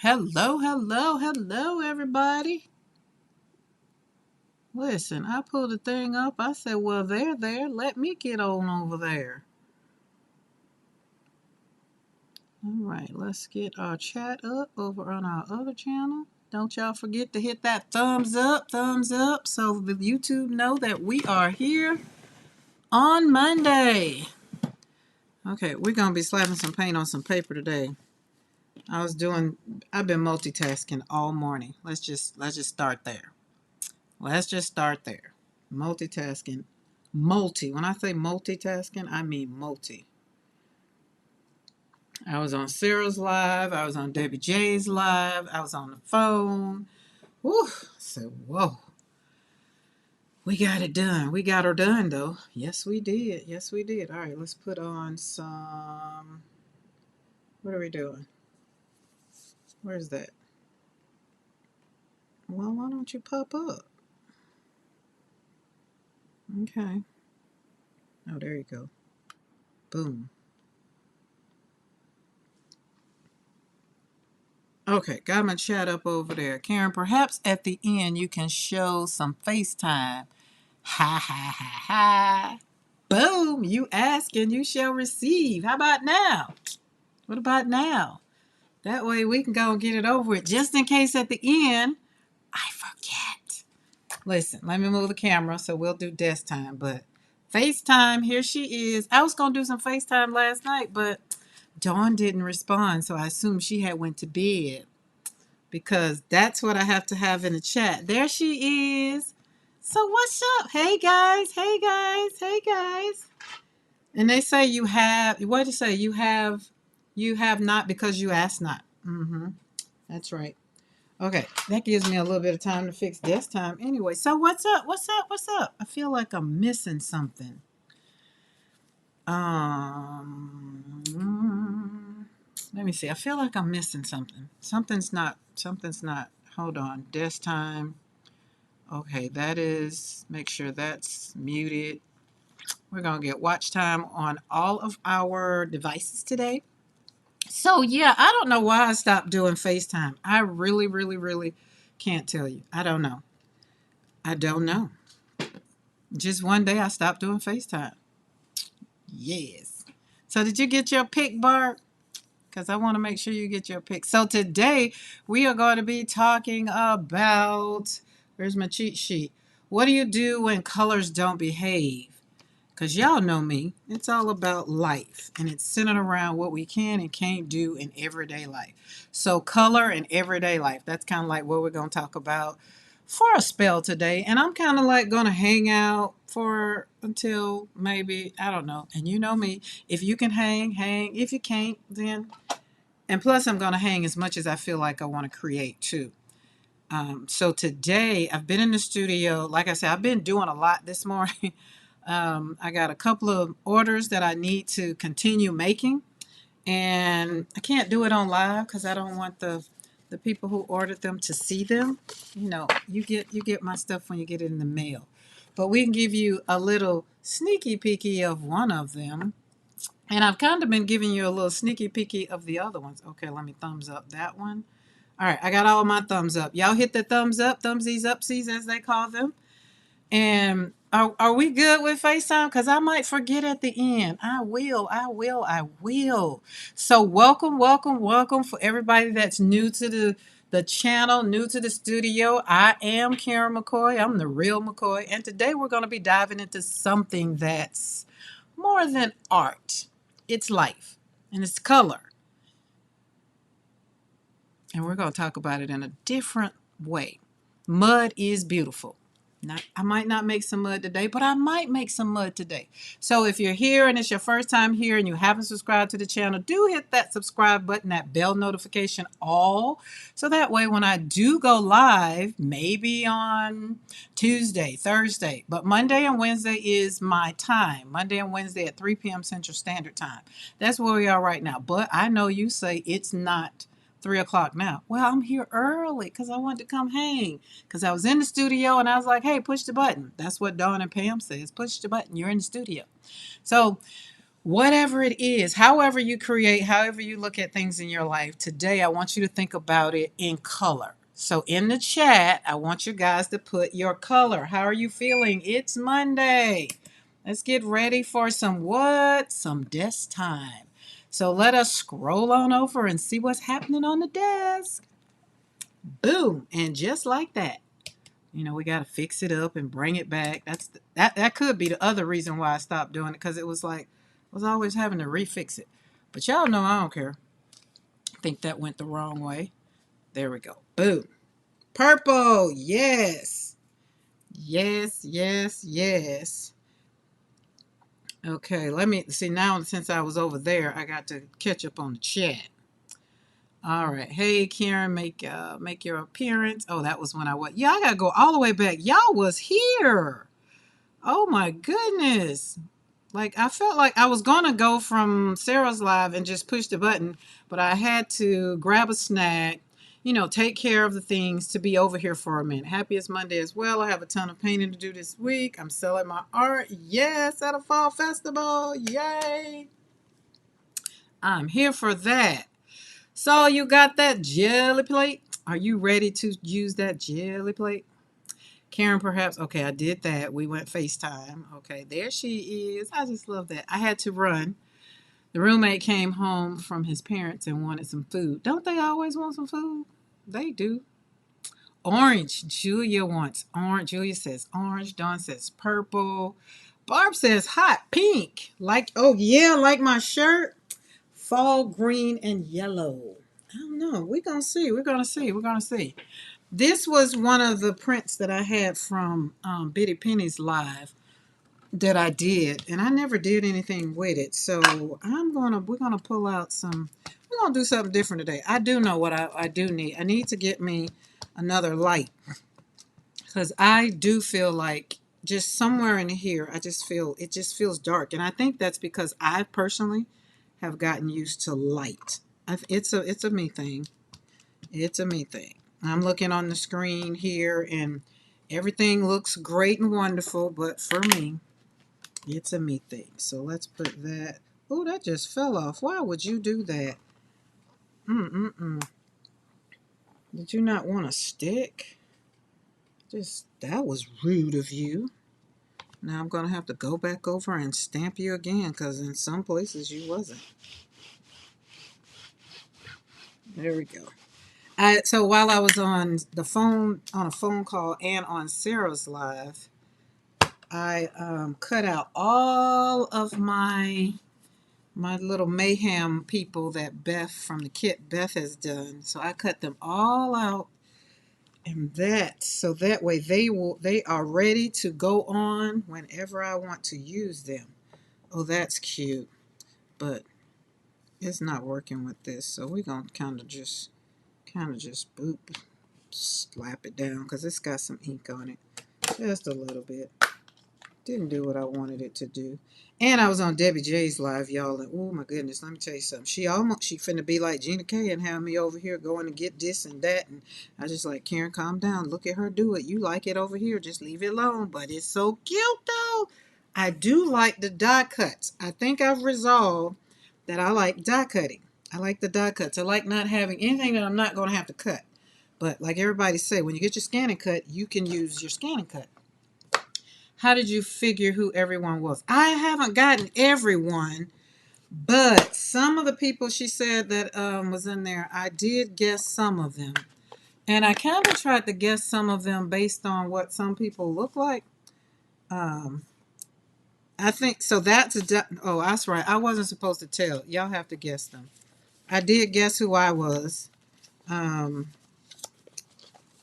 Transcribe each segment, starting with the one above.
Hello, hello, hello, everybody. Listen, I pulled the thing up. I said, well, they're there. Let me get on over there. All right, let's get our chat up over on our other channel. Don't y'all forget to hit that thumbs up, so the YouTube know that we are here on Monday. Okay, we're going to be slapping some paint on some paper today. I've been multitasking all morning. Let's just start there. Let's just start there. Multitasking. When I say multitasking, I mean multi. I was on Sarah's live. I was on Debbie J's live. I was on the phone. Whew. I said, whoa. We got it done. We got her done, though. Yes, we did. Yes, we did. All right, let's put on some. What are we doing? Where's that? Well, why don't you pop up? Okay. Oh, there you go. Boom. Okay, got my chat up over there. Karen, perhaps at the end you can show some FaceTime. Ha ha ha ha. Boom, you ask and you shall receive. How about now? What about now? That way we can go and get it over with. Just in case at the end I forget. Listen, let me move the camera so we'll do desk time. But FaceTime, here she is. I was going to do some FaceTime last night, but Dawn didn't respond, so I assumed she had went to bed. Because that's what I have to have in the chat. There she is. So what's up? Hey guys, hey guys, hey guys. And they say you have, what did it say? You have not because you ask not. That's right. Okay, that gives me a little bit of time to fix desk time. Anyway, so what's up? What's up? What's up? I feel like I'm missing something. Let me see. I feel like I'm missing something. Something's not. Hold on. Desk time. Okay, that is, make sure that's muted. We're going to get watch time on all of our devices today. So, yeah, I don't know why I stopped doing FaceTime. I really, really, really can't tell you. I don't know. I don't know. Just one day I stopped doing FaceTime. Yes. So, did you get your pick, Barb? Because I want to make sure you get your pick. So, today we are going to be talking about, where's my cheat sheet? What do you do when colors don't behave? Because y'all know me, it's all about life, and it's centered around what we can and can't do in everyday life. So color and everyday life, that's kind of like what we're going to talk about for a spell today. And I'm kind of like going to hang out for until maybe, I don't know. And you know me, if you can hang, hang. If you can't, then, and plus I'm going to hang as much as I feel like I want to create too. So today I've been in the studio. Like I said, I've been doing a lot this morning. I got a couple of orders that I need to continue making, and I can't do it on live because I don't want the people who ordered them to see them. You know, you get my stuff when you get it in the mail, but we can give you a little sneaky peeky of one of them, and I've kind of been giving you a little sneaky peeky of the other ones. Okay, let me thumbs up that one. All right, I got all my thumbs up. Y'all hit the thumbs up, thumbsies, upsies as they call them. And are we good with FaceTime? Because I might forget at the end. I will. So welcome, welcome, welcome for everybody that's new to the channel, new to the studio. I am Karen McCoy. I'm the real McCoy. And today we're going to be diving into something that's more than art. It's life and it's color. And we're going to talk about it in a different way. Mud is beautiful. I might not make some mud today, but I might make some mud today. So if you're here and it's your first time here and you haven't subscribed to the channel, do hit that subscribe button, that bell notification all. So that way when I do go live, maybe on Tuesday, Thursday, but Monday and Wednesday is my time. Monday and Wednesday at 3 p.m. Central Standard Time. That's where we are right now. But I know you say it's not 3 o'clock now. Well, I'm here early because I wanted to come hang. Because I was in the studio and I was like, hey, push the button. That's what Dawn and Pam says. Push the button. You're in the studio. So Whatever it is, however you create, however you look at things in your life, today I want you to think about it in color. So in the chat, I want you guys to put your color. How are you feeling? It's Monday. Let's get ready for some what? Some desk time. So let us scroll on over and see what's happening on the desk. Boom. And just like that, we got to fix it up and bring it back. That could be the other reason why I stopped doing it, because it was like I was always having to refix it. But y'all know I don't care. I think that went the wrong way. There we go. Boom. Purple. Yes. Yes, yes, yes. Okay, let me see now. Since I was over there, I got to catch up on the chat. All right. Hey, Karen, make your appearance. Oh, that was when I was. Yeah, I gotta go all the way back. Y'all was here. Oh my goodness. Like, I felt like I was going to go from Sarah's live and just push the button, but I had to grab a snack, take care of the things to be over here for a minute. Happiest Monday as well. I have a ton of painting to do this week. I'm selling my art. Yes, at a fall festival. Yay. I'm here for that. So you got that jelly plate? Are you ready to use that jelly plate? Karen, perhaps. Okay, I did that. We went FaceTime. Okay, there she is. I just love that. I had to run. The roommate came home from his parents and wanted some food. Don't they always want some food? They do. Orange. Julia wants orange. Julia says orange. Dawn says purple. Barb says hot pink. Like, oh yeah, like my shirt. Fall green and yellow. I don't know. We're going to see. We're going to see. We're going to see. This was one of the prints that I had from Bitty Penny's live that I did, and I never did anything with it. So we're gonna pull out we're gonna do something different today. I do know what I do need. I need to get me another light, because I do feel like just somewhere in here, it just feels dark, and I think that's because I personally have gotten used to light. It's a me thing. It's a me thing. I'm looking on the screen here and everything looks great and wonderful, but for me, it's a me thing. So let's put that. Oh, that just fell off. Why would you do that? Mm-mm-mm. Did you not want a stick? That was rude of you. Now I'm going to have to go back over and stamp you again, because in some places you wasn't. There we go. So while I was on a phone call and on Sarah's live, I cut out all of my little mayhem people that Beth from the kit Beth has done. So I cut them all out, and so that way they are ready to go on whenever I want to use them. Oh, that's cute, but it's not working with this. So we're gonna kind of just boop, slap it down, because it's got some ink on it, just a little bit. Didn't do what I wanted it to do. And I was on Debbie J's live, y'all, and oh my goodness, let me tell you something. She finna be like Gina K and have me over here going to get this and that, and I just like, Karen, calm down. Look at her do it. You like it over here, just leave it alone. But it's so cute though. I do like the die cuts. I think I've resolved that I like die cutting. I like the die cuts. I like not having anything that I'm not going to have to cut. But like everybody say, when you get your scanning cut, you can use your scanning cut. How did you figure who everyone was? I haven't gotten everyone, but some of the people she said that was in there, I did guess some of them. And I kind of tried to guess some of them based on what some people look like. I think, so oh, that's right. I wasn't supposed to tell. Y'all have to guess them. I did guess who I was. Um,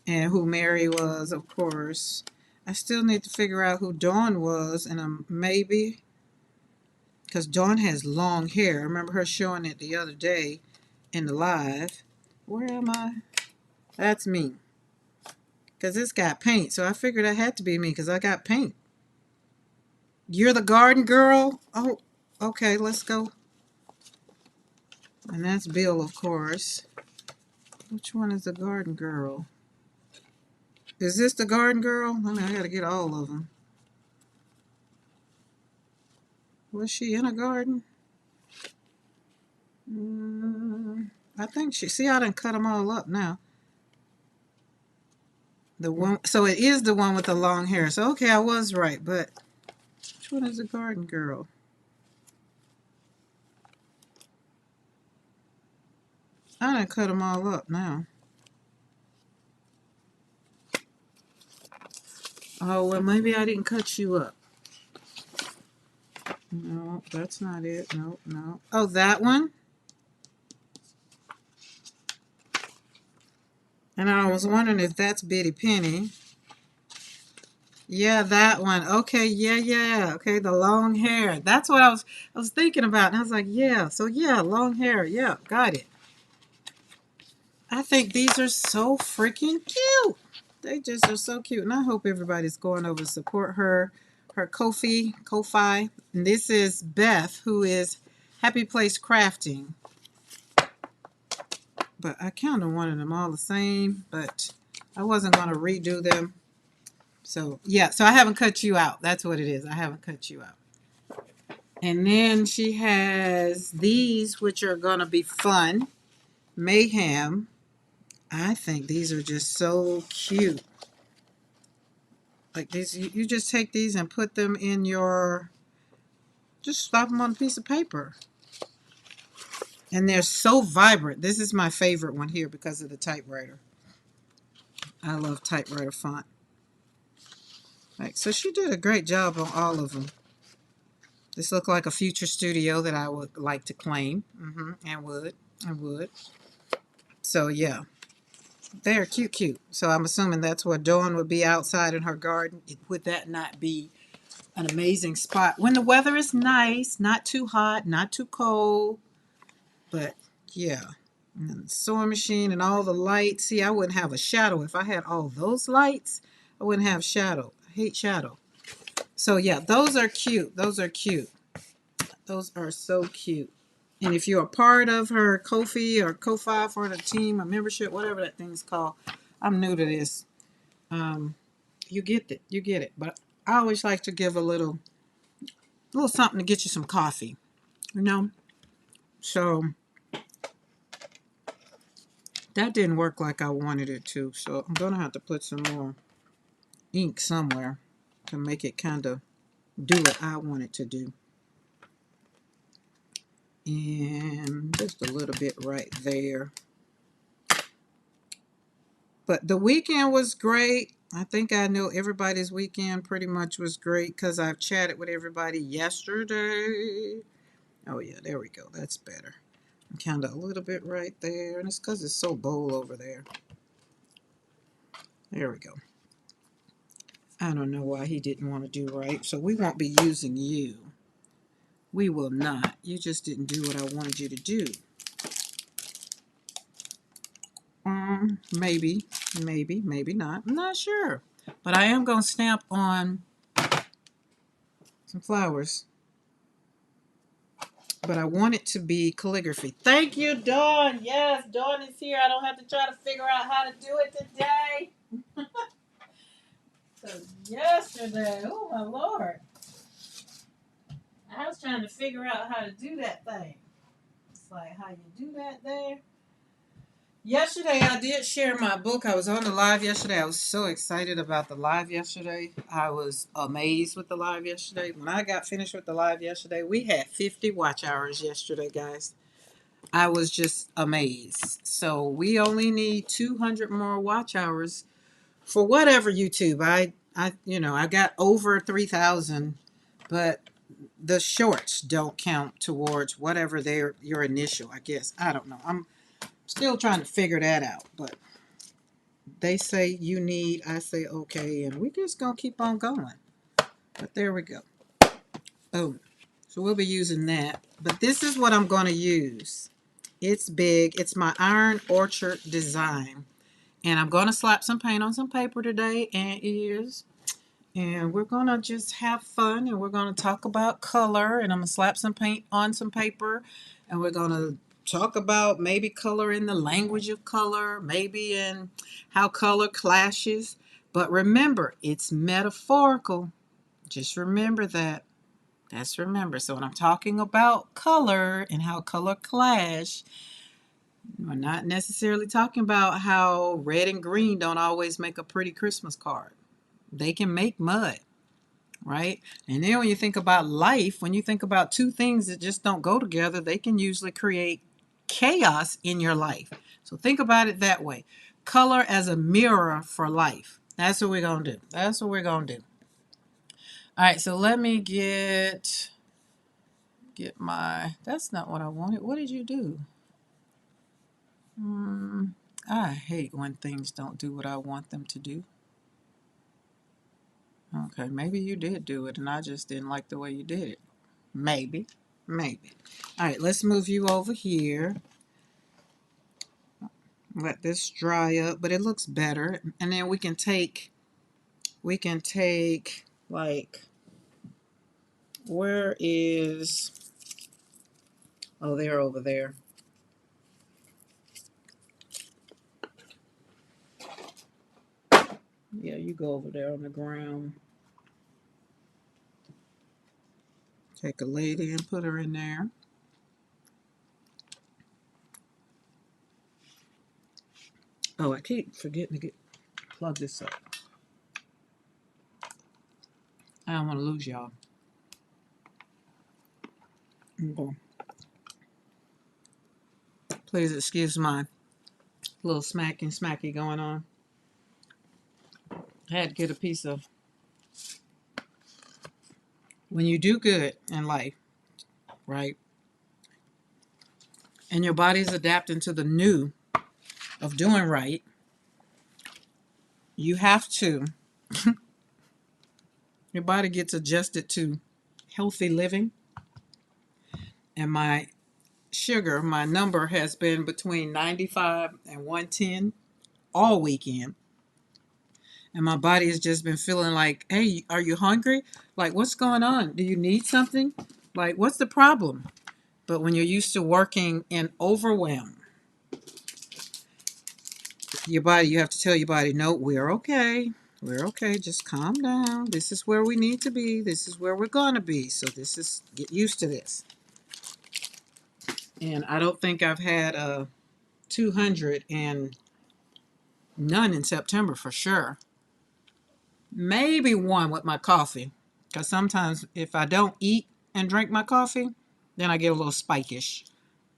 and who Mary was, of course. I still need to figure out who Dawn was, and maybe, because Dawn has long hair. I remember her showing it the other day in the live. Where am I? That's me. Because it's got paint, so I figured that had to be me, because I got paint. You're the garden girl? Oh, okay, let's go. And that's Bill, of course. Which one is the garden girl? Is this the garden girl? I gotta get all of them. Was she in a garden? I think see, I done cut them all up now. The one, so it is the one with the long hair. So, okay, I was right, but which one is the garden girl? I done cut them all up now. Oh, well, maybe I didn't cut you up. No, that's not it. No, no. Oh, that one? And I was wondering if that's Bitty Penny. Yeah, that one. Okay, yeah, yeah. Okay, the long hair. That's what I was thinking about. And I was like, yeah. So yeah, long hair. Yeah, got it. I think these are so freaking cute. They just are so cute. And I hope everybody's going over to support her Ko-fi. And this is Beth, who is Happy Place Crafting. But I kind of wanted them all the same, but I wasn't going to redo them. So, yeah, so I haven't cut you out. That's what it is. I haven't cut you out. And then she has these, which are going to be fun. Mayhem. I think these are just so cute. Like these, you just take these and put them in just slap them on a piece of paper. And they're so vibrant. This is my favorite one here because of the typewriter. I love typewriter font. Like, so she did a great job on all of them. This looked like a future studio that I would like to claim. And would. So yeah, they're cute. So I'm assuming that's where Dawn would be outside in her garden. Would that not be an amazing spot when the weather is nice, not too hot, not too cold? But yeah, and the sewing machine and all the lights. See, I wouldn't have a shadow if I had all those lights. I wouldn't have shadow. I hate shadow. So yeah, those are cute. Those are cute. Those are so cute. And if you're a part of her Ko-fi or Ko-fi for the team or membership, whatever that thing's called, I'm new to this. You get it. You get it. But I always like to give a little something to get you some coffee, you know? So that didn't work like I wanted it to. So I'm going to have to put some more ink somewhere to make it kind of do what I want it to do. And just a little bit right there. But the weekend was great. I think I know everybody's weekend pretty much was great because I've chatted with everybody yesterday. Oh, yeah, there we go. That's better. Kind of a little bit right there. And it's because it's so bold over there. There we go. I don't know why he didn't want to do right. So we won't be using you. We will not. You just didn't do what I wanted you to do. Maybe, maybe not. I'm not sure. But I am going to stamp on some flowers. But I want it to be calligraphy. Thank you, Dawn. Yes, Dawn is here. I don't have to try to figure out how to do it today. So yesterday, oh my Lord, I was trying to figure out how to do that thing. It's like how you do that there. Yesterday, I did share my book. I was on the live yesterday. I was so excited about the live yesterday. I was amazed with the live yesterday. When I got finished with the live yesterday, we had 50 watch hours yesterday, guys. I was just amazed. So we only need 200 more watch hours for whatever YouTube. I got over 3,000, but the shorts don't count towards whatever your initial, I guess. I don't know. I'm still trying to figure that out, but they say you need, I say okay, and we just gonna keep on going. But there we go. Oh, so we'll be using that. But this is what I'm gonna use. It's big. It's my Iron Orchard design. And I'm going to slap some paint on some paper today and ears. And we're going to just have fun and we're going to talk about color. And I'm going to slap some paint on some paper. And we're going to talk about maybe color in the language of color, maybe in how color clashes. But remember, it's metaphorical. Just remember that. Let's remember. So when I'm talking about color and how color clash, we're not necessarily talking about how red and green don't always make a pretty Christmas card. They can make mud, right? And then when you think about life, when you think about two things that just don't go together, they can usually create chaos in your life. So think about it that way. Color as a mirror for life. That's what we're going to do. That's what we're going to do. All right, so let me get my, that's not what I wanted. What did you do? I hate when things don't do what I want them to do. Okay, maybe you did do it and I just didn't like the way you did it. Maybe. Maybe. All right, let's move you over here. Let this dry up, but it looks better. And then we can take, like, where is, oh, they're over there. Yeah, you go over there on the ground. Take a lady and put her in there. Oh, I keep forgetting to plug this up. I don't want to lose y'all. Okay. Please excuse my little smacky going on. I had to get a piece of, when you do good in life, right? And your body's adapting to the new of doing right, you have to, your body gets adjusted to healthy living. And my sugar, my number has been between 95 and 110 all weekend. And my body has just been feeling like, hey, are you hungry? Like, what's going on? Do you need something? Like, what's the problem? But when you're used to working in overwhelm, your body, you have to tell your body, no, we're okay. We're okay. Just calm down. This is where we need to be. This is where we're going to be. So get used to this. And I don't think I've had a 200 and none in September for sure. Maybe one with my coffee. Because sometimes if I don't eat and drink my coffee, then I get a little spikish.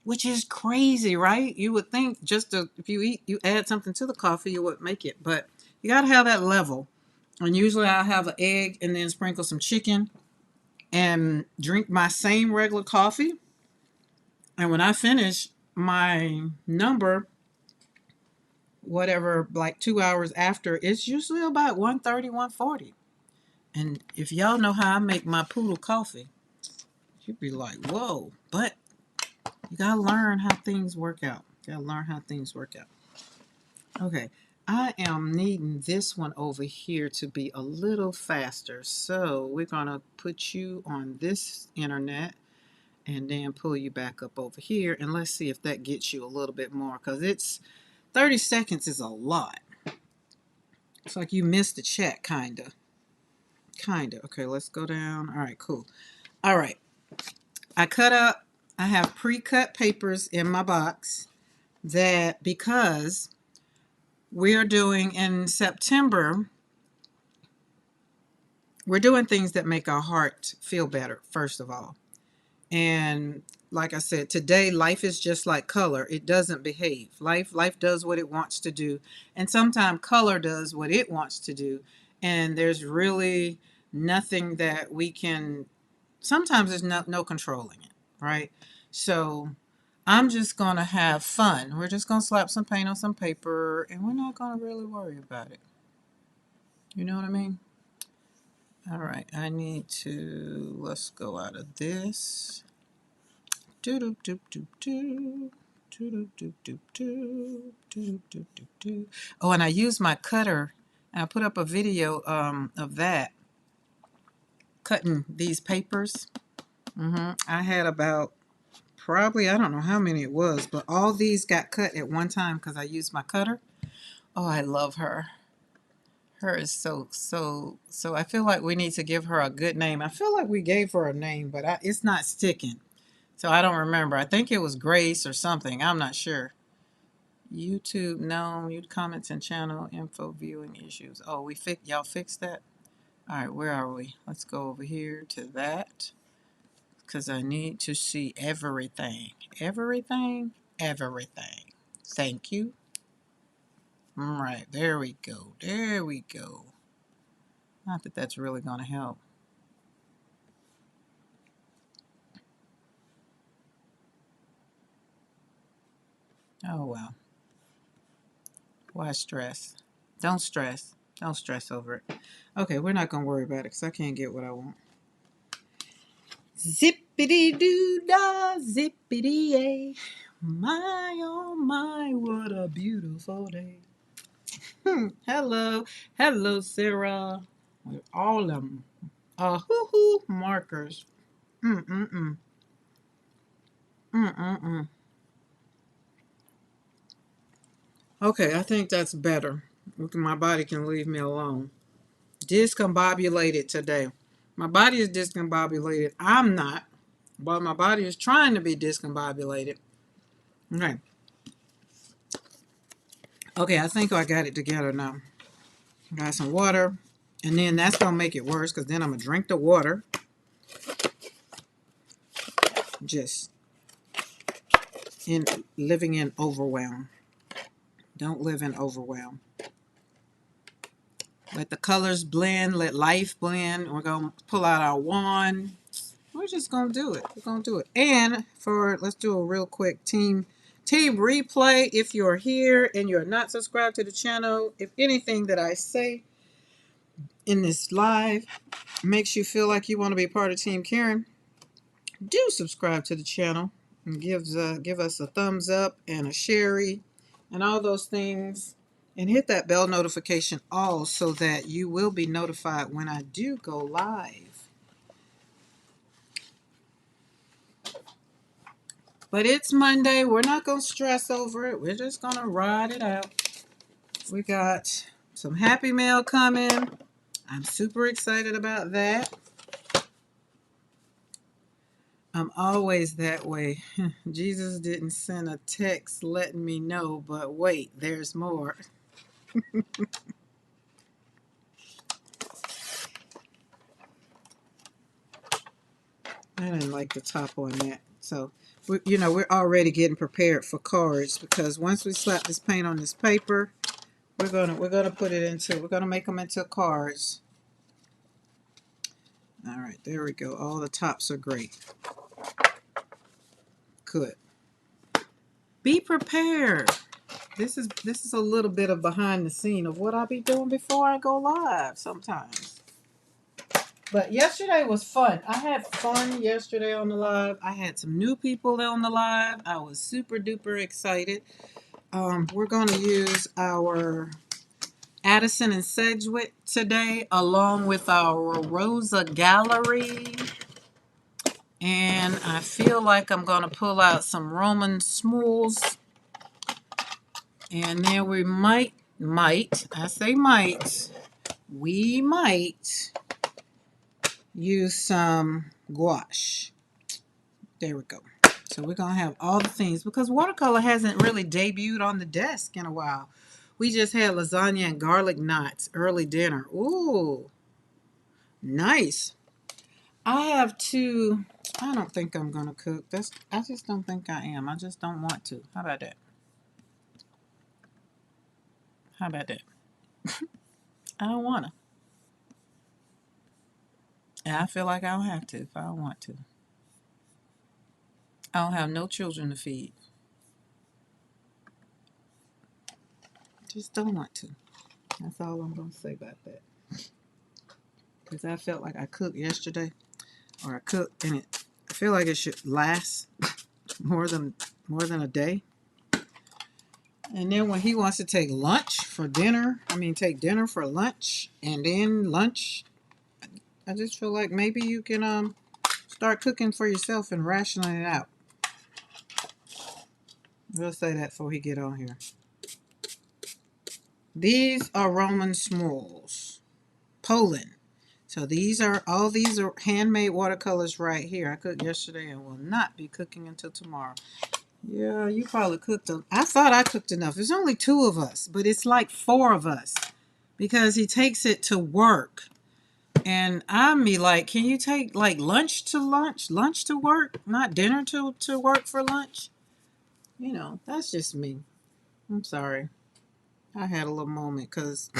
Which is crazy, right? You would think if you eat, you add something to the coffee, you would make it. But you got to have that level. And usually I'll have an egg and then sprinkle some chicken and drink my same regular coffee. And when I finish, my number, whatever, like 2 hours after, it's usually about 130, 140. And if y'all know how I make my poodle coffee, you'd be like, whoa. But you got to learn how things work out. You got to learn how things work out. Okay, I am needing this one over here to be a little faster. So we're going to put you on this internet and then pull you back up over here. And let's see if that gets you a little bit more, because it's 30 seconds is a lot. It's like you missed a check, kind of. Okay, let's go down. All right, cool. All right, I have pre-cut papers in my box that, because we're doing in September, we're doing things that make our heart feel better, first of all. And like I said, today life is just like color. It doesn't behave. Life does what it wants to do. And sometimes color does what it wants to do. And there's really nothing that we can, sometimes there's no controlling it, right? So I'm just going to have fun. We're just going to slap some paint on some paper and we're not going to really worry about it. You know what I mean? All right, let's go out of this. Oh, and I used my cutter. I put up a video of that, cutting these papers. I had about, probably, I don't know how many it was, but all these got cut at one time because I used my cutter. Oh, I love her. Her is so I feel like we need to give her a good name. I feel like we gave her a name, but it's not sticking. So I don't remember. I think it was Grace or something. I'm not sure. YouTube, no. Mute comments and channel info viewing issues. Oh, y'all fixed that? All right, where are we? Let's go over here to that because I need to see everything. Everything? Everything. Thank you. All right, there we go. There we go. Not that that's really going to help. Oh, well. Why stress? Don't stress. Don't stress over it. Okay, we're not going to worry about it because I can't get what I want. Zippity doo dah, zippity yay. My oh my, what a beautiful day. Hello. Hello, Sarah. With all them hoo hoo markers. Mm-mm-mm. Mm-mm-mm. Okay, I think that's better. My body can leave me alone. Discombobulated today. My body is discombobulated. I'm not, but my body is trying to be discombobulated. Okay. Okay, I think I got it together now. Got some water, and then that's gonna make it worse because then I'm gonna drink the water. Just in living in overwhelm. Don't live in overwhelm. Let the colors blend. Let life blend. We're gonna pull out our wand. We're just gonna do it. We're gonna do it. And let's do a real quick team replay. If you're here and you're not subscribed to the channel, if anything that I say in this live makes you feel like you want to be part of Team Karen, do subscribe to the channel and give us a thumbs up and a sharey and all those things, and hit that bell notification all so that you will be notified when I do go live. But it's Monday. We're not going to stress over it. We're just going to ride it out. We got some Happy Mail coming. I'm super excited about that. I'm always that way. Jesus didn't send a text letting me know, but wait, there's more. I didn't like the top on that. So, we're already getting prepared for cards because once we slap this paint on this paper, we're gonna make them into cards. All right, there we go. All the tops are great. Good. Be prepared. This is a little bit of behind the scene of what I'll be doing before I go live sometimes. But yesterday was fun. I had fun yesterday on the live. I had some new people on the live. I was super duper excited. We're going to use our Addison and Sedgwick today, along with our Rosa Gallery. And I feel like I'm going to pull out some Roman Smuls. And then we I say might, we might use some gouache. There we go. So we're going to have all the things because watercolor hasn't really debuted on the desk in a while. We just had lasagna and garlic knots early dinner. Ooh, nice. I don't think I'm going to cook. I just don't think I am. I just don't want to. How about that? How about that? I don't want to. And I feel like I don't have to if I don't want to. I don't have no children to feed. Just don't want to. That's all I'm going to say about that. Because I felt like I cooked yesterday. Or I cooked and I feel like it should last more than a day. And then when he wants to take take dinner for lunch and then lunch, I just feel like maybe you can start cooking for yourself and rationing it out. We'll say that before he get on here. These are Roman smalls, Poland. So these are handmade watercolors right here. I cooked yesterday and will not be cooking until tomorrow. Yeah, you probably cooked them. I thought I cooked enough. There's only 2 of us, but it's like 4 of us because he takes it to work. And I'm be like, can you take like lunch to work, not dinner to work for lunch? You know, that's just me. I'm sorry. I had a little moment because,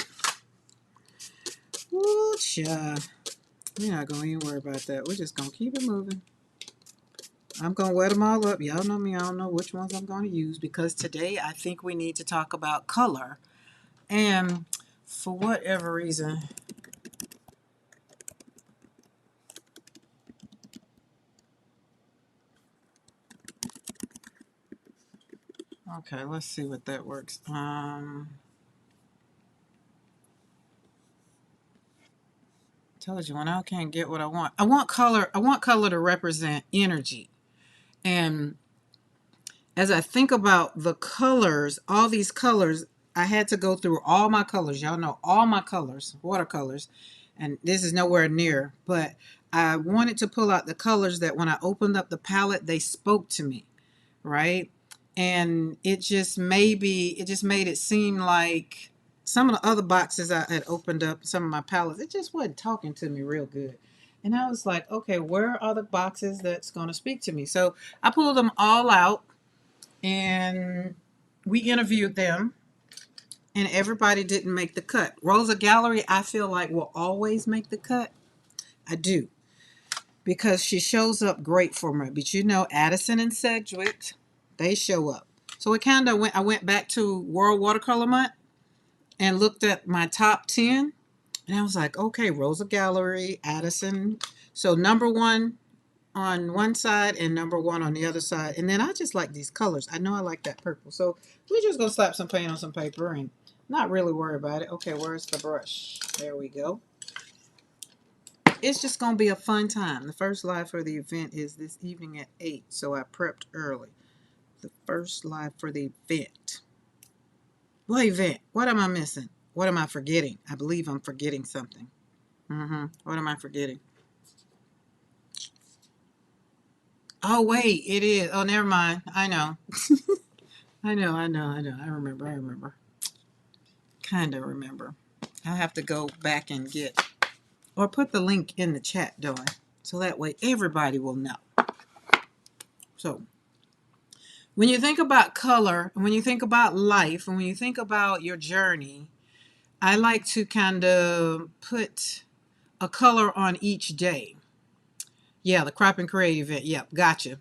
whoo, child. We're not going to even worry about that. We're just going to keep it moving. I'm going to wet them all up. Y'all know me. I don't know which ones I'm going to use because today I think we need to talk about color. And for whatever reason, okay, let's see what that works. Told you when I can't get what I want. I want color. I want color to represent energy. And as I think about the colors, all these colors, I had to go through all my colors. Y'all know all my colors, watercolors, and this is nowhere near, but I wanted to pull out the colors that when I opened up the palette, they spoke to me, right? And it just made it seem like some of the other boxes I had opened up, some of my palettes, it just wasn't talking to me real good. And I was like, okay, where are the boxes that's going to speak to me? So I pulled them all out and we interviewed them, and everybody didn't make the cut. Rosa Gallery, I feel like, will always make the cut. I do, because she shows up great for me. But you know, Addison and Sedgwick, they show up. So it kind of went. I went back to World Watercolor Month and looked at my top 10, and I was like, okay, Rosa Gallery, Addison. So number one on one side and number one on the other side. And then I just like these colors. I know I like that purple. So we're just going to slap some paint on some paper and not really worry about it. Okay, where's the brush? There we go. It's just going to be a fun time. The first live for the event is this evening at 8, so I prepped early. The first live for the event. What event? What am I missing? What am I forgetting? I believe I'm forgetting something. What am I forgetting? Oh, wait, it is. Oh, never mind. I know. I remember. Kind of remember. I'll have to go back and get, or put the link in the chat, Dawn, so that way everybody will know. So, when you think about color, and when you think about life, and when you think about your journey, I like to kind of put a color on each day. Yeah, the Crop and Create event. Yep, gotcha.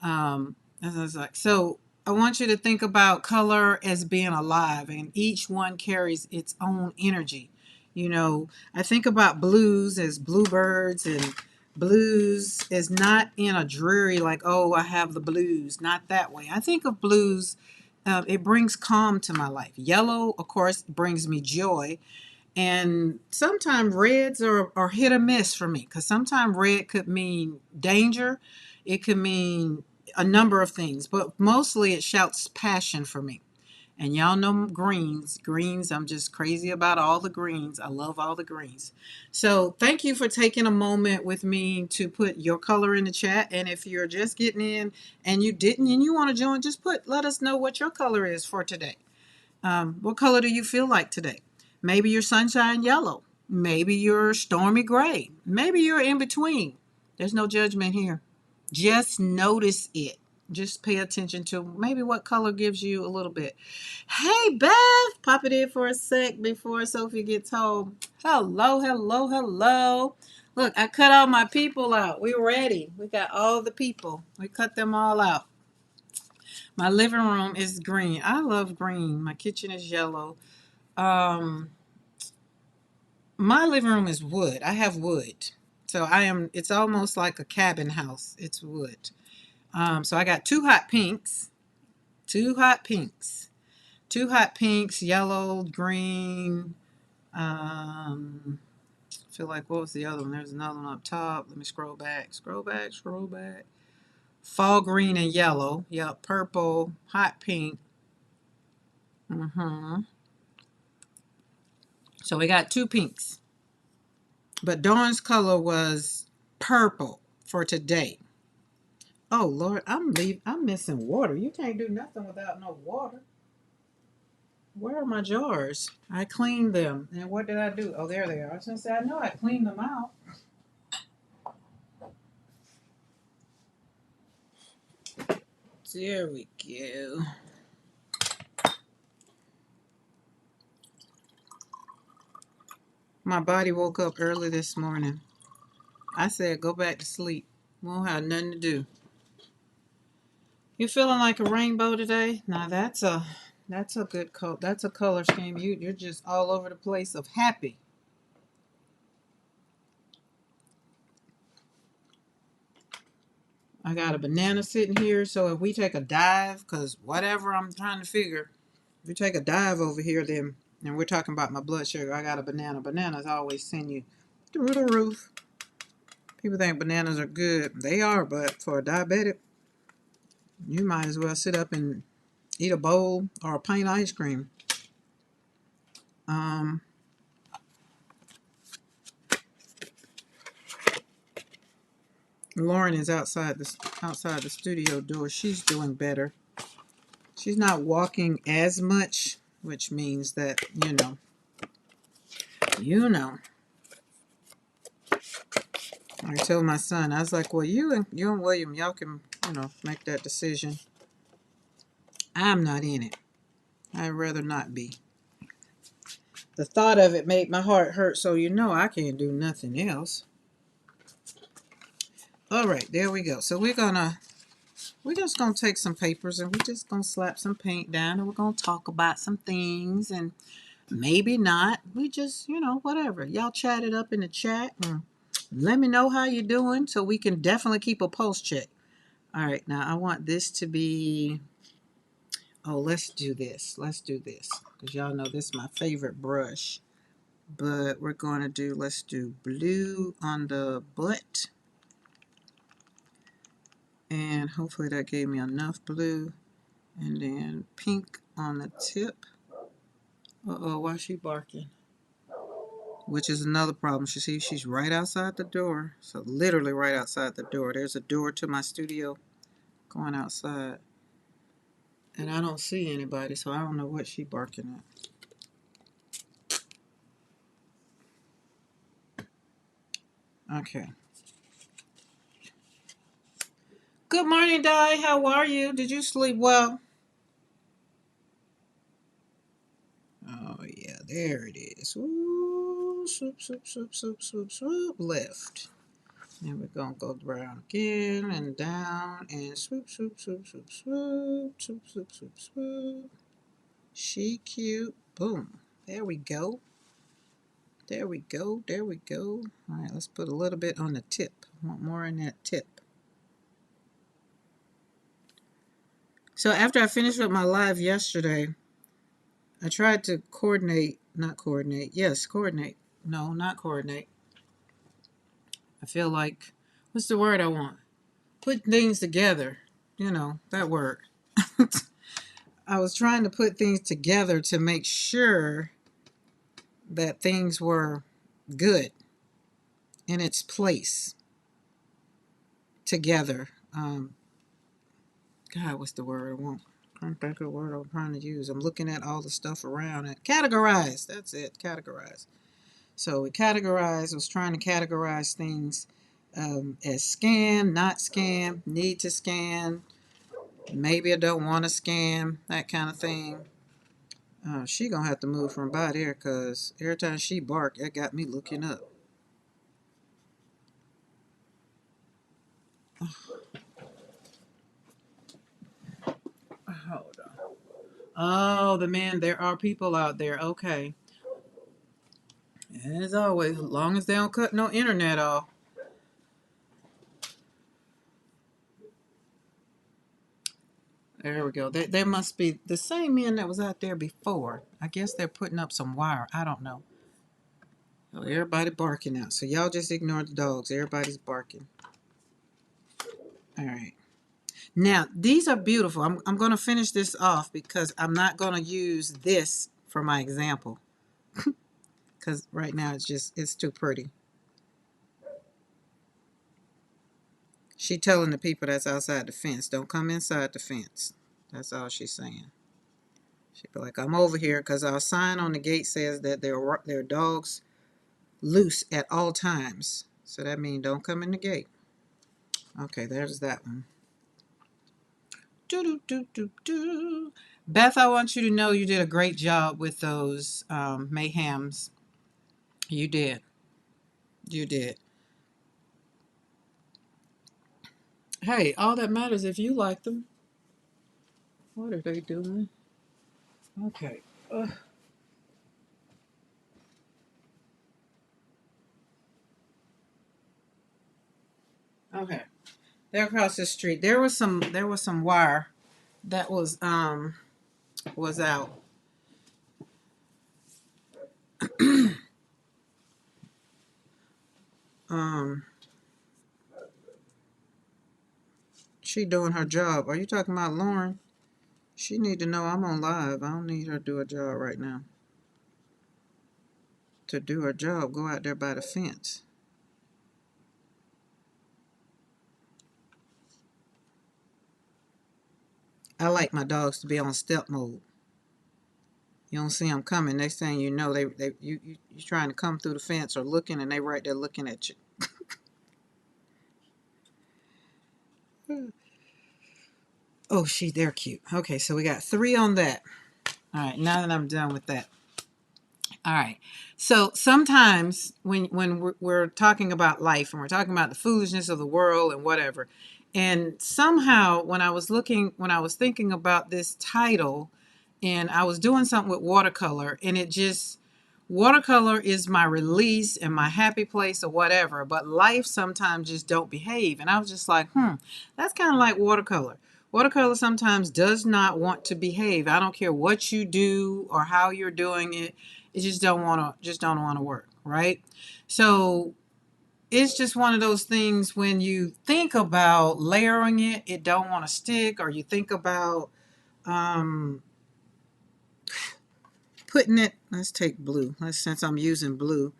As I was like, so I want you to think about color as being alive, and each one carries its own energy. You know, I think about blues as bluebirds, and blues is not in a dreary, like, oh, I have the blues, not that way. I think of blues, it brings calm to my life. Yellow, of course, brings me joy. And sometimes reds are hit or miss for me, because sometimes red could mean danger. It could mean a number of things, but mostly it shouts passion for me. And y'all know greens. Greens, I'm just crazy about all the greens. I love all the greens. So thank you for taking a moment with me to put your color in the chat. And if you're just getting in and you didn't and you want to join, just let us know what your color is for today. What color do you feel like today? Maybe you're sunshine yellow. Maybe you're stormy gray. Maybe you're in between. There's no judgment here. Just notice it. Just pay attention to maybe what color gives you a little bit. Hey, Beth, pop it in for a sec before Sophie gets home. Hello, hello, hello. Look, I cut all my people out. We're ready. We got all the people. We cut them all out. My living room is green. I love green. My kitchen is yellow. Um, my living room is wood. I have wood. So it's almost like a cabin house. It's wood. So I got two hot pinks, yellow, green. I feel like, what was the other one? There's another one up top. Let me scroll back. Fall green and yellow. Yep, purple, hot pink. So we got two pinks. But Dawn's color was purple for today. Oh Lord, I'm missing water. You can't do nothing without no water. Where are my jars? I cleaned them. And what did I do? Oh, there they are. I was gonna say I know I cleaned them out. There we go. My body woke up early this morning. I said go back to sleep. Won't have nothing to do. You feeling like a rainbow today? Now that's a good color. That's a color scheme. You're just all over the place of happy. I got a banana sitting here, so if we take a dive, because whatever I'm trying to figure, if we take a dive over here, then, and we're talking about my blood sugar, I got a banana. Bananas always send you through the roof. People think bananas are good. They are, but for a diabetic, you might as well sit up and eat a bowl or a pint of ice cream. Um, Lauren is outside the studio door. She's doing better. She's not walking as much, which means that, you know. I told my son, I was like, well, you and William, y'all can, make that decision. I'm not in it. I'd rather not be. The thought of it made my heart hurt, so I can't do nothing else. All right, there we go. So we're just gonna take some papers and we're just gonna slap some paint down and we're gonna talk about some things and maybe not. We just, whatever. Y'all chat it up in the chat and let me know how you're doing so we can definitely keep a pulse check. All right, now I want this to be, oh, let's do this. Let's do this because y'all know this is my favorite brush. But we're going to let's do blue on the butt. And hopefully that gave me enough blue. And then pink on the tip. Uh-oh, why is she barking? Which is another problem. She's right outside the door. So literally right outside the door. There's a door to my studio going outside. And I don't see anybody, so I don't know what she's barking at. Okay. Good morning, Di. How are you? Did you sleep well? Oh, yeah, there it is. Ooh, swoop, swoop, swoop, swoop, swoop, swoop, left. And we're going to go around again and down and swoop, swoop, swoop, swoop, swoop, swoop, swoop, swoop, swoop. She cute. Boom. There we go. There we go. There we go. All right, let's put a little bit on the tip. I want more in that tip. So after I finished with my live yesterday, I tried to coordinate. No, not coordinate. I feel like, what's the word I want? Put things together. That word. I was trying to put things together to make sure that things were good in its place together. God, what's the word I want? I can't think of the word I'm trying to use. I'm looking at all the stuff around it. Categorize. That's it. Categorize. So we was trying to categorize things as scan, not scan, need to scan, maybe I don't want to scan, that kind of thing. She gonna have to move from by there because every time she bark, it got me looking up. Hold on. Oh, there are people out there. Okay. As always, as long as they don't cut no internet off. There we go. There must be the same men that was out there before. I guess they're putting up some wire. I don't know. So everybody barking out. So y'all just ignore the dogs. Everybody's barking. All right. Now, these are beautiful. I'm going to finish this off because I'm not going to use this for my example. Because because right now it's too pretty. She telling the people that's outside the fence, don't come inside the fence. That's all she's saying. She be like, I'm over here because our sign on the gate says that there are dogs loose at all times. So that means don't come in the gate. Okay, there's that one. Do do do do do. Beth, I want you to know you did a great job with those mayhems. You did. You did. Hey, all that matters if you like them. What are they doing? Okay. Ugh. Okay. They're across the street. There was some wire that was out. Um she doing her job. Are you talking about Lauren? She need to know I'm on live. I don't need her to do a job right now. To do her job, go out there by the fence. I like my dogs to be on step mode. You don't see them coming. Next thing you know, you trying to come through the fence or looking, and they right there looking at you. Oh, they're cute. Okay, so we got 3 on that. All right, now that I'm done with that. All right. So sometimes when we're talking about life and we're talking about the foolishness of the world and whatever, and somehow when I was thinking about this title, and I was doing something with watercolor, and it just watercolor is my release and my happy place or whatever, but life sometimes just don't behave, and I was just like, that's kind of like watercolor. Watercolor sometimes does not want to behave. I don't care what you do or how you're doing it. It just don't want to work, right? So it's just one of those things when you think about layering it, it don't want to stick, or you think about um, putting it. Let's take blue. Since I'm using blue,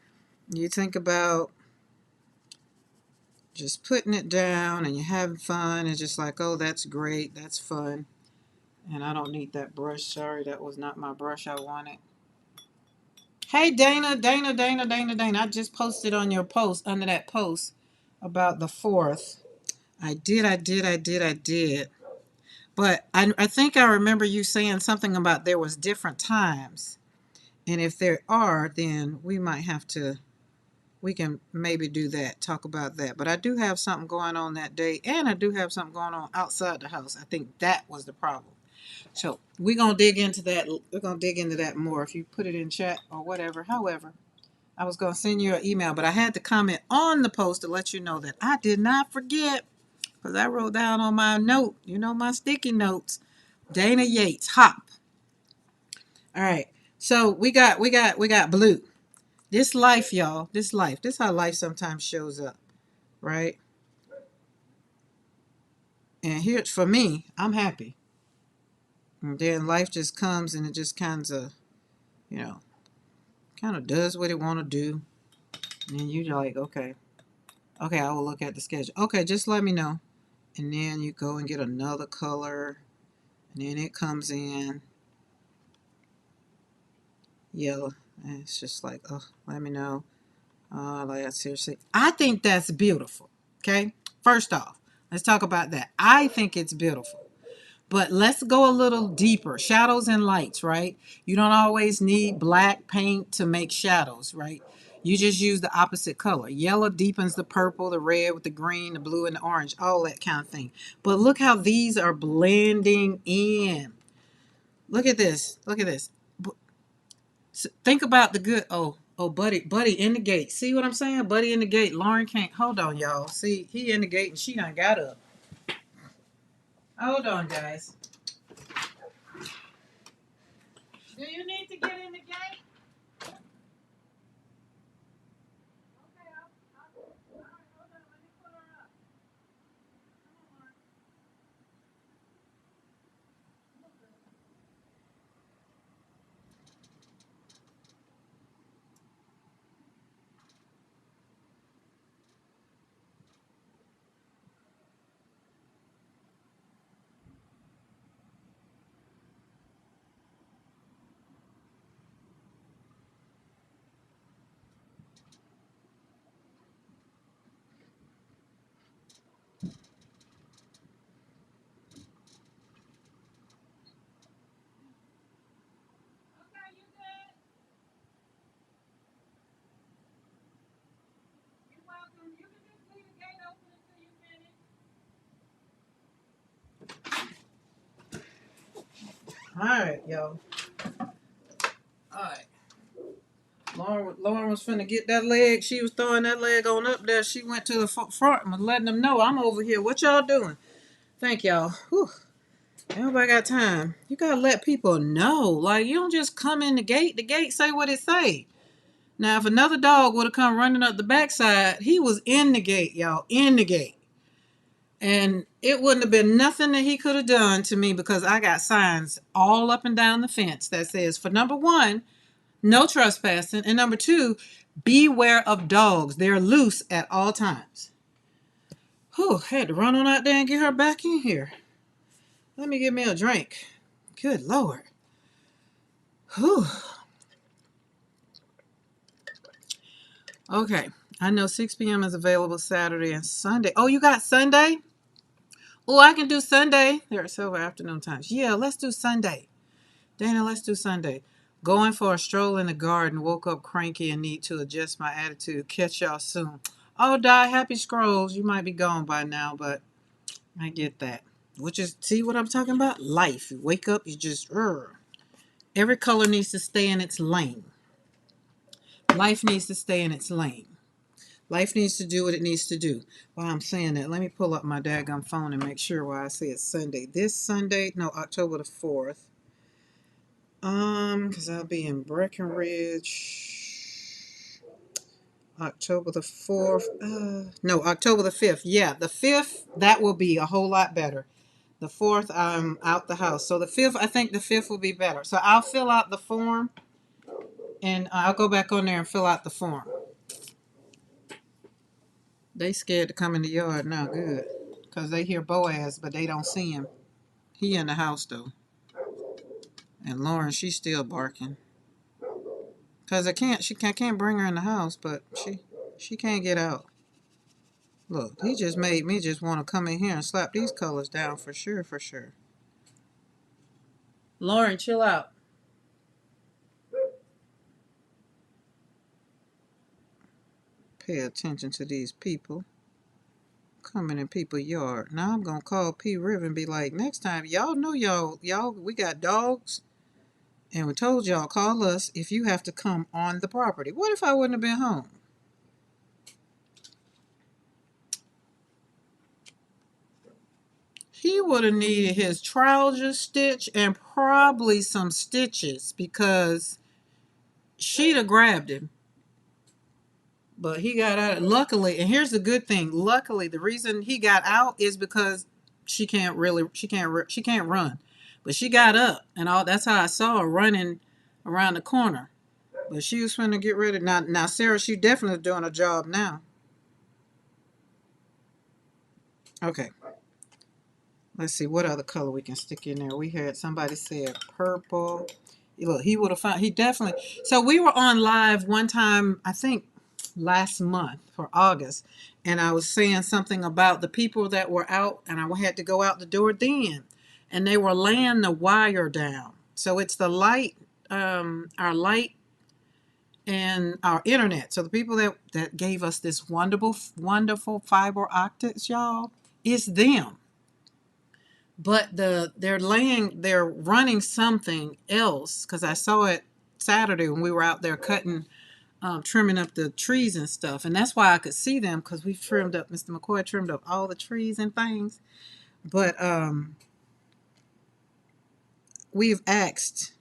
you think about just putting it down and you're having fun. It's just like, oh, that's great, that's fun. And I don't need that brush. Sorry, that was not my brush I wanted. Hey, Dana, Dana, Dana, Dana, Dana. I just posted on your post, under that post about the 4th. I did. But I think I remember you saying something about there was different times. And if there are, then we can maybe do that, talk about that. But I do have something going on that day, and I do have something going on outside the house. I think that was the problem. So we're gonna dig into that. We're gonna dig into that more if you put it in chat or whatever. However, I was gonna send you an email, but I had to comment on the post to let you know that I did not forget because I wrote down on my note, my sticky notes, Dana Yates, hop. All right. So we got blue. This life, y'all. This life. This how life sometimes shows up, right? And here for me, I'm happy. And then life just comes and it just you know, kind of does what it want to do. And then you're like, okay, I will look at the schedule. Okay, just let me know. And then you go and get another color. And then it comes in yellow. And it's just like, oh, let me know. Like, seriously. I think that's beautiful. Okay. First off, let's talk about that. I think it's beautiful. But let's go a little deeper. Shadows and lights, right? You don't always need black paint to make shadows, right? You just use the opposite color. Yellow deepens the purple, the red with the green, the blue and the orange, all that kind of thing. But look how these are blending in. Look at this. Look at this. Think about the good. Oh, Buddy in the gate. See what I'm saying? Buddy in the gate. Lauren can't. Hold on, y'all. See, he in the gate and she done got up. Hold on, guys. Do you need to get in the gate? Okay, all right, hold on. Let me pull her up. Come on, All right, y'all. All right. Lauren was finna get that leg. She was throwing that leg on up there. She went to the front and was letting them know I'm over here. What y'all doing? Thank y'all. Whew. Nobody got time. You gotta let people know. Like, you don't just come in the gate. The gate say what it say. Now, if another dog would have come running up the backside, he was in the gate, y'all. In the gate. And it wouldn't have been nothing that he could have done to me because I got signs all up and down the fence that says, for number one, no trespassing. And number two, beware of dogs. They're loose at all times. Whew, had to run on out there and get her back in here. Let me get me a drink. Good Lord. Whew. Okay. I know 6 p.m. is available Saturday and Sunday. Oh, you got Sunday? Oh, I can do Sunday. There are several afternoon times. Yeah, let's do Sunday. Dana, let's do Sunday. Going for a stroll in the garden. Woke up cranky and need to adjust my attitude. Catch y'all soon. Oh, die. Happy scrolls. You might be gone by now, but I get that. Which is, see what I'm talking about? Life. You wake up, you just, every color needs to stay in its lane. Life needs to stay in its lane. Life needs to do what it needs to do. While I'm saying that, let me pull up my daggum phone and make sure why I say it's Sunday. This Sunday, no, October the 4th. Because I'll be in Breckenridge. October the 4th. No, October the 5th. Yeah, the 5th, that will be a whole lot better. The 4th, I'm out the house. So the 5th, I think the 5th will be better. So I'll fill out the form and I'll go back on there and fill out the form. They scared to come in the yard now, good. Because they hear Boaz, but they don't see him. He in the house, though. And Lauren, she's still barking. Because I can't bring her in the house, but she can't get out. Look, he just made me just want to come in here and slap these colors down for sure, for sure. Lauren, chill out. Pay attention to these people coming in people's yard. Now I'm gonna call P River and be like, next time, y'all know y'all, we got dogs, and we told y'all call us if you have to come on the property. What if I wouldn't have been home? He would have needed his trousers stitched and probably some stitches because she'd have grabbed him. But he got out. Luckily, and here's the good thing. Luckily, the reason he got out is because she can't run, but she got up and all. That's how I saw her running around the corner. But she was trying to get ready. Now, Sarah, she definitely doing a job now. Okay, let's see what other color we can stick in there. We had somebody said purple. Look, he would have found. He definitely. So we were on live one time. I think last month for August, and I was saying something about the people that were out, and I had to go out the door then, and they were laying the wire down. So it's the light, our light and our internet. So the people that gave us this wonderful fiber optics, y'all, it's them. But they're running something else because I saw it Saturday when we were out there cutting trimming up the trees and stuff. And that's why I could see them because we trimmed up, Mr. McCoy trimmed up all the trees and things. But we've asked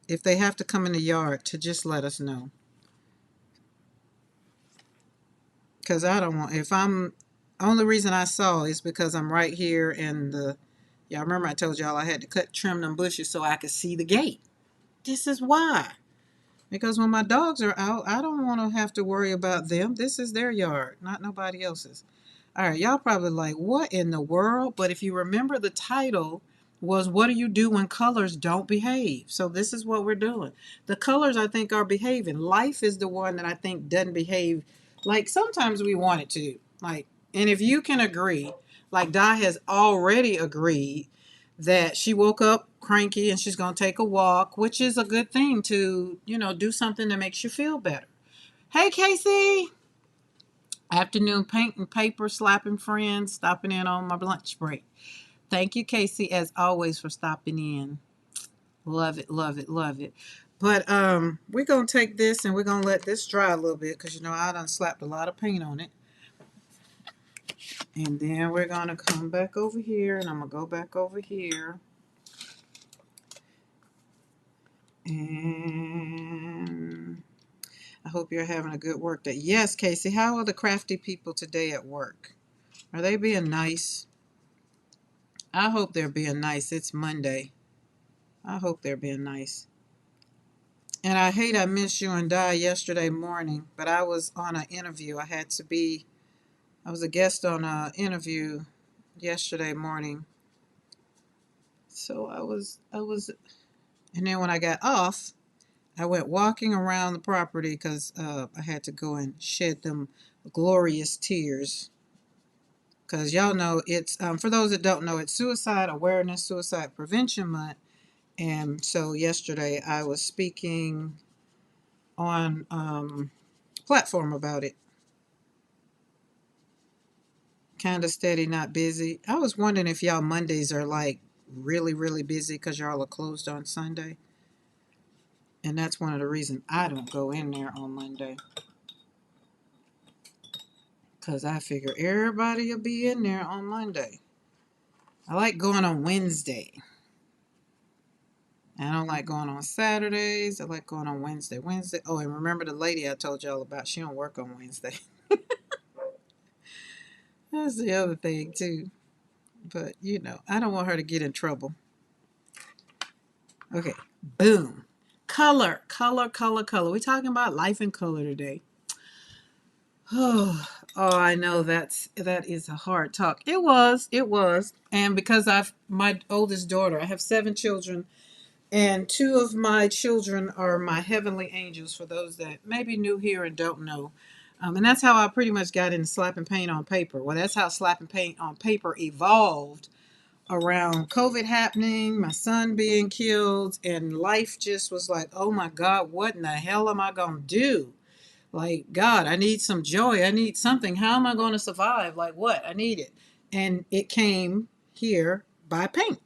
if they have to come in the yard to just let us know. Because I don't want, if I'm, only reason I saw is because I'm right here in y'all remember I told y'all I had to trim them bushes so I could see the gate. This is why. Because when my dogs are out, I don't want to have to worry about them. This is their yard, not nobody else's. All right, y'all probably like, what in the world? But if you remember, the title was What Do You Do When Colors Don't Behave? So this is what we're doing. The colors, I think, are behaving. Life is the one that I think doesn't behave like sometimes we want it to. Like, and if you can agree, like Di has already agreed that she woke up cranky and she's going to take a walk, which is a good thing to, do something that makes you feel better. Hey, Casey. Afternoon paint and paper slapping friends, stopping in on my lunch break. Thank you, Casey, as always, for stopping in. Love it, love it, love it. But we're gonna take this and we're gonna let this dry a little bit because you know I done slapped a lot of paint on it. And then we're gonna come back over here and I'm gonna go back over here. And I hope you're having a good work day. Yes, Casey, how are the crafty people today at work? Are they being nice? I hope they're being nice. It's Monday. I hope they're being nice. And I hate I missed you and Di yesterday morning, but I was on an interview. I was a guest on an interview yesterday morning. So and then when I got off, I went walking around the property because I had to go and shed them glorious tears. Because y'all know it's, for those that don't know, it's Suicide Awareness, Suicide Prevention Month. And so yesterday I was speaking on platform about it. Kind of steady, not busy. I was wondering if y'all Mondays are like really, really busy because y'all are closed on Sunday. And that's one of the reasons I don't go in there on Monday. Because I figure everybody will be in there on Monday. I like going on Wednesday. I don't like going on Saturdays. I like going on Wednesday. Wednesday. Oh, and remember the lady I told y'all about? She don't work on Wednesday. That's the other thing too. But you know, I don't want her to get in trouble. Okay. Boom. Color, color, color, color. We're talking about life in color today. Oh, I know that is a hard talk. It was. And because I've my oldest daughter, I have 7 children. And 2 of my children are my heavenly angels, for those that may be new here and don't know. And that's how I pretty much got into slapping paint on paper. Well, that's how slapping paint on paper evolved around COVID happening, my son being killed, and life just was like, oh my God, what in the hell am I going to do? Like, God, I need some joy. I need something. How am I going to survive? Like, what? I need it. And it came here by paint.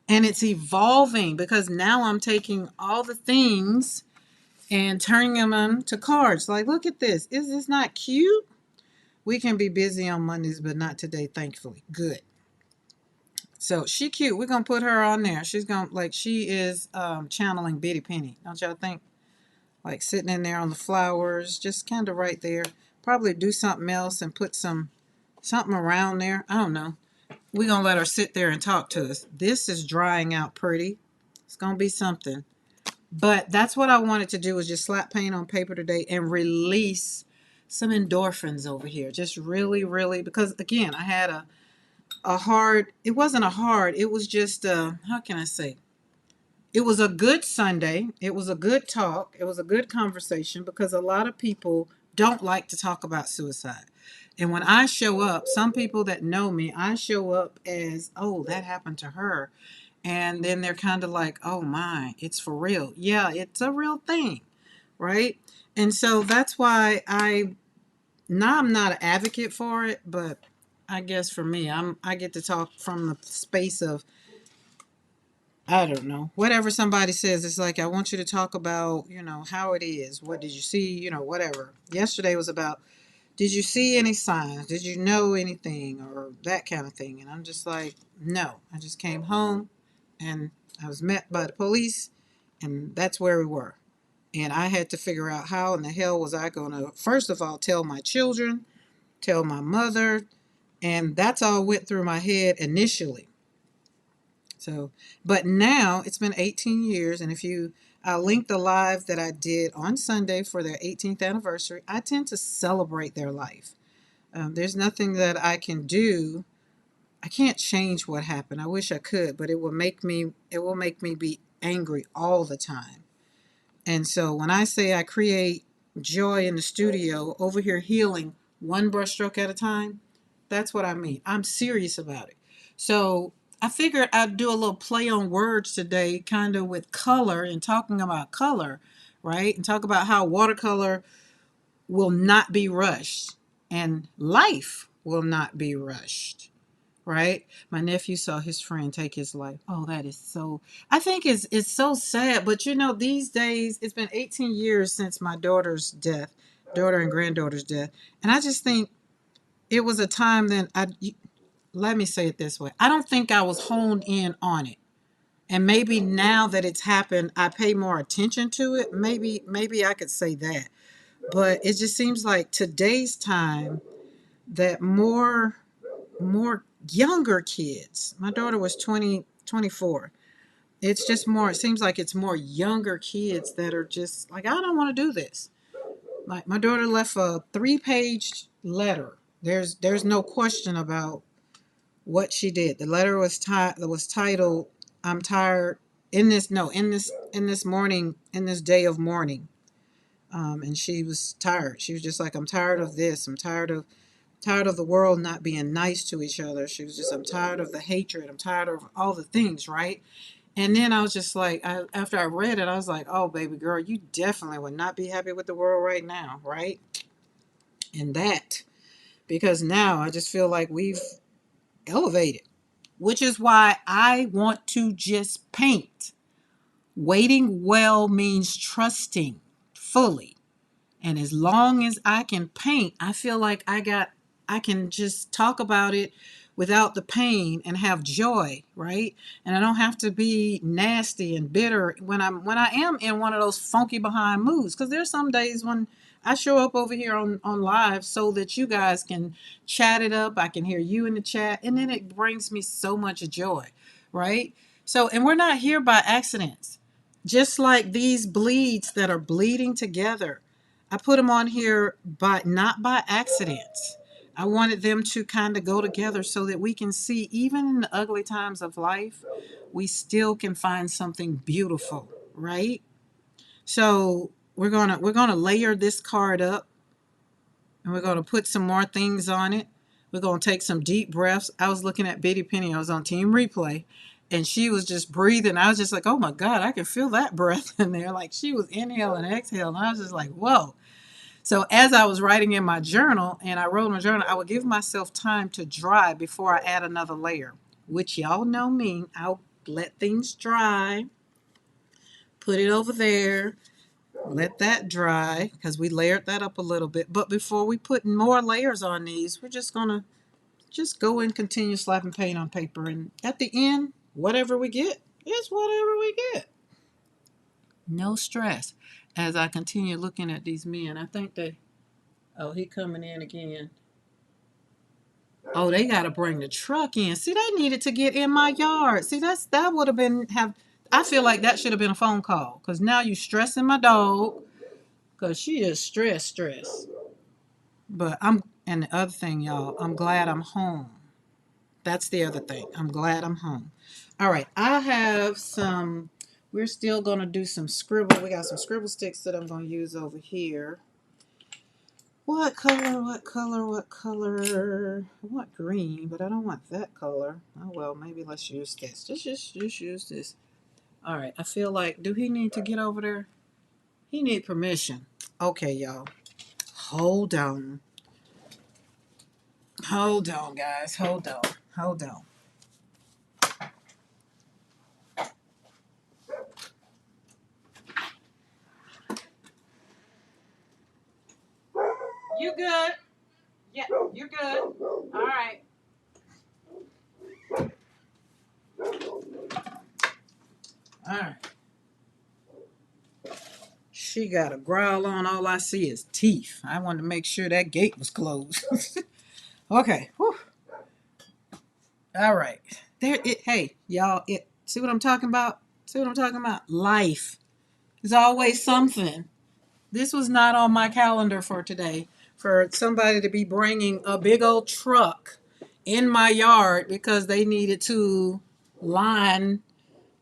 And it's evolving because now I'm taking all the things and turning them into cards. Like, look at this. Is this not cute? We can be busy on Mondays, but not today, thankfully. Good. So she cute. We're gonna put her on there. She's gonna like she is channeling Bitty Penny. Don't y'all think? Like sitting in there on the flowers, just kind of right there. Probably do something else and put something around there. I don't know. We're gonna let her sit there and talk to us. This is drying out pretty. It's gonna be something. But that's what I wanted to do, was just slap paint on paper today and release some endorphins over here. Just really, really, because again, I had a hard, it wasn't a hard, it was just how can I say? It was a good Sunday. It was a good talk. It was a good conversation because a lot of people don't like to talk about suicide. And when I show up, some people that know me, I show up as, oh, that happened to her. And then they're kind of like, oh my, it's for real. Yeah, it's a real thing, right? And so that's why I'm not an advocate for it, but I guess for me, I get to talk from the space of, I don't know, whatever somebody says. It's like, I want you to talk about, how it is. What did you see? Whatever. Yesterday was about, did you see any signs? Did you know anything or that kind of thing? And I'm just like, no. I just came home and I was met by the police, and that's where we were. And I had to figure out how in the hell was I going to, first of all, tell my children, tell my mother, and that's all went through my head initially. So, but now it's been 18 years, and if I'll link the live that I did on Sunday for their 18th anniversary. I tend to celebrate their life. There's nothing that I can do. I can't change what happened. I wish I could, but it will make me be angry all the time. And so when I say I create joy in the studio over here healing one brushstroke at a time, that's what I mean. I'm serious about it. So I figured I'd do a little play on words today, kind of with color and talking about color, right? And talk about how watercolor will not be rushed and life will not be rushed. right? My nephew saw his friend take his life. Oh, that is so, I think it's so sad. But you know, these days, it's been 18 years since my daughter's death, daughter and granddaughter's death. And I just think it was a time then let me say it this way. I don't think I was honed in on it. And maybe now that it's happened, I pay more attention to it. Maybe I could say that. But it just seems like today's time that more younger kids. My daughter was 24. It's just more, it seems like it's more younger kids that are just like, I don't want to do this. Like my daughter left a 3-page letter. There's no question about what she did. The letter was titled, "I'm tired in this no in this morning in this day of mourning." And she was tired. She was just like, "I'm tired of this. I'm tired of the world not being nice to each other." She was just, "I'm tired of the hatred. I'm tired of all the things." Right. And then I was just like, after I read it, I was like, "Oh, baby girl, you definitely would not be happy with the world right now, right?" And that, because now I just feel like we've elevated, which is why I want to just paint. Waiting well means trusting fully. And as long as I can paint, I feel like I can just talk about it without the pain and have joy, right? And I don't have to be nasty and bitter when I am in one of those funky behind moods. Because there's some days when I show up over here on live so that you guys can chat it up. I can hear you in the chat, and then it brings me so much joy, right? So, and we're not here by accidents. Just like these bleeds that are bleeding together, I put them on here by not by accident. I wanted them to kind of go together so that we can see, even in the ugly times of life, we still can find something beautiful, right? So we're gonna layer this card up, and we're gonna put some more things on it. We're gonna take some deep breaths. I was looking at Bitty Penny. I was on Team Replay, and she was just breathing. I was just like, oh my God, I can feel that breath in there. Like she was inhaling and exhaling. I was just like, whoa. So as I was writing in my journal, and I wrote in my journal, I would give myself time to dry before I add another layer, which y'all know me. I'll let things dry, put it over there, let that dry, because we layered that up a little bit. But before we put more layers on these, we're just going to just go and continue slapping paint on paper. And at the end, whatever we get is whatever we get. No stress. As I continue looking at these men, I think oh, he coming in again. Oh, they got to bring the truck in. See, they needed to get in my yard. See, that would have been I feel like that should have been a phone call, because now you stressing my dog, because she is stressed. But and the other thing, y'all, I'm glad I'm home. That's the other thing. I'm glad I'm home. All right, I have some. We're still gonna do some scribble. We got some scribble sticks that I'm gonna use over here. What color? What color? What color? I want green, but I don't want that color. Oh well, maybe let's use this. Just use this. All right. I feel like, do he need to get over there? He need permission. Okay, y'all. Hold on. Hold on, guys. Hold on. Hold on. You good? Yeah, you're good. All right. All right. She got a growl on. All I see is teeth. I wanted to make sure that gate was closed. Okay. Whew. All right. Hey, y'all, see what I'm talking about? See what I'm talking about? Life. There's always something. This was not on my calendar for today, for somebody to be bringing a big old truck in my yard because they needed to line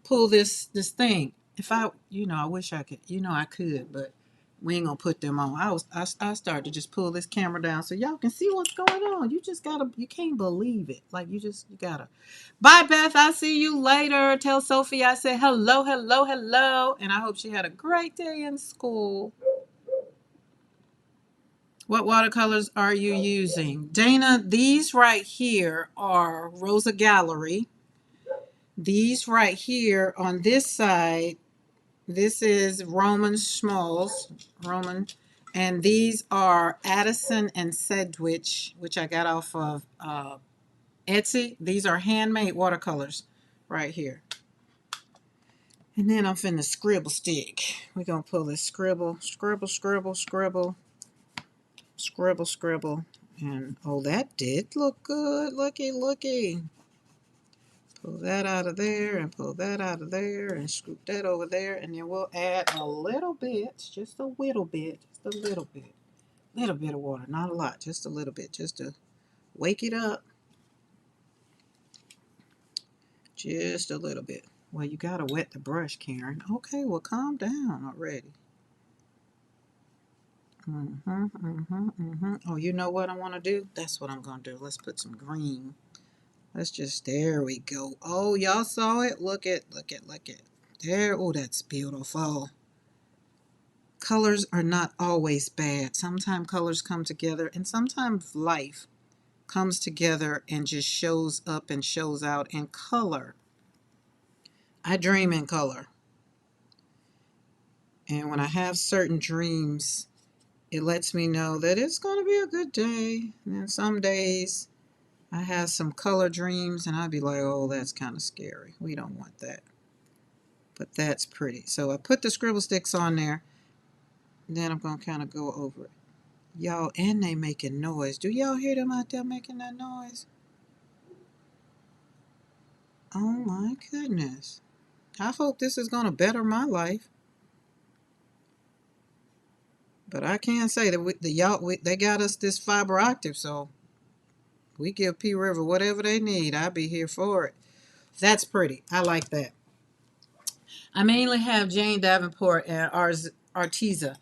pull this thing. If I wish I could, I could, but we ain't gonna put them on. I started to just pull this camera down so y'all can see what's going on. You just gotta, you can't believe it. Like you gotta. Bye, Beth. I'll see you later. Tell Sophie I said hello, hello, hello, and I hope she had a great day in school. What watercolors are you using? Dana, these right here are Rosa Gallery. These right here on this side, this is Roman Smalls, Roman, and these are Addison and Sedgwick, which I got off of Etsy. These are handmade watercolors right here. And then I'm finna scribble stick. We're gonna pull this scribble, scribble, scribble, scribble, scribble, scribble. And oh, that did look good. Looky, looky. Pull that out of there and pull that out of there and scoop that over there. And then we'll add a little bit, just a little bit, just a little bit of water. Not a lot, just a little bit, just to wake it up. Just a little bit. Well, you gotta wet the brush, Karen. Okay, well, calm down already. Oh, you know what I want to do? That's what I'm going to do. Let's put some green. Let's just, there we go. Oh, y'all saw it? Look at. There, oh, that's beautiful. Colors are not always bad. Sometimes colors come together, and sometimes life comes together and just shows up and shows out in color. I dream in color. And when I have certain dreams, it lets me know that it's going to be a good day. And some days I have some color dreams and I'd be like, oh, that's kind of scary. We don't want that. But that's pretty. So I put the scribble sticks on there. And then I'm going to kind of go over it. Y'all, and they making noise. Do y'all hear them out there making that noise? Oh my goodness. I hope this is going to better my life. But I can't say that they got us this fiber optic, so we give P River whatever they need. I'll be here for it. That's pretty. I like that. I mainly have Jane Davenport and Arteza.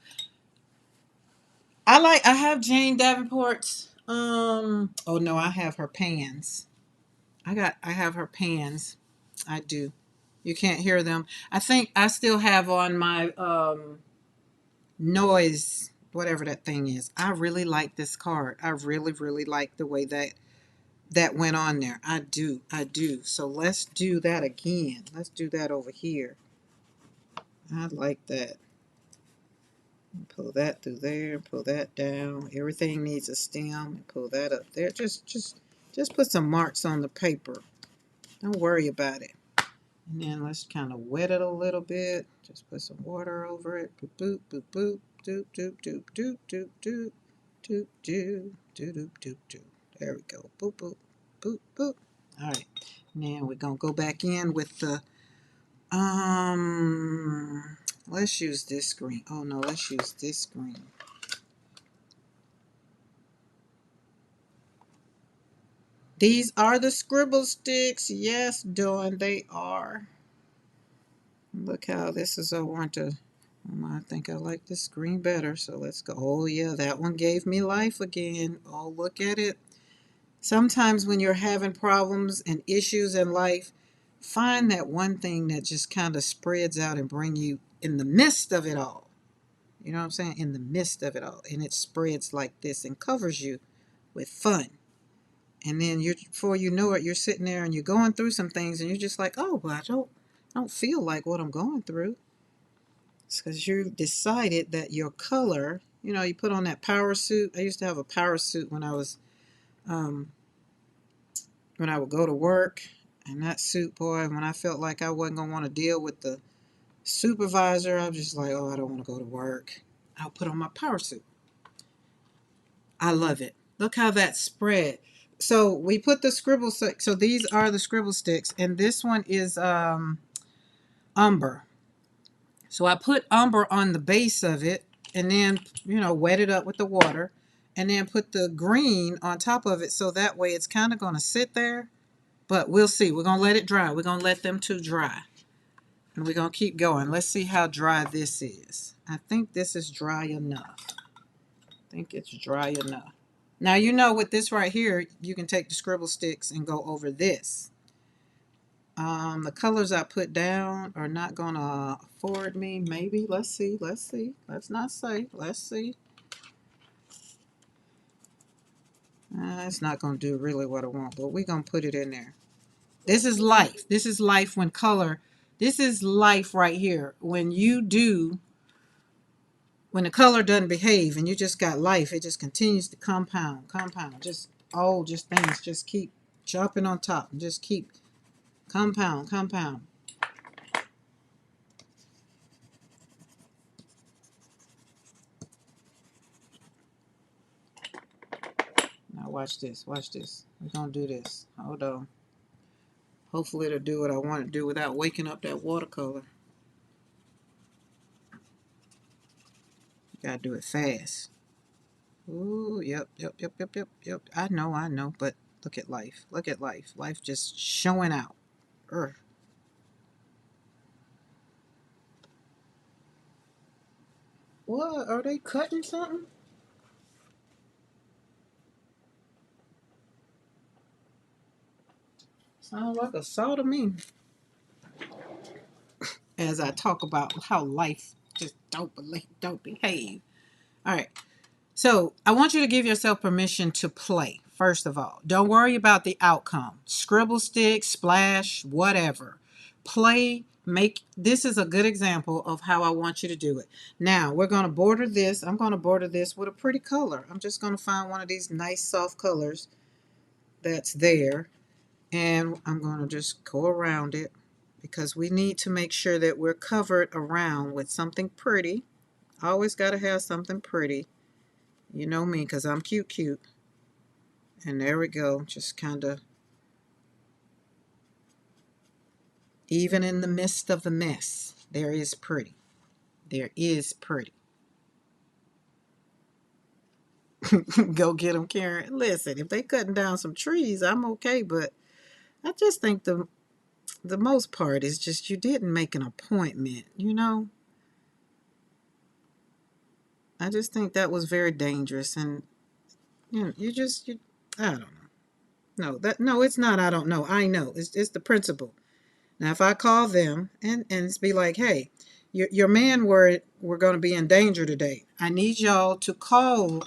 I have Jane Davenport's oh no, I have her pans. I have her pans. I do. You can't hear them. I think I still have on my noise, whatever that thing is. I really like this card. I really, really like the way that went on there. I do. I do. So let's do that again. Let's do that over here. I like that. Pull that through there, pull that down. Everything needs a stem. Pull that up there. Just put some marks on the paper. Don't worry about it. And then let's kind of wet it a little bit. Just put some water over it. Boop, boop, boop, boop. Doop, doop, doop, doop, doop, doop. Doop, doop, doop, doop, doop, doop. There we go. Boop, boop, boop, boop. All right. Now we're going to go back in with the, let's use this green. Oh no, let's use this green. These are the scribble sticks. Yes, Dawn, they are. Look how this is. I want to. I think I like this green better. So let's go. Oh yeah, that one gave me life again. Oh, look at it. Sometimes when you're having problems and issues in life, find that one thing that just kind of spreads out and bring you in the midst of it all. You know what I'm saying? In the midst of it all. And it spreads like this and covers you with fun. And then before you know it, you're sitting there and you're going through some things and you're just like, oh, but I don't feel like what I'm going through. It's because you decided that your color, you put on that power suit. I used to have a power suit um, when I would go to work. And that suit, boy, when I felt like I wasn't going to want to deal with the supervisor, I was just like, oh, I don't want to go to work. I'll put on my power suit. I love it. Look how that spread. So we put the scribble stick. So these are the scribble sticks, and this one is umber. So I put umber on the base of it, and then wet it up with the water, and then put the green on top of it. So that way it's kind of going to sit there, but we'll see. We're going to let it dry. We're going to let them two dry, and we're going to keep going. Let's see how dry this is. I think this is dry enough. I think it's dry enough. Now, with this right here, you can take the scribble sticks and go over this. The colors I put down are not going to afford me. Maybe. Let's see. Let's not say. Let's see. It's not going to do really what I want, but we're going to put it in there. This is life. This is life when color. This is life right here. When the color doesn't behave and you just got life, it just continues to compound. Just things just keep jumping on top and just keep compound. Now watch this. We're going to do this. Hold on. Hopefully it'll do what I want to do without waking up that watercolor. Gotta do it fast. Ooh, yep. I know, but look at life. Look at life. Life just showing out. Urgh. What? Are they cutting something? Sounds like a saw to me. As I talk about how life just don't behave. All right. So I want you to give yourself permission to play, first of all. Don't worry about the outcome. Scribble stick, splash, whatever. Play, this is a good example of how I want you to do it. Now, we're going to border this. I'm going to border this with a pretty color. I'm just going to find one of these nice soft colors that's there. And I'm going to just go around it because we need to make sure that we're covered around with something pretty. Always got to have something pretty. You know me, because I'm cute. And there we go. Just kind of, even in the midst of the mess, there is pretty. There is pretty. Go get them, Karen. Listen, if they cutting down some trees, I'm okay. But I just think the most part is just you didn't make an appointment, you know? I just think that was very dangerous. And, I don't know. No, it's not. I don't know. I know. It's the principle. Now, if I call them and it's be like, hey, your man we're going to be in danger today. I need y'all to call,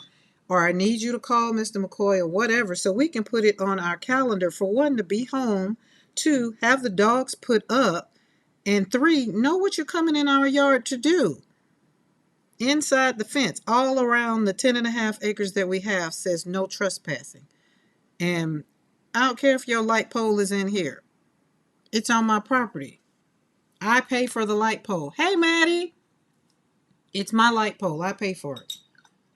or I need you to call Mr. McCoy or whatever, so we can put it on our calendar for one, to be home, two, have the dogs put up, and three, know what you're coming in our yard to do. Inside the fence, all around the 10.5 acres that we have, says no trespassing. And I don't care if your light pole is in here. It's on my property. I pay for the light pole. Hey, Maddie, it's my light pole. I pay for it.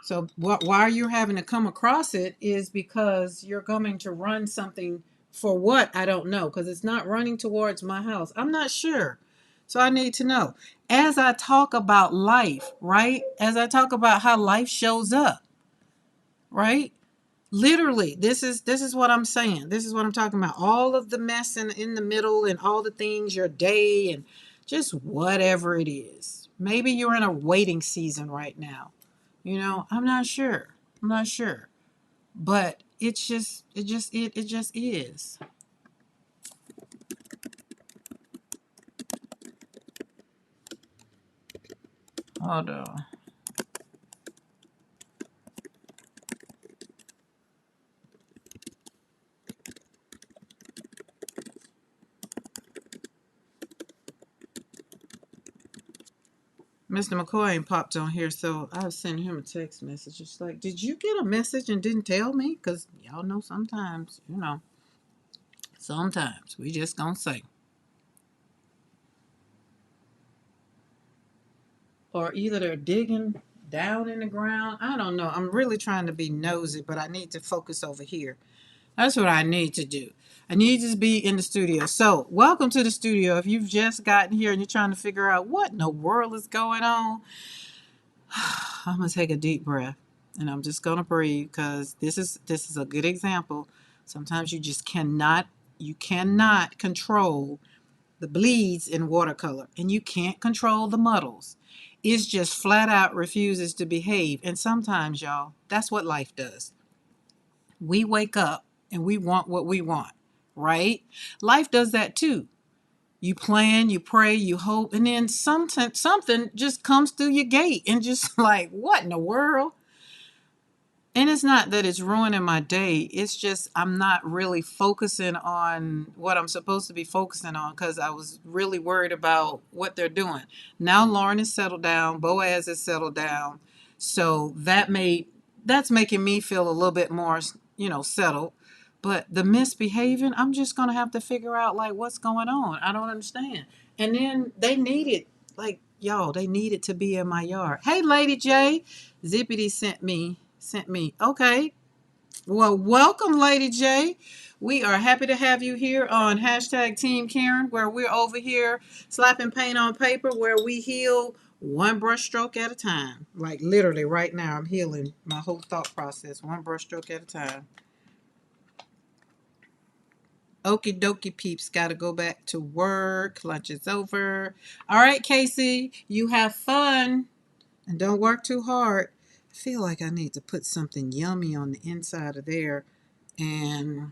So why you're having to come across it is because you're coming to run something for what? I don't know, because it's not running towards my house. I'm not sure. So I need to know. As I talk about life, right? As I talk about how life shows up, right? Literally, this is what I'm saying. This is what I'm talking about. All of the mess in the middle and all the things, your day and just whatever it is. Maybe you're in a waiting season right now. I'm not sure. I'm not sure. But it just is. Hold on. Mr. McCoy popped on here, so I sent him a text message. It's like, did you get a message and didn't tell me? Because y'all know sometimes we just gonna say. Or either they're digging down in the ground. I don't know. I'm really trying to be nosy, but I need to focus over here. That's what I need to do. I need to be in the studio. So, welcome to the studio. If you've just gotten here and you're trying to figure out what in the world is going on, I'm gonna take a deep breath and I'm just gonna breathe, because this is a good example. Sometimes you cannot control the bleeds in watercolor, and you can't control the muddles. It's just flat out refuses to behave. And sometimes, y'all, that's what life does. We wake up and we want what we want, right? Life does that too. You plan, you pray, you hope, and then something just comes through your gate and just like, what in the world? And it's not that it's ruining my day. It's just I'm not really focusing on what I'm supposed to be focusing on because I was really worried about what they're doing. Now Lauren is settled down, Boaz is settled down. So that's making me feel a little bit more, settled. But the misbehaving, I'm just gonna have to figure out like what's going on. I don't understand. And then they needed, like, y'all, they needed to be in my yard. Hey, Lady J, Zippity sent me. Okay. Well, welcome, Lady J. We are happy to have you here on hashtag Team Karen, where we're over here slapping paint on paper, where we heal one brushstroke at a time. Like literally right now, I'm healing my whole thought process one brushstroke at a time. Okie dokie peeps, gotta go back to work. Lunch is over. All right, Casey, you have fun and don't work too hard. I feel like I need to put something yummy on the inside of there, and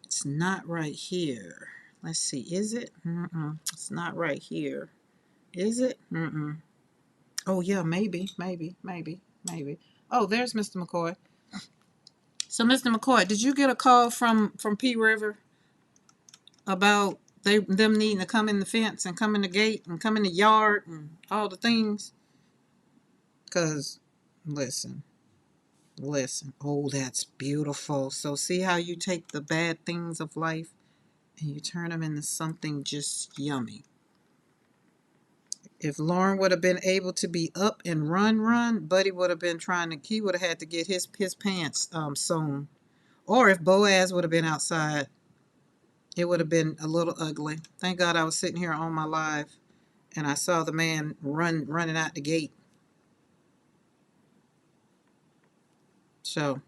it's not right here. Let's see, is it? It's not right here. Is it? Oh yeah, maybe. Oh, there's Mr. McCoy. So, Mr. McCoy, did you get a call from P River about them needing to come in the fence and come in the gate and come in the yard and all the things? Cause listen. Listen, oh, that's beautiful. So see how you take the bad things of life and you turn them into something just yummy. If Lauren would have been able to be up and run, Buddy would have been he would have had to get his pants sewn. Or if Boaz would have been outside, it would have been a little ugly. Thank God I was sitting here on my live and I saw the man running out the gate. So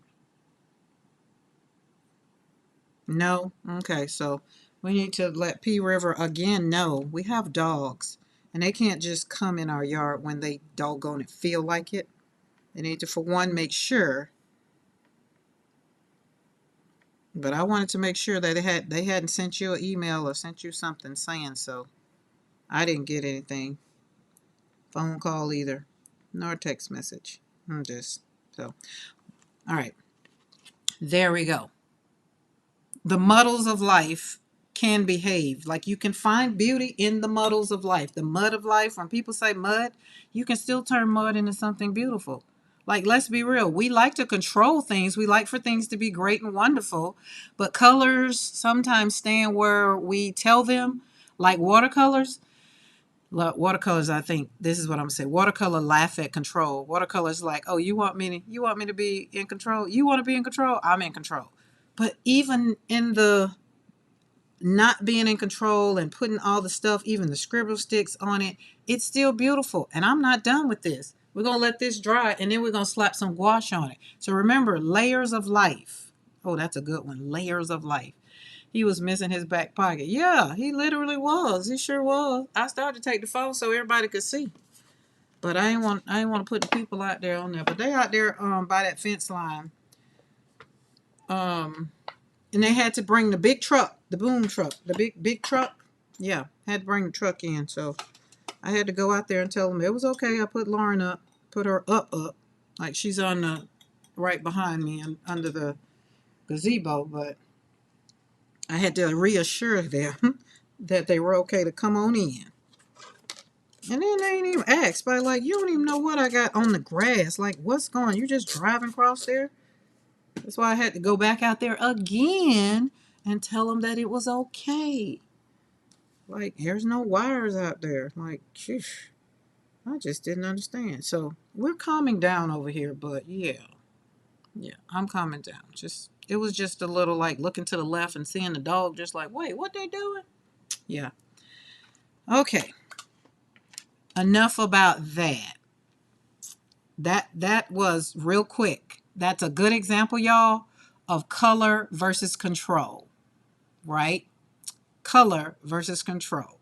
no? Okay, so we need to let P River again know we have dogs and they can't just come in our yard when they doggone it feel like it. They need to, for one, make sure. But I wanted to make sure that they hadn't sent you an email or sent you something saying so. I didn't get anything. Phone call either, nor text message. I'm just so. All right, there we go. The muddles of life can behave. Like you can find beauty in the muddles of life. The mud of life, when people say mud, you can still turn mud into something beautiful. Like, let's be real. We like to control things. We like for things to be great and wonderful. But colors sometimes stand where we tell them, like watercolors. Watercolors, I think this is what I'm saying. Watercolor laugh at control. Watercolors like, oh, you want me to be in control? You want to be in control? I'm in control. But even in the not being in control and putting all the stuff, even the scribble sticks on it, it's still beautiful. And I'm not done with this. We're going to let this dry and then we're going to slap some gouache on it. So remember, layers of life. Oh, that's a good one. Layers of life. He was missing his back pocket. Yeah, he literally was. He sure was. I started to take the phone so everybody could see. But I ain't want to put the people out there on there. But they out there by that fence line. Um And they had to bring the big truck, the boom truck, the big truck. Yeah, had to bring the truck in. So I had to go out there and tell them it was okay. I put Lauren up, put her up, like she's on the right behind me and under the gazebo. But I had to reassure them that they were okay to come on in. And then they ain't even asked, but like, you don't even know what I got on the grass. Like, what's going on? You just driving across there? That's why I had to go back out there again and tell them that it was okay. Like, there's no wires out there. Like, sheesh, I just didn't understand. So we're calming down over here, but yeah, I'm calming down. It was just a little like looking to the left and seeing the dog, just like, wait, what they doing? Yeah. Okay. Enough about that. That was real quick. That's a good example, y'all, of color versus control, right? Color versus control.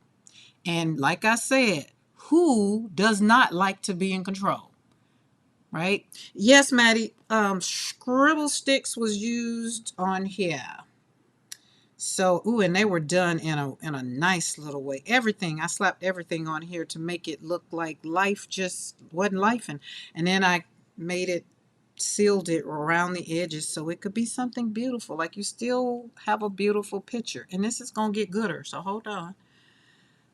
And like I said, who does not like to be in control, right? Yes, Maddie. Scribble sticks was used on here. So, and they were done in a nice little way. Everything, I slapped everything on here to make it look like life just wasn't life. And then I made it sealed it around the edges so it could be something beautiful. Like you still have a beautiful picture. And this is going to get gooder, so hold on.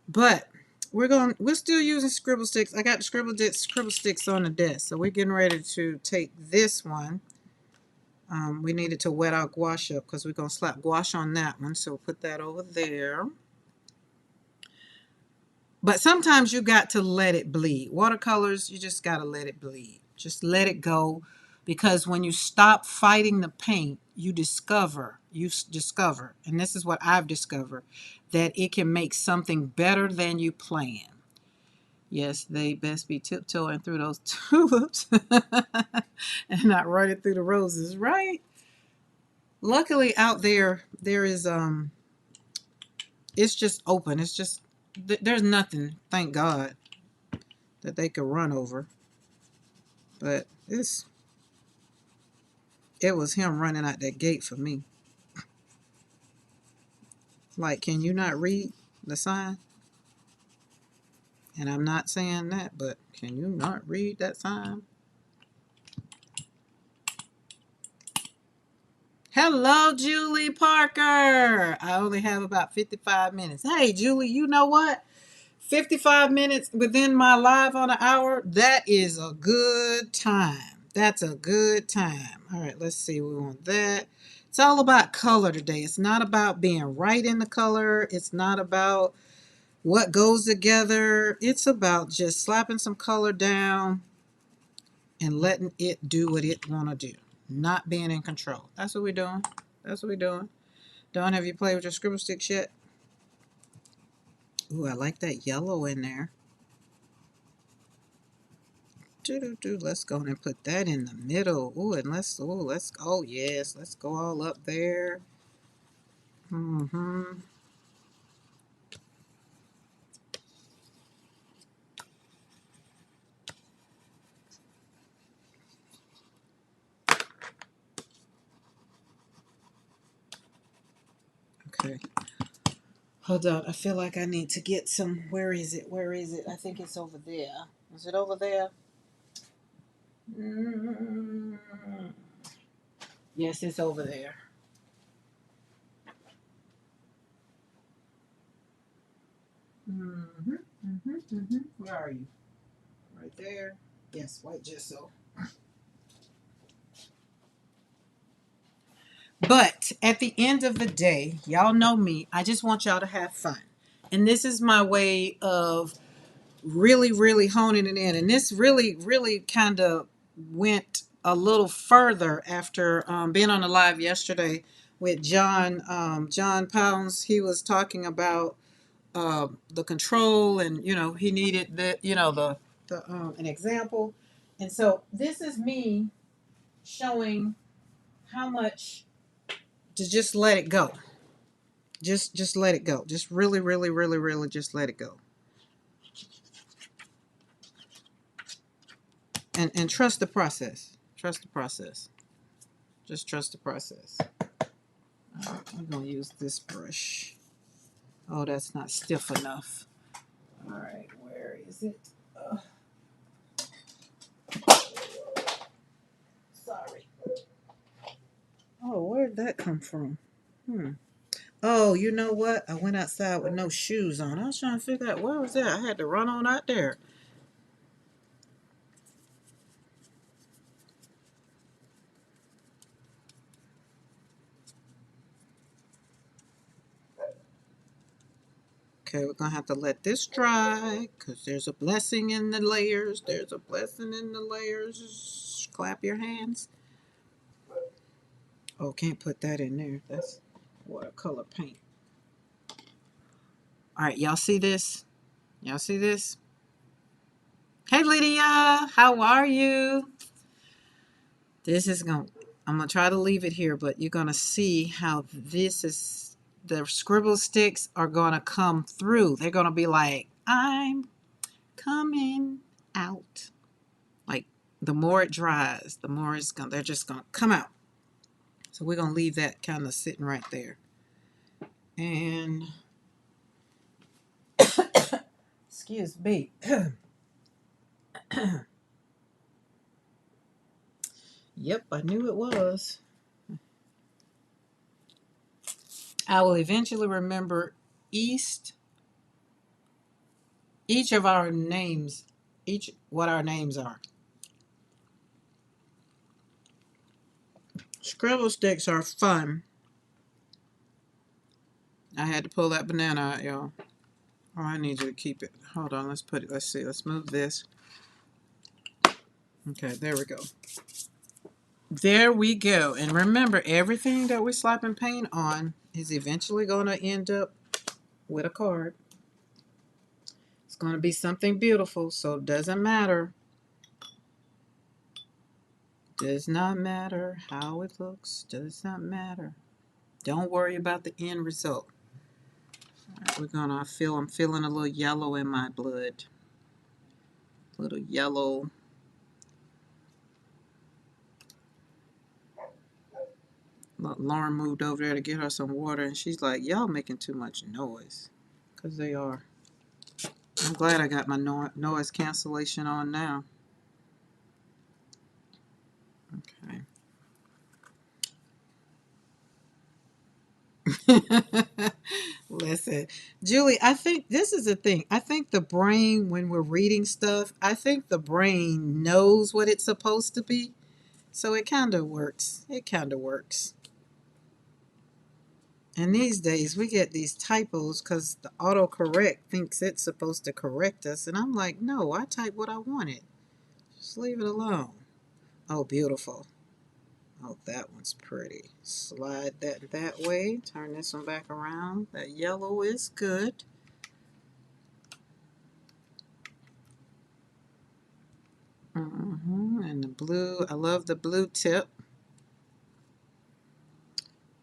But we're still using scribble sticks. I got the scribble sticks on the desk. So we're getting ready to take this one. We needed to wet our gouache up because we're going to slap gouache on that one. So we'll put that over there. But sometimes you got to let it bleed. Watercolors, you just got to let it bleed. Just let it go, because when you stop fighting the paint, you discover, and this is what I've discovered, that it can make something better than you plan. Yes, they best be tiptoeing through those tulips and not running through the roses, right? Luckily out there is it's just open. It's just there's nothing, thank God, that they could run over. But it was him running out that gate for me. Like, can you not read the sign? And I'm not saying that, but can you not read that sign? Hello, Julie Parker. I only have about 55 minutes. Hey, Julie, you know what? 55 minutes within my live on an hour, that is a good time. That's a good time. All right, let's see. We want that. It's all about color today. It's not about being right in the color. It's not about what goes together. It's about just slapping some color down and letting it do what it want to do. Not being in control. That's what we're doing. That's what we're doing. Dawn, have you played with your scribble sticks yet? Ooh, I like that yellow in there. Let's go and put that in the middle. Ooh, and oh yes, let's go all up there. Mm-hmm. Okay. Hold on. I feel like I need to get some. Where is it? Where is it? I think it's over there. Is it over there? Mm. Yes, it's over there. Mm-hmm. Mm-hmm. Mm-hmm. Where are you? Right there. Yes, white gesso. But at the end of the day, y'all know me. I just want y'all to have fun. And this is my way of really, really honing it in. And this really, really kind of went a little further after being on the live yesterday with John Pounds. He was talking about the control, and he needed the an example. And so this is me showing how much to just let it go. Just let it go. Just really, really, really, really just let it go. And trust the process. Trust the process. Just trust the process. I'm going to use this brush. Oh, that's not stiff enough. All right, where is it? Sorry. Oh, where'd that come from? Oh, you know what? I went outside with no shoes on. I was trying to figure out where was that. I had to run on out there. Okay, we're going to have to let this dry because there's a blessing in the layers. There's a blessing in the layers. Just clap your hands. Oh, can't put that in there. That's watercolor paint. All right, y'all see this? Y'all see this? Hey, Lydia, how are you? I'm going to try to leave it here, but you're going to see how the scribble sticks are going to come through. They're going to be like, I'm coming out. Like, the more it dries, the more they're just going to come out. So we're going to leave that kind of sitting right there. And, excuse me. Yep, I knew it was. I will eventually remember east each of our names, each what our names are. Scribble sticks are fun. I had to pull that banana out, y'all. Oh, I need you to keep it. Hold on, let's put it. Let's see. Let's move this. Okay, there we go. There we go. And remember, everything that we're slapping paint on is eventually going to end up with a card. It's going to be something beautiful, so it doesn't matter. Does not matter how it looks. Does not matter. Don't worry about the end result. All right, I'm feeling a little yellow in my blood. A little yellow. Lauren moved over there to get her some water, and she's like, y'all making too much noise. Because they are. I'm glad I got my noise cancellation on now. Okay. Listen, Julie, I think this is the thing. I think the brain, when we're reading stuff, I think the brain knows what it's supposed to be. So it kind of works. It kind of works. And these days we get these typos because the autocorrect thinks it's supposed to correct us. And I'm like, no, I type what I wanted. Just leave it alone. Oh, beautiful. Oh, that one's pretty. Slide that way. Turn this one back around. That yellow is good. And the blue, I love the blue tip.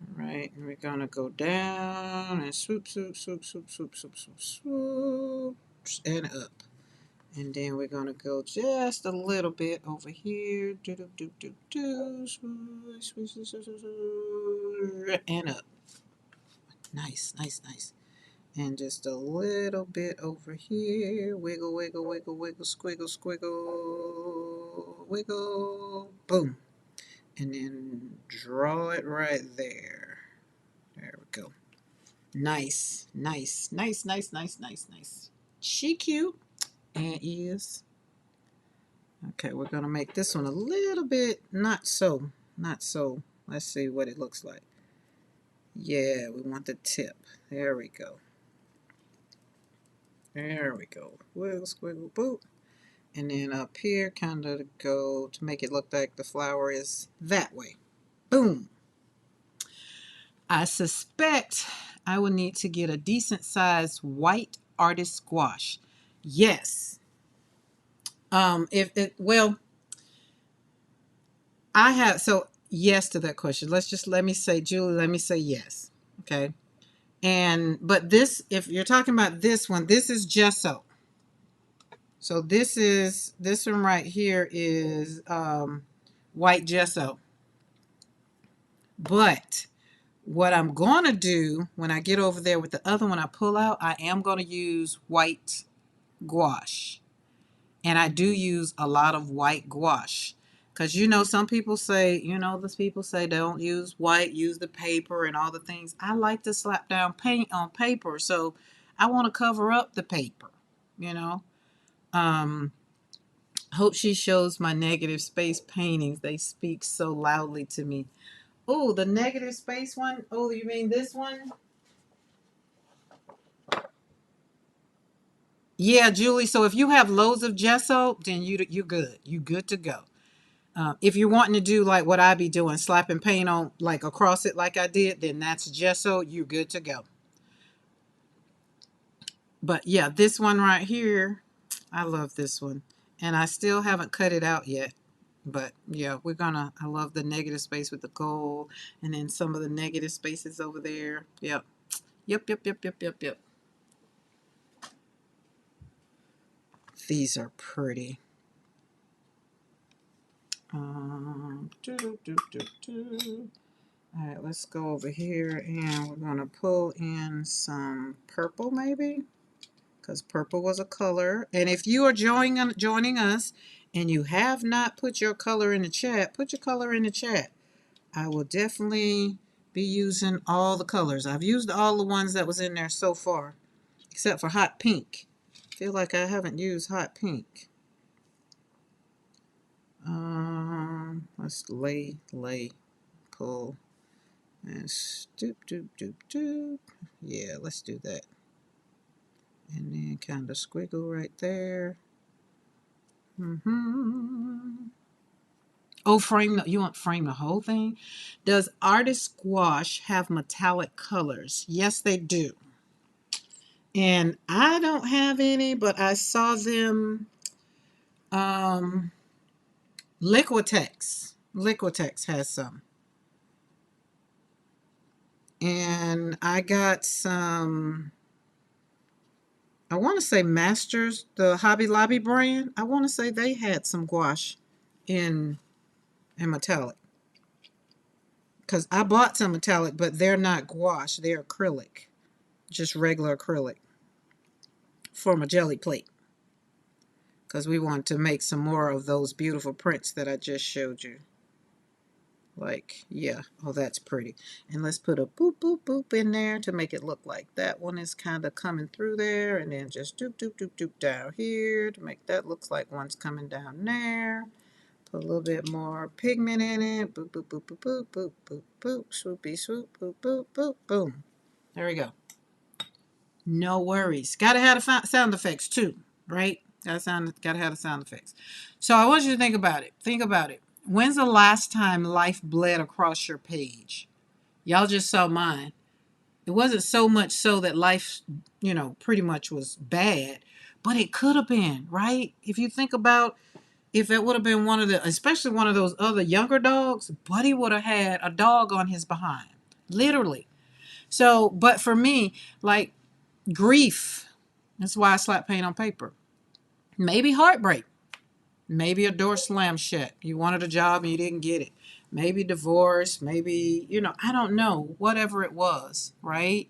All right, and we're gonna go down and swoop, swoop, swoop, swoop, swoop, swoop, swoop, swoop, and up. And then we're gonna go just a little bit over here. Do do do do do. Swoop, swoop, swoop, swoop, swoop, and up. Nice, nice, nice. And just a little bit over here. Wiggle, wiggle, wiggle, wiggle, squiggle, squiggle, wiggle. Boom. And then draw it right there. There we go. Nice, nice, nice, nice, nice, nice, nice. She cute and is. Okay, we're gonna make this one a little bit not so, not so. Let's see what it looks like. Yeah, we want the tip. There we go. There we go. Wiggle, squiggle, boop. And then up here, kind of go to make it look like the flower is that way. Boom. I suspect I will need to get a decent sized white artist squash. Yes. If it well, I have so yes to that question. Let me say, Julie, let me say yes. Okay. And but this, if you're talking about this one, this is gesso. So this one right here is white gesso. But what I'm going to do when I get over there with the other one I pull out, I am going to use white gouache. And I do use a lot of white gouache. Because, some people say, those people say don't use white, use the paper and all the things. I like to slap down paint on paper. So I want to cover up the paper, you know. Hope she shows my negative space paintings. They speak so loudly to me. Oh, the negative space one? Oh, you mean this one? Yeah, Julie. So if you have loads of gesso, then you're good. You're good to go. If you're wanting to do like what I be doing, slapping paint on like across it like I did, then that's gesso. You're good to go. But yeah, this one right here, I love this one. And I still haven't cut it out yet. But yeah, I love the negative space with the gold and then some of the negative spaces over there. Yep. Yep, yep, yep, yep, yep, yep. These are pretty. Do, do, do, do. All right, let's go over here and we're going to pull in some purple maybe because purple was a color. And if you are joining us and you have not put your color in the chat, put your color in the chat. I will definitely be using all the colors. I've used all the ones that was in there so far, except for hot pink. I feel like I haven't used hot pink. Let's lay, pull, and stoop, doop, doop, doop. Yeah, let's do that. And then kind of squiggle right there. Oh, you want frame the whole thing? Does Artist Gouache have metallic colors? Yes, they do. And I don't have any, but I saw them, Liquitex. Liquitex has some. And I got some, I want to say Masters, the Hobby Lobby brand. I want to say they had some gouache in metallic. Because I bought some metallic, but they're not gouache. They're acrylic. Just regular acrylic for my jelly plate. Because we want to make some more of those beautiful prints that I just showed you. Like, yeah. Oh, that's pretty. And let's put a boop, boop, boop in there to make it look like that one is kind of coming through there. And then just doop, doop, doop, doop down here to make that looks like one's coming down there. Put a little bit more pigment in it. Boop, boop, boop, boop, boop, boop, boop, boop. Swoopy, swoop, boop, boop, boop, boom. There we go. No worries. Gotta have the sound effects too, right? Gotta have the sound effects. So I want you to think about it. Think about it. When's the last time life bled across your page? Y'all just saw mine. It wasn't so much so that life, pretty much was bad, but it could have been, right? If you think about if it would have been especially one of those other younger dogs, Buddy would have had a dog on his behind, literally. So, but for me, like grief, that's why I slap paint on paper. Maybe heartbreak. Maybe a door slammed shut. You wanted a job and you didn't get it. Maybe divorce. Maybe, I don't know. Whatever it was, right?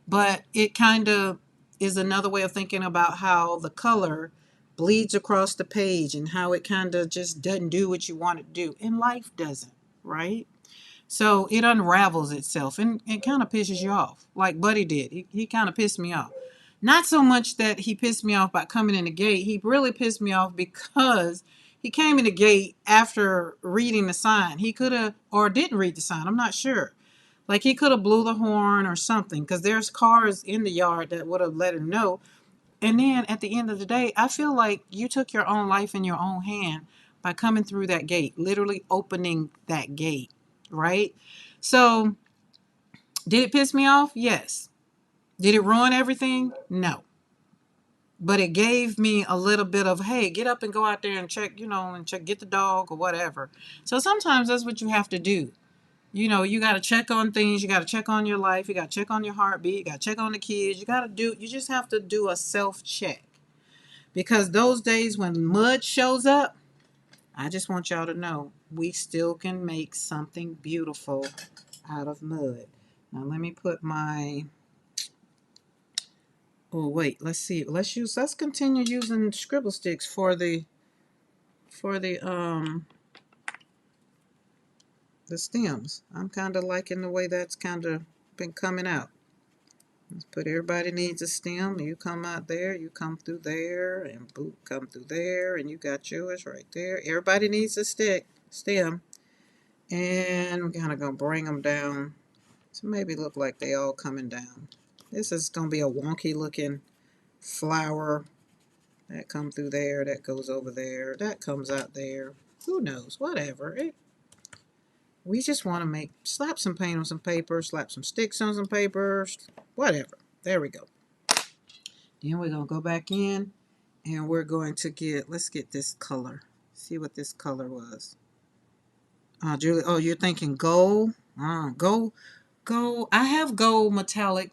But it kind of is another way of thinking about how the color bleeds across the page and how it kind of just doesn't do what you want it to do. And life doesn't, right? So it unravels itself and it kind of pisses you off, like Buddy did. He kind of pissed me off. Not so much that he pissed me off by coming in the gate. He really pissed me off because he came in the gate after reading the sign. He could have, or didn't read the sign. I'm not sure. Like he could have blew the horn or something because there's cars in the yard that would have let him know. And then at the end of the day, I feel like you took your own life in your own hand by coming through that gate, literally opening that gate, right? So, did it piss me off? Yes. Did it ruin everything? No. But it gave me a little bit of, hey, get up and go out there and check, get the dog or whatever. So sometimes that's what you have to do. You got to check on things. You got to check on your life. You got to check on your heartbeat. You got to check on the kids. You just have to do a self check. Because those days when mud shows up, I just want y'all to know we still can make something beautiful out of mud. Now let me put my, oh wait, let's see. Let's continue using scribble sticks for the stems. I'm kind of liking the way that's kind of been coming out. Let's put everybody needs a stem. You come out there, you come through there, and boop, come through there, and you got yours right there. Everybody needs a stem. And we're kind of going to bring them down to maybe look like they all coming down. This is going to be a wonky looking flower. That comes through there, that goes over there, that comes out there. Who knows? Whatever. We just want to slap some paint on some paper, slap some sticks on some paper, whatever. There we go. Then we're going to go back in and we're going to let's get this color. See what this color was. Julie, oh, you're thinking gold? Gold. I have gold metallic,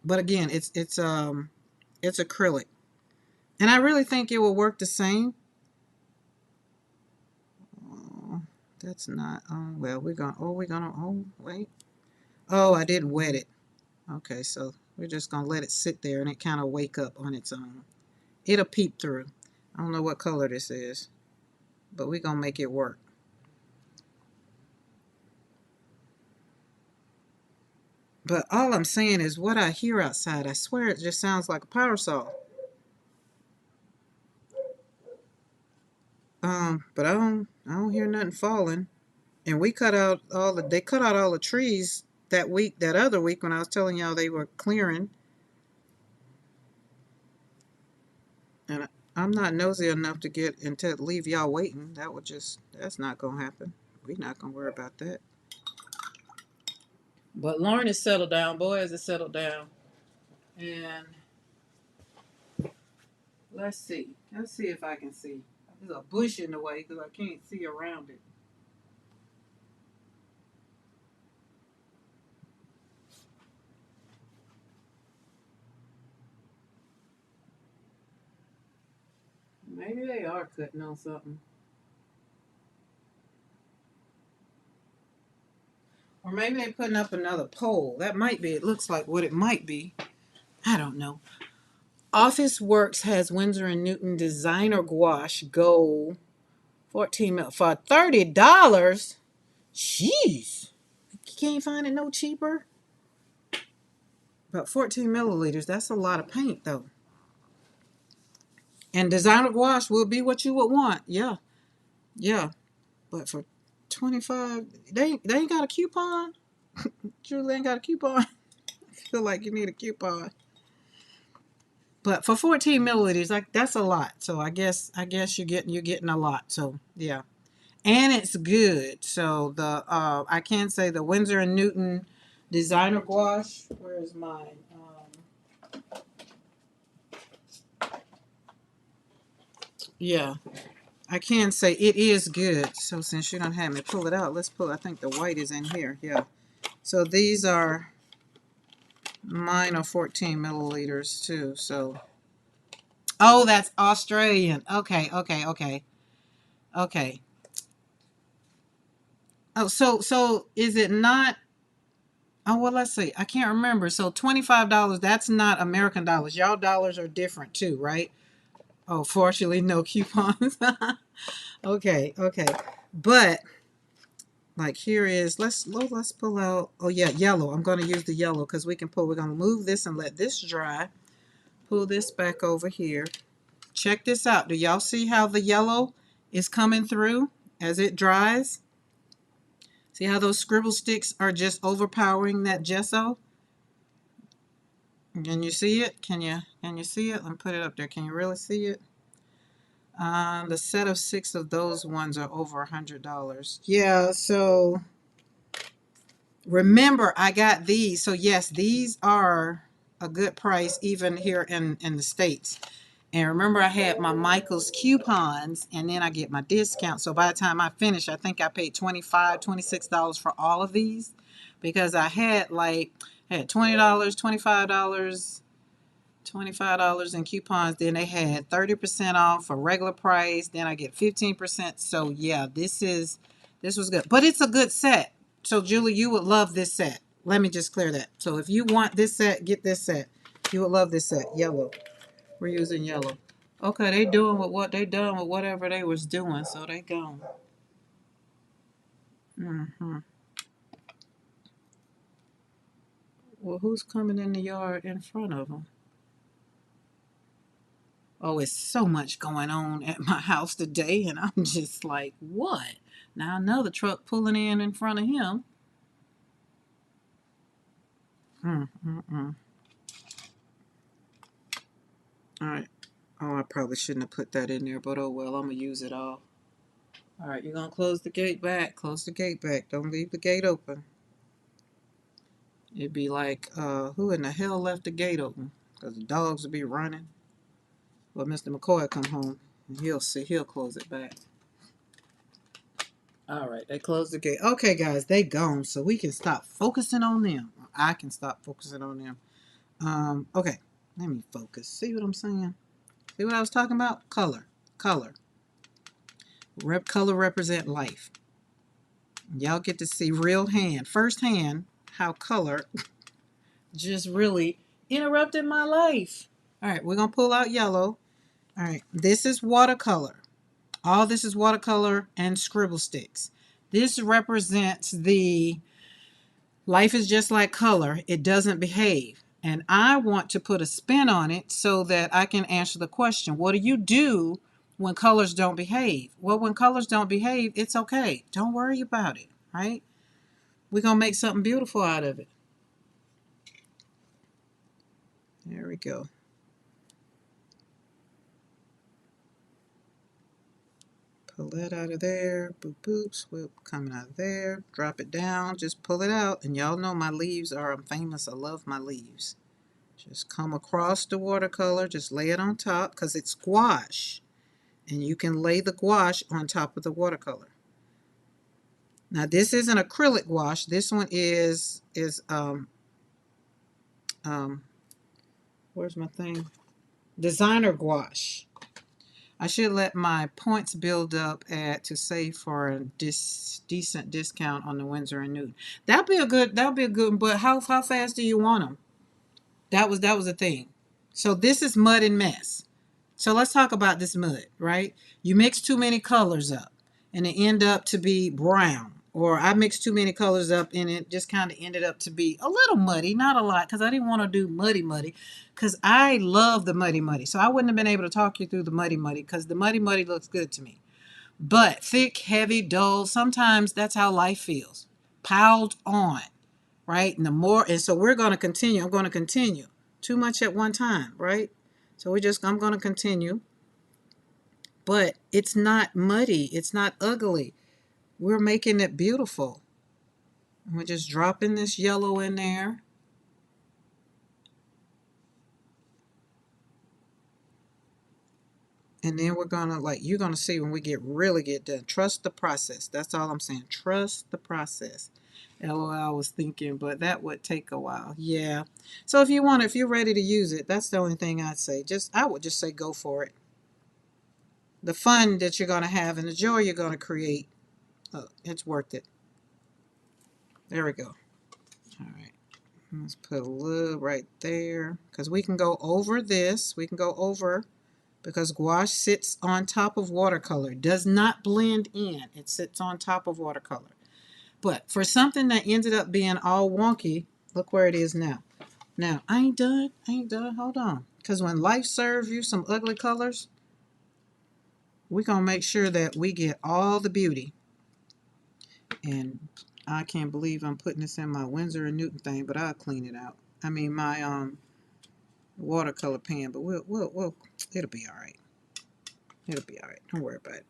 but again, it's acrylic. And I really think it will work the same. Oh, that's not, well, wait. Oh, I didn't wet it. Okay, so we're just going to let it sit there and it kind of wake up on its own. It'll peep through. I don't know what color this is. but we're going to make it work. But all I'm saying is what I hear outside, I swear it just sounds like a power saw. But I don't hear nothing falling. And we cut out they cut out all the trees that week, that other week when I was telling y'all they were clearing. And I'm not nosy enough to get and to leave y'all waiting. That's not gonna happen. We're not gonna worry about that. But Lauren is settled down. Boaz is settled down. And let's see. Let's see if I can see. There's a bush in the way because I can't see around it. Maybe they are cutting on something. Or maybe they're putting up another pole. That might be. It looks like what it might be. I don't know. Office Works has Winsor and Newton designer gouache gold 14 mil for $30. Jeez. You can't find it no cheaper. About 14 milliliters. That's a lot of paint though. And designer gouache will be what you would want. Yeah. Yeah. But for 25, they ain't got a coupon. Julie ain't got a coupon. I feel like you need a coupon. But for 14 milliliters, like that's a lot. So I guess you're getting a lot. So yeah. And it's good. So the I can say the Winsor and Newton designer gouache. Where is mine? Yeah, I can say it is good. So since you don't have me pull it out, let's pull. I think the white is in here. Yeah. So these are mine are 14 milliliters too. So oh, that's Australian. Okay, okay, okay, okay. Oh, so is it not? Oh well, let's see. I can't remember. So $25. That's not American dollars. Y'all dollars are different too, right? Oh, fortunately, no coupons. Okay, okay. But like here is let's pull out. Oh yeah, yellow. I'm going to use the yellow because we can pull. We're going to move this and let this dry. Pull this back over here. Check this out. Do y'all see how the yellow is coming through as it dries? See how those scribble sticks are just overpowering that gesso? Can you see it? Can you see it? Let me put it up there. Can you really see it? The set of 6 of those ones are over $100. Yeah, so remember I got these. So yes, these are a good price even here in the States. And remember I had my Michael's coupons and then I get my discount. So by the time I finish, I think I paid $25, $26 for all of these because I had $20, $25 in coupons. Then they had 30% off for regular price. Then I get 15%. So yeah, this was good. But it's a good set. So Julie, you would love this set. Let me just clear that. So if you want this set, get this set. You would love this set. Yellow. We're using yellow. Okay, they doing with what they done with whatever they was doing, so they gone. Mm-hmm. Well, who's coming in the yard in front of them? Oh, it's so much going on at my house today, and I'm just like, what? Now another truck pulling in front of him. Mm-mm-mm. All right. Oh, I probably shouldn't have put that in there, but oh well, I'm gonna use it all. All right, you're gonna close the gate back. Close the gate back. Don't leave the gate open. It'd be like, who in the hell left the gate open? Because the dogs would be running. Well, Mr. McCoy come home and he'll close it back. All right, they closed the gate. Okay, guys, they gone, so we can stop focusing on them. I can stop focusing on them. Okay, let me focus. See what I'm saying? See what I was talking about? Color. Color. Color represent life. Y'all get to see firsthand, how color just really interrupted my life. All right, we're going to pull out yellow. All right, this is watercolor. All this is watercolor and scribble sticks. This represents the life is just like color. It doesn't behave. And I want to put a spin on it so that I can answer the question, what do you do when colors don't behave? Well, when colors don't behave, it's okay. Don't worry about it, right? We're going to make something beautiful out of it. There we go. Pull that out of there. Boop, boop. Swoop coming out of there. Drop it down. Just pull it out. And y'all know my leaves are, I'm famous. I love my leaves. Just come across the watercolor. Just lay it on top because it's gouache. And you can lay the gouache on top of the watercolor. Now this isn't acrylic gouache. This one is where's my thing? Designer gouache. I should let my points build up to save for a decent discount on the Winsor and Newton. That'll be a good one, but how fast do you want them? That was the thing. So this is mud and mess. So let's talk about this mud, right? You mix too many colors up and it end up to be brown. Or I mixed too many colors up and it just kind of ended up to be a little muddy, not a lot, because I didn't want to do muddy, because I love the muddy. So I wouldn't have been able to talk you through the muddy, because the muddy looks good to me. But thick, heavy, dull, sometimes that's how life feels. Piled on, right? And so we're going to continue. I'm going to continue. Too much at one time, right? So I'm going to continue. But it's not muddy. It's not ugly. We're making it beautiful. And we're just dropping this yellow in there. And then we're going to, you're going to see when we really get done. Trust the process. That's all I'm saying. Trust the process. LOL, I was thinking, but that would take a while. Yeah. So if you're ready to use it, that's the only thing I'd say. I would just say go for it. The fun that you're going to have and the joy you're going to create, it's worth it. There we go. All right. Let's put a little right there because we can go over this. We can go over because gouache sits on top of watercolor. Does not blend in. It sits on top of watercolor. But for something that ended up being all wonky, look where it is now. Now, I ain't done. Hold on. Because when life serves you some ugly colors, we're going to make sure that we get all the beauty. And I can't believe I'm putting this in my Winsor and Newton thing, but I'll clean it out. I mean, my watercolor pen, but it'll be all right. It'll be all right. Don't worry about it.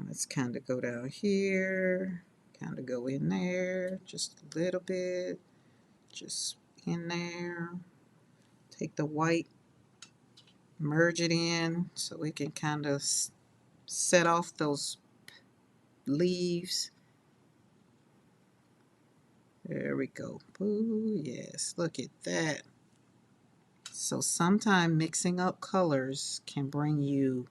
Let's kind of go down here, kind of go in there, just a little bit, just in there. Take the white, merge it in so we can kind of set off those leaves. There we go. Ooh, yes, look at that. So sometimes mixing up colors can bring you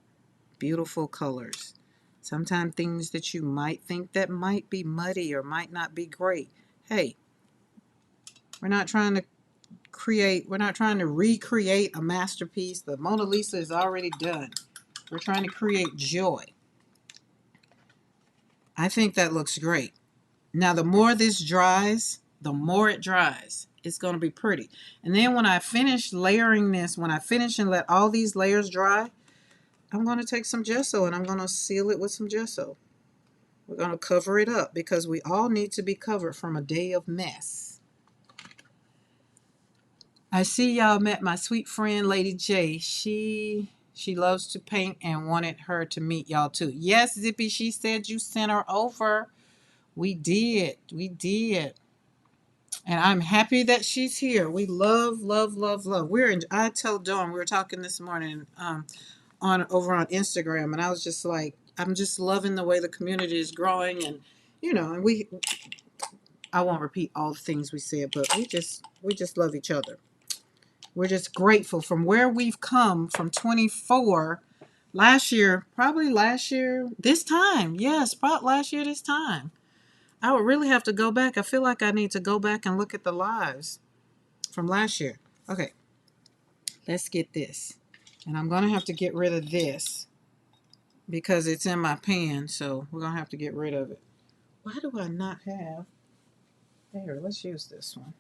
beautiful colors. Sometimes things that you might think that might be muddy or might not be great. Hey, we're not trying to recreate a masterpiece. The Mona Lisa is already done. We're trying to create joy. I think that looks great. Now, the more this dries, the more it dries. It's going to be pretty. And then when I finish layering this, when I finish and let all these layers dry, I'm going to take some gesso and I'm going to seal it with some gesso. We're going to cover it up because we all need to be covered from a day of mess. I see y'all met my sweet friend, Lady J. She loves to paint and wanted her to meet y'all too. Yes, Zippy, she said you sent her over. We did. And I'm happy that she's here. We love. I told Dawn, we were talking this morning over on Instagram, and I was just like, I'm just loving the way the community is growing, and and I won't repeat all the things we said, but we just love each other. We're just grateful from where we've come from 24 probably last year this time. Yes, probably last year this time. I would really have to go back. I feel like I need to go back and look at the lives from last year. Okay, let's get this. And I'm going to have to get rid of this because it's in my pan, so we're gonna have to get rid of it. Why do I not have? There, let's use this one.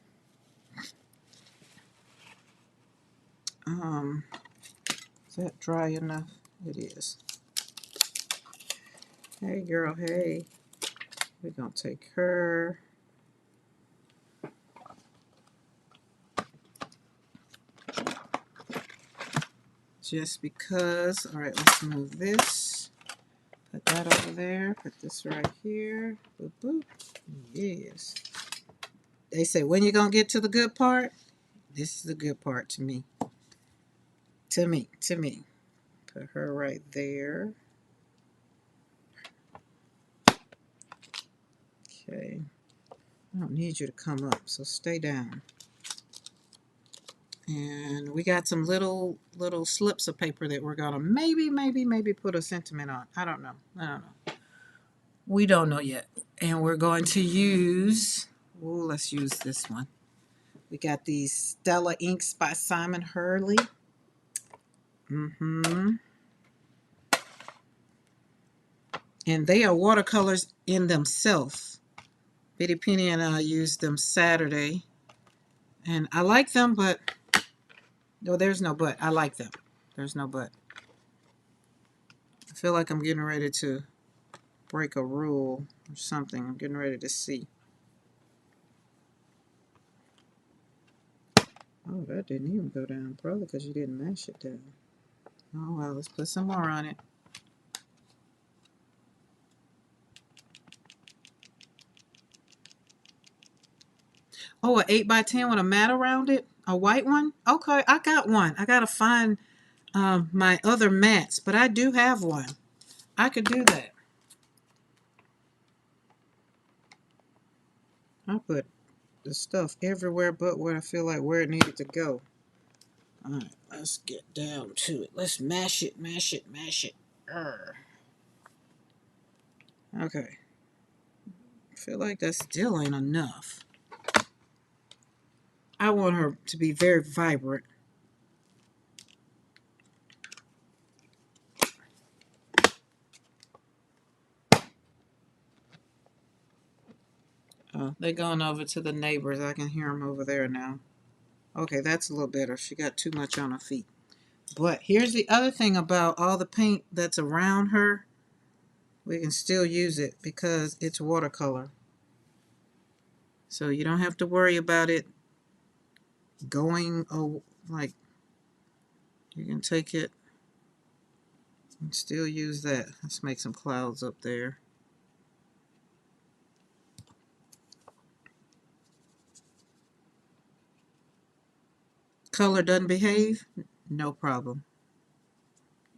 Is that dry enough? It is. Hey girl, hey. We're gonna take her. Just because. All right, let's move this. Put that over there. Put this right here. Boop, boop. Yes. They say, when you gonna get to the good part? This is the good part to me. To me. To me. Put her right there. Okay. I don't need you to come up, so stay down. And we got some little slips of paper that we're gonna maybe put a sentiment on. I don't know. We don't know yet. And we're going to use, let's use this one. We got these Stella inks by Simon Hurley. And they are watercolors in themselves. Bitty Penny and I used them Saturday. And I like them, but no, there's no but. I like them. There's no but. I feel like I'm getting ready to break a rule or something. I'm getting ready to see. Oh, that didn't even go down, probably because you didn't mash it down. Oh, well, let's put some more on it. Oh, an 8x10 with a mat around it? A white one? Okay, I got one. I got to find my other mats, but I do have one. I could do that. I put the stuff everywhere but where I feel like where it needed to go. All right, let's get down to it. Let's mash it, mash it, mash it. Okay. I feel like that still ain't enough. I want her to be very vibrant. Oh, they're going over to the neighbors. I can hear them over there now. Okay, that's a little better. She got too much on her feet. But here's the other thing about all the paint that's around her. We can still use it because it's watercolor. So you don't have to worry about it going, oh, like, you can take it and still use that. Let's make some clouds up there. Color doesn't behave? No problem.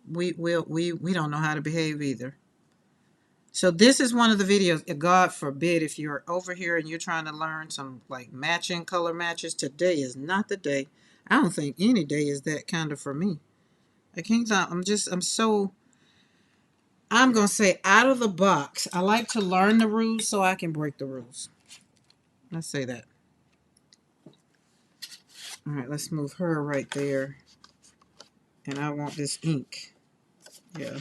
We don't know how to behave either. So this is one of the videos, God forbid, if you're over here and you're trying to learn some like matching color matches, today is not the day. I don't think any day is that kind of for me. I can't, I'm going to say out of the box. I like to learn the rules so I can break the rules. Let's say that. All right, let's move her right there. And I want this ink. Yeah.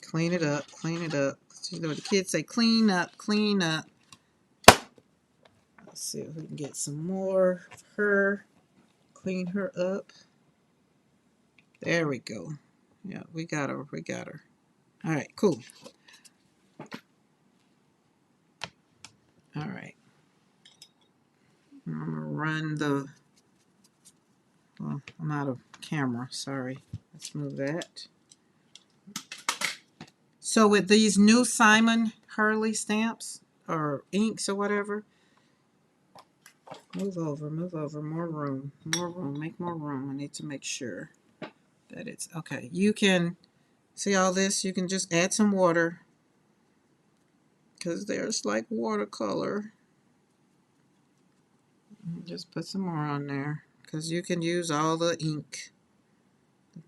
Clean it up, clean it up. You know what the kids say, clean up, clean up. Let's see if we can get some more of her. Clean her up. There we go. Yeah, we got her, we got her. All right, cool. All right. I'm gonna run the, well, I'm out of camera, sorry. Let's move that. So with these new Simon Hurley stamps, or inks or whatever, move over, more room, make more room. I need to make sure that it's, okay. You can, see all this? You can just add some water, because there's like watercolor. Just put some more on there, because you can use all the ink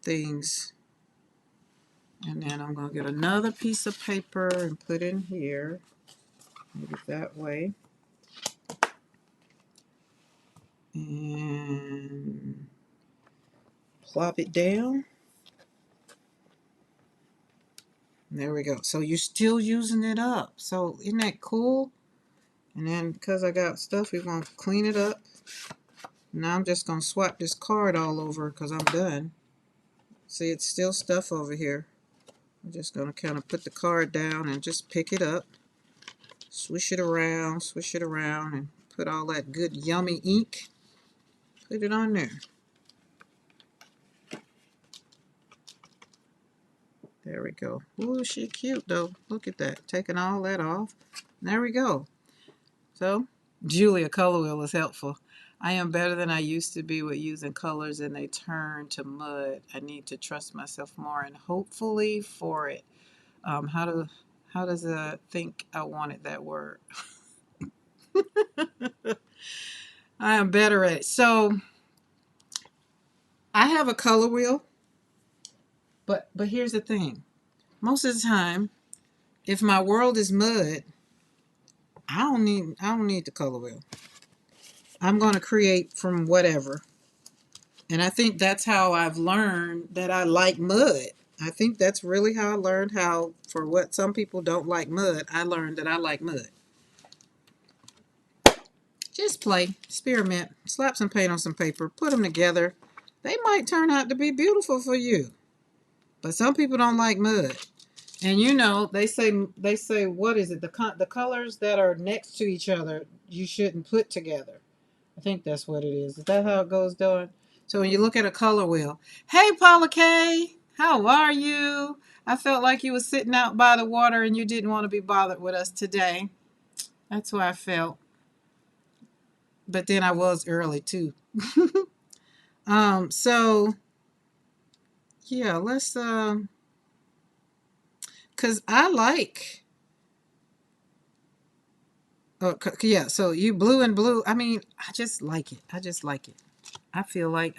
things. And then I'm going to get another piece of paper and put in here, maybe that way. And plop it down. There we go. So you're still using it up. So isn't that cool? And then because I got stuff, we're going to clean it up. Now I'm just going to swap this card all over because I'm done. See, it's still stuff over here. I'm just going to kind of put the card down and just pick it up. Swish it around, and put all that good yummy ink. Put it on there. There we go. Ooh, she cute though. Look at that. Taking all that off. There we go. So, Julia, color wheel is helpful. I am better than I used to be with using colors and they turn to mud. I need to trust myself more and hopefully for it. How does think I wanted that word? I am better at it. So I have a color wheel, but here's the thing. Most of the time, if my world is mud, I don't need the color wheel. I'm going to create from whatever. And I think that's how I've learned that I like mud. I think that's really how I learned how, for what some people don't like mud, I learned that I like mud. Just play, experiment, slap some paint on some paper, put them together. They might turn out to be beautiful for you. But some people don't like mud. And you know, they say what is it? The colors that are next to each other you shouldn't put together. I think that's what it is. Is that how it goes, Dawn? So when you look at a color wheel, hey Paula K, how are you? I felt like you were sitting out by the water and you didn't want to be bothered with us today. That's why I felt. But then I was early too. So yeah, let's cause I like yeah, so you blue and blue. I mean, I just like it. I just like it. I feel like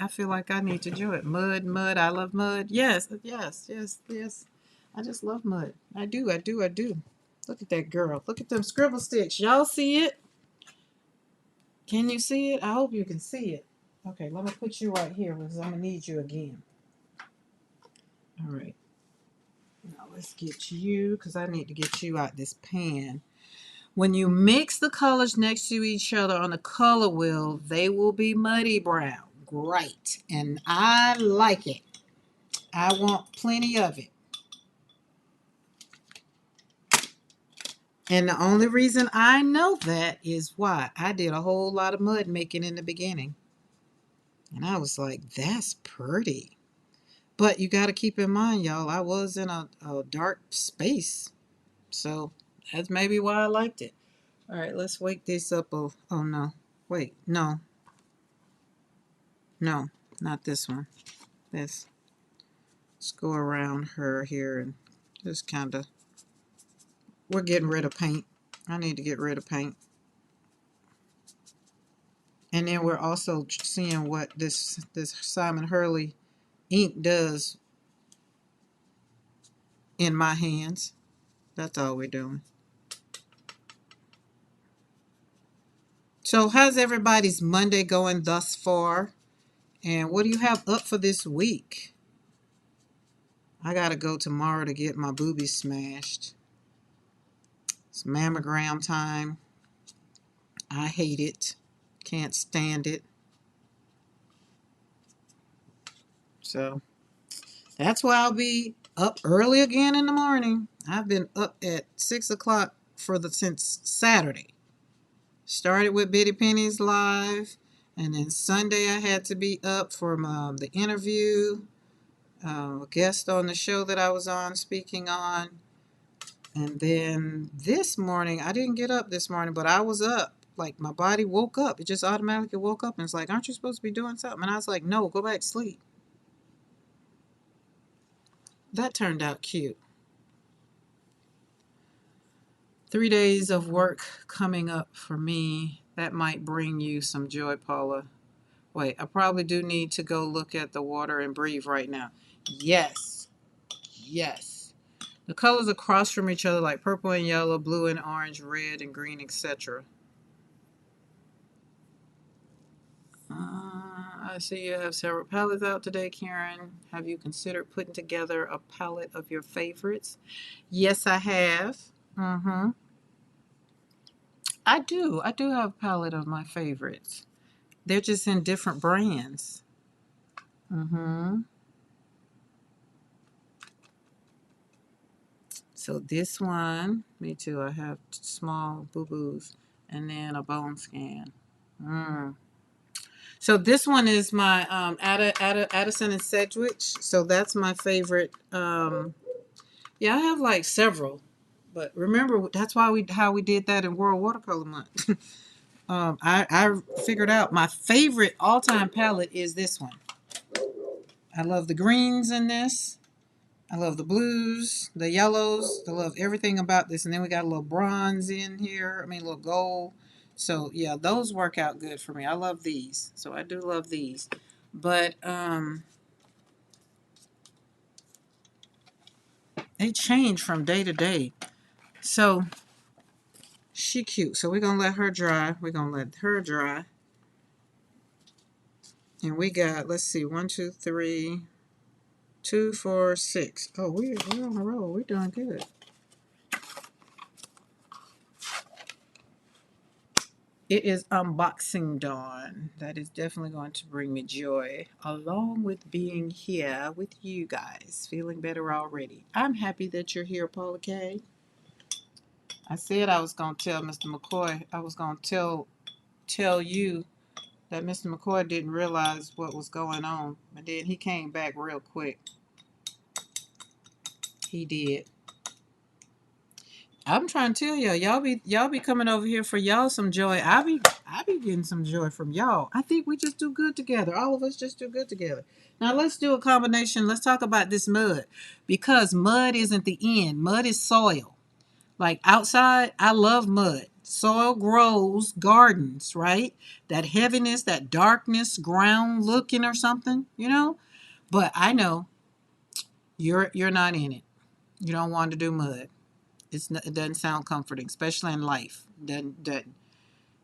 I need to do it. Mud, mud. I love mud. Yes, yes, yes, yes. I just love mud. I do, I do, I do. Look at that girl. Look at them scribble sticks. Y'all see it? Can you see it? I hope you can see it. Okay, let me put you right here because I'm gonna need you again. All right. Now let's get you because I need to get you out this pan. When you mix the colors next to each other on the color wheel, they will be muddy brown. Great. And I like it. I want plenty of it. And the only reason I know that is why I did a whole lot of mud making in the beginning. And I was like, that's pretty. But you got to keep in mind, y'all, I was in a dark space. So that's maybe why I liked it. All right, let's wake this up. Oh no. Wait, no. No, not this one. This. Let's go around her here and just kind of. We're getting rid of paint. I need to get rid of paint. And then we're also seeing what this Simon Hurley ink does in my hands. That's all we're doing. So how's everybody's Monday going thus far? And what do you have up for this week? I gotta go tomorrow to get my boobies smashed. It's mammogram time. I hate it. Can't stand it. So that's why I'll be up early again in the morning. I've been up at 6 o'clock since Saturday. Started with Bitty Penny's live, and then Sunday I had to be up for the interview, a guest on the show that I was on speaking on. And then this morning, I didn't get up this morning, but I was up. Like my body woke up. It just automatically woke up and it's like, aren't you supposed to be doing something? And I was like, no, go back to sleep. That turned out cute. 3 days of work coming up for me. That might bring you some joy, Paula. Wait, I probably do need to go look at the water and breathe right now. Yes. Yes. The colors across from each other like purple and yellow, blue and orange, red and green, etc. I see you have several palettes out today, Karen. Have you considered putting together a palette of your favorites? Yes, I have. Mm-hmm. I do. I do have a palette of my favorites. They're just in different brands. Mm-hmm. So this one, me too. I have small boo-boos and then a bone scan. Mm. So this one is my Addison and Sedgwick. So that's my favorite. Yeah, I have like several, but remember that's why we how we did that in World Watercolor Month. I figured out my favorite all time palette is this one. I love the greens in this. I love the blues, the yellows. I love everything about this. And then we got a little bronze in here. I mean, a little gold. So yeah, those work out good for me. I love these. So I do love these. But they change from day to day. So she cute. So we're gonna let her dry. We're gonna let her dry. And we got, let's see, 1, 2, 3, 2, 4, 6. Oh, we're on a roll. We're doing good. It is unboxing dawn. That is definitely going to bring me joy, along with being here with you guys. Feeling better already. I'm happy that you're here, Paula K. I said I was going to tell Mr. McCoy. I was going to tell you that Mr. McCoy didn't realize what was going on, but then he came back real quick. He did. I'm trying to tell y'all, y'all be coming over here for y'all some joy. I be getting some joy from y'all. I think we just do good together. All of us just do good together. Now let's do a combination. Let's talk about this mud, because mud isn't the end. Mud is soil. Like outside, I love mud. Soil grows gardens, right? That heaviness, that darkness, ground looking or something, you know. But I know you're not in it. You don't want to do mud. It doesn't sound comforting, especially in life. Doesn't.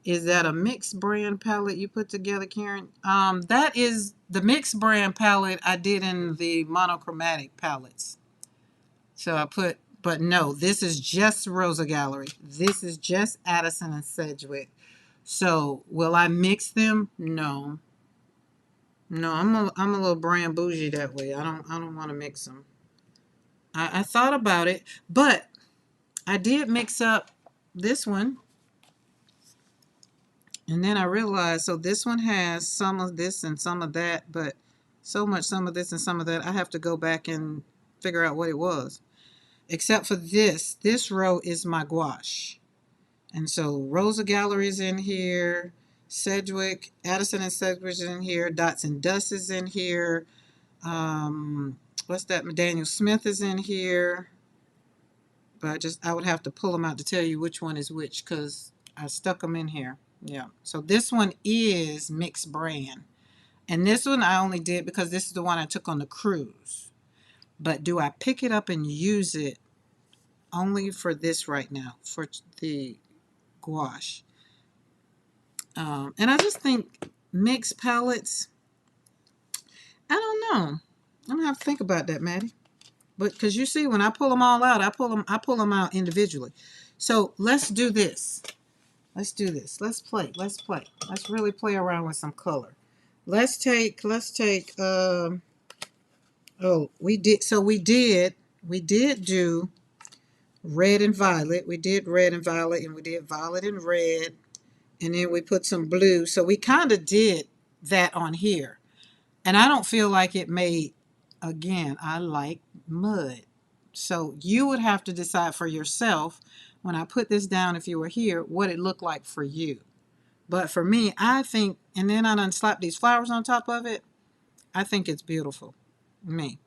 Is that a mixed brand palette you put together, Karen? That is the mixed brand palette I did in the monochromatic palettes. So I put, but no, this is just Rosa Gallery. This is just Addison and Sedgwick. So will I mix them? No, no. I'm a little brand bougie that way. I don't want to mix them. I thought about it, but I did mix up this one. And then I realized, so this one has some of this and some of that, but so much some of this and some of that, I have to go back and figure out what it was. Except for this. This row is my gouache. And so Rosa Gallery's in here, Sedgwick, Addison and Sedgwick is in here, Dots and Dust is in here. What's that? Daniel Smith is in here. But I would have to pull them out to tell you which one is which, because I stuck them in here. Yeah. So this one is mixed brand. And this one I only did because this is the one I took on the cruise. But do I pick it up and use it only for this right now, for the gouache? And I just think mixed palettes, I don't know. I'm going to have to think about that, Maddie. But because you see, when I pull them all out, I pull them out individually. So let's do this. Let's do this. Let's play. Let's play. Let's really play around with some color. Let's take, oh, we did do red and violet. We did red and violet, and we did violet and red. And then we put some blue. So we kind of did that on here. And I don't feel like it made, again, I like mud. So you would have to decide for yourself, when I put this down, if you were here, what it looked like for you. But for me, I think, and then I done slap these flowers on top of it, I think it's beautiful. Me.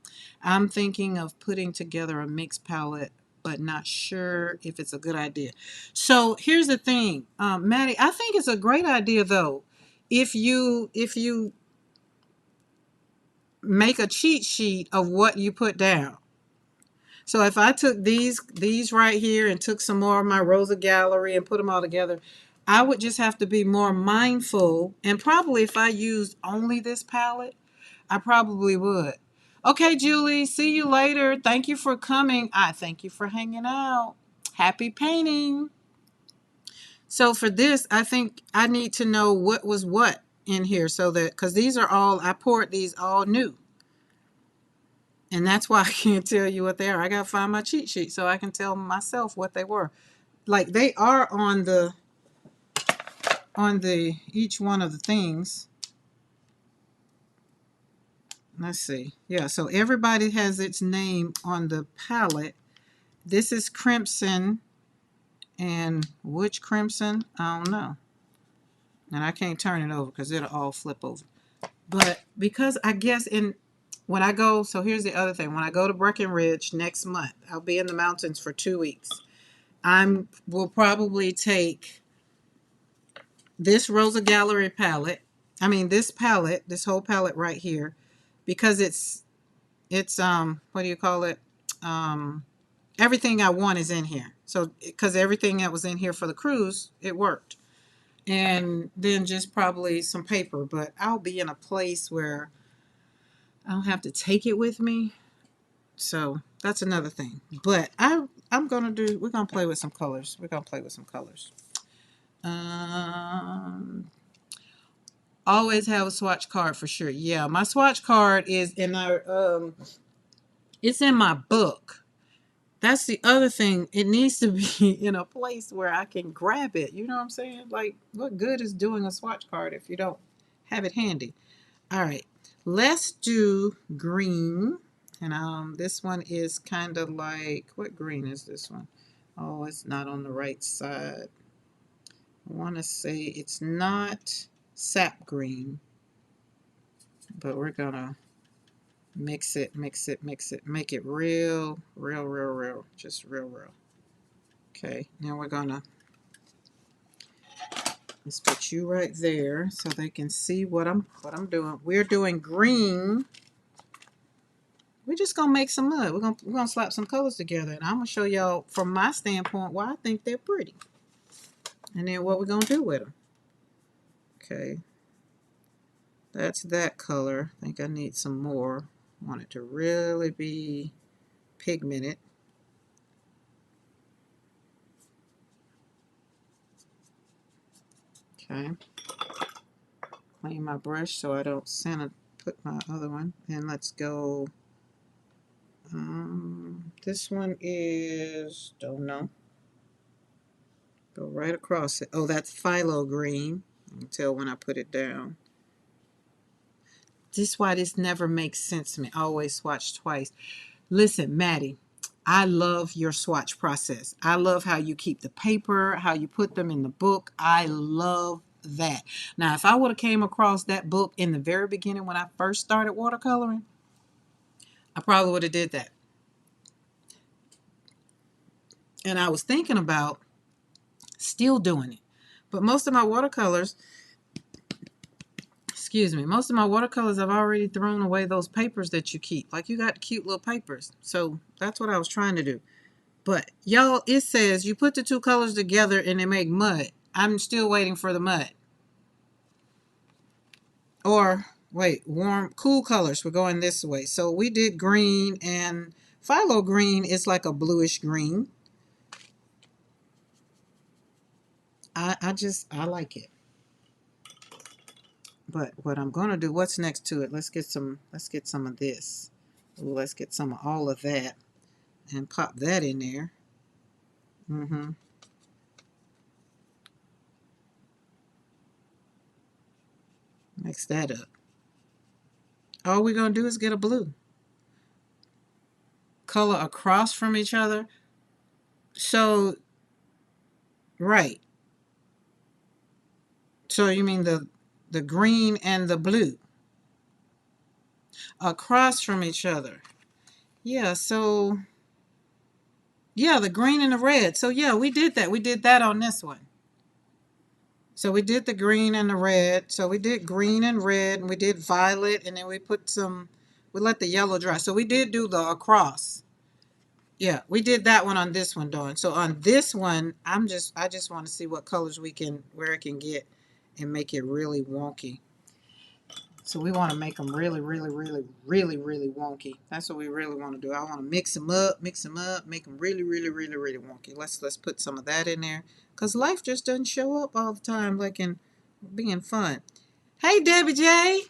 I'm thinking of putting together a mixed palette, but not sure if it's a good idea. So here's the thing, Maddie, I think it's a great idea though. If you make a cheat sheet of what you put down. So if I took these right here and took some more of my Rosa Gallery and put them all together, I would just have to be more mindful. And probably if I used only this palette, I probably would. Okay, Julie, see you later. Thank you for coming. I thank you for hanging out. Happy painting. So for this, I think I need to know what was what in here so that, because these are all, I poured these all new. And that's why I can't tell you what they are. I got to find my cheat sheet so I can tell myself what they were. Like they are on the each one of the things. Let's see. Yeah, so everybody has its name on the palette. This is crimson, and which crimson? I don't know. And I can't turn it over because it'll all flip over. But because I guess when I go, so here's the other thing. When I go to Breckenridge next month, I'll be in the mountains for 2 weeks. Will probably take this Rosa Gallery palette. I mean this palette, this whole palette right here, because it's what do you call it? Everything I want is in here. So because everything that was in here for the cruise, it worked. And then just probably some paper, but I'll be in a place where I don't have to take it with me. So that's another thing. But we're gonna play with some colors. We're gonna play with some colors. Um, Always have a swatch card for sure. Yeah, my swatch card is in it's in my book. That's the other thing. It needs to be in a place where I can grab it. You know what I'm saying? Like, what good is doing a swatch card if you don't have it handy? All right, let's do green. And this one is kind of like, what green is this one? Oh, it's not on the right side. I want to say it's not sap green, but we're gonna mix it, mix it, mix it, make it real, real, real, real, just real, real. Okay, now we're gonna, let's put you right there so they can see what I'm doing. We're doing green. We're just gonna make some mud. We're gonna slap some colors together, and I'm gonna show y'all from my standpoint why I think they're pretty, and then what we're gonna do with them. Okay, that's that color. I think I need some more. I want it to really be pigmented. Okay, clean my brush so I don't put my other one. And let's go. This one is, don't know. Go right across it. Oh, that's phthalo green. You can tell when I put it down. This is why this never makes sense to me. I always swatch twice. Listen, Maddie, I love your swatch process. I love how you keep the paper, how you put them in the book. I love that. Now, if I would have came across that book in the very beginning when I first started watercoloring, I probably would have did that. And I was thinking about still doing it. But most of my watercolors, most of my watercolors, I've already thrown away those papers that you keep. Like, you got cute little papers. So that's what I was trying to do. But y'all, it says you put the two colors together and they make mud. I'm still waiting for the mud. Or wait, cool colors. We're going this way. So we did green, and phthalo green is like a bluish green. I like it. But what I'm gonna do, what's next to it? Let's get some of this. Ooh, let's get some of all of that and pop that in there. Mix that up. All we're gonna do is get a blue. Color across from each other. So, right. So you mean the green and the blue across from each other. Yeah, so yeah, the green and the red. So yeah, we did that. We did that on this one. So we did the green and the red. So we did green and red, and we did violet, and then we let the yellow dry. So we did do the across. Yeah, we did that one on this one, Dawn. So on this one, I just want to see what colors we can, where I can get and make it really wonky. So we want to make them really, really, really, really, really wonky. That's what we really want to do. I want to mix them up, make them really, really, really, really wonky. Let's put some of that in there, cause life just doesn't show up all the time like in being fun. Hey, Debbie J,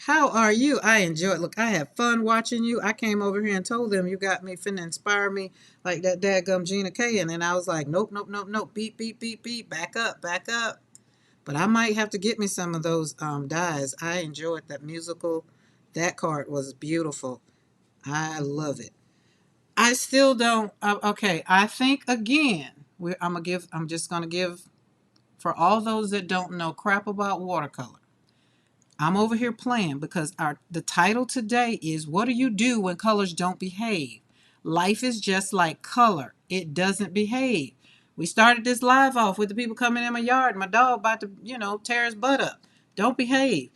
how are you? I enjoy it. Look, I have fun watching you. I came over here and told them you got me finna inspire me like that dadgum Gina K, and then I was like, nope, nope, nope, nope, beep, beep, beep, beep, back up, back up. But I might have to get me some of those dies. I enjoyed that musical. That card was beautiful. I love it. I still don't. Okay, I think again. I'm gonna give. I'm just gonna give for all those that don't know crap about watercolor. I'm over here playing because the title today is "What do you do when colors don't behave?" Life is just like color. It doesn't behave. We started this live off with the people coming in my yard. My dog about to, tear his butt up. Don't behave.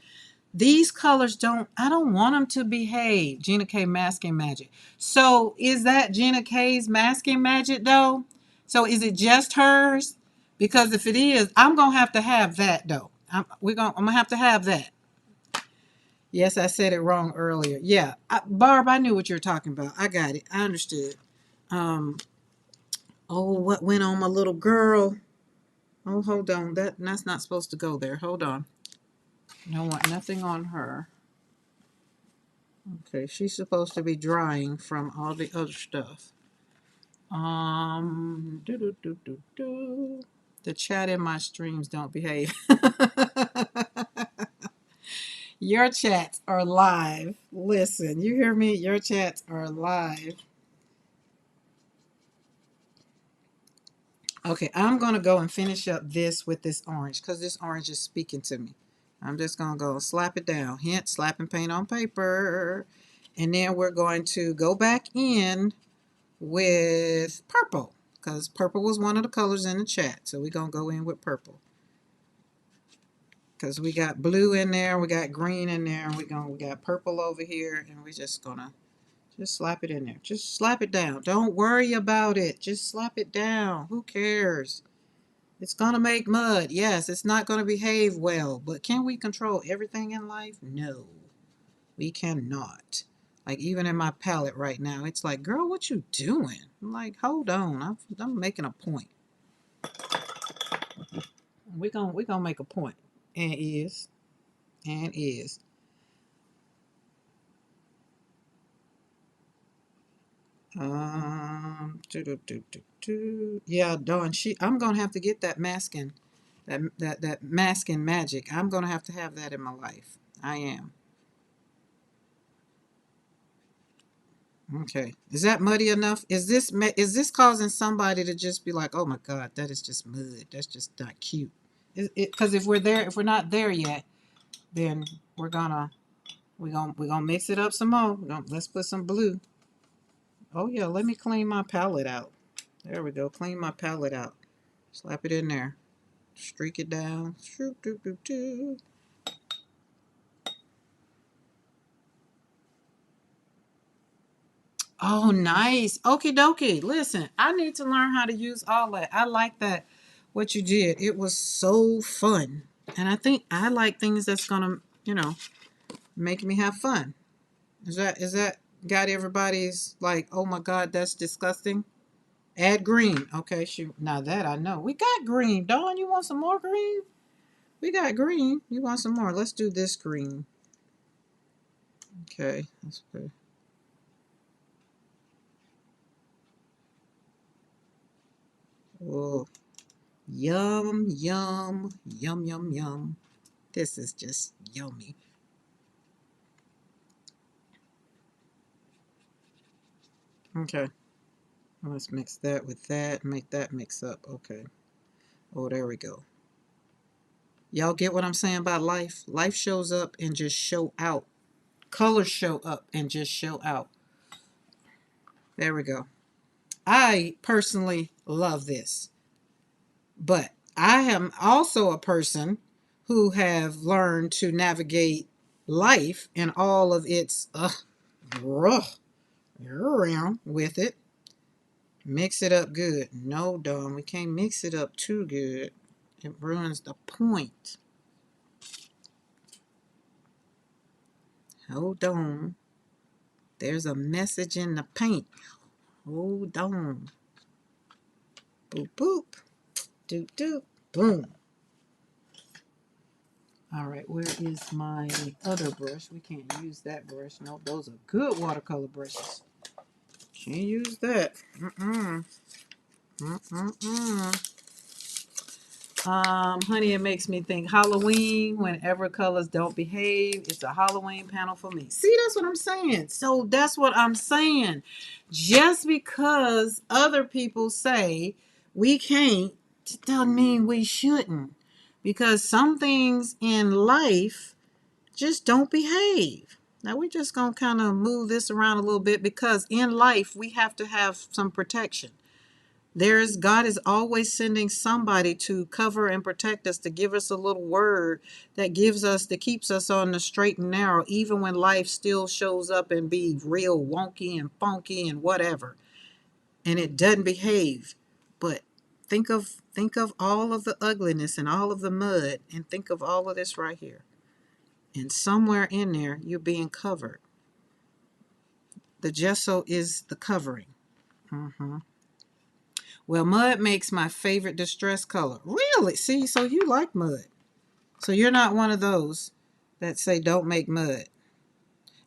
These colors I don't want them to behave. Gina K masking magic. So is that Gina K's masking magic though? So is it just hers? Because if it is, I'm going to have that though. I'm going to have that. Yes, I said it wrong earlier. Yeah, Barb, I knew what you were talking about. I got it. I understood. Um, oh, what went on my little girl? Oh, hold on. That's not supposed to go there. Hold on. No want nothing on her. Okay, she's supposed to be drying from all the other stuff. Do do do do do. The chat in my streams don't behave. Your chats are live. Listen, you hear me? Your chats are live. Okay, I'm going to go and finish up this with this orange because this orange is speaking to me. I'm just going to go slap it down. Hint, slapping paint on paper. And then we're going to go back in with purple because purple was one of the colors in the chat. So we're going to go in with purple because we got blue in there. We got green in there. And we got purple over here. And we're just going to just slap it in there. Just slap it down. Don't worry about it. Just slap it down. Who cares? It's going to make mud. Yes, it's not going to behave well. But can we control everything in life? No, we cannot. Like even in my palette right now, it's like, girl, what you doing? I'm like, hold on. I'm making a point. We gonna make a point. And is. And is. Yeah, Dawn, I'm gonna have to get that masking. That masking magic. I'm gonna have to have that in my life. I am. Okay. Is that muddy enough? Is this causing somebody to just be like, "Oh my God, that is just mud. That's just not cute." Because if we're not there yet, then we're gonna mix it up some more. Let's put some blue. Oh yeah, let me clean my palette out. There we go. Clean my palette out. Slap it in there. Streak it down. Shoop, doop, doop, doop. Oh, nice. Okie dokie. Listen, I need to learn how to use all that. I like that, what you did. It was so fun. And I think I like things that's gonna, make me have fun. Is that got everybody's like, oh my God, that's disgusting? Add green. Okay, shoot. Now that I know. We got green. Dawn, you want some more green? We got green. You want some more? Let's do this green. Okay, that's good. Oh, yum, yum, yum, yum, yum. This is just yummy. Okay, let's mix that with that. Make that mix up. Okay. Oh, there we go. Y'all get what I'm saying about life? Life shows up and just show out. Colors show up and just show out. There we go. I personally love this. But I am also a person who have learned to navigate life and all of its around with it. Mix it up good. No, Dawn, we can't mix it up too good. It ruins the point. Hold on. There's a message in the paint. Hold on. Boop, boop. Doop, doop. Boom. All right, where is my other brush? We can't use that brush. No, those are good watercolor brushes. Can't use that. Mm-mm. Mm-mm-mm. Honey, it makes me think Halloween. Whenever colors don't behave, it's a Halloween panel for me. See, that's what I'm saying. So that's what I'm saying. Just because other people say we can't, it doesn't mean we shouldn't. Because some things in life just don't behave. Now we're just gonna kind of move this around a little bit because in life we have to have some protection. God is always sending somebody to cover and protect us, to give us a little word that keeps us on the straight and narrow, even when life still shows up and be real wonky and funky and whatever, and it doesn't behave. But think of all of the ugliness and all of the mud, and think of all of this right here. And somewhere in there, you're being covered. The gesso is the covering. Mm-hmm. Well, mud makes my favorite distress color. Really? See, so you like mud. So you're not one of those that say don't make mud.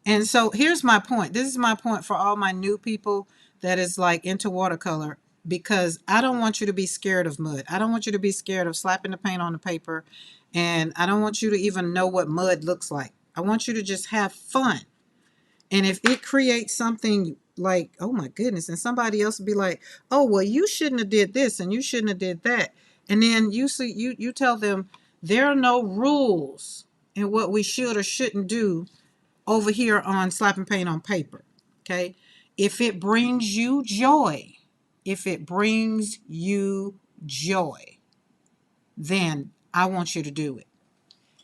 And so here's my point. This is my point for all my new people that is like into watercolor, because I don't want you to be scared of mud. I don't want you to be scared of slapping the paint on the paper. And I don't want you to even know what mud looks like. I want you to just have fun. And if it creates something like, oh my goodness, and somebody else will be like, oh, well, you shouldn't have did this and you shouldn't have did that. And then you tell them there are no rules in what we should or shouldn't do over here on slapping paint on paper. Okay. If it brings you joy, if it brings you joy, then I want you to do it.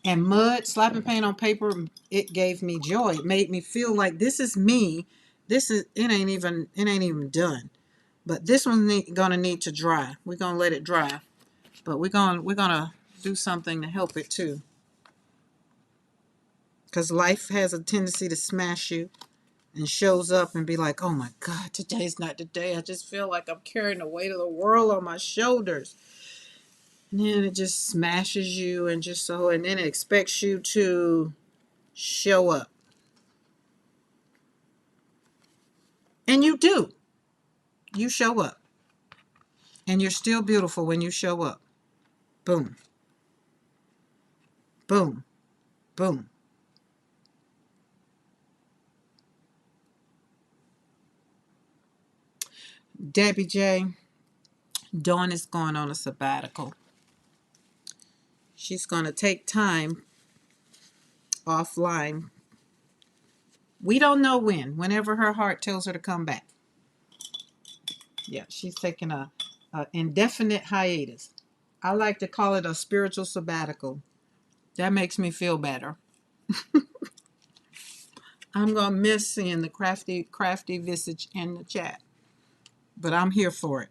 And mud, slapping paint on paper, it gave me joy. It made me feel like this is me. It ain't even done. But this one's gonna need to dry. We're gonna let it dry. But we're gonna do something to help it too. Because life has a tendency to smash you and shows up and be like, oh my God, today's not the day. I just feel like I'm carrying the weight of the world on my shoulders. And then it just smashes you and then it expects you to show up. And you do. You show up. And you're still beautiful when you show up. Boom. Boom. Boom. Debbie J, Dawn is going on a sabbatical. She's going to take time offline. We don't know whenever her heart tells her to come back. Yeah, she's taking a indefinite hiatus. I like to call it a spiritual sabbatical. That makes me feel better. I'm going to miss seeing the crafty visage in the chat, but I'm here for it.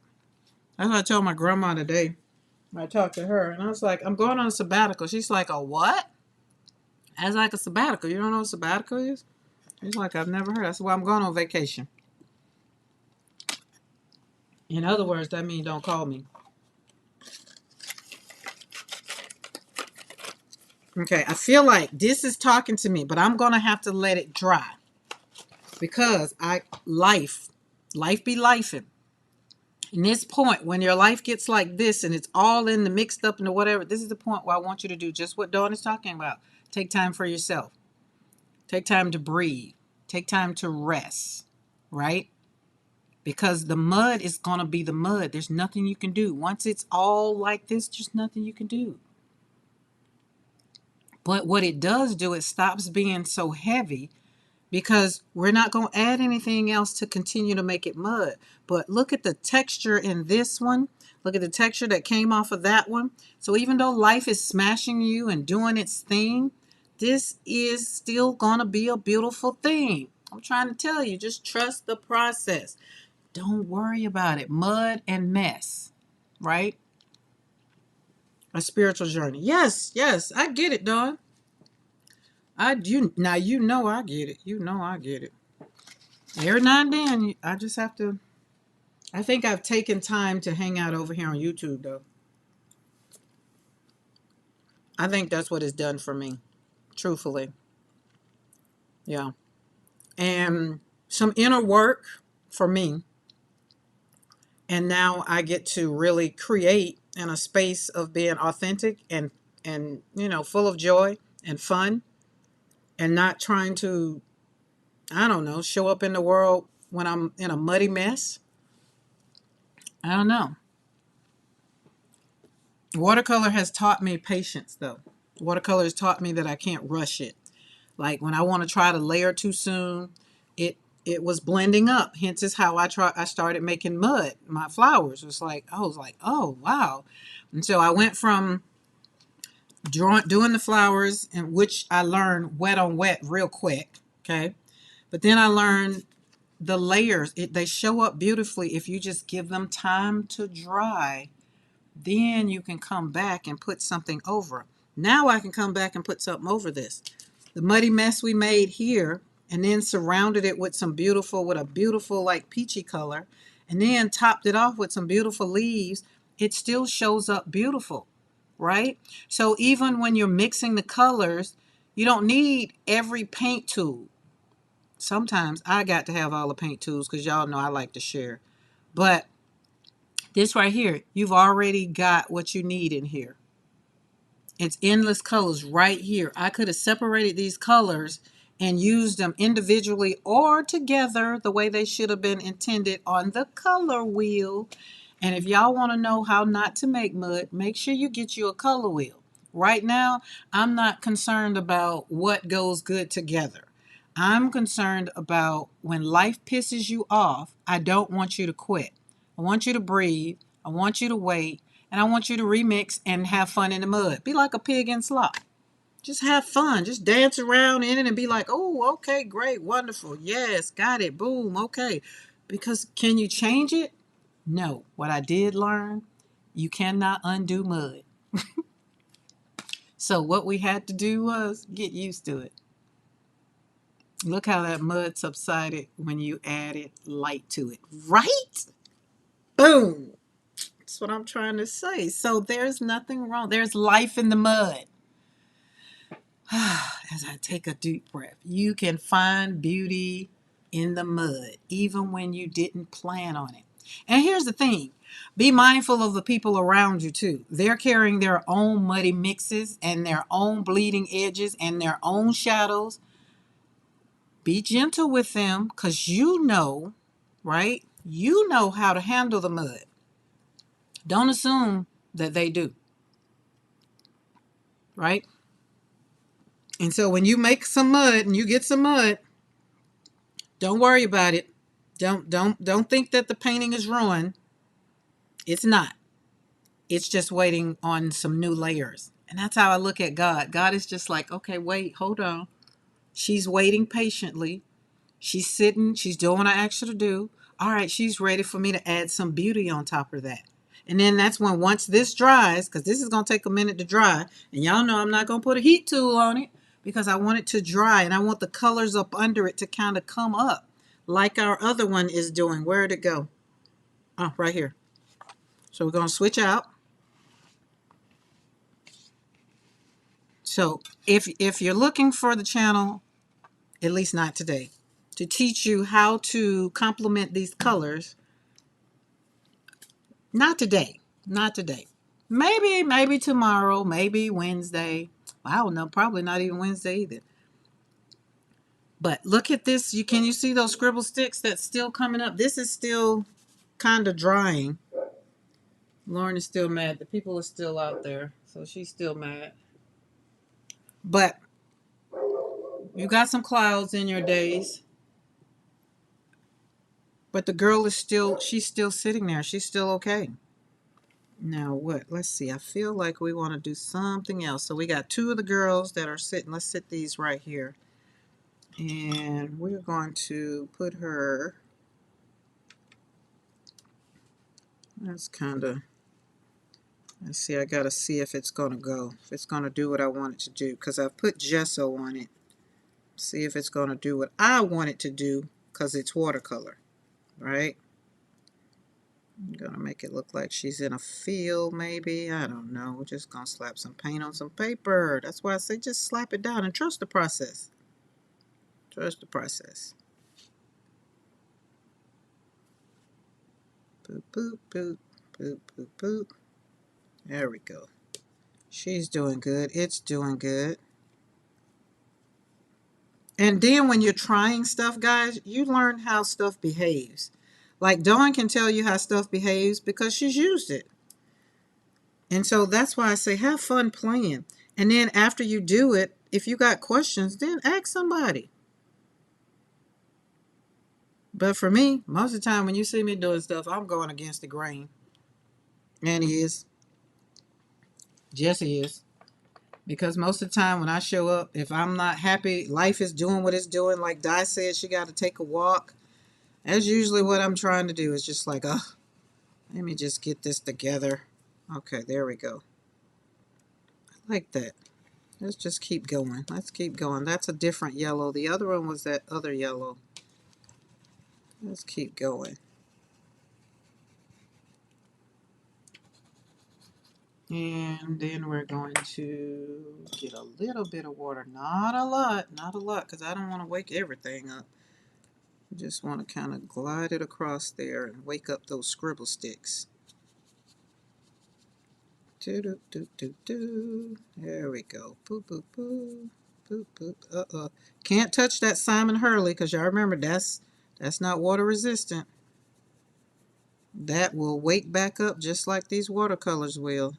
That's what I told my grandma today. I talked to her and I was like, I'm going on a sabbatical. She's like, a what? I was like, a sabbatical. You don't know what a sabbatical is? She's like, I've never heard. I said, well, I'm going on vacation. In other words, that means don't call me. Okay, I feel like this is talking to me, but I'm going to have to let it dry because life be lifing. In this point, when your life gets like this and it's all in the mixed up into whatever, this is the point where I want you to do just what Dawn is talking about. Take time for yourself. Take time to breathe. Take time to rest, right? Because the mud is going to be the mud. There's nothing you can do. Once it's all like this, there's nothing you can do. But what it does do, it stops being so heavy because we're not going to add anything else to continue to make it mud. But look at the texture in this one. Look at the texture that came off of that one. So even though life is smashing you and doing its thing, this is still going to be a beautiful thing. I'm trying to tell you, just trust the process. Don't worry about it. Mud and mess, right? A spiritual journey. Yes, yes, I get it, Dawn. Now you know I get it. You know I get it. Every now and then, I just have to. I think I've taken time to hang out over here on YouTube, though. I think that's what it's done for me, truthfully. Yeah. And some inner work for me. And now I get to really create in a space of being authentic and full of joy and fun and not trying to, I don't know, show up in the world when I'm in a muddy mess. I don't know. Watercolor has taught me patience, though. Watercolor has taught me that I can't rush it. Like when I want to try to layer too soon, it it was blending up. Hence is how I started making mud. My flowers was like I was like, oh wow. And so I went from doing the flowers, and which I learned wet on wet real quick. Okay. But then I learned the layers. They show up beautifully if you just give them time to dry. Then you can come back and put something over. Now I can come back and put something over this. The muddy mess we made here, and then surrounded it with with a beautiful like peachy color, and then topped it off with some beautiful leaves. It still shows up beautiful, right? So even when you're mixing the colors, you don't need every paint tool. Sometimes I got to have all the paint tools because y'all know I like to share. But this right here, you've already got what you need in here. It's endless colors right here. I could have separated these colors and used them individually or together the way they should have been intended on the color wheel. And if y'all want to know how not to make mud, make sure you get you a color wheel. Right now, I'm not concerned about what goes good together. I'm concerned about when life pisses you off, I don't want you to quit. I want you to breathe. I want you to wait. And I want you to remix and have fun in the mud. Be like a pig in slop. Just have fun. Just dance around in it and be like, oh, okay, great, wonderful. Yes, got it. Boom, okay. Because can you change it? No. What I did learn, you cannot undo mud. So what we had to do was get used to it. Look how that mud subsided when you added light to it. Right? Boom. That's what I'm trying to say. So there's nothing wrong. There's life in the mud. As I take a deep breath, you can find beauty in the mud, even when you didn't plan on it. And here's the thing, be mindful of the people around you too. They're carrying their own muddy mixes and their own bleeding edges and their own shadows. Be gentle with them because you know, right? You know how to handle the mud. Don't assume that they do, right? And so when you make some mud and you get some mud, don't worry about it. Don't think that the painting is ruined. It's not. It's just waiting on some new layers. And that's how I look at God. God is just like, okay, wait, hold on. She's waiting patiently. She's sitting, she's doing what I asked her to do. All right, she's ready for me to add some beauty on top of that. And then that's when once this dries, because this is going to take a minute to dry, and y'all know I'm not going to put a heat tool on it because I want it to dry and I want the colors up under it to kind of come up like our other one is doing. Where'd it go? Oh, right here. So we're going to switch out. So if you're looking for the channel, at least not today, to teach you how to complement these colors, not today. Not today. Maybe tomorrow, maybe Wednesday. I don't know, probably not even Wednesday either. But look at this. Can you see those scribble sticks that's still coming up? This is still kind of drying. Lauren is still mad. The people are still out there. So she's still mad. But you got some clouds in your days. But the girl she's still sitting there. She's still okay. Now what? Let's see. I feel like we want to do something else. So we got two of the girls that are sitting. Let's sit these right here. And we're going to put her, that's kind of, let's see, I got to see if it's going to go, if it's going to do what I want it to do, because I've put gesso on it. See if it's going to do what I want it to do, because it's watercolor, right? I'm going to make it look like she's in a field, maybe. I don't know. We're just going to slap some paint on some paper. That's why I say just slap it down and trust the process. Trust the process. Boop, boop, boop, boop, boop, boop. There we go. She's doing good. It's doing good. And then when you're trying stuff, guys, you learn how stuff behaves. Like Dawn can tell you how stuff behaves because she's used it. And so that's why I say have fun playing. And then after you do it, if you got questions, then ask somebody. But for me, most of the time when you see me doing stuff, I'm going against the grain. And he is. Jesse is. Because most of the time when I show up, if I'm not happy, life is doing what it's doing. Like Di said, she got to take a walk. That's usually what I'm trying to do. Is just like, oh, let me just get this together. Okay, there we go. I like that. Let's just keep going. Let's keep going. That's a different yellow. The other one was that other yellow. Let's keep going. And then we're going to get a little bit of water. Not a lot, because I don't want to wake everything up. I just want to kind of glide it across there and wake up those scribble sticks. Do do do do do. There we go. Boop boop boop. Boop boop. Can't touch that Simon Hurley because y'all remember that's not water resistant. That will wake back up just like these watercolors will.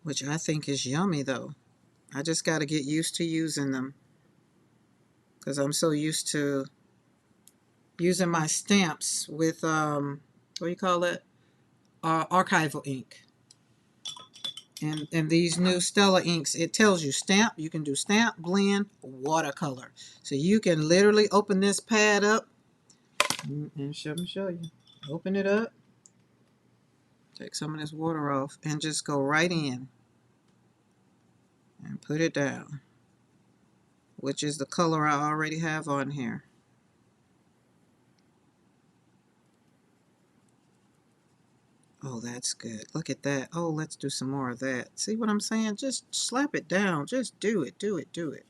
Which I think is yummy though. I just got to get used to using them because I'm so used to using my stamps with what do you call it? Archival ink. And these new Stella inks, it tells you stamp. You can do stamp, blend, watercolor. So you can literally open this pad up and show you. Open it up, take some of this water off, and just go right in and put it down, which is the color I already have on here. Oh, that's good. Look at that. Oh, let's do some more of that. See what I'm saying? Just slap it down. Just do it, do it, do it.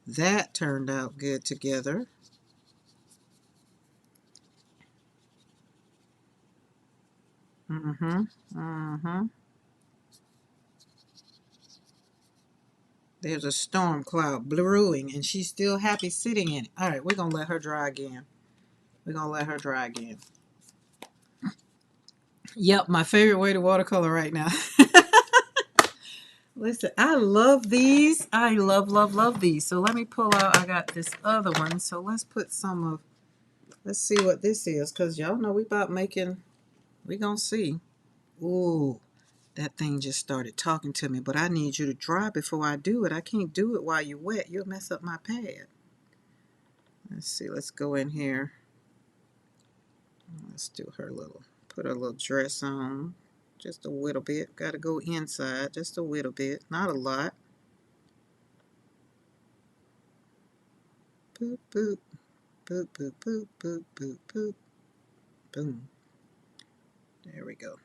That turned out good together. Mm-hmm. Mm-hmm. There's a storm cloud brewing, and she's still happy sitting in it. All right, we're going to let her dry again. We're going to let her dry again. Yep, my favorite way to watercolor right now. Listen, I love these. I love, love, love these. So let me pull out, I got this other one. So let's put some of, let's see what this is. Because y'all know we about making, we going to see. Ooh, that thing just started talking to me. But I need you to dry before I do it. I can't do it while you're wet. You'll mess up my pad. Let's see, let's go in here. Let's do her little, put her little dress on. Just a little bit. Got to go inside. Just a little bit. Not a lot. Boop, boop. Boop, boop, boop, boop, boop, boop. Boom. There we go.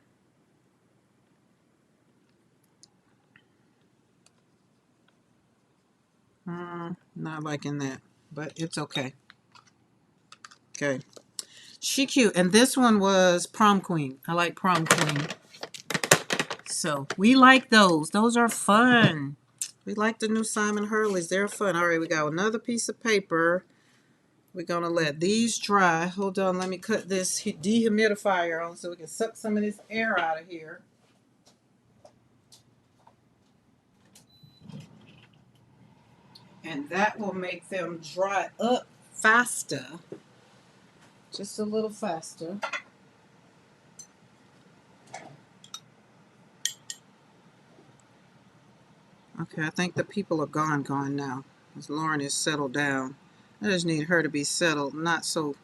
Not liking that, but it's okay. Okay. She cute. And this one was Prom Queen. I like Prom Queen. So we like those. Those are fun. We like the new Simon Hurleys. They're fun. All right, we got another piece of paper. We're going to let these dry. Hold on, let me cut this dehumidifier on so we can suck some of this air out of here. And that will make them dry up faster. Just a little faster. Okay, I think the people are gone now. Because Lauren is settled down. I just need her to be settled, not so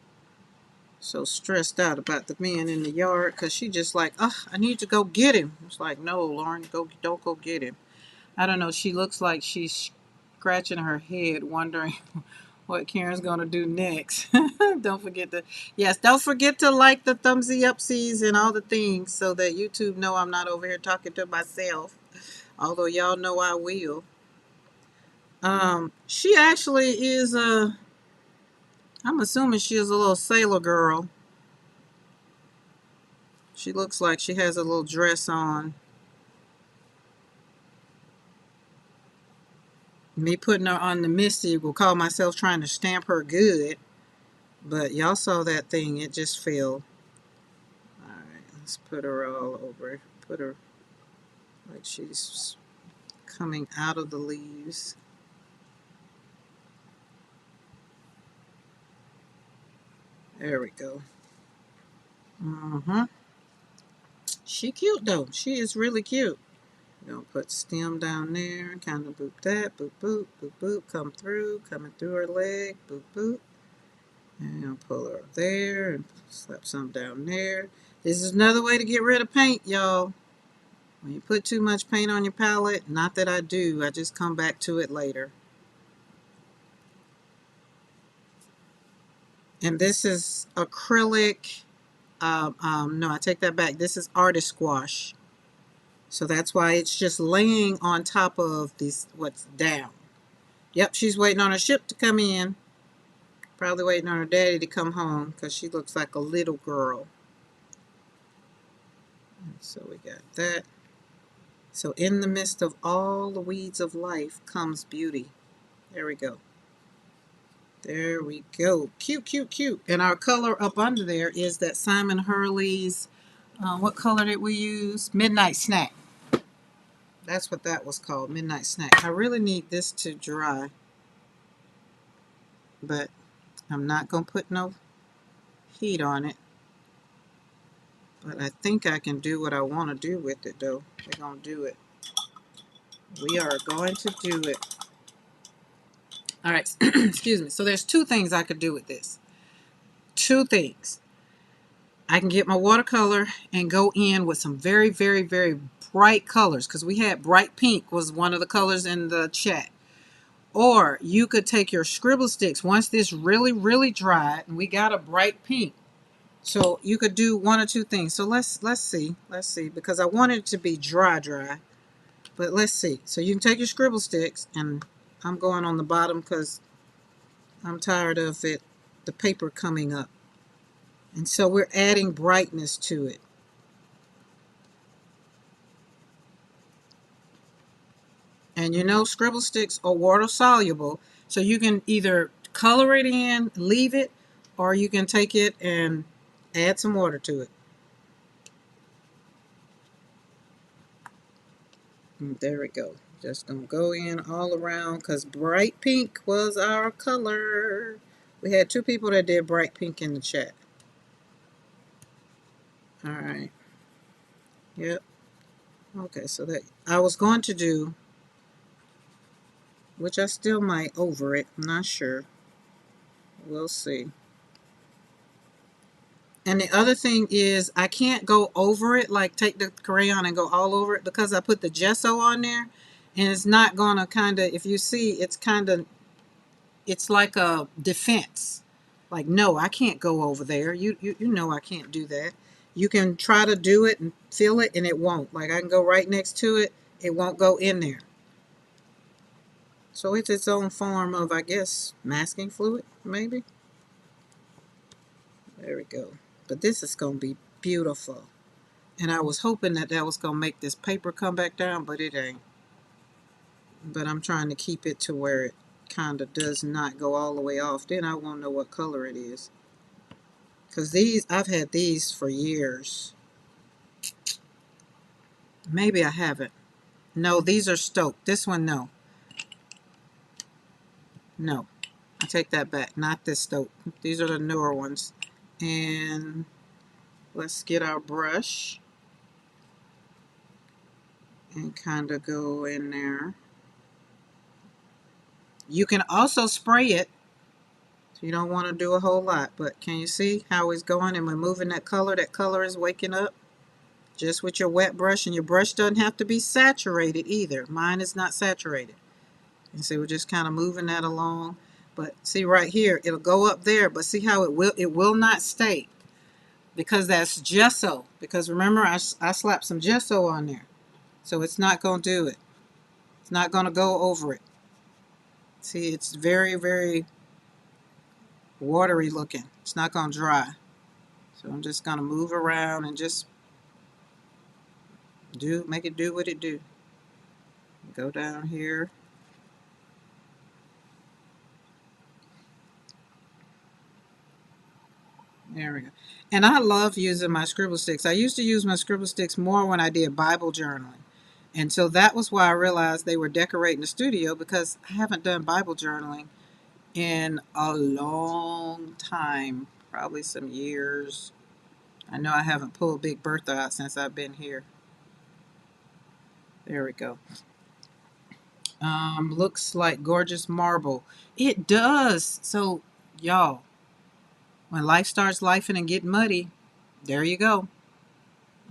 stressed out about the men in the yard, because she just like, I need to go get him. It's like, no, Lauren, don't go get him. I don't know. She looks like she's scratching her head, wondering what Karen's gonna do next. Don't forget to, yes, don't forget to like the thumbsy upsies and all the things so that YouTube know I'm not over here talking to myself. Although y'all know I will. She actually is I'm assuming she is a little sailor girl. She looks like she has a little dress on. Me putting her on the Misty will call myself trying to stamp her good. But y'all saw that thing, it just fell. Alright, let's put her all over. Put her like she's coming out of the leaves. There we go. She cute though. She is really cute. We're gonna put stem down there, kind of boop that, boop boop, boop boop, come through, coming through her leg, boop boop. And I'll pull her up there and slap some down there. This is another way to get rid of paint, y'all. When you put too much paint on your palette, not that I do, I just come back to it later. And this is acrylic. No, I take that back. This is artist squash. So that's why it's just laying on top of this, what's down. Yep, she's waiting on her ship to come in. Probably waiting on her daddy to come home because she looks like a little girl. So we got that. So in the midst of all the weeds of life comes beauty. There we go. There we go. Cute, cute, cute. And our color up under there is that Simon Hurley's, what color did we use? Midnight Snack. That's what that was called, Midnight Snack. I really need this to dry, but I'm not going to put no heat on it. But I think I can do what I want to do with it, though. We're going to do it. We are going to do it. All right. Excuse me. So there's two things I could do with this. Two things. I can get my watercolor and go in with some very, very, very bright colors, because we had bright pink was one of the colors in the chat. Or you could take your scribble sticks once this really, really dried, and we got a bright pink. So you could do one or two things. So let's see, because I want it to be dry, but let's see. So you can take your scribble sticks, and I'm going on the bottom because I'm tired of it, the paper coming up. And so we're adding brightness to it. And you know, scribble sticks are water soluble, so you can either color it in, leave it, or you can take it and add some water to it. And there we go. Just gonna go in all around because bright pink was our color. We had two people that did bright pink in the chat. All right. Yep. Okay, so that I was going to do, which I still might over it. I'm not sure. We'll see. And the other thing is I can't go over it, like take the crayon and go all over it, because I put the gesso on there, and it's not going to kind of, if you see, it's like a defense. Like, no, I can't go over there. You know I can't do that. You can try to do it and feel it, and it won't. Like, I can go right next to it. It won't go in there. So it's its own form of, I guess, masking fluid, maybe. There we go. But this is going to be beautiful. And I was hoping that that was going to make this paper come back down, but it ain't. But I'm trying to keep it to where it kind of does not go all the way off. Then I won't know what color it is. Because these, I've had these for years. Maybe I haven't. No, these are Stoked. This one, no. No. I take that back. Not this Stoked. These are the newer ones. And let's get our brush and kind of go in there You can also spray it. So you don't want to do a whole lot, but can you see how it's going and we're moving that color? That color is waking up just with your wet brush, and your brush doesn't have to be saturated either. Mine is not saturated. And see, we're just kind of moving that along. But see right here, it'll go up there, but see how it will not stay because that's gesso. Because remember, I slapped some gesso on there. So it's not going to do it. It's not going to go over it. See, it's very, very watery looking. It's not going to dry. So I'm just going to move around and just make it do what it do. Go down here. There we go. And I love using my scribble sticks. I used to use my scribble sticks more when I did Bible journaling. And so that was why I realized they were decorating the studio, because I haven't done Bible journaling in a long time, probably some years. I know I haven't pulled Big Bertha out since I've been here. There we go. Looks like gorgeous marble. It does. So, y'all, when life starts lifing and get muddy, there you go.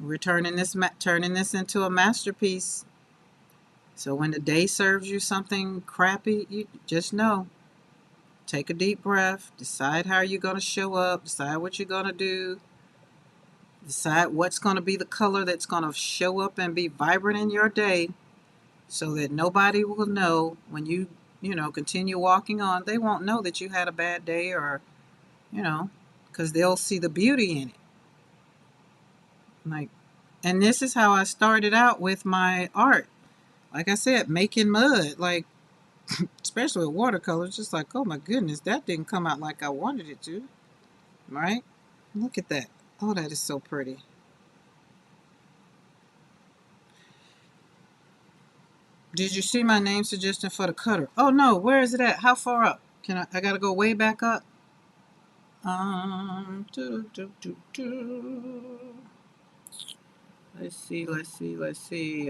We're turning this into a masterpiece. So when the day serves you something crappy, you just know. Take a deep breath. Decide how you're going to show up. Decide what you're going to do. Decide what's going to be the color that's going to show up and be vibrant in your day, so that nobody will know when you continue walking on. They won't know that you had a bad day, or, because they'll see the beauty in it. Like, and this is how I started out with my art. Like I said, making mud, like, especially with watercolors, just like, oh my goodness, that didn't come out like I wanted it to, right? Look at that. Oh, that is so pretty. Did you see my name suggestion for the cutter? Oh no, where is it at? How far up? I gotta go way back up? Doo, doo, doo, doo. Let's see.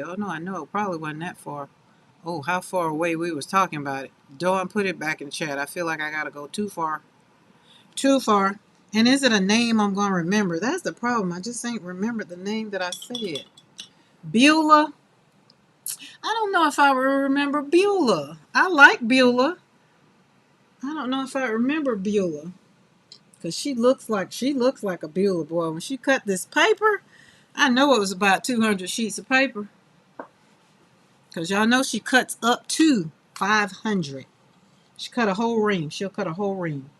Oh no, I know it probably wasn't that far. Oh, how far away we was talking about it. Dawn, put it back in the chat. I feel like I gotta go too far. Too far. And is it a name I'm gonna remember? That's the problem. I just ain't remembered the name that I said. Beulah. I don't know if I remember Beulah. I like Beulah. I don't know if I remember Beulah. Because she looks like a Beulah boy. When she cut this paper, I know it was about 200 sheets of paper. Because y'all know she cuts up to 500. She cut a whole ream. She'll cut a whole ream.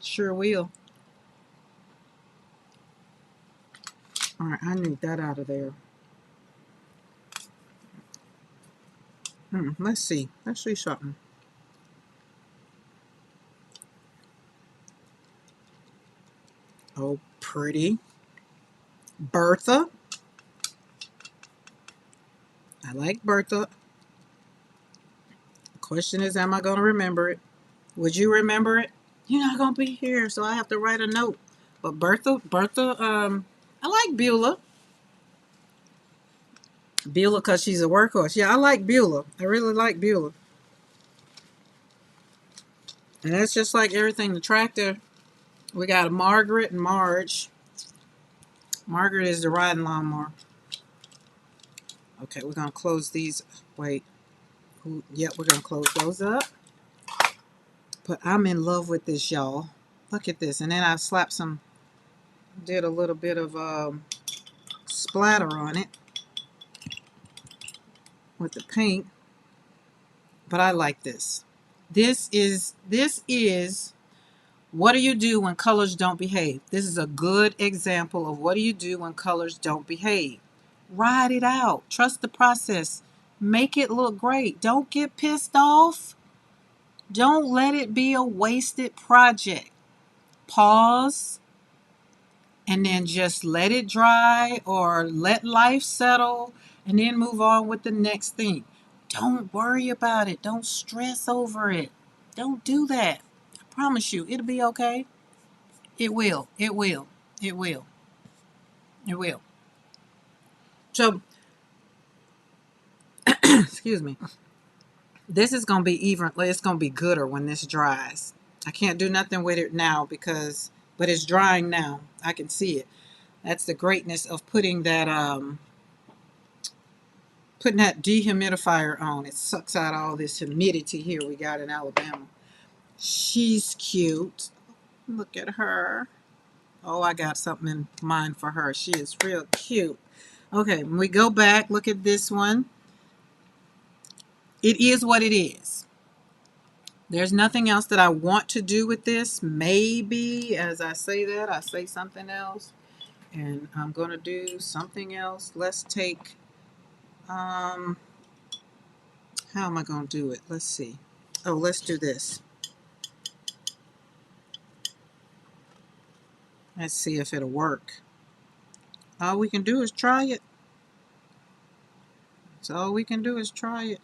Sure will. All right, I need that out of there. Let's see. Let's see something. Oh, pretty. Bertha. I like Bertha. The question is, am I going to remember it? Would you remember it? You're not going to be here, so I have to write a note. But Bertha, I like Beulah. Beulah because she's a workhorse. Yeah, I like Beulah. I really like Beulah. And that's just like everything. The tractor, we got a Margaret and Marge. Margaret is the riding lawnmower. Okay, we're going to close these. Wait. Yep, we're going to close those up. But I'm in love with this, y'all. Look at this. And then I did a little bit of splatter on it with the paint. But I like this. This is what do you do when colors don't behave? This is a good example of what do you do when colors don't behave. Ride it out. Trust the process. Make it look great. Don't get pissed off. Don't let it be a wasted project. Pause and then just let it dry or let life settle and then move on with the next thing. Don't worry about it. Don't stress over it. Don't do that. I promise you, it'll be okay. It will. It will. It will. It will. So, excuse me. This is going to be even, it's going to be gooder when this dries. I can't do nothing with it now because, but it's drying now. I can see it. That's the greatness of putting that dehumidifier on. It sucks out all this humidity here we got in Alabama. She's cute. Look at her. Oh, I got something in mind for her. She is real cute. Okay, when we go back, look at this one. It is what it is. There's nothing else that I want to do with this. Maybe as I say that, I say something else. And I'm going to do something else. Let's take, how am I going to do it? Let's see. Oh, let's do this. Let's see if it'll work. All we can do is try it. That's all we can do is try it.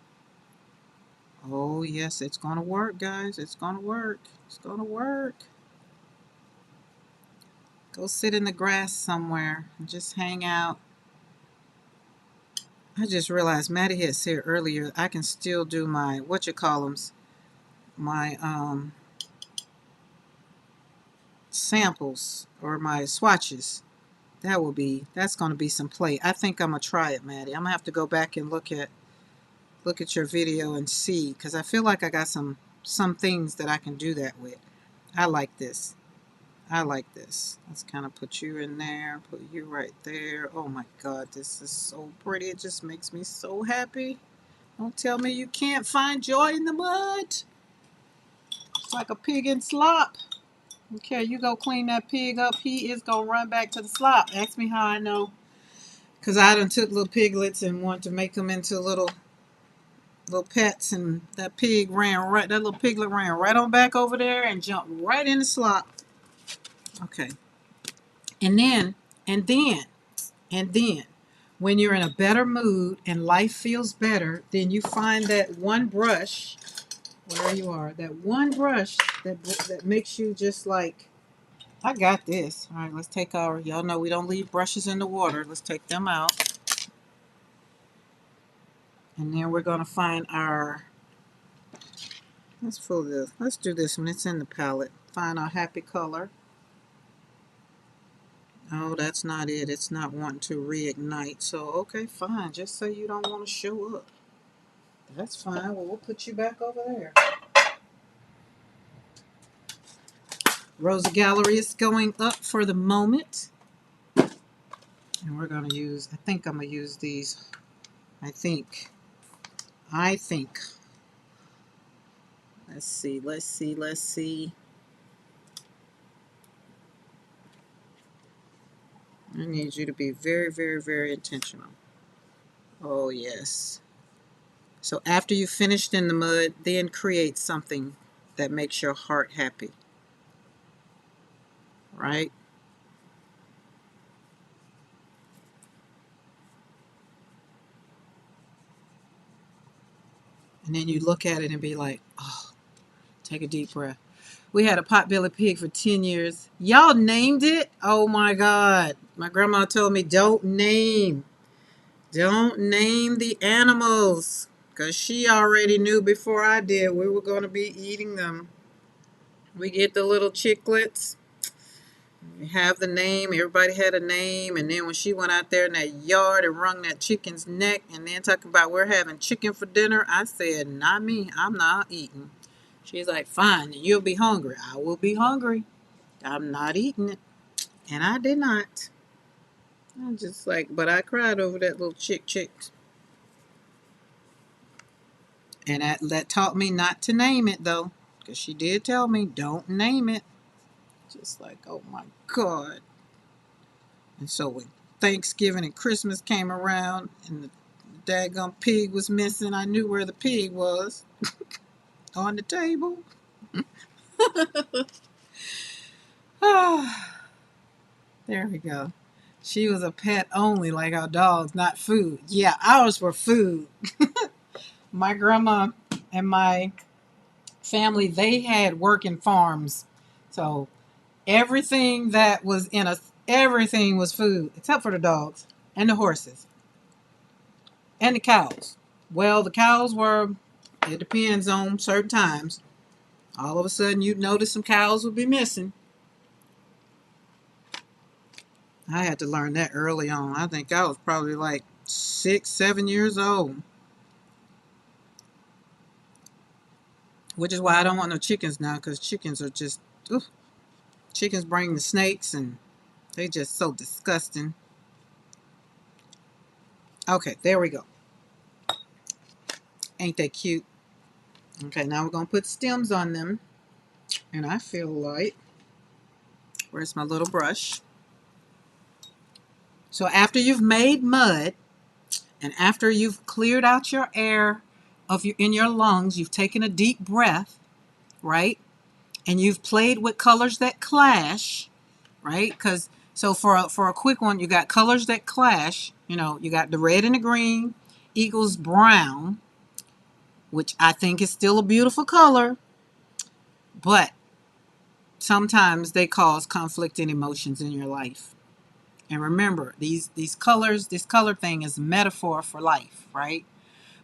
Oh, yes, it's going to work, guys. It's going to work. It's going to work. Go sit in the grass somewhere and just hang out. I just realized Maddie had said earlier I can still do my, my samples or my swatches. That's going to be some play. I think I'm going to try it, Maddie. I'm going to have to go back and look at your video and see, because I feel like I got some things that I can do that with. I like this. I like this. Let's kind of put you in there, put you right there. Oh my God, this is so pretty. It just makes me so happy. Don't tell me you can't find joy in the mud. It's like a pig in slop. Okay, you go clean that pig up. He is going to run back to the slop. Ask me how I know. Because I done took little piglets and wanted to make them into little pets, and that little piglet ran right on back over there and jumped right in the slop. Okay. And then, and then, and then, when you're in a better mood and life feels better, then you find that one brush, where you are, that one brush that makes you just like, I got this. All right, let's take y'all know we don't leave brushes in the water. Let's take them out. And then we're going to find let's do this one. It's in the palette. Find our happy color. Oh, that's not it. It's not wanting to reignite. So, okay, fine. Just say you don't want to show up. That's fine. Well, we'll put you back over there. Rosa Gallery is going up for the moment. And we're going to use, I think I'm going to use these. I think. Let's see. I need you to be very, very, very intentional. Oh, yes. So after you finished in the mud, then create something that makes your heart happy. Right? And then you look at it and be like, oh, take a deep breath. We had a potbelly pig for 10 years. Y'all named it? Oh my God. My grandma told me don't name the animals. Because she already knew before I did we were going to be eating them. We get the little chicklets. We have the name. Everybody had a name. And then when she went out there in that yard and wrung that chicken's neck and then talking about we're having chicken for dinner, I said, not me. I'm not eating. She's like, fine, you'll be hungry. I will be hungry. I'm not eating it. And I did not. I'm just like, but I cried over that little chick. And that taught me not to name it, though. Because she did tell me, don't name it. Just like, oh my God. And so when Thanksgiving and Christmas came around and the daggum pig was missing, I knew where the pig was. On the table. There we go. She was a pet only, like our dogs, not food. Yeah, ours were food. My grandma and my family, they had working farms. So everything that was everything was food, except for the dogs and the horses and the cows. Well, the cows were It depends on certain times. All of a sudden, you'd notice some cows would be missing. I had to learn that early on. I think I was probably like 6, 7 years old. Which is why I don't want no chickens now, because chickens are just, oof, chickens bring the snakes and they just so disgusting. Okay, there we go. Ain't that cute? Okay, now we're going to put stems on them. And I feel like, where's my little brush? So after you've made mud and after you've cleared out your air in your lungs, you've taken a deep breath, right? And you've played with colors that clash, right? Because so for a quick one, you got colors that clash. You know, you got the red and the green equals brown, which I think is still a beautiful color, but sometimes they cause conflicting emotions in your life. And remember, these colors, this color thing is a metaphor for life, right?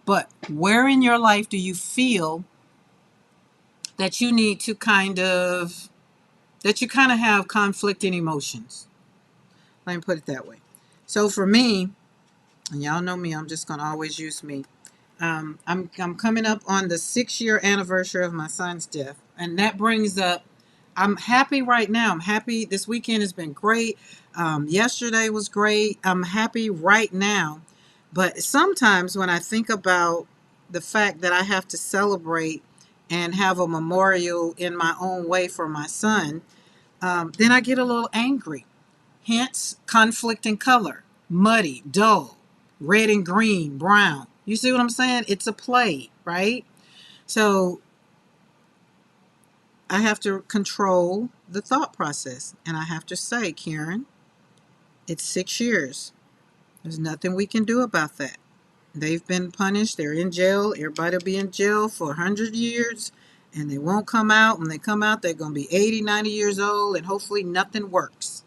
But where in your life do you feel that you need to that you kind of have conflicting emotions? Let me put it that way. So for me, and y'all know me, I'm just going to always use me. I'm coming up on the 6-year anniversary of my son's death. And that brings up, I'm happy right now. I'm happy. This weekend has been great. Yesterday was great. I'm happy right now. But sometimes when I think about the fact that I have to celebrate and have a memorial in my own way for my son, then I get a little angry. Hence, conflict in color, muddy, dull, red and green, brown. You see what I'm saying? It's a play, right? So I have to control the thought process. And I have to say, Karen, it's 6 years. There's nothing we can do about that. They've been punished. They're in jail. Everybody will be in jail for 100 years. And they won't come out. When they come out, they're going to be 80, 90 years old. And hopefully nothing works.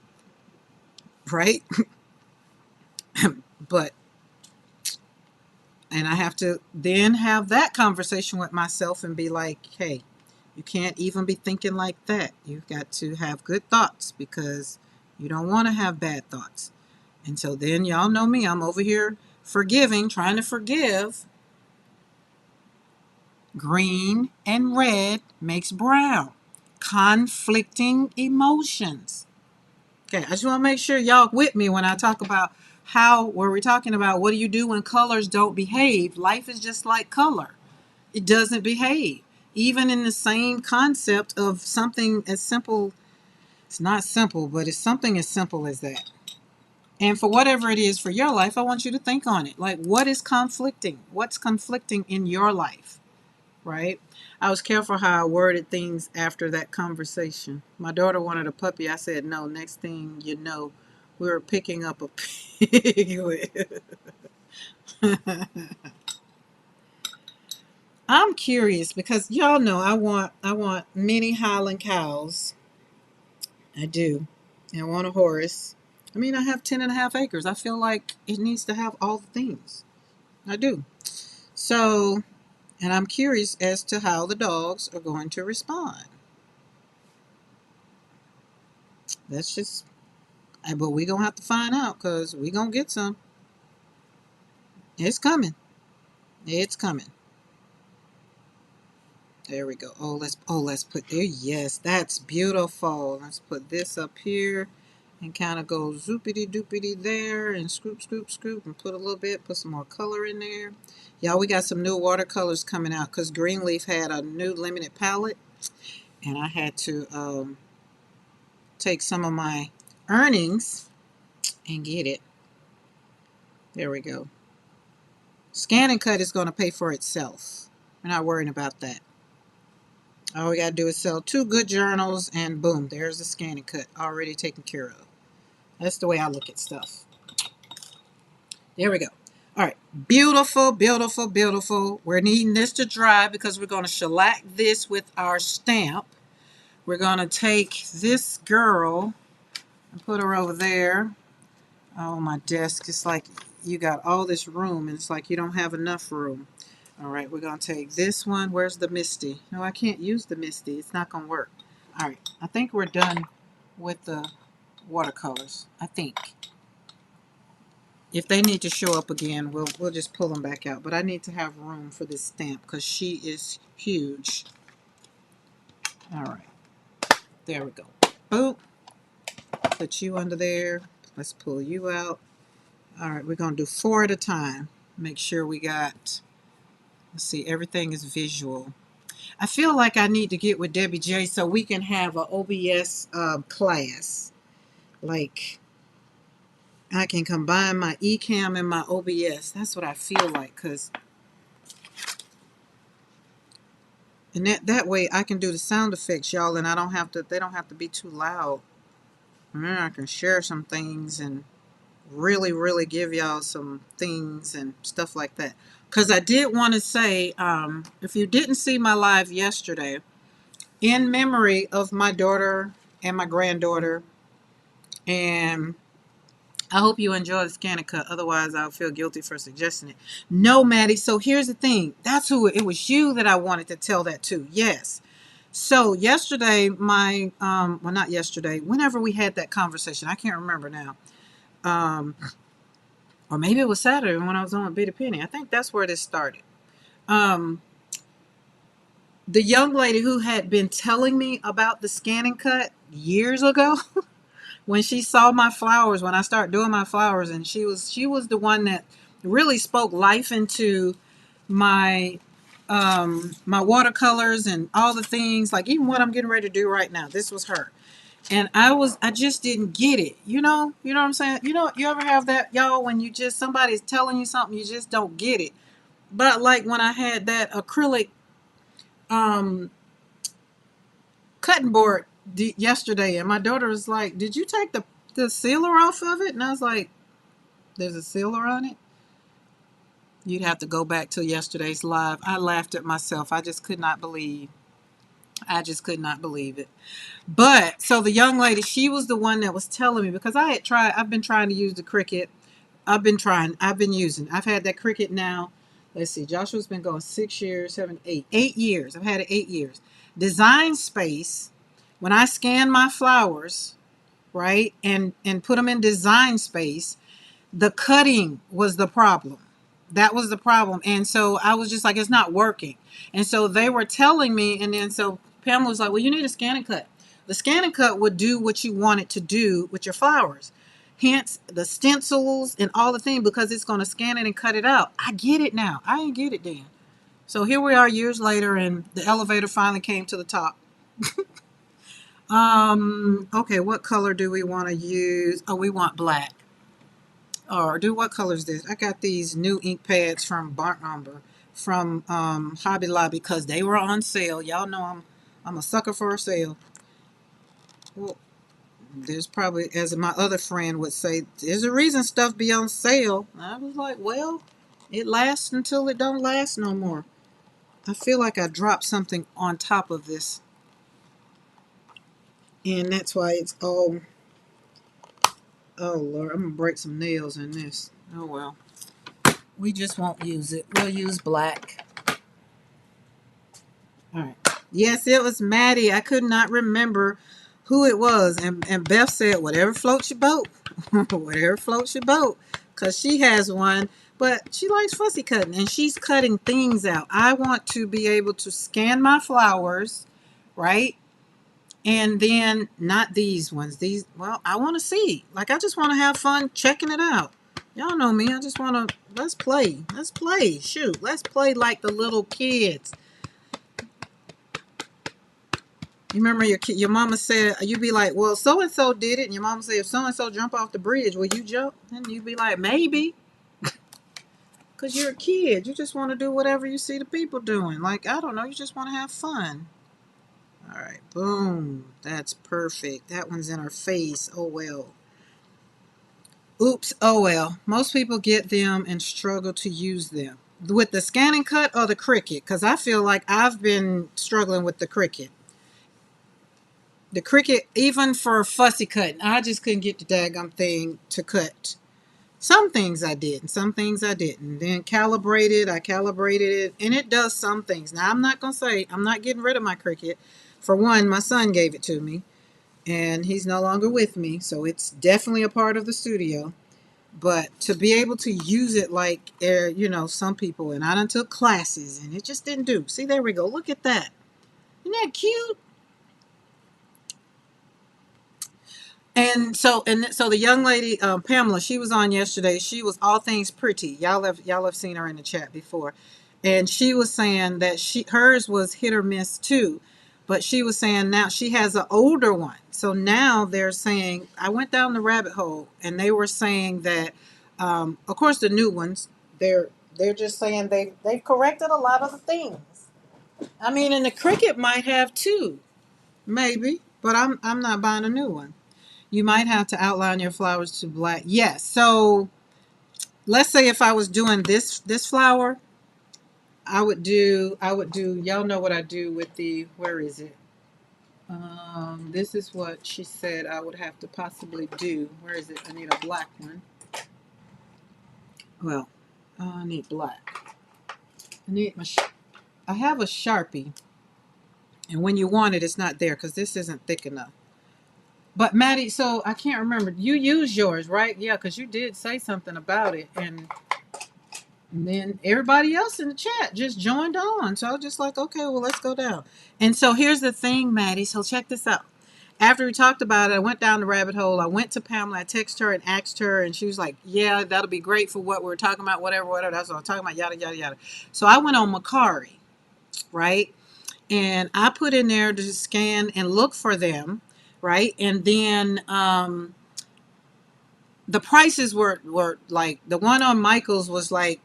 Right? But and I have to then have that conversation with myself and be like, hey, you can't even be thinking like that. You've got to have good thoughts because you don't want to have bad thoughts. And so then y'all know me. I'm over here forgiving, trying to forgive. Green and red makes brown. Conflicting emotions. Okay, I just want to make sure y'all with me when I talk about where we're talking about what do you do when colors don't behave. Life is just like color. It doesn't behave. Even in the same concept of something as simple, it's not simple, but it's something as simple as that. And for whatever it is for your life, I want you to think on it. Like, what is conflicting? What's conflicting in your life? Right? I was careful how I worded things after that conversation. My daughter wanted a puppy. I said, no, next thing you know, we were picking up a pig. I'm curious because y'all know I want many Highland cows. I do. I want a horse. I mean, I have 10.5 acres. I feel like it needs to have all the things. I do. So, and I'm curious as to how the dogs are going to respond. That's just, but we going to have to find out because we going to get some. It's coming. It's coming. There we go. Let's put there. Yes, that's beautiful. Let's put this up here and kind of go zoopity doopity there and scoop, scoop, scoop and put a little bit, put some more color in there. Y'all, we got some new watercolors coming out because Greenleaf had a new limited palette and I had to take some of my earnings and get it. There we go. Scan and Cut is going to pay for itself. We're not worrying about that. All we got to do is sell 2 good journals and boom, there's the Scan and Cut already taken care of. That's the way I look at stuff. There we go. All right. Beautiful, beautiful, beautiful. We're needing this to dry because we're going to shellac this with our stamp. We're going to take this girl and put her over there. Oh, my desk. It's like you got all this room and it's like you don't have enough room. All right, we're going to take this one. Where's the Misty? No, I can't use the Misty. It's not going to work. All right, I think we're done with the watercolors. I think. If they need to show up again, we'll just pull them back out. But I need to have room for this stamp because she is huge. All right, there we go. Boop. Put you under there. Let's pull you out. All right, we're going to do 4 at a time. Make sure we got, let's see, everything is visual. I feel like I need to get with Debbie J so we can have an OBS class. Like, I can combine my eCam and my OBS. That's what I feel like, and that way I can do the sound effects, y'all, and I don't have to. They don't have to be too loud. And then I can share some things and really, really give y'all some things and stuff like that. Because I did want to say, if you didn't see my live yesterday, in memory of my daughter and my granddaughter, and I hope you enjoy the scan cut. Otherwise, I'll feel guilty for suggesting it. No, Maddie. So here's the thing. That's who it was. You that I wanted to tell that to. Yes. So yesterday, well, not yesterday. Whenever we had that conversation, I can't remember now. Or maybe it was Saturday when I was on with Beta Penny. I think that's where this started. The young lady who had been telling me about the scan cut years ago. When she saw my flowers, when I started doing my flowers, and she was the one that really spoke life into my my watercolors and all the things, like even what I'm getting ready to do right now. This was her. And I just didn't get it. You know what I'm saying? You ever have that, y'all, when you just, somebody's telling you something, you just don't get it. But like when I had that acrylic um cutting board yesterday, and my daughter was like, "Did you take the sealer off of it?" And I was like, "There's a sealer on it?" You'd have to go back to yesterday's live. I laughed at myself. I just could not believe it. But so the young lady, she was the one that was telling me, because I've been trying to use the Cricut. I've been using. I've had that Cricut now. Let's see, Joshua's been going 6 years, 7, 8, 8 years. I've had it 8 years. Design Space. When I scan my flowers, right, and put them in Design Space, the cutting was the problem. That was the problem. And so I was just like, it's not working. And so they were telling me, and then so Pamela was like, well, you need a scan and cut. The scan and cut would do what you want it to do with your flowers. Hence the stencils and all the things, because it's going to scan it and cut it out. I get it now. I didn't get it then. So here we are years later, and the elevator finally came to the top. Okay, what color do we want to use? Oh, we want black. Or what color is this? I got these new ink pads from Burnt Umber from Hobby Lobby because they were on sale. Y'all know I'm a sucker for a sale. Well, there's probably, as my other friend would say, there's a reason stuff be on sale. I was like, well, it lasts until it don't last no more. I feel like I dropped something on top of this, and that's why it's all, oh Lord, I'm gonna break some nails in this. Oh well. We just won't use it. We'll use black. All right. Yes, it was Maddie. I could not remember who it was. And Beth said, whatever floats your boat. Whatever floats your boat. Because she has one, but she likes fussy cutting, and she's cutting things out. I want to be able to scan my flowers, right? And then not these ones. These, well, I want to see. Like, I just want to have fun checking it out. Y'all know me. I just want to, let's play. Let's play. Shoot. Let's play like the little kids. You remember your mama said, you'd be like, well, so-and-so did it. And your mama said, if so-and-so jump off the bridge, will you jump? And you'd be like, maybe. Because you're a kid. You just want to do whatever you see the people doing. Like, I don't know. You just want to have fun. All right. Boom. That's perfect. That one's in our face. Oh, well. Oops. Oh, well. Most people get them and struggle to use them. With the scan and cut or the Cricut? Because I feel like I've been struggling with the Cricut. The Cricut, even for fussy cutting, I just couldn't get the daggum thing to cut. Some things I did, and some things I didn't. Then I calibrated it, and it does some things. Now, I'm not going to say I'm not getting rid of my Cricut. For one, my son gave it to me, and he's no longer with me, so it's definitely a part of the studio. But to be able to use it like, some people, and I done took classes, and it just didn't do. See, there we go. Look at that. Isn't that cute? And so the young lady, Pamela, she was on yesterday. She was all things pretty. Y'all have seen her in the chat before, and she was saying that hers was hit or miss too, but she was saying now she has an older one. So now they're saying I went down the rabbit hole, and they were saying that, of course, the new ones they're just saying they've corrected a lot of the things. I mean, and the Cricut might have too, maybe, but I'm not buying a new one. You might have to outline your flowers to black. Yes. So let's say if I was doing this flower, I would do y'all know what I do with the where is it? This is what she said I would have to possibly do. Where is it? I need a black one. Well, I need black. I need I have a Sharpie, and when you want it, it's not there because this isn't thick enough. But Maddie, so I can't remember. You use yours, right? Yeah, because you did say something about it, and then everybody else in the chat just joined on. So I was just like, okay, well, let's go down. And so here's the thing, Maddie. So check this out. After we talked about it, I went down the rabbit hole. I went to Pamela. I texted her and asked her, and she was like, yeah, that'll be great for what we're talking about, whatever, whatever. That's what I'm talking about, yada, yada, yada. So I went on Macari, right? And I put in there to scan and look for them, right? And then the prices were like, the one on Michael's was like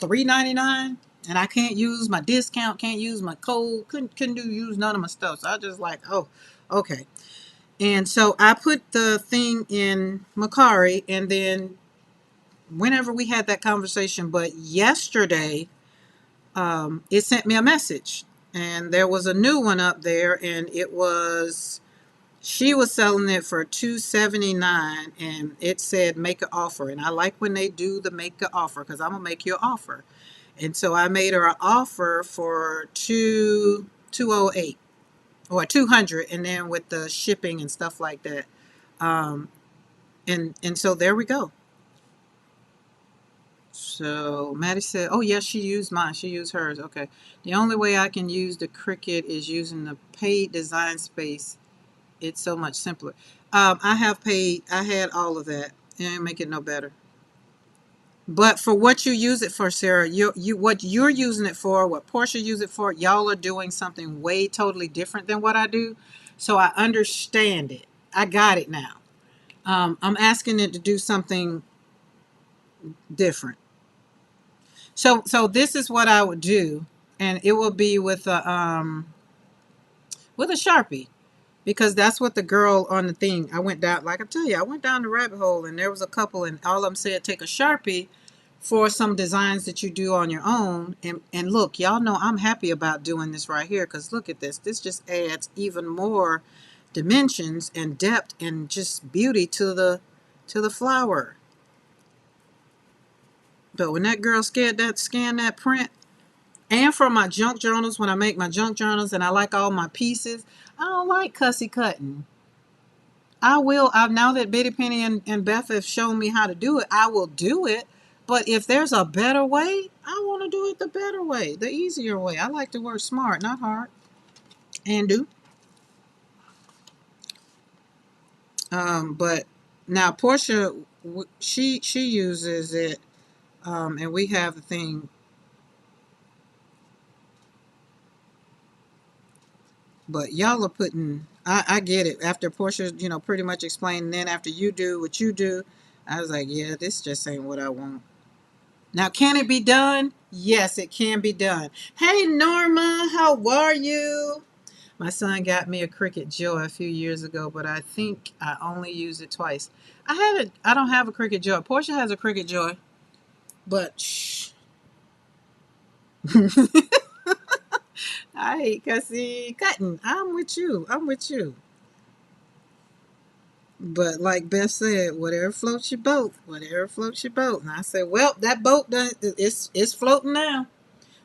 $3.99, and I can't use my discount, can't use my code, couldn't use none of my stuff. So I just like, oh, okay. And so I put the thing in Macari, and then whenever we had that conversation, but yesterday, it sent me a message, and there was a new one up there, and it was she was selling it for $2.79, and it said make an offer. And I like when they do the make an offer because I'm gonna make you an offer. And so I made her an offer for 208 or 200, and then with the shipping and stuff like that. Um, and so there we go. So Maddie said, "Oh yes, she used mine. She used hers. Okay. The only way I can use the Cricut is using the paid design space. It's so much simpler. I have paid. I had all of that. It ain't make it no better. But for what you use it for, Sarah, what you're using it for, what Portia used it for, y'all are doing something way totally different than what I do. So I understand it. I got it now. I'm asking it to do something different. So this is what I would do, and it will be with a Sharpie. Because that's what the girl on the thing, I went down, like I tell you, I went down the rabbit hole, and there was a couple, and all of them said take a Sharpie for some designs that you do on your own. And look, y'all know I'm happy about doing this right here, because look at this. This just adds even more dimensions and depth and just beauty to the flower. But when that girl scanned that print, and for my junk journals, when I make my junk journals and I like all my pieces, I don't like cussy cutting. Now that Betty Penny and Beth have shown me how to do it, I will do it. But if there's a better way, I want to do it the better way, the easier way. I like to work smart, not hard. And do. But now Portia, she uses it, and we have the thing. But y'all are putting. I get it. After Portia, pretty much explained, and then after you do what you do, I was like, yeah, this just ain't what I want. Now, can it be done? Yes, it can be done. Hey, Norma, how are you? My son got me a Cricut Joy a few years ago, but I think I only used it twice. I don't have a Cricut Joy. Portia has a Cricut Joy, but shh. I hate cussy cutting. I'm with you. I'm with you. But like Beth said, whatever floats your boat, whatever floats your boat. And I said, well, that boat done, it's floating now.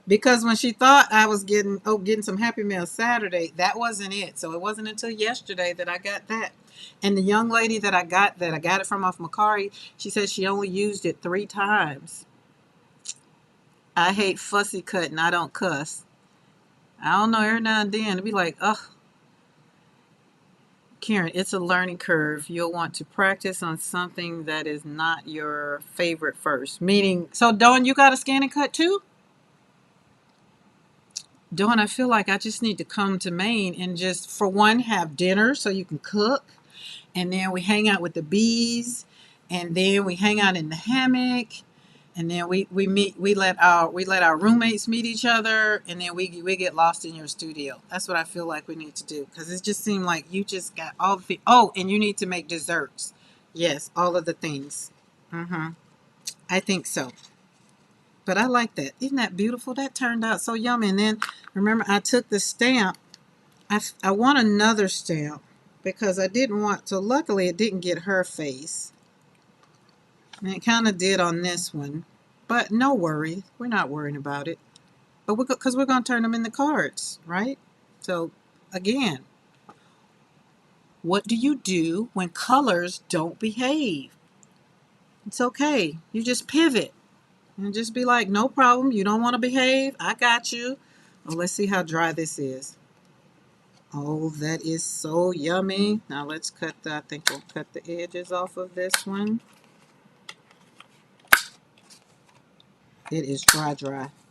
Because when she thought I was getting some Happy Meal Saturday, that wasn't it. So it wasn't until yesterday that I got that. And the young lady that I got it from off Macari, she said she only used it 3 times. I hate fussy cut and I don't cuss. I don't know, every now and then it'd be like, ugh, Karen, it's a learning curve. You'll want to practice on something that is not your favorite first. Meaning, so Dawn, you got a scan and cut too? Dawn, I feel like I just need to come to Maine and just, for one, have dinner so you can cook. And then we hang out with the bees. And then we hang out in the hammock. And then we let our roommates meet each other, and then we get lost in your studio. That's what I feel like we need to do, because it just seemed like you just got all the and you need to make desserts. Yes, all of the things. I think so. But I like that. Isn't that beautiful? That turned out so yummy. And then remember, I took the stamp. I want another stamp because I didn't want. So luckily, it didn't get her face. And it kind of did on this one. But no worry. We're not worrying about it. But because we're going to turn them into cards, right? So again, what do you do when colors don't behave? It's okay. You just pivot and just be like, no problem. You don't want to behave. I got you. Well, let's see how dry this is. Oh, that is so yummy. Now let's I think we'll cut the edges off of this one. It is dry.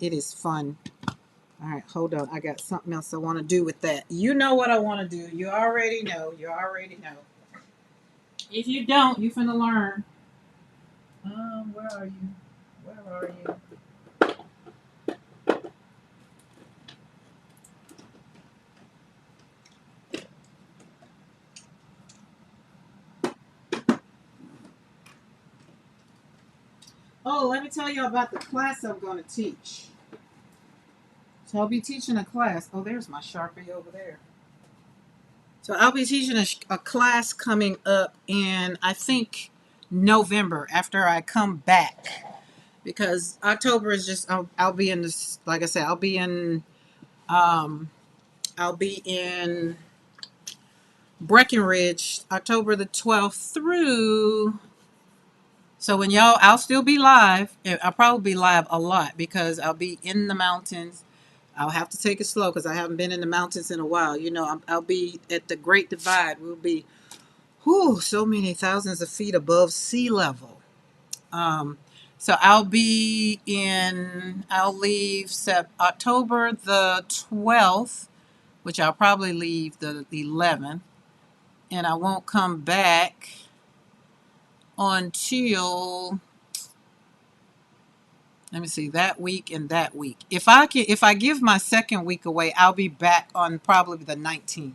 It is fun. All right, hold on. I got something else I want to do with that. You know what I want to do. You already know. You already know. If you don't, you finna learn. Where are you? Where are you? Oh, let me tell you about the class I'm going to teach. So I'll be teaching a class. Oh, there's my Sharpie over there. So I'll be teaching a class coming up in, I think, November after I come back. Because October is just, I'll be in this, like I said, um, I'll be in Breckenridge October the 12th through. So when I'll still be live. I'll probably be live a lot because I'll be in the mountains. I'll have to take it slow because I haven't been in the mountains in a while. I'll be at the Great Divide. We'll be, so many thousands of feet above sea level. Um, so I'll leave October the 12th, which I'll probably leave the 11th, and I won't come back until, let me see, that week and that week. If I give my second week away, I'll be back on probably the 19th.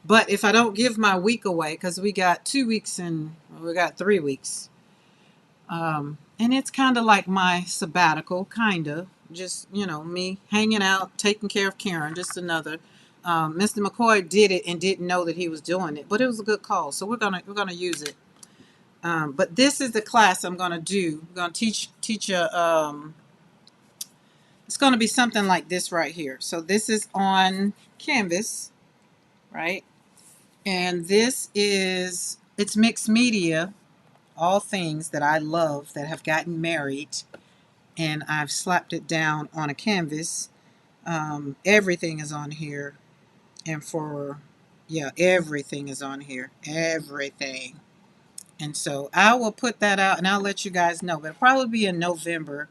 But if I don't give my week away, because we got 2 weeks and we got 3 weeks, and it's kind of like my sabbatical, kind of just me hanging out, taking care of Karen, just another. Mr. McCoy did it and didn't know that he was doing it, but it was a good call, so we're gonna use it. But this is the class I'm gonna do. I'm gonna teach a. It's gonna be something like this right here. So this is on canvas, right? And it's mixed media, all things that I love that have gotten married, and I've slapped it down on a canvas. Everything is on here, and yeah, everything is on here, everything. And so I will put that out, and I'll let you guys know. But it'll probably be in November,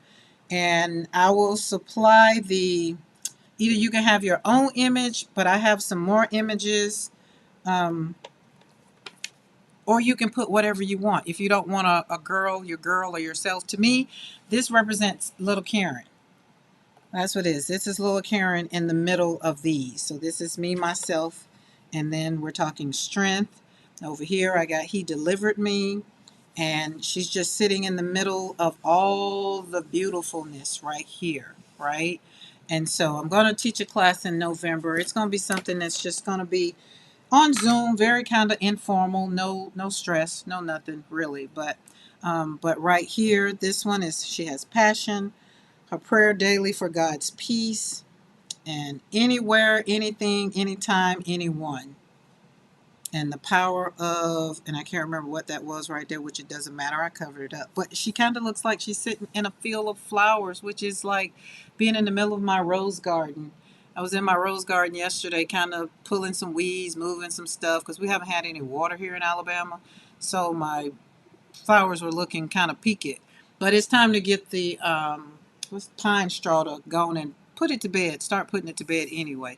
and I will supply either you can have your own image, but I have some more images. Um, or you can put whatever you want. If you don't want a girl, your girl, or yourself. To me, this represents little Karen. That's what it is. This is little Karen in the middle of these. So this is me, myself, and then we're talking strength. Over here, I got He Delivered Me, and she's just sitting in the middle of all the beautifulness right here, right? And so I'm going to teach a class in November. It's going to be something that's just going to be on Zoom, very kind of informal, no stress, no nothing really. But right here, this one is she has passion, her prayer daily for God's peace, and anywhere, anything, anytime, anyone. And the power of, and I can't remember what that was right there, which it doesn't matter, I covered it up. But she kind of looks like she's sitting in a field of flowers, which is like being in the middle of my rose garden. I was in my rose garden yesterday, kind of pulling some weeds, moving some stuff, because we haven't had any water here in Alabama. So my flowers were looking kind of peaked. But it's time to get the what's pine straw to go on and put it to bed, start putting it to bed anyway.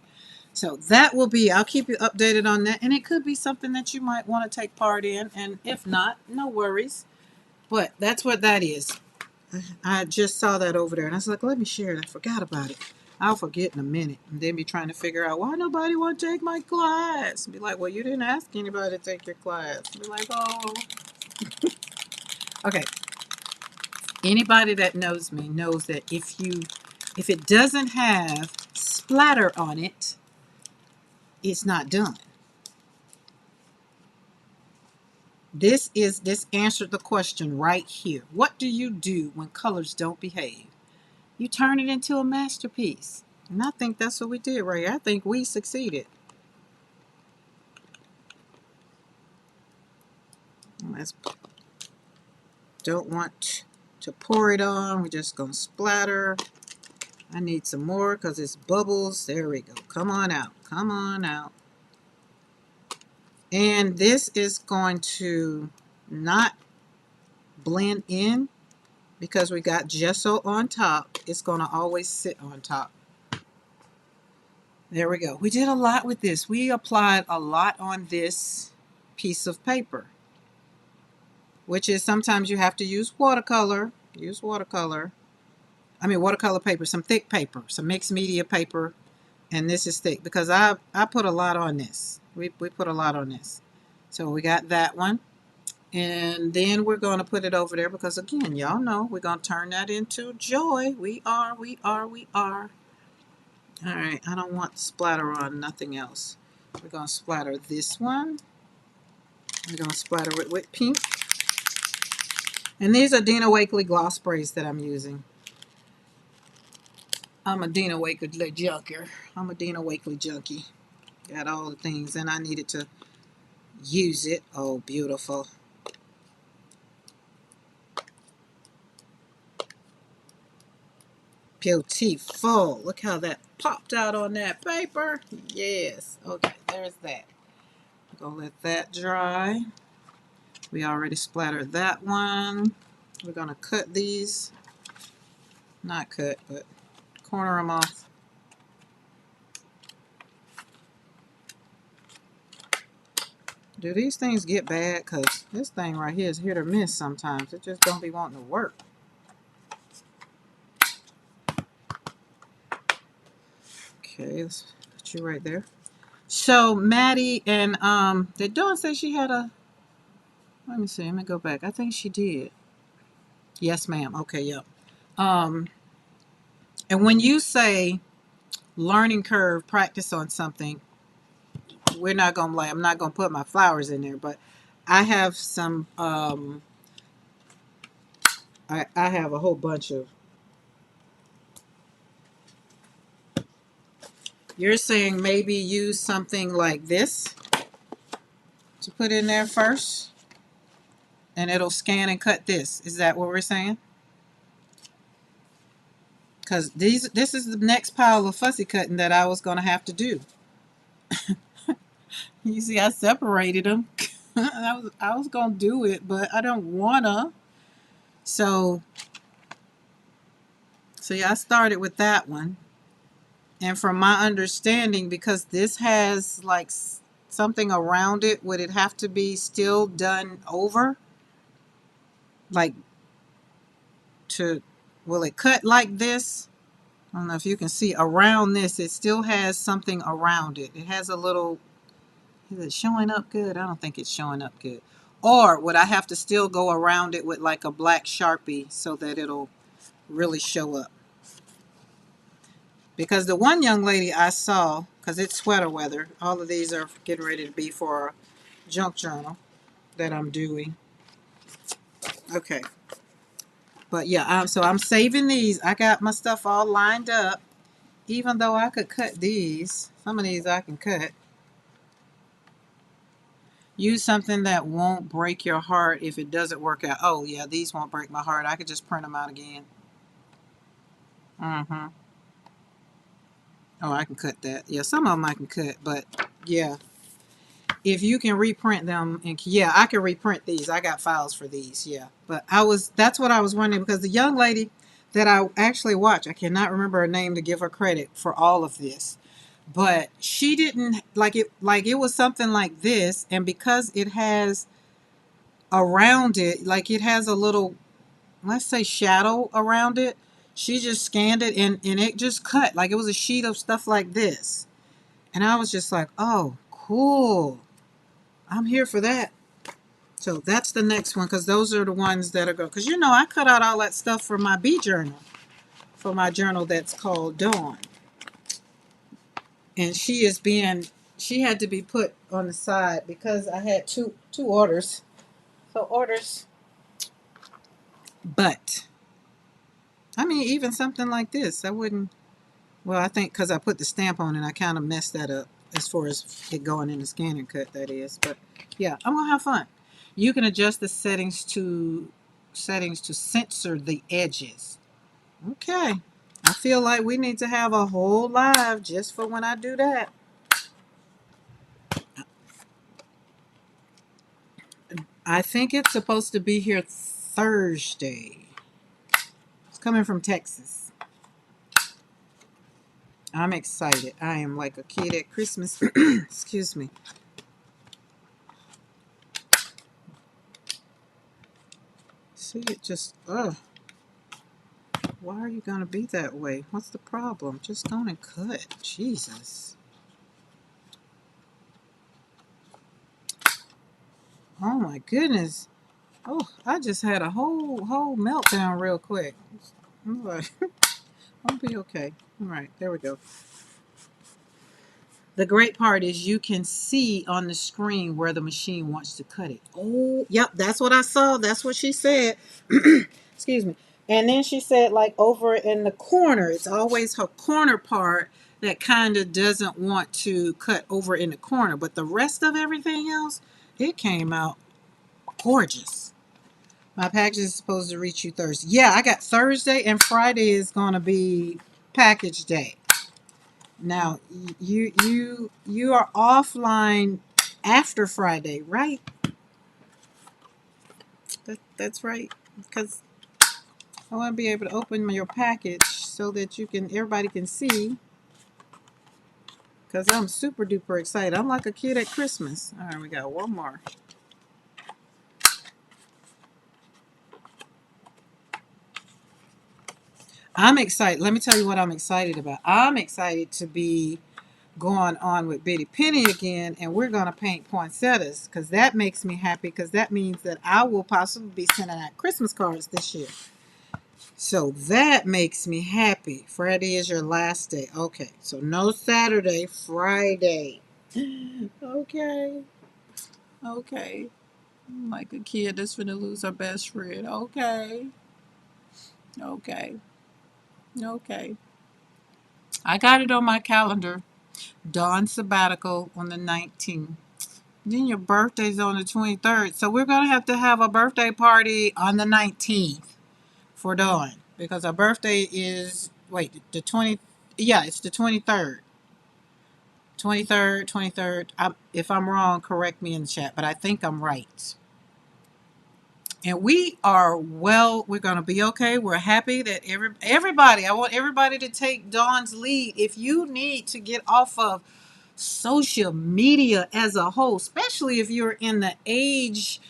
So that will be, I'll keep you updated on that. And it could be something that you might want to take part in. And if not, no worries. But that's what that is. I just saw that over there. And I was like, let me share it. I forgot about it. I'll forget in a minute. And then be trying to figure out why nobody want to take my class. Be like, well, you didn't ask anybody to take your class. Be like, oh. Okay. Anybody that knows me knows that if it doesn't have splatter on it, it's not done. This answered the question right here. What do you do when colors don't behave? You turn it into a masterpiece. And I think that's what we did right here. I think we succeeded. Let's, don't want to pour it on. We're just going to splatter. I need some more because it's bubbles. There we go. Come on out. Come on out. And this is going to not blend in because we got gesso on top. It's going to always sit on top. There we go. We did a lot with this. We applied a lot on this piece of paper, which is sometimes you have to use watercolor. Use watercolor. I mean watercolor paper, some thick paper, some mixed media paper, and this is thick because I put a lot on this. We put a lot on this. So we got that one. And then we're going to put it over there because, again, y'all know we're going to turn that into joy. We are. All right, I don't want splatter on nothing else. We're going to splatter this one. We're going to splatter it with pink. And these are Dina Wakley gloss sprays that I'm using. I'm a Dina Wakley junker. I'm a Dina Wakley junkie. Got all the things, and I needed to use it. Oh, beautiful. Beautiful. Look how that popped out on that paper. Yes. Okay, there's that. I'm going to let that dry. We already splattered that one. We're going to cut these. Not cut, but corner them off. Do these things get bad? Because this thing right here is hit or miss sometimes. It just don't be wanting to work. Okay, let's put you right there. So Maddie and did Dawn say she had a, let me see, let me go back. I think she did. Yes, ma'am. Okay, yep. And when you say learning curve, practice on something, we're not gonna like, I'm not gonna put my flowers in there, but I have some I have a whole bunch of, you're saying maybe use something like this to put in there first and it'll scan and cut this. Is that what we're saying? Because this is the next pile of fussy cutting that I was going to have to do. You see, I separated them. I was going to do it, but I don't want to. So yeah, I started with that one. And from my understanding, because this has like something around it, would it have to be still done over? Like will it cut like this? I don't know if you can see around this, it still has something around it. It has a little, is it showing up good? I don't think it's showing up good. Or would I have to still go around it with like a black Sharpie so that it'll really show up? Because the one young lady I saw, because it's sweater weather. All of these are getting ready to be for a junk journal that I'm doing. Okay. But yeah, so I'm saving these. I got my stuff all lined up. Even though I could cut these, some of these I can cut. Use something that won't break your heart if it doesn't work out. Oh yeah, these won't break my heart. I could just print them out again. Mm-hmm. Oh, I can cut that. Yeah, some of them I can cut, but yeah. If you can reprint them, and yeah, I can reprint these. I got files for these, yeah. But that's what I was wondering because the young lady that I actually watched, I cannot remember her name to give her credit for all of this, but she didn't like it was something like this, and because it has around it, like it has a little, let's say, shadow around it, she just scanned it and it just cut like it was a sheet of stuff like this. And I was just like, oh, cool. I'm here for that. So that's the next one because those are the ones that are going. Because I cut out all that stuff for my B journal, for my journal that's called Dawn, and she had to be put on the side because I had two orders. So orders, but I mean even something like this, I wouldn't. Well, I think because I put the stamp on it, I kind of messed that up as far as it going in the scanner cut. That is, but yeah, I'm gonna have fun. You can adjust the settings to censor the edges. Okay. I feel like we need to have a whole live just for when I do that. I think it's supposed to be here Thursday. It's coming from Texas. I'm excited. I am like a kid at Christmas. Excuse me. See, it just, why are you going to be that way? What's the problem? Just go and cut. Jesus. Oh my goodness. Oh, I just had a whole meltdown real quick. I'm like, I'll be okay. All right, there we go. The great part is you can see on the screen where the machine wants to cut it. Oh, yep, that's what I saw. That's what she said. Excuse me. And then she said, like over in the corner, it's always her corner part that kind of doesn't want to cut over in the corner. But the rest of everything else, it came out gorgeous. My package is supposed to reach you Thursday. Yeah, I got Thursday and Friday is going to be package day. Now, you are offline after Friday, right? That's right. Because I want to be able to open your package so that everybody can see. Because I'm super duper excited. I'm like a kid at Christmas. All right, we got one more. I'm excited. Let me tell you what I'm excited about. I'm excited to be going on with Bitty Penny again, and we're going to paint poinsettias because that makes me happy because that means that I will possibly be sending out Christmas cards this year. So that makes me happy. Friday is your last day. Okay, so no Saturday, Friday. Okay, okay. I'm like a kid that's finna lose her best friend. Okay, okay, okay. I got it on my calendar. Dawn sabbatical on the 19th. Then your birthday's on the 23rd. So we're going to have a birthday party on the 19th for Dawn. Because our birthday is, wait, the 20, yeah, it's the 23rd. 23rd, 23rd. If I'm wrong, correct me in the chat, but I think I'm right. And we are we're going to be okay. We're happy that everybody, I want everybody to take Dawn's lead. If you need to get off of social media as a whole, especially if you're in the age,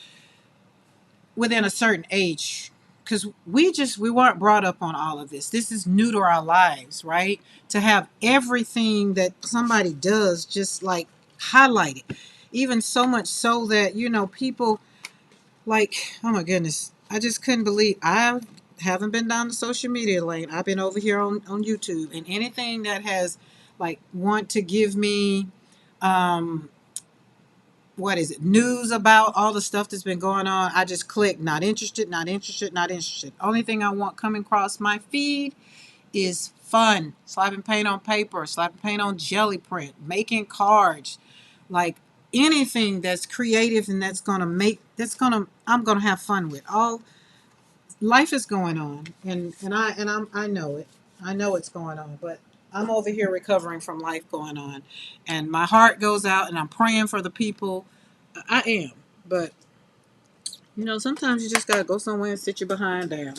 within a certain age, because we weren't brought up on all of this. This is new to our lives, right? To have everything that somebody does just like highlighted, even so much so that people like, oh my goodness, I just couldn't believe I haven't been down the social media lane. I've been over here on YouTube, and anything that has like want to give me um what is it, news about all the stuff that's been going on, I just click not interested, not interested, not interested. Only thing I want coming across my feed is fun, slapping paint on paper, slapping paint on jelly print, making cards, like anything that's creative and I'm gonna have fun with. All life is going on, I know it. I know it's going on, but I'm over here recovering from life going on, and my heart goes out, and I'm praying for the people. I am, but sometimes you just gotta go somewhere and sit your behind down,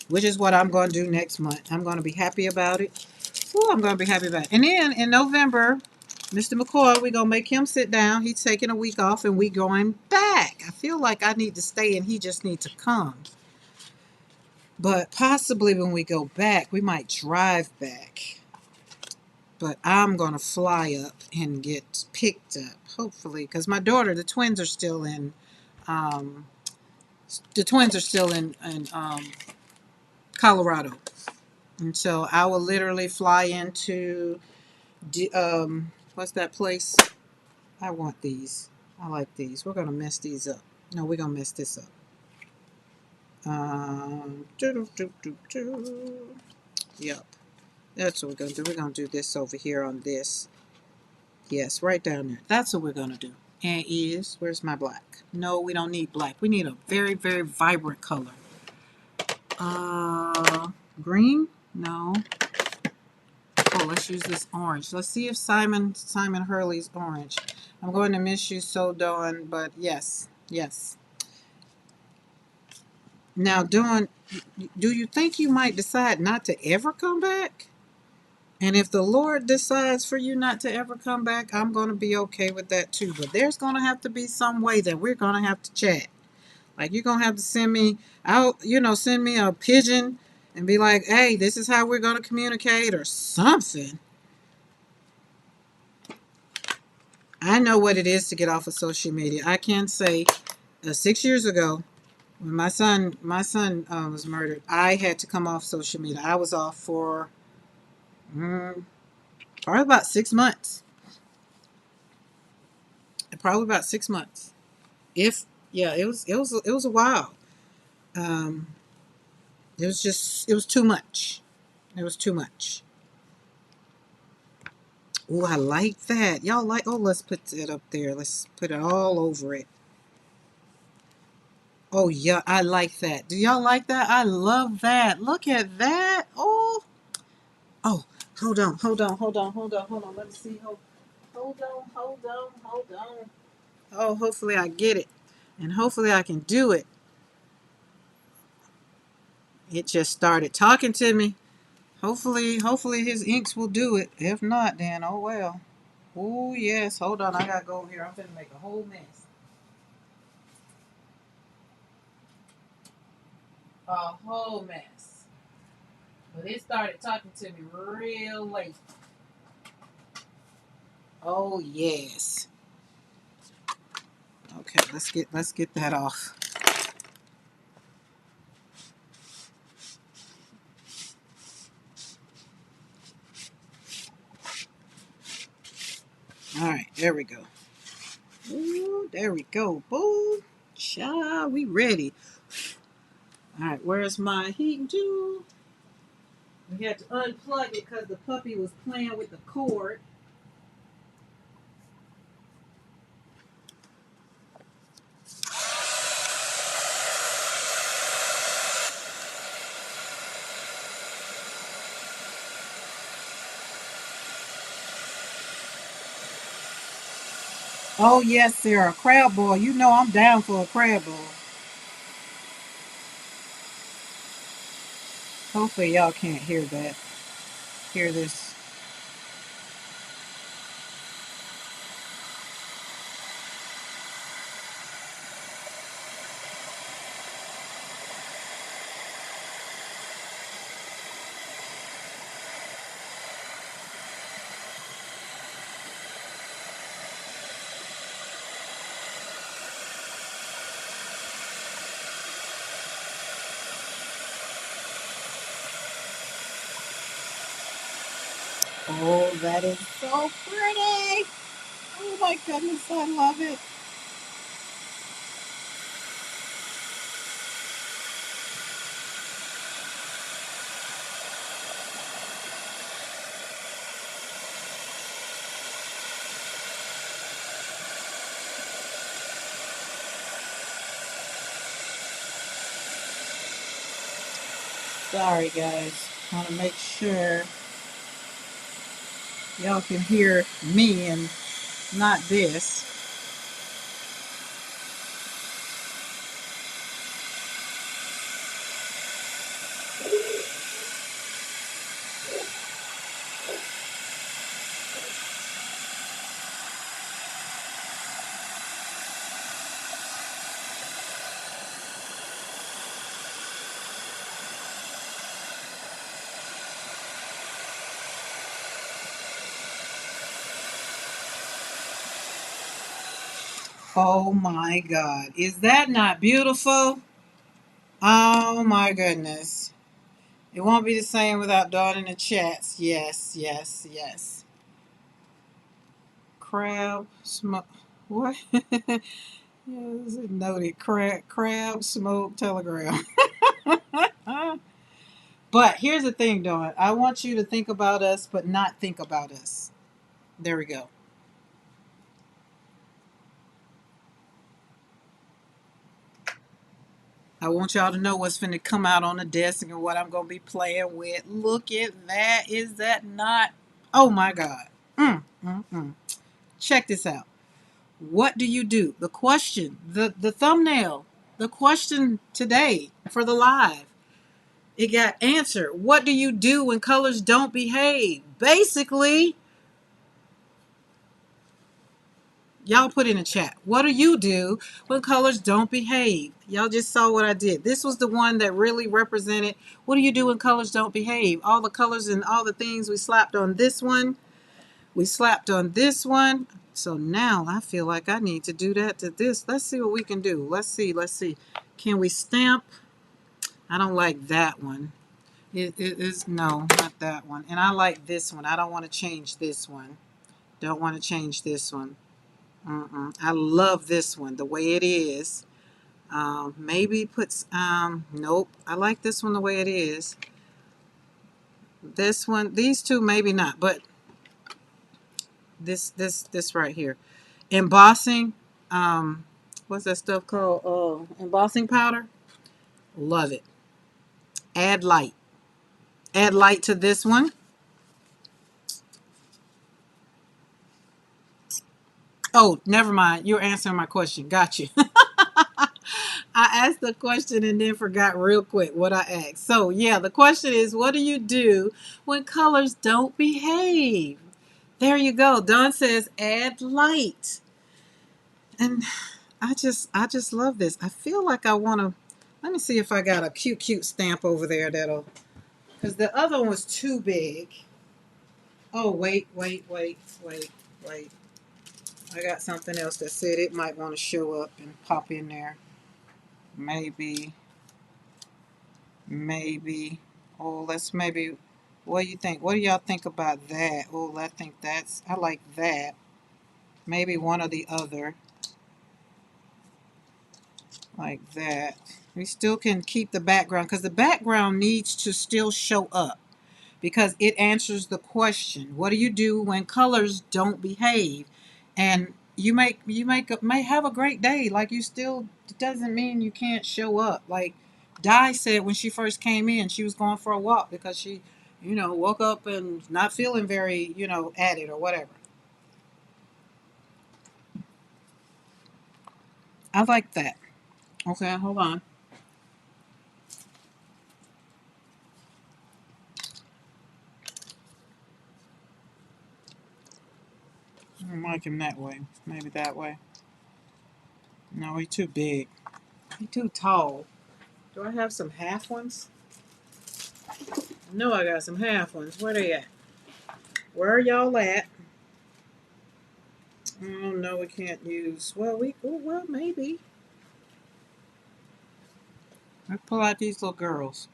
which is what I'm going to do next month. I'm going to be happy about it. Ooh, I'm going to be happy about it. And then in November, Mr. McCoy, we're going to make him sit down. He's taking a week off, and we going back. I feel like I need to stay, and he just needs to come. But possibly when we go back, we might drive back. But I'm going to fly up and get picked up, hopefully, because my daughter, the twins are still in, um, Colorado. And so I will literally fly into, what's that place? I want these. I like these. We're going to mess these up. No, we're going to mess this up. Doo, doo, doo, doo. Yep. That's what we're going to do. We're going to do this over here on this. Yes, right down there. That's what we're going to do. And where's my black? No, we don't need black. We need a very, very vibrant color. Green? No. Oh, let's use this orange. Let's see if Simon Hurley's orange. I'm going to miss you so, Dawn, but yes. Now, Dawn, do you think you might decide not to ever come back? And if the Lord decides for you not to ever come back, I'm going to be okay with that too. But there's going to have to be some way that we're going to have to chat. Like, you're going to have to send me out, send me a pigeon and be like, hey, this is how we're going to communicate or something. I know what it is to get off of social media. I can say 6 years ago, when my son was murdered, I had to come off social media. I was off for probably about 6 months. Probably about 6 months. If yeah, it was a while. Um, it was too much. It was too much. Oh, I like that. Y'all like? Oh, let's put it up there. Let's put it all over it. Oh yeah, I like that. Do y'all like that? I love that. Look at that. Oh, hold on. Let me see. Hold on. Oh, hopefully I get it. And hopefully I can do it. It just started talking to me. Hopefully his inks will do it. If not, then oh well. Oh yes, hold on. I gotta go over here. I'm gonna make a whole mess. A whole mess. But it started talking to me real late. Oh yes. Okay, let's get that off. All right, there we go. Ooh, there we go. Boom. Child, we ready. All right, where's my heating tool? We had to unplug it because the puppy was playing with the cord. Oh yes, Sarah, crab boil. You know I'm down for a crab boil. Hopefully y'all can't hear that. Hear this. Oh, that is so pretty. Oh my goodness, I love it. Sorry guys, want to make sure y'all can hear me and not this. Oh my God, is that not beautiful? Oh my goodness. It won't be the same without Dawn in the chats. Yes, yes, yes. Crab smoke. What? Yes, noted. Crab smoke telegram. But here's the thing, Dawn. I want you to think about us, but not think about us. There we go. I want y'all to know what's finna come out on the desk and what I'm gonna be playing with. Look at that. Is that not? Oh my God. Mm. Check this out. What do you do? The question, the thumbnail, the question today for the live. It got answered. What do you do when colors don't behave? Basically, y'all put in a chat. What do you do when colors don't behave? Y'all just saw what I did. This was the one that really represented what do you do when colors don't behave? All the colors and all the things we slapped on this one. We slapped on this one. So now I feel like I need to do that to this. Let's see what we can do. Let's see. Can we stamp? I don't like that one. It is, no, not that one. And I like this one. I don't want to change this one. Don't want to change this one. I love this one the way it is. Maybe puts, nope. I like this one the way it is. This one, these two, maybe not, but this right here. Embossing, what's that stuff called? Embossing powder. Love it. Add light. Add light to this one. Oh, never mind. You're answering my question. Got you. I asked the question and then forgot real quick what I asked. So, yeah, the question is what do you do when colors don't behave? There you go. Don says add light. And I just love this. I feel like I want to let me see if I got a cute stamp over there that'll cuz the other one was too big. Oh, wait. I got something else that said it might want to show up and pop in there. Maybe. Maybe. Oh, let's maybe. What do you think? What do y'all think about that? Oh, I think I like that. Maybe one or the other, like that. We still can keep the background because the background needs to still show up because it answers the question. What do you do when colors don't behave? And may have a great day. Like you still it doesn't mean you can't show up. Like Di said when she first came in, she was going for a walk because she, woke up and not feeling very, at it or whatever. I like that. Okay, hold on. I don't like him that way. Maybe that way. No, he's too big. He's too tall. Do I have some half ones? No, I got some half ones. Where they at? Where are y'all at? Oh no, we can't use. Well, maybe. Let's pull out these little girls.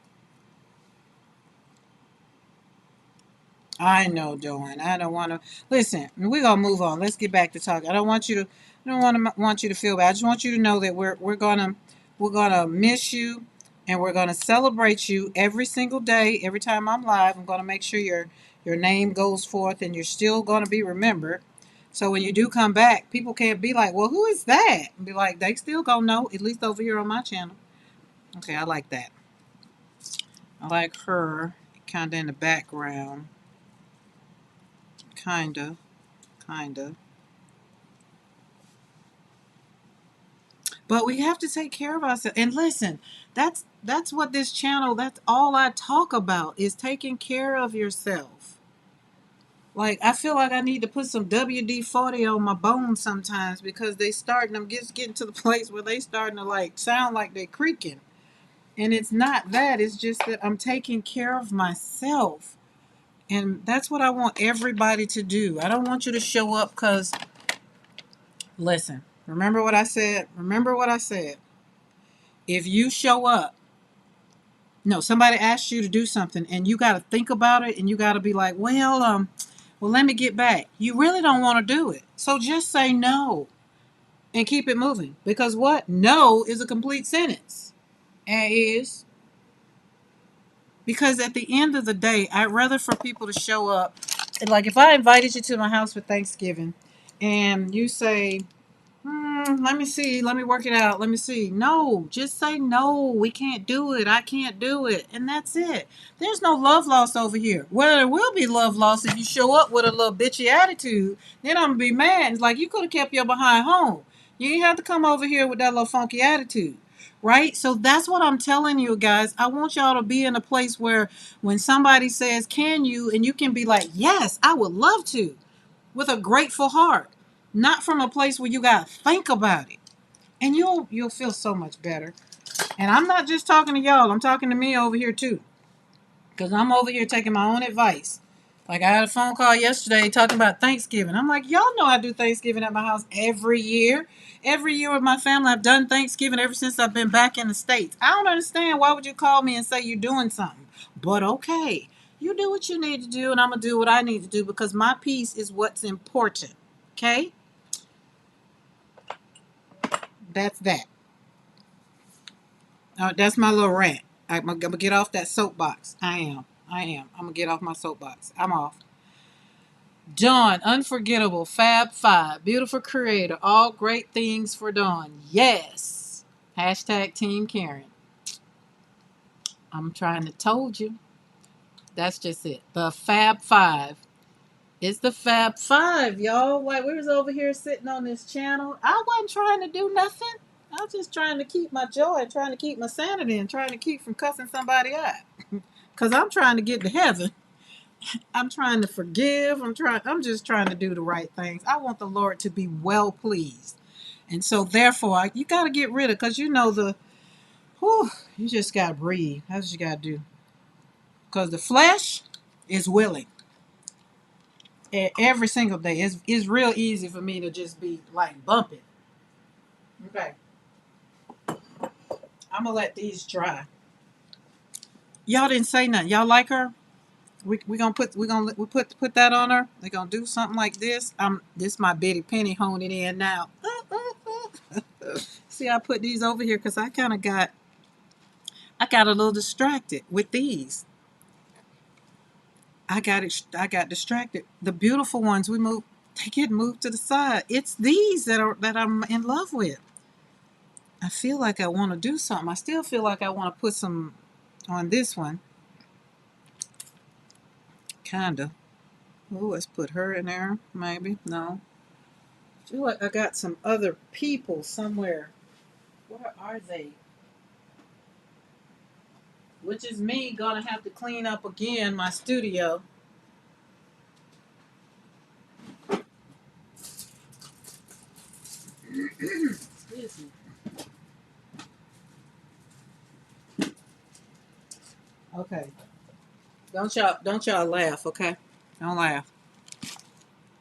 I know, Dawn. I don't want to listen. We're gonna move on. Let's get back to talking. I don't want you to. I don't want you to feel bad. I just want you to know that we're gonna miss you, and we're gonna celebrate you every single day. Every time I'm live, I'm gonna make sure your name goes forth, and you're still gonna be remembered. So when you do come back, people can't be like, "Well, who is that?" And be like, "They still gonna know." At least over here on my channel. Okay, I like that. I like her kind of in the background, kinda, kinda. But we have to take care of ourselves. And listen, that's what this channel, that's all I talk about is taking care of yourself. Like I feel like I need to put some WD-40 on my bones sometimes because they starting I'm just getting to the place where they starting to like sound like they creaking. And it's not that, it's just that I'm taking care of myself. And that's what I want everybody to do. I don't want you to show up because listen, remember what I said? Remember what I said. If you show up, no, somebody asks you to do something and you got to think about it and you got to be like, well, let me get back. You really don't want to do it. So just say no and keep it moving. Because what? No is a complete sentence. And is because at the end of the day, I'd rather for people to show up. Like if I invited you to my house for Thanksgiving and you say, let me see. Let me work it out. Let me see. No, just say no. We can't do it. I can't do it. And that's it. There's no love lost over here. Well, there will be love lost if you show up with a little bitchy attitude. Then I'm going to be mad. It's like you could have kept your behind home. You didn't have to come over here with that little funky attitude. Right? So that's what I'm telling you guys. I want y'all to be in a place where when somebody says, can you? And you can be like, yes, I would love to with a grateful heart, not from a place where you got to think about it. And you'll feel so much better. And I'm not just talking to y'all, I'm talking to me over here too. Because I'm over here taking my own advice. Like I had a phone call yesterday talking about Thanksgiving. I'm like, y'all know I do Thanksgiving at my house every year. Every year with my family, I've done Thanksgiving ever since I've been back in the States. I don't understand. Why would you call me and say you're doing something? But okay, you do what you need to do, and I'm going to do what I need to do because my peace is what's important. Okay? That's that. That's my little rant. I'm going to get off that soapbox. I am. I'm going to get off my soapbox. I'm off. Dawn, unforgettable, Fab Five, beautiful creator, all great things for Dawn. Yes. Hashtag Team Karen. I'm trying to told you. That's just it. The Fab Five. It's the Fab Five, y'all. Like we was over here sitting on this channel. I wasn't trying to do nothing. I was just trying to keep my joy, trying to keep my sanity, and trying to keep from cussing somebody out. Cause I'm trying to get to heaven. I'm trying to forgive. I'm just trying to do the right things. I want the Lord to be well pleased. And so therefore you gotta get rid of because you know you just gotta breathe. That's what you gotta do. Because the flesh is willing. Every single day. It's real easy for me to just be like bumping. Okay. I'm gonna let these dry. Y'all didn't say nothing. Y'all like her? We put that on her. We're gonna do something like this. This my Betty Penny honing it in now. See, I put these over here because I got a little distracted with these. I got distracted. The beautiful ones they get moved to the side. It's these that I'm in love with. I feel like I want to do something. I still feel like I want to put some on this one. Kinda. Oh, let's put her in there. Maybe. No. I feel like I got some other people somewhere. Where are they? Which is me gonna have to clean up again my studio. Excuse me. Okay. Don't y'all laugh, okay? Don't laugh.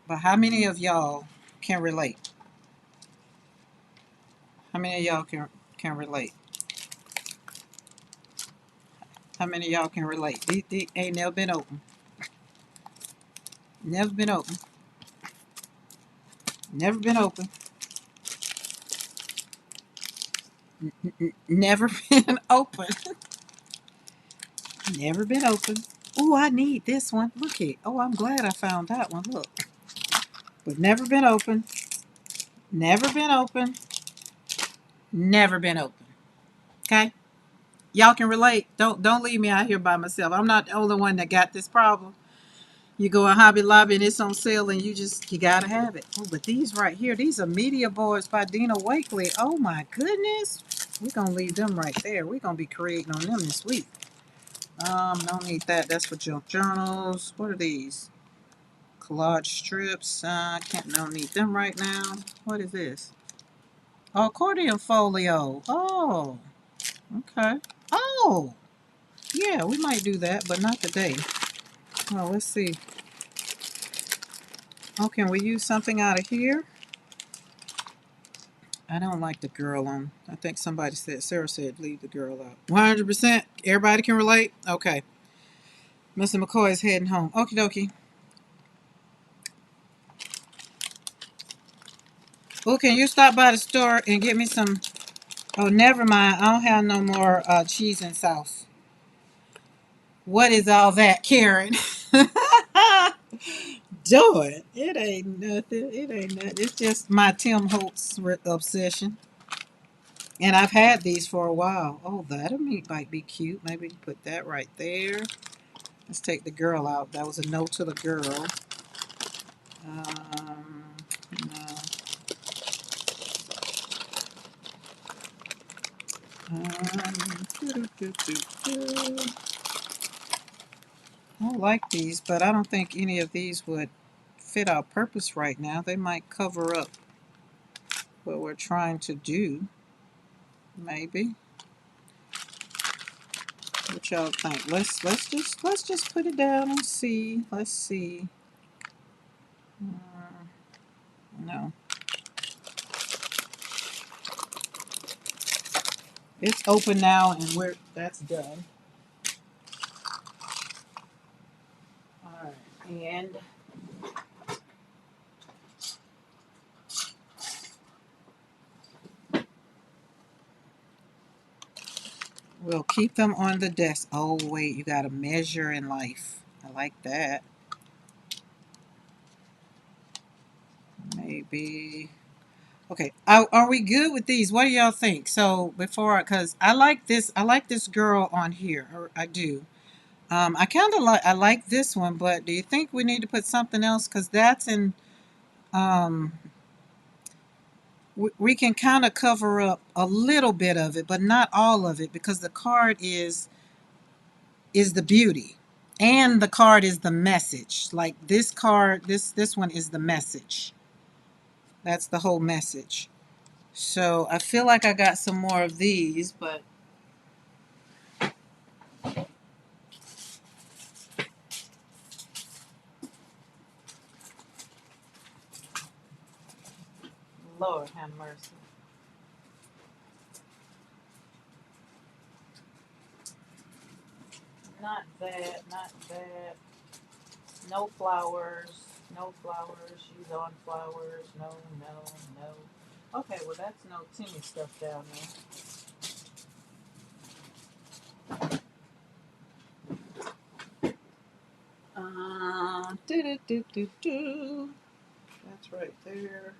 But how many of y'all can relate? How many of y'all can relate? How many of y'all can relate? These ain't never been open. Never been open. Never been open. Never been open. Never been open. Oh, I need this one. Look it. Oh, I'm glad I found that one. Look. But never been open. Never been open. Never been open. Okay? Y'all can relate. Don't leave me out here by myself. I'm not the only one that got this problem. You go in Hobby Lobby and it's on sale and you gotta have it. Oh, but these right here, these are media boards by Dina Wakley. Oh my goodness. We're gonna leave them right there. We're gonna be creating on them this week. Don't need that. That's for junk journals. What are these? Collage strips. Don't need them right now. What is this? Oh, accordion folio. Oh, okay. Oh, yeah, we might do that, but not today. Oh, let's see. Oh, can we use something out of here? I don't like the girl on. I think Sarah said, leave the girl out. 100%. Everybody can relate? Okay. Mr. McCoy is heading home. Okie dokie. Oh, can you stop by the store and get me some? Oh, never mind. I don't have no more cheese and sauce. What is all that, Karen? Joy. It ain't nothing. It ain't nothing. It's just my Tim Holtz obsession. And I've had these for a while. Oh, might be cute. Maybe put that right there. Let's take the girl out. That was a note to the girl. No. I like these, but I don't think any of these would fit our purpose right now. They might cover up what we're trying to do. Maybe. What y'all think? Let's just put it down and see. Let's see. No. It's open now and that's done. Alright. And we'll keep them on the desk. Oh wait, you gotta measure in life. I like that. Maybe. Okay, are we good with these? What do y'all think? So because I like this girl on here. I do. I kind of I like this one, but do you think we need to put something else? Because that's in, um, we can kind of cover up a little bit of it, but not all of it, because the card is the beauty, and the card is the message. Like this card, this one is the message. That's the whole message. So I feel like I got some more of these, but Lord have mercy. Not that, not that. No flowers. No flowers. She's on flowers. No, no, no. Okay, well that's no Timmy stuff down there. Do do do do do. That's right there.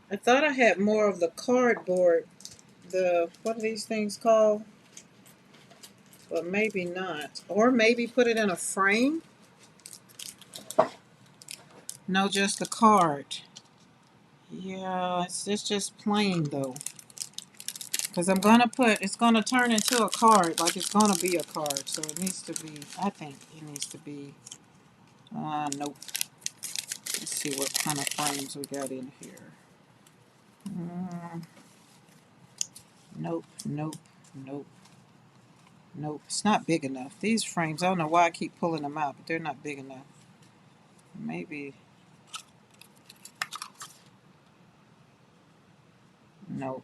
I thought I had more of the cardboard. What are these things called? But maybe not. Or maybe put it in a frame. No, just the card. Yeah, it's just plain though. Because it's gonna turn into a card, like it's gonna be a card. So it needs to be, I think it needs to be, nope. Let's see what kind of frames we got in here. Nope, nope, nope, nope. It's not big enough. These frames, I don't know why I keep pulling them out, but they're not big enough. Maybe, nope.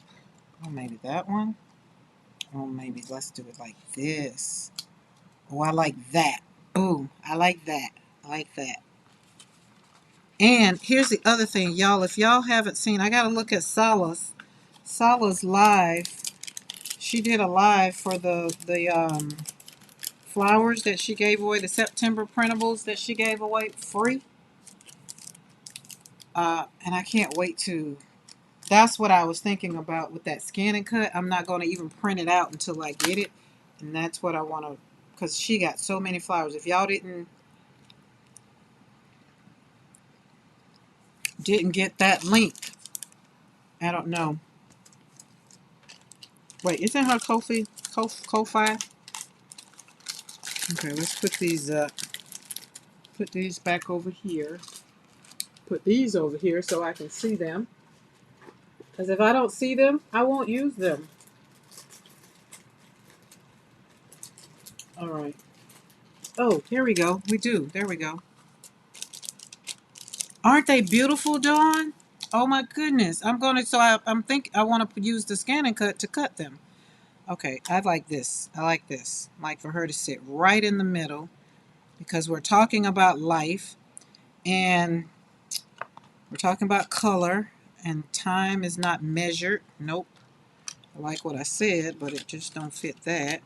Oh, maybe that one. Oh, maybe let's do it like this. Oh, I like that. Oh, I like that. I like that. And here's the other thing, y'all. If y'all haven't seen, I got to look at Sala's live. She did a live for the flowers that she gave away, the September printables that she gave away free. And I can't wait to. That's what I was thinking about with that scan and cut. I'm not going to even print it out until I get it, and that's what I want to. Because she got so many flowers. If y'all didn't get that link, I don't know. Wait, isn't her Ko-fi? Okay, let's put these up. Put these back over here. Put these over here so I can see them. Because if I don't see them, I won't use them. All right. Oh, here we go. We do. There we go. Aren't they beautiful, Dawn? Oh my goodness. I want to use the scan and cut to cut them. Okay, I like this. I like this. Like for her to sit right in the middle because we're talking about life and we're talking about color and time is not measured. Nope. I like what I said, but it just don't fit that.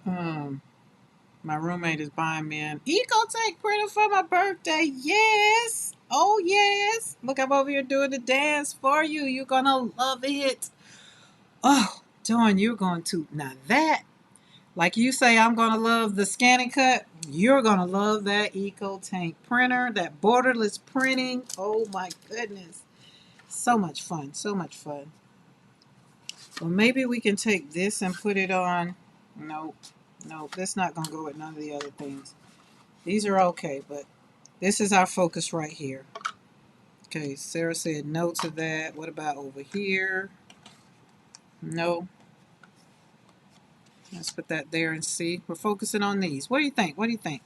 Um, my roommate is buying me an Ecotech printer for my birthday. Yes. Oh yes. Look, I'm over here doing the dance for you. You're gonna love it. Oh, Dawn, you're going to now that. Like you say, I'm going to love the scan and cut. You're going to love that Ecotech printer, that borderless printing. Oh my goodness. So much fun. So much fun. Well, maybe we can take this and put it on. Nope. Nope. That's not going to go with none of the other things. These are okay, but this is our focus right here. Okay, Sarah said no to that. What about over here? No. Let's put that there and see. We're focusing on these. What do you think? What do you think?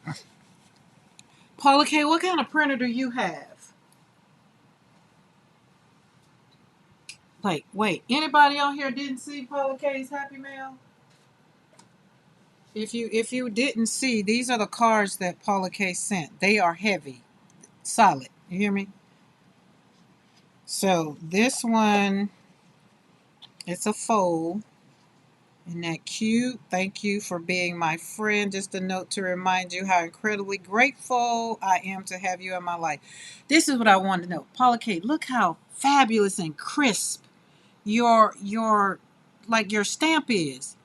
Paula K., what kind of printer do you have? Like, wait, anybody on here didn't see Paula K's Happy Mail? If you didn't see, these are the cards that Paula K sent. They are heavy, solid. You hear me? So this one, it's a fold. Isn't that cute? Thank you for being my friend. Just a note to remind you how incredibly grateful I am to have you in my life. This is what I wanted to know. Paula K, look how fabulous and crisp your like your stamp is.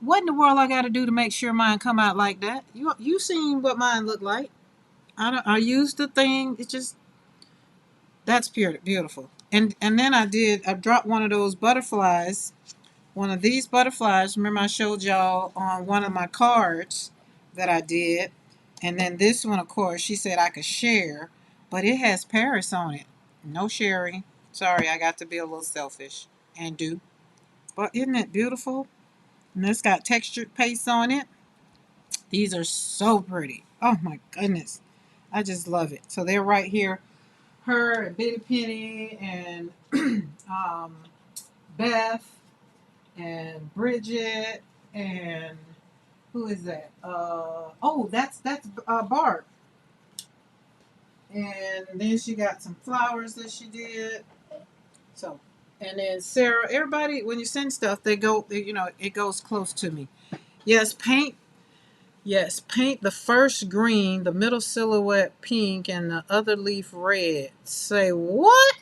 What in the world I got to do to make sure mine come out like that? You seen what mine look like? I used the thing. It just that's pure beautiful. And then I dropped one of those butterflies. One of these butterflies. Remember I showed y'all on one of my cards that I did. And then this one, of course, she said I could share, but it has Paris on it. No sharing. Sorry, I got to be a little selfish and do. But isn't it beautiful? And it's got textured paste on it. These are so pretty. Oh my goodness. I just love it. So they're right here. Her and Bitty Penny and um, Beth and Bridget and who is that? That's Barb. And then she got some flowers that she did. So, and then Sarah. Everybody, when you send stuff, it goes close to me. Yes, paint. Yes, paint the first green, the middle silhouette pink, and the other leaf red. Say what?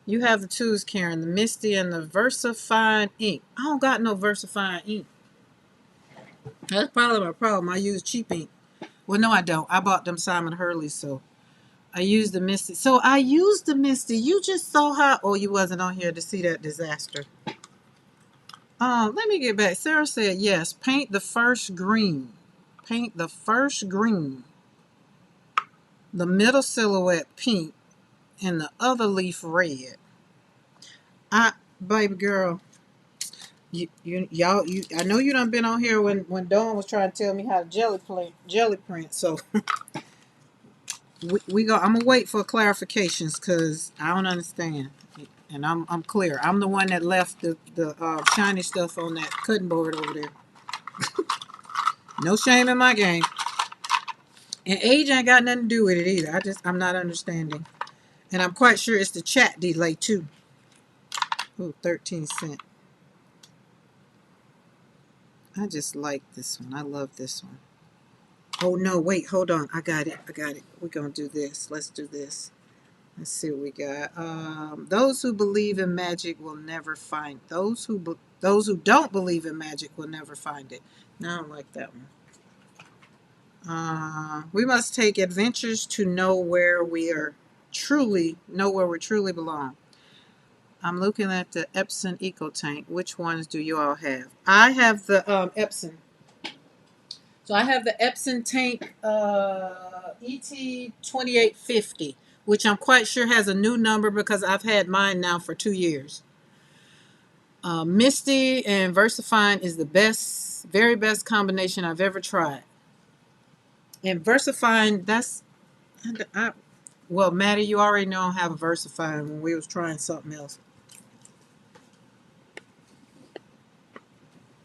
You have the twos, Karen. The Misty and the VersaFine ink. I don't got no VersaFine ink. That's probably my problem. I use cheap ink. Well, no, I don't. I bought them Simon Hurley, so I used the Misty. So I used the Misty. You just saw how. Oh, you wasn't on here to see that disaster. Let me get back. Sarah said yes. Paint the first green. Paint the first green. The middle silhouette pink, and the other leaf red. Baby girl, I know you done been on here when Dawn was trying to tell me how to jelly print. So we go. I'm gonna wait for clarifications because I don't understand. And I'm clear. I'm the one that left the shiny stuff on that cutting board over there. No shame in my game. And age ain't got nothing to do with it either. I'm not understanding. And I'm quite sure it's the chat delay too. Oh, 13 cents. I just like this one. I love this one. Oh no, wait, hold on. I got it. We're gonna do this. Let's do this. Let's see what we got. Those who believe in magic will never find. Those who don't believe in magic will never find it. No, I don't like that one. We must take adventures to know where we truly belong. I'm looking at the Epson Eco Tank. Which ones do you all have? I have the Epson. So I have the Epson tank ET 2850, which I'm quite sure has a new number because I've had mine now for 2 years. Misty and Versafine is the best, very best combination I've ever tried. And Versafine, well, Maddie, you already know I have a Versafine when we was trying something else.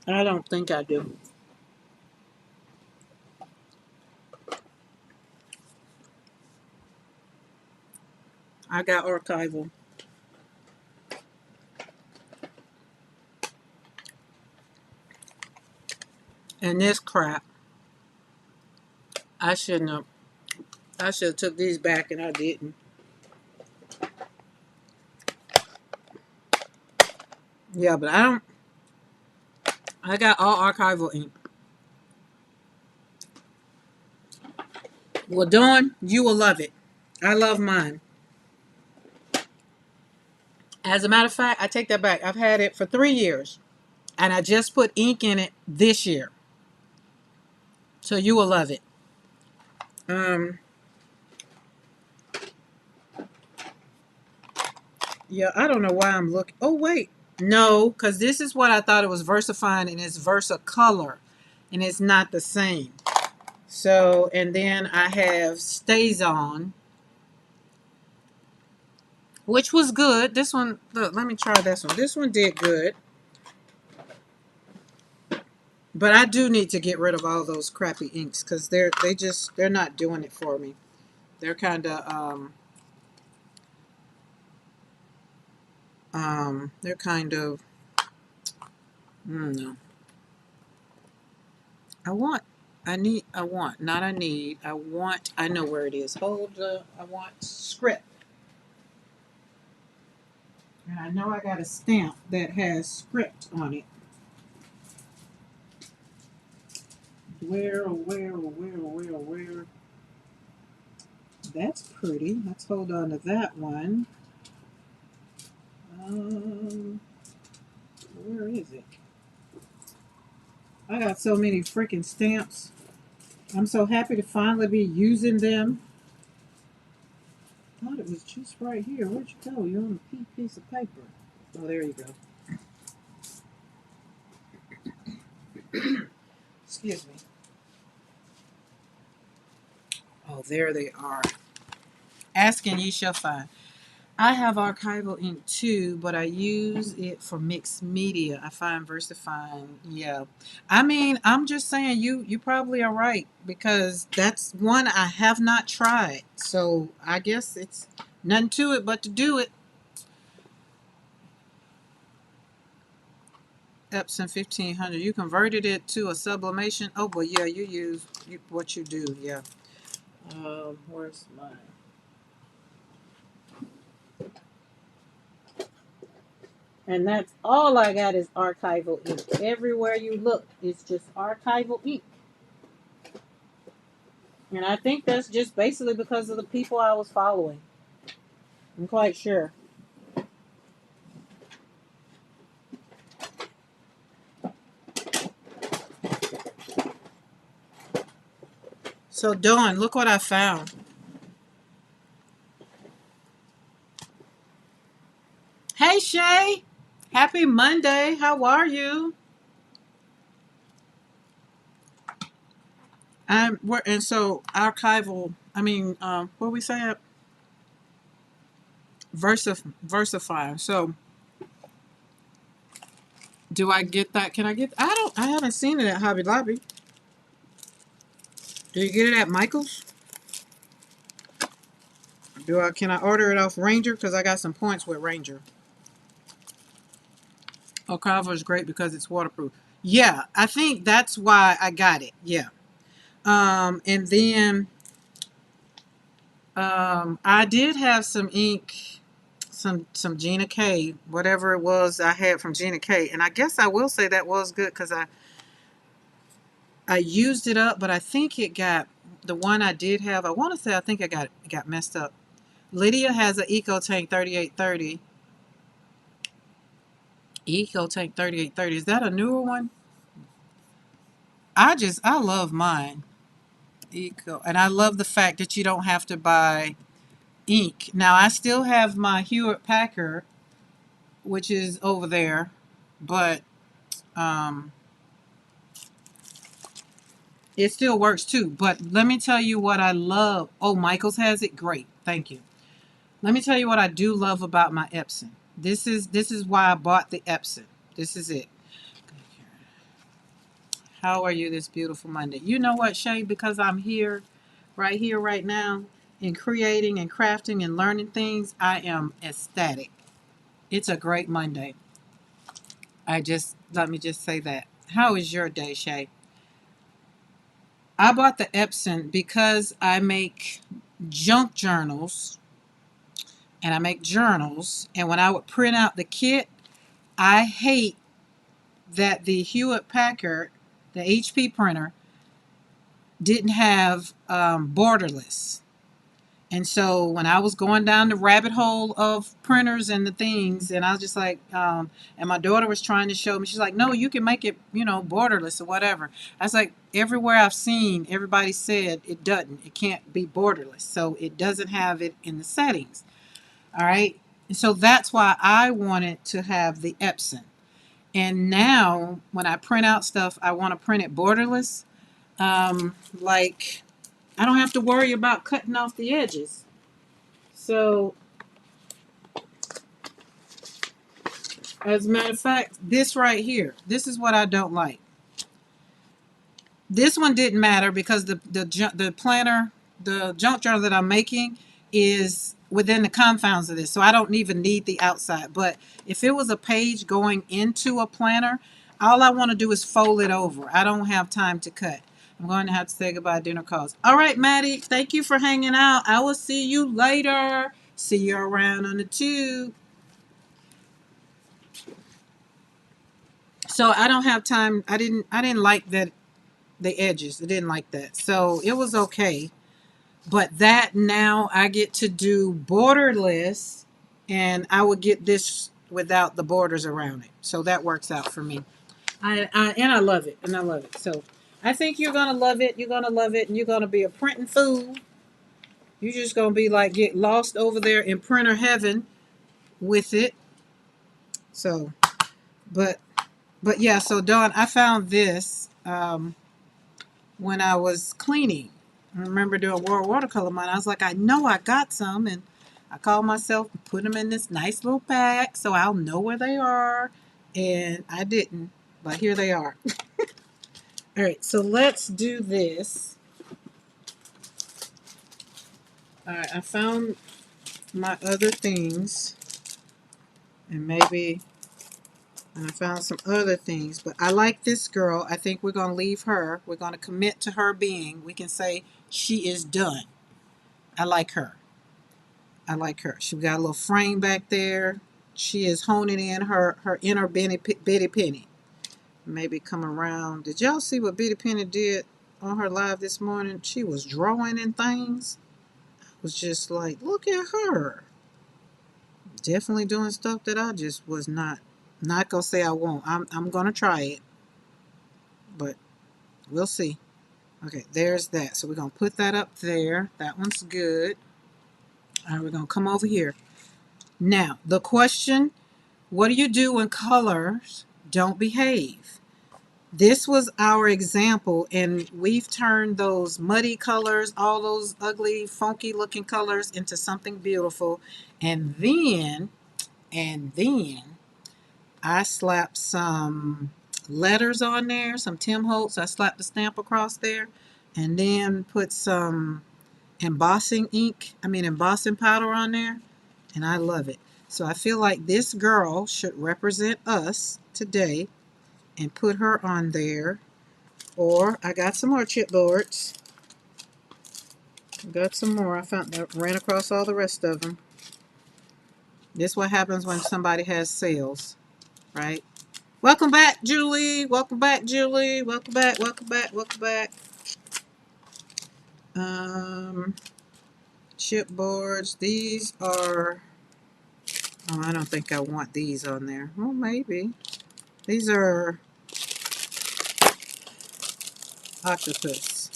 I don't think I do. I got archival. And this crap, I shouldn't have. I should have took these back and I didn't. Yeah, but I don't. I got all archival ink. Well, Dawn, you will love it. I love mine. As a matter of fact, I take that back. I've had it for 3 years, and I just put ink in it this year. So you will love it. Um, yeah, I don't know why I'm looking. Oh wait, no, because this is what I thought it was Versafine, and it's Versacolor, and it's not the same. So, and then I have Stays On, which was good. This one, look, let me try this one. This one did good. But I do need to get rid of all those crappy inks because they're not doing it for me. They're kind of they're kind of no. I want I want not I need I want I know where it is. Hold I want script. And I know I got a stamp that has script on it. Where? That's pretty. Let's hold on to that one. Where is it? I got so many freaking stamps. I'm so happy to finally be using them. I thought it was just right here. Where'd you go? You're on a piece of paper. Oh, there you go. Excuse me. Oh, there they are. Ask and ye shall find. I have archival ink too, but I use it for mixed media. I find Versafine, yeah. I mean, I'm just saying you probably are right because that's one I have not tried. So I guess it's nothing to it but to do it. Epson 1500. You converted it to a sublimation. Oh, but yeah, what you do. Yeah. Where's mine? And that's all I got is archival ink. Everywhere you look, it's just archival ink. And I think that's just basically because of the people I was following. I'm quite sure. So, Dawn, look what I found. Hey, Shay. Happy Monday. How are you? And so archival. I mean, what we say? Versify. So, do I get that? Can I get? I don't. I haven't seen it at Hobby Lobby. Do you get it at Michael's? Do I? Can I order it off Ranger? Because I got some points with Ranger. Archival is great because it's waterproof. Yeah, I think that's why I got it. Yeah. And then I did have some ink, some Gina K, whatever it was I had from Gina K, and I guess I will say that was good because I used it up, but I think it got the one I did have. I want to say I think I got messed up. Lydia has an Eco Tank 3830. Eco Tank 3830. Is that a newer one? I love mine. Eco, and I love the fact that you don't have to buy ink. Now I still have my Hewitt Packard, which is over there, but um, it still works too. But let me tell you what I love. Oh, Michaels has it. Great, thank you. Let me tell you what I do love about my Epson. This is why I bought the Epson. This is it. How are you this beautiful Monday? You know what, Shay? Because I'm here, right now, in creating and crafting and learning things, I am ecstatic. It's a great Monday. Let me just say that. How is your day, Shay? I bought the Epson because I make junk journals and I make journals. And when I would print out the kit, I hate that the Hewitt Packard, the HP printer, didn't have borderless. And so when I was going down the rabbit hole of printers and the things, and I was just like, and my daughter was trying to show me, she's like, no, you can make it, borderless or whatever. I was like, everywhere I've seen, everybody said it doesn't. It can't be borderless. So it doesn't have it in the settings. All right. And so that's why I wanted to have the Epson. And now when I print out stuff, I want to print it borderless. Like I don't have to worry about cutting off the edges. So as a matter of fact, this right here, this is what I don't like. This one didn't matter because the planner, the junk journal that I'm making is within the confounds of this, so I don't even need the outside. But if it was a page going into a planner, all I want to do is fold it over. I don't have time to cut. I'm going to have to say goodbye. Dinner calls. All right, Maddie, thank you for hanging out. I will see you later. See you around on the tube. So I don't have time. I didn't like that the edges. I didn't like that. So it was okay. But that now I get to do borderless and I would get this without the borders around it. So that works out for me. And I love it. And I love it. So I think you're gonna love it. You're gonna love it and you're gonna be a printing fool. You're just gonna be like get lost over there in printer heaven with it. So but yeah, so Dawn, I found this. When I was cleaning. I remember doing watercolor mine. I was like, I know I got some, and I called myself and put them in this nice little bag so I'll know where they are. And I didn't, but here they are. All right, so let's do this. All right, I found my other things, and I found some other things, but I like this girl. I think we're going to leave her. We're going to commit to her being. We can say she is done. I like her. I like her. She got a little frame back there. She is honing in her inner Bitty Penny. Maybe come around. Did y'all see what Bitty Penny did on her live this morning? She was drawing and things. I was just like, look at her. Definitely doing stuff that I just was not gonna say I won't. I'm gonna try it, but we'll see. Okay, there's that. So we're gonna put that up there. That one's good. All right, we're gonna come over here. Now the question. What do you do when colors don't behave? This was our example, and we've turned those muddy colors, all those ugly, funky looking colors into something beautiful. And then I slapped some letters on there, some Tim Holtz. I slapped the stamp across there, and then put some embossing powder on there, and I love it. So I feel like this girl should represent us today and put her on there. Or I got some more chipboards. Got some more. I ran across all the rest of them. This is what happens when somebody has sales, right? Welcome back, Julie. Welcome back, Julie. Welcome back. Welcome back. Welcome back. Um, Chipboards. These are. Oh, I don't think I want these on there. Well, maybe. These are octopus.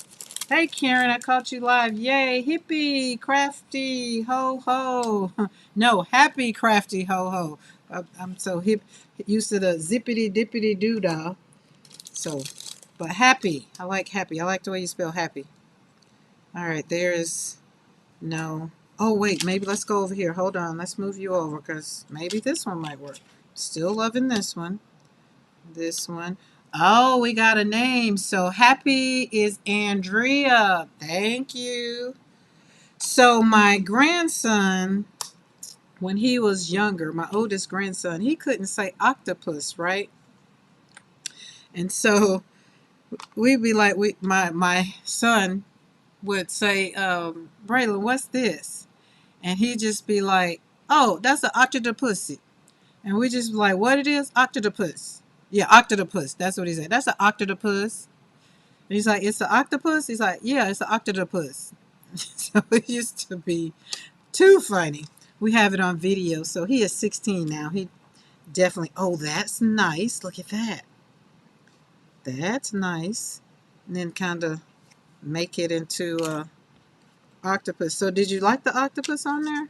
Hey, Karen, I caught you live. Yay, hippie, crafty, ho, ho. No, happy, crafty, ho, ho. I'm so hip, used to the zippity dippity doo dah. So, but happy. I like happy. I like the way you spell happy. All right, there's no. Oh, wait, maybe let's go over here. Hold on. Let's move you over because maybe this one might work. Still loving this one. This one. Oh, we got a name. So happy is Andrea. Thank you. So my grandson, when he was younger, my oldest grandson, he couldn't say octopus, right? And so we'd be like, my son would say, Braylon, what's this? And he'd just be like, oh, that's an octopus. And we just be like, what it is? Octopus. Yeah, octopus. That's what he said. That's an octopus. And he's like, it's an octopus? He's like, yeah, it's an octopus. So it used to be too funny. We have it on video. So he is 16 now. He definitely, oh, that's nice. Look at that. That's nice. And then kind of make it into octopus. So did you like the octopus on there?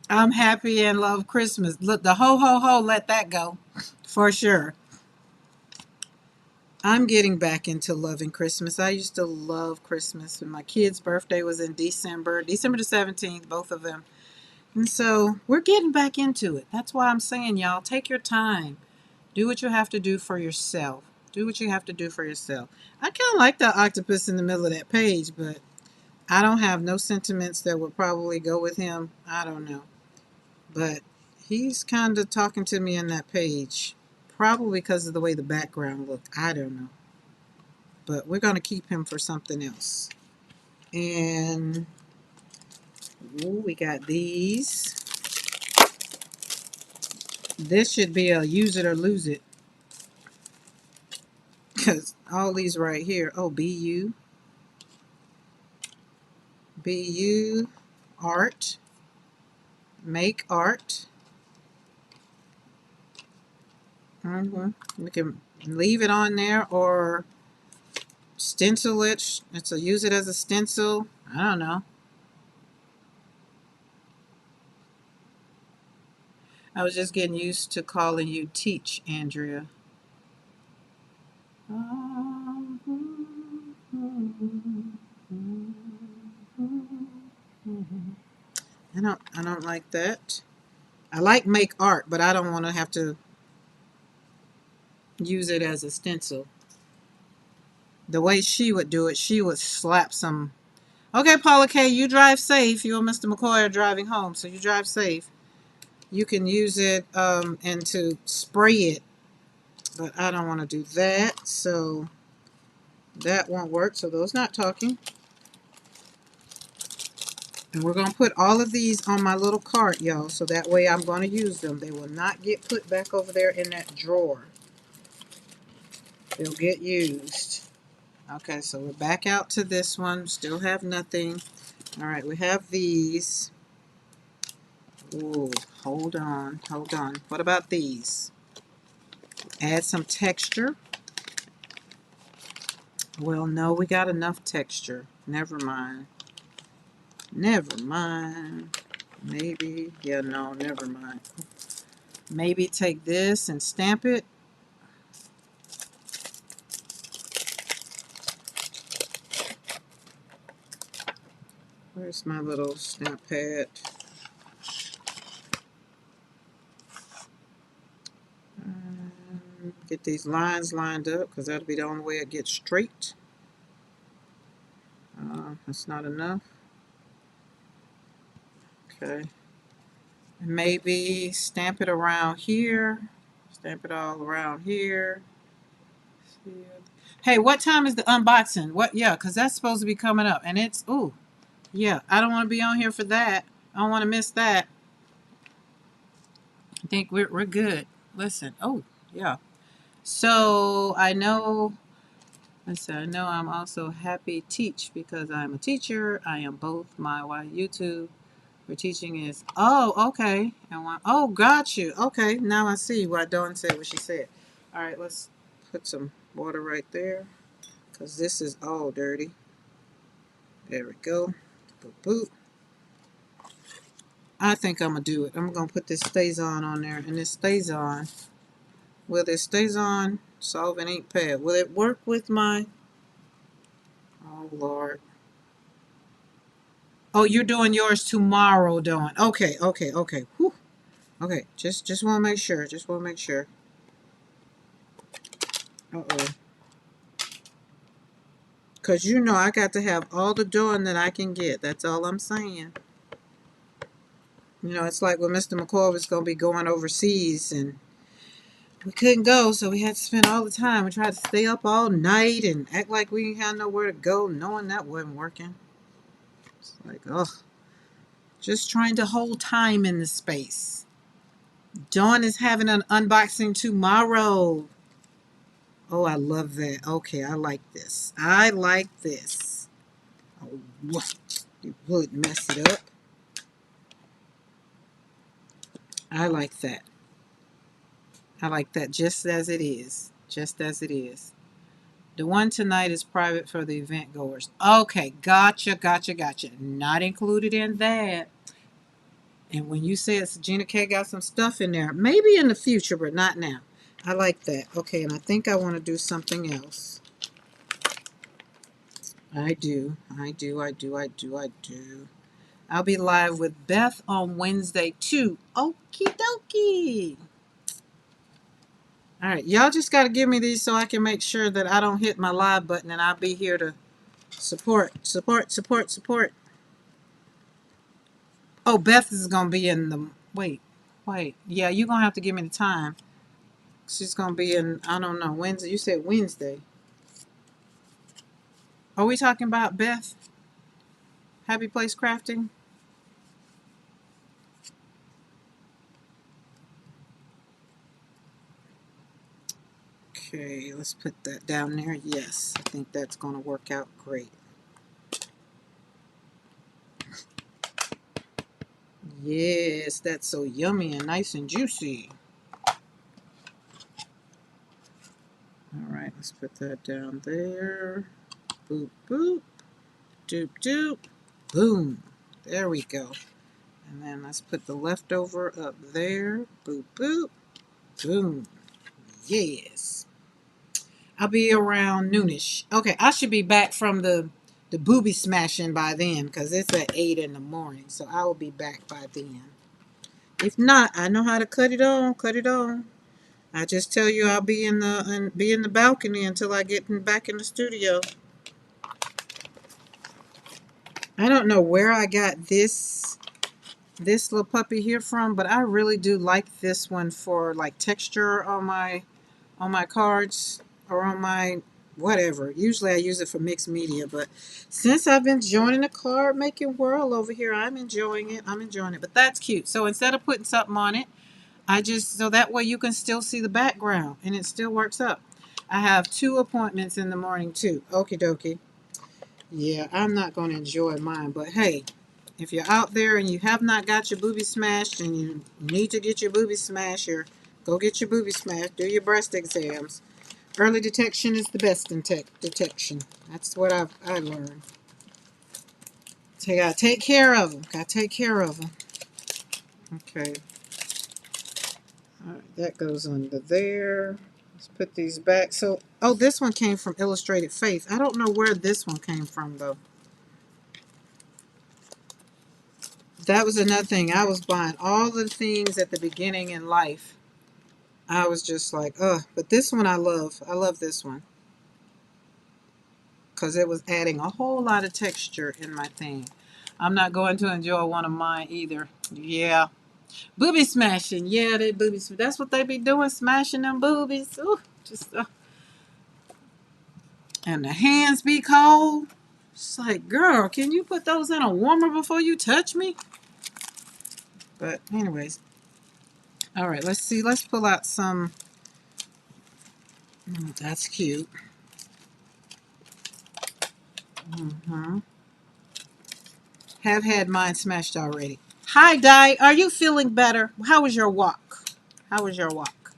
I'm happy and love Christmas. Look, the ho ho ho, let that go for sure. I'm getting back into loving Christmas. I used to love Christmas. When my kid's birthday was in December the 17th, both of them. And so we're getting back into it. That's why I'm saying, y'all, take your time. Do what you have to do for yourself. Do what you have to do for yourself. I kind of like the octopus in the middle of that page, but I don't have no sentiments that would probably go with him. I don't know. But he's kind of talking to me in that page. Probably because of the way the background looked. I don't know. But we're going to keep him for something else. And ooh, we got these. This should be a use it or lose it. Because all these right here. Oh, BU. BU. Art. Make art. We can leave it on there or stencil it. It's a use it as a stencil. I don't know. I was just getting used to calling you Teach, Andrea. I don't like that. I like make art, but I don't want to have to use it as a stencil. The way she would do it, she would slap some. Okay, Paula K, you drive safe. You and Mr. McCoy are driving home, so you drive safe. You can use it and to spray it, but I don't want to do that, so that won't work. So those not talking. And we're going to put all of these on my little cart, y'all, so that way I'm going to use them. They will not get put back over there in that drawer. They'll get used. Okay, so we're back out to this one. Still have nothing. All right, we have these. Ooh, hold on, hold on. What about these? Add some texture. Well, no, we got enough texture. Never mind. Never mind. Maybe, yeah, no, never mind. Maybe take this and stamp it. Where's my little stamp pad? Get these lines lined up because that'll be the only way it gets straight. That's not enough. Okay. And maybe stamp it around here. Stamp it all around here. Hey, what time is the unboxing? What? Yeah, because that's supposed to be coming up. And it's, ooh, yeah, I don't want to be on here for that. I don't want to miss that. I think we're good. Listen, oh, yeah. So I know, listen, I know I'm also happy teach because I'm a teacher. I am both. My YouTube for teaching is, oh, okay. And one, oh, got you. Okay, now I see why Dawn said what she said. All right, let's put some water right there because this is all dirty. There we go. Boop, boop. I think I'm going to do it. I'm going to put this StazOn on there, and this StazOn, will this StazOn solvent ink pad, will it work with my, oh, Lord. Oh, you're doing yours tomorrow, Dawn. Okay, okay, okay. Whew. Okay, just want to make sure. Just want to make sure. Uh-oh. Because you know I got to have all the Dawn that I can get. That's all I'm saying. You know, it's like when Mr. McCoy was going to be going overseas and we couldn't go, so we had to spend all the time. We tried to stay up all night and act like we didn't have nowhere to go, knowing that wasn't working. It's like, ugh. Just trying to hold time in the space. Dawn is having an unboxing tomorrow. Oh, I love that. Okay, I like this. I like this. Oh, you would mess it up. I like that. I like that just as it is. Just as it is. The one tonight is private for the event goers. Okay, gotcha, gotcha, gotcha. Not included in that. And when you say it's Gina K got some stuff in there, maybe in the future, but not now. I like that. Okay, and I think I want to do something else. I do. I'll be live with Beth on Wednesday too. Okie dokie. All right, y'all just got to give me these so I can make sure that I don't hit my live button, and I'll be here to support. Oh, Beth is going to be in the, wait. Yeah, you're going to have to give me the time. She's going to be in, I don't know, Wednesday. You said Wednesday. Are we talking about Beth? Happy Place Crafting? Okay, let's put that down there. Yes, I think that's going to work out great. Yes, that's so yummy and nice and juicy. All right, let's put that down there. Boop, boop. Doop, doop. Boom. There we go. And then let's put the leftover up there. Boop, boop. Boom. Yes. I'll be around noonish. Okay, I should be back from the booby smashing by then because it's at 8 in the morning. So I will be back by then. If not, I know how to cut it on. Cut it on. I just tell you I'll be in the balcony until I get back in the studio. I don't know where I got this little puppy here from, but I really do like this one for like texture on my cards or on my whatever. Usually I use it for mixed media, but since I've been joining the card making world over here, I'm enjoying it. But that's cute. So instead of putting something on it, I just, so that way you can still see the background and it still works up. I have 2 appointments in the morning too. Okie dokie. Yeah, I'm not going to enjoy mine, but hey, if you're out there and you have not got your booby smashed and you need to get your booby smashed, or go get your booby smashed, do your breast exams. Early detection is the best in detection. That's what I learned. Gotta take care of them. Gotta take care of them. Okay. All right, that goes under there. Let's put these back. So, oh, this one came from Illustrated Faith. I don't know where this one came from, though. That was another thing. I was buying all the things at the beginning in life. I was just like, ugh. But this one I love. I love this one. Because it was adding a whole lot of texture in my thing. I'm not going to enjoy one of mine either. Yeah. Booby smashing. Yeah, they booby. That's what they be doing, smashing them boobies. Ooh, just and the hands be cold. It's like, girl, can you put those in a warmer before you touch me? But anyways, all right. Let's see. Let's pull out some. That's cute. Have had mine smashed already. Hi, Di. Are you feeling better? How was your walk? How was your walk?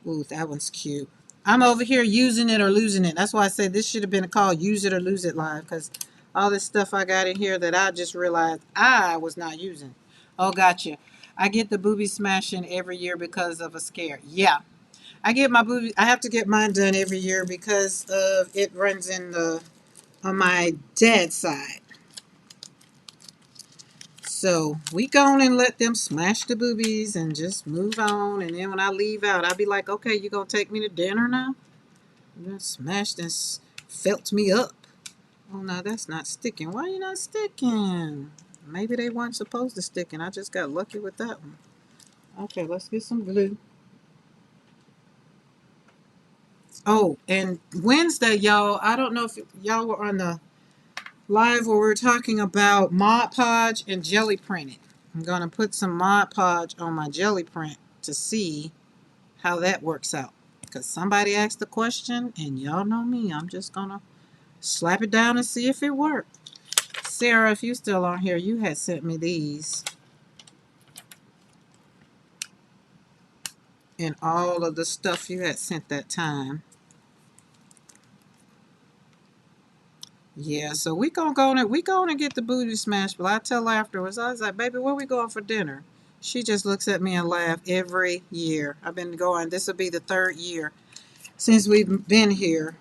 Ooh, that one's cute. I'm over here using it or losing it. That's why I said this should have been called Use It or Lose It Live, because all this stuff I got in here that I just realized I was not using. Oh, gotcha. I get the booby smashing every year because of a scare. Yeah. I have to get mine done every year because of it runs in the on my dad's side. So we go on and let them smash the boobies and just move on. And then when I leave out, I'll be like, okay, you gonna take me to dinner now? You done smashed and felt me up. Oh no, that's not sticking. Why you not sticking? Maybe they weren't supposed to stick and I just got lucky with that one. Okay, let's get some glue. Oh, and Wednesday, y'all, I don't know if y'all were on the live where we're talking about Mod Podge and jelly printing. I'm going to put some Mod Podge on my jelly print to see how that works out. Because somebody asked the question, and y'all know me, I'm just going to slap it down and see if it worked. Sarah, if you still on here, you had sent me these. And all of the stuff you had sent that time. Yeah, so we gonna go and get the booty smashed. But I tell her afterwards, I was like, baby, where we going for dinner? She just looks at me and laughs every year. I've been going, this will be the 3rd year since we've been here.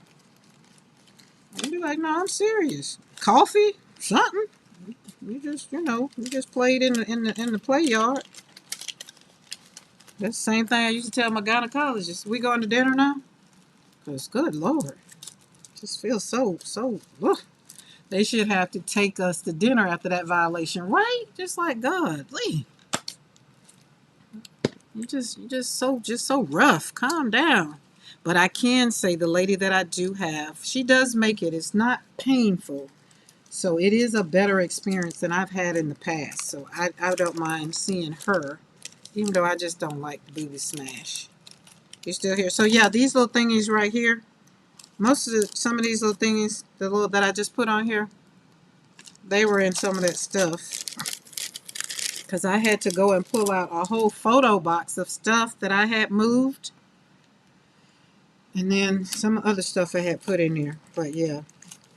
I'd be like, no, I'm serious. Coffee? Something? You just played in the play yard. That's the same thing I used to tell my gynecologist. We going to dinner now? Because good Lord. Just feels so ugh. They should have to take us to dinner after that violation, right? Just like God, Lee. You just so rough. Calm down. But I can say the lady that I do have, she does make it. It's not painful. So it is a better experience than I've had in the past. So I don't mind seeing her, even though I just don't like the booby smash. You still here? So yeah, these little thingies right here, some of these little thingies, the little that I just put on here, they were in some of that stuff. Because I had to go and pull out a whole photo box of stuff that I had moved. And then some other stuff I had put in there. But yeah.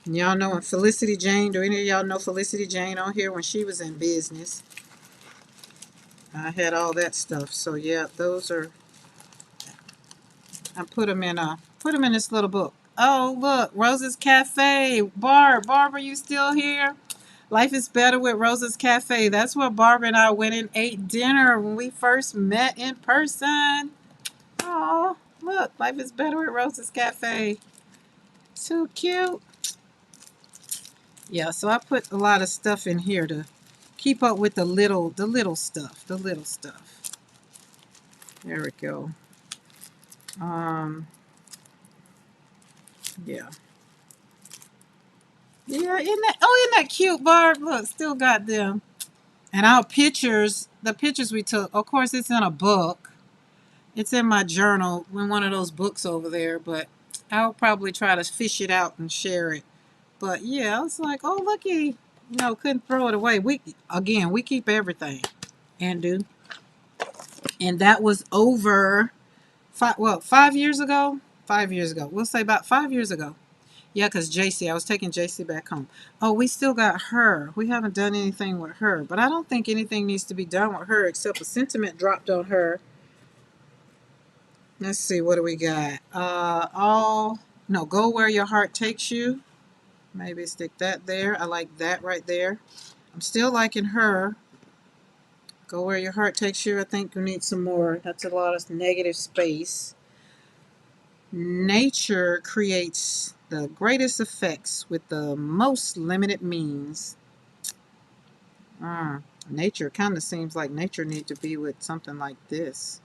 And y'all know Felicity Jane. Do any of y'all know Felicity Jane on here when she was in business? I had all that stuff. So yeah, those are. I put them in this little book. Oh look, Rosa's Cafe. Barb, are you still here? Life is better with Rosa's Cafe. That's where Barbara and I went and ate dinner when we first met in person. Oh, look, life is better with Rosa's Cafe. So cute. Yeah, so I put a lot of stuff in here to keep up with the little stuff. There we go. Yeah. Yeah, isn't that cute, Barb? Look, still got them. And our pictures, the pictures we took, of course, it's in a book. It's in my journal in one of those books over there, but I'll probably try to fish it out and share it. But yeah, I was like, oh, looky. Couldn't throw it away. We keep everything and do. And that was over 5 years ago? 5 years ago. We'll say about 5 years ago. Yeah, because JC, I was taking JC back home. Oh, we still got her. We haven't done anything with her, but I don't think anything needs to be done with her except a sentiment dropped on her. Let's see, what do we got? No, go where your heart takes you. Maybe stick that there. I like that right there. I'm still liking her. Go where your heart takes you. I think we need some more. That's a lot of negative space. Nature creates the greatest effects with the most limited means. Nature kind of seems like nature needs to be with something like this.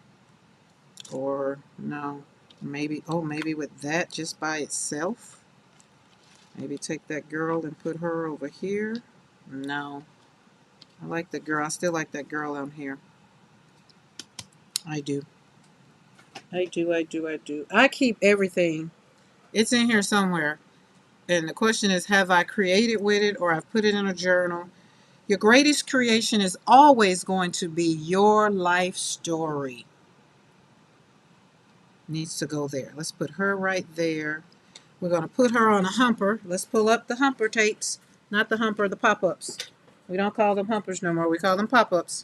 Or no, maybe, oh, maybe with that just by itself. Maybe take that girl and put her over here. No, I like the girl. I still like that girl on here. I do. I do, I do, I do. I keep everything. It's in here somewhere. And the question is, have I created with it or I've put it in a journal? Your greatest creation is always going to be your life story. Needs to go there. Let's put her right there. We're going to put her on a humper. Let's pull up the humper tapes. Not the humper, the pop-ups. We don't call them humpers no more. We call them pop-ups.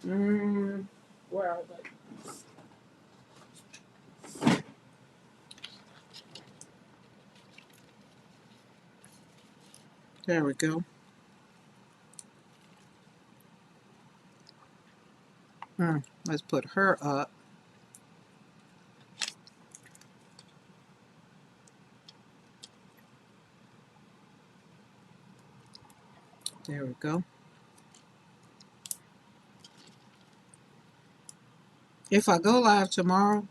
Where are they? There we go. Let's put her up. There we go. If I go live tomorrow,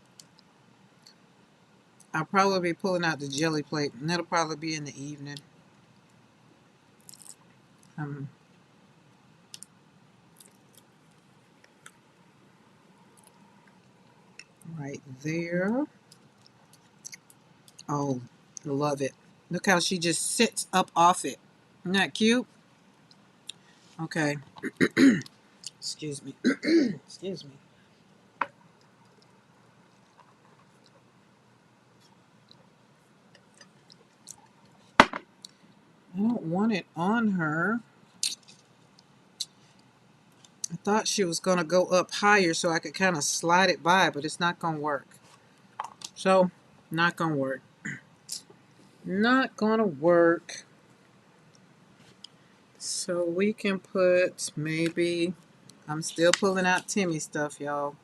I'll probably be pulling out the jelly plate, and that'll probably be in the evening. Right there. Oh, love it. Look how she just sits up off it. Isn't that cute? Okay. Excuse me. Excuse me. I don't want it on her. I thought she was going to go up higher so I could kind of slide it by, but it's not going to work. So, not going to work. Not going to work. So we can put maybe, I'm still pulling out Timmy stuff, y'all.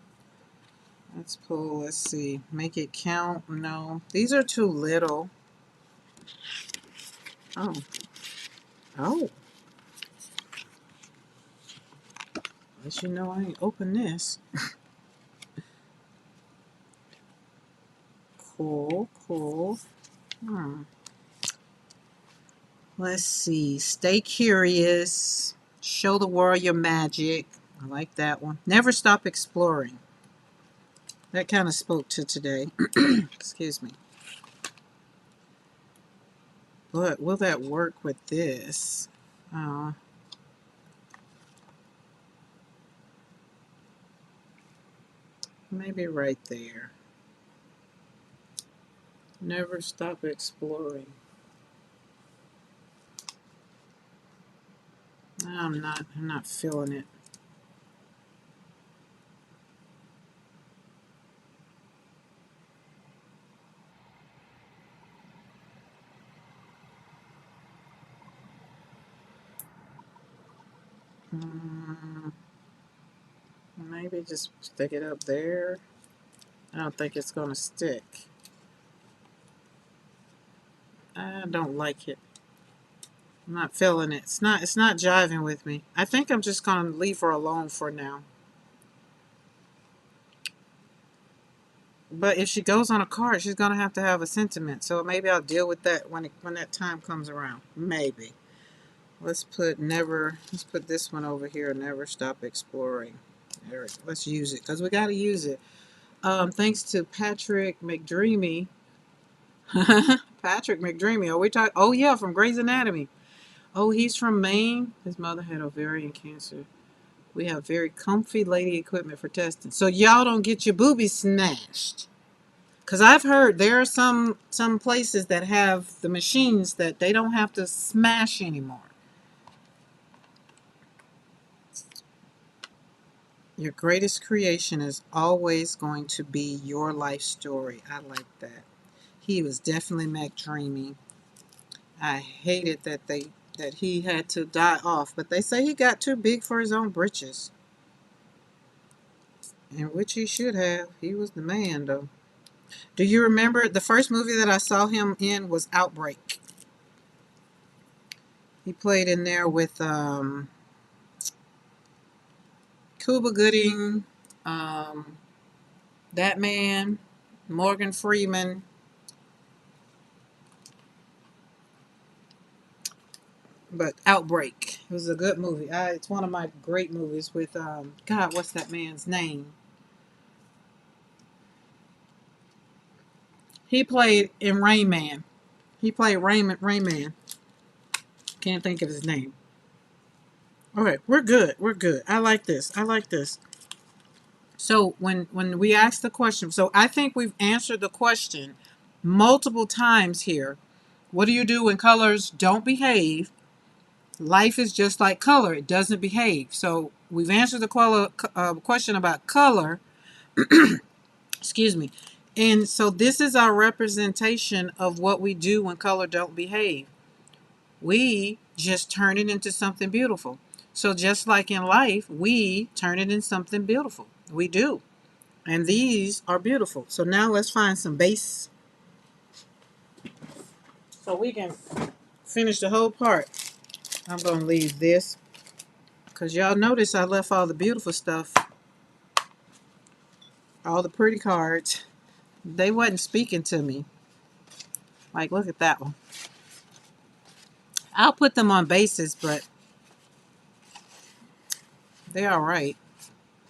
Let's pull, let's see, make it count. No, these are too little. Oh, oh. Let you know I ain't open this. Cool, cool. Let's see, stay curious. Show the world your magic. I like that one. Never stop exploring. That kind of spoke to today. Excuse me. But will that work with this? Maybe right there. Never stop exploring. I'm not feeling it. Maybe just stick it up there. I don't think it's gonna stick. I don't like it. I'm not feeling it. It's not jiving with me. I think I'm just gonna leave her alone for now. But if she goes on a card, she's gonna have to have a sentiment. So maybe I'll deal with that when that time comes around. Maybe. Let's put never. Let's put this one over here. Never stop exploring. There. Let's use it because we got to use it. Thanks to Patrick McDreamy. Patrick McDreamy. Are we talking? Oh yeah, from Grey's Anatomy. Oh, he's from Maine. His mother had ovarian cancer. We have very comfy lady equipment for testing. So y'all don't get your boobies snatched. Because I've heard there are some places that have the machines that they don't have to smash anymore. Your greatest creation is always going to be your life story. I like that. He was definitely McDreamy. I hated that he had to die off, but they say he got too big for his own britches, and which he should have. He was the man, though. Do you remember the first movie that I saw him in was Outbreak? He played in there with Cuba Gooding, um, that man, Morgan Freeman. But Outbreak, it was a good movie. It's one of my great movies with God. What's that man's name? He played in Rain Man. He played Rain Man. Can't think of his name. Okay, we're good. We're good. I like this. I like this. So when we ask the question, so I think we've answered the question multiple times here. What do you do when colors don't behave? Life is just like color. It doesn't behave. So we've answered the question about color. Excuse me. And so this is our representation of what we do when color don't behave. We just turn it into something beautiful. So just like in life, we turn it into something beautiful. We do. And these are beautiful. So now let's find some base so we can finish the whole part. I'm going to leave this because y'all notice I left all the beautiful stuff, all the pretty cards. They wasn't speaking to me. Like, look at that one. I'll put them on bases, but they're all right.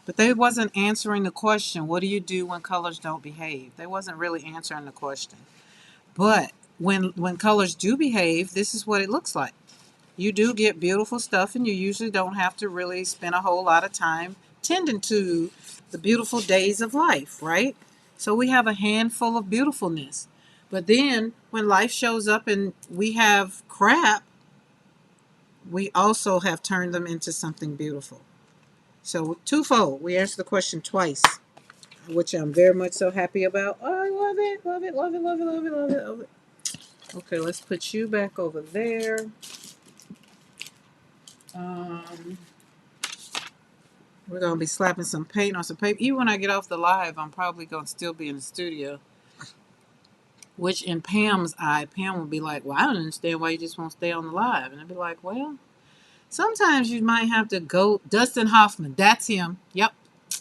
But they wasn't answering the question, what do you do when colors don't behave? They wasn't really answering the question. But when colors do behave, this is what it looks like. You do get beautiful stuff, and you usually don't have to really spend a whole lot of time tending to the beautiful days of life, right? So we have a handful of beautifulness. But then when life shows up and we have crap, we also have turned them into something beautiful. So twofold. We answered the question twice, which I'm very much so happy about. Oh, I love it, love it, love it, love it, love it, love it, love it. Okay, let's put you back over there. Um, we're going to be slapping some paint on some paper. Even when I get off the live, I'm probably going to still be in the studio. Which in Pam's eye, Pam will be like, well, I don't understand why you just won't stay on the live. And I'd be like, well, sometimes you might have to go. Dustin Hoffman, that's him. Yep,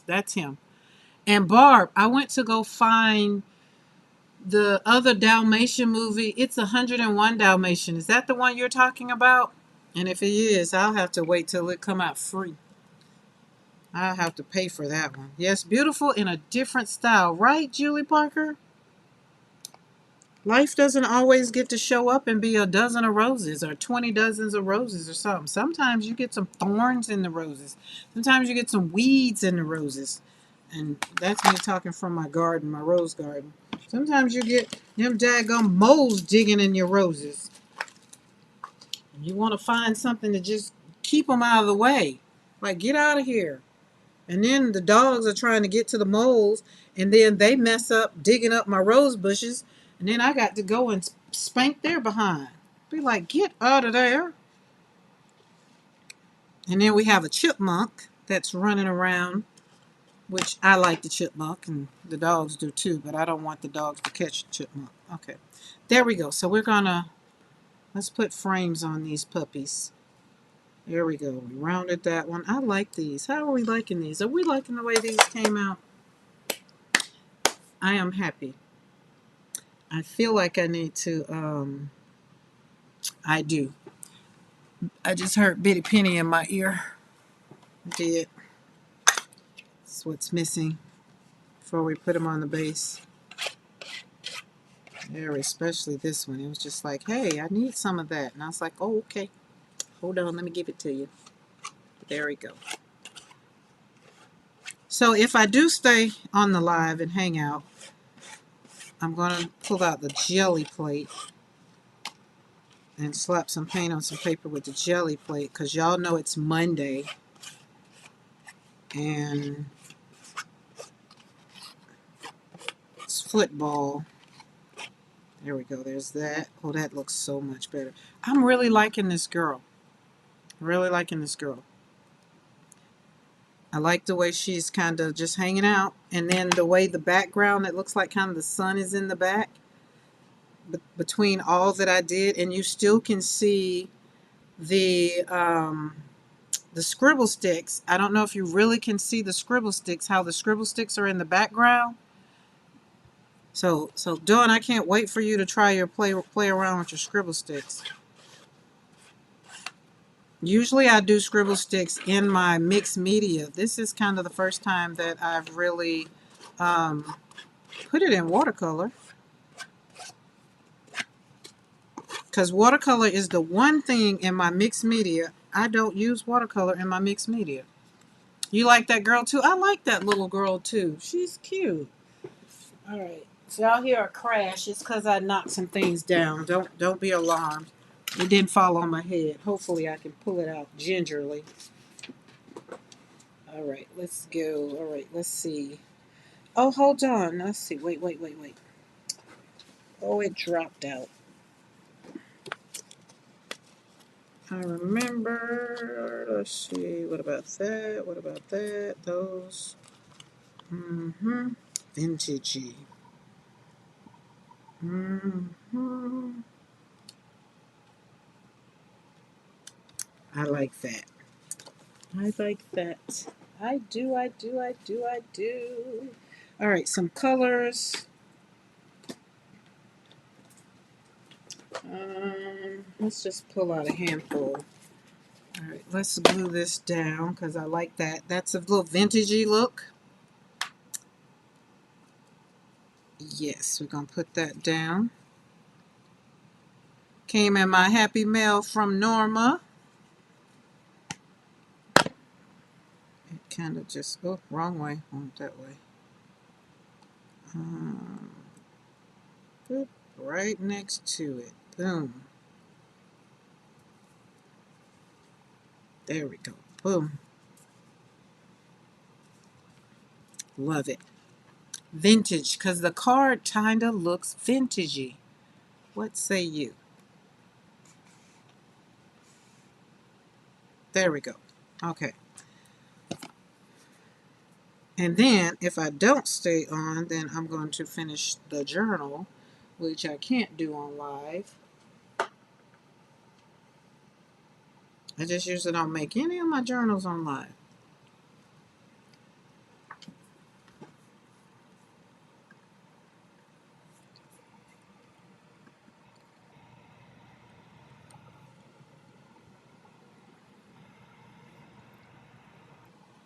that's him. And Barb, I went to go find the other Dalmatian movie. It's 101 Dalmatian. Is that the one you're talking about? And if it is, I'll have to wait till it come out free. I'll have to pay for that one. Yes, beautiful in a different style. Right, Julie Parker? Life doesn't always get to show up and be a dozen of roses or 20 dozens of roses or something. Sometimes you get some thorns in the roses. Sometimes you get some weeds in the roses. And that's me talking from my garden, my rose garden. Sometimes you get them daggum moles digging in your roses. You want to find something to just keep them out of the way. Like, get out of here. And then the dogs are trying to get to the moles, and then they mess up digging up my rose bushes, and then I got to go and spank their behind. Be like, get out of there. And then we have a chipmunk that's running around, which I like the chipmunk, and the dogs do too, but I don't want the dogs to catch the chipmunk. Okay, there we go. So let's put frames on these puppies. There we go. We rounded that one. I like these. How are we liking these? Are we liking the way these came out? I am happy. I feel like I need to, I do. I just heard Bitty Penny in my ear. I did. That's what's missing before we put them on the base. There, especially this one. It was just like, hey, I need some of that. And I was like, oh, okay. Hold on, let me give it to you. There we go. So if I do stay on the live and hang out, I'm going to pull out the jelly plate and slap some paint on some paper with the jelly plate because y'all know it's Monday and it's football. There we go. There's that. Oh, that looks so much better. I'm really liking this girl. Really liking this girl. I like the way she's kind of just hanging out. And then the way the background, it looks like kind of the sun is in the back between all that I did. And you still can see the scribble sticks. I don't know if you really can see the scribble sticks, how the scribble sticks are in the background. So Dawn, I can't wait for you to try your play around with your scribble sticks. Usually I do scribble sticks in my mixed media. This is kind of the first time that I've really put it in watercolor. Because watercolor is the one thing in my mixed media. I don't use watercolor in my mixed media. You like that girl too? I like that little girl too. She's cute. All right. If y'all hear a crash, it's because I knocked some things down. Don't be alarmed. It didn't fall on my head. Hopefully I can pull it out gingerly. All right, let's go. All right, let's see. Oh, hold on. Let's see. Wait. Oh, it dropped out. I remember. Let's see. What about that? What about that? Those. Mm-hmm. Vintagey. Mm-hmm. I like that. I like that. I do. All right, some colors. Let's just pull out a handful. All right, let's glue this down because I like that. That's a little vintagey look. Yes, we're going to put that down. Came in my happy mail from Norma. It kind of just, oh, wrong way. Went that way. Boop, right next to it. Boom. There we go. Boom. Love it. Vintage, because the card kind of looks vintagey. What say you? There we go. Okay. And then if I don't stay on, then I'm going to finish the journal, which I can't do on live. I just usually don't make any of my journals on live.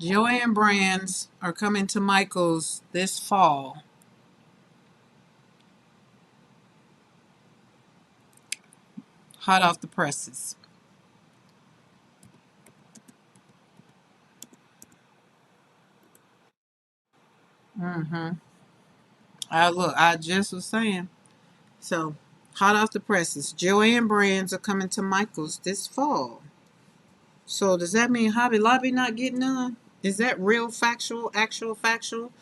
Joanne brands are coming to Michael's this fall. Hot off the presses. Mm-hmm. Look, I just was saying. So, hot off the presses. Joanne brands are coming to Michael's this fall. So, does that mean Hobby Lobby not getting none? Is that real factual, actual factual?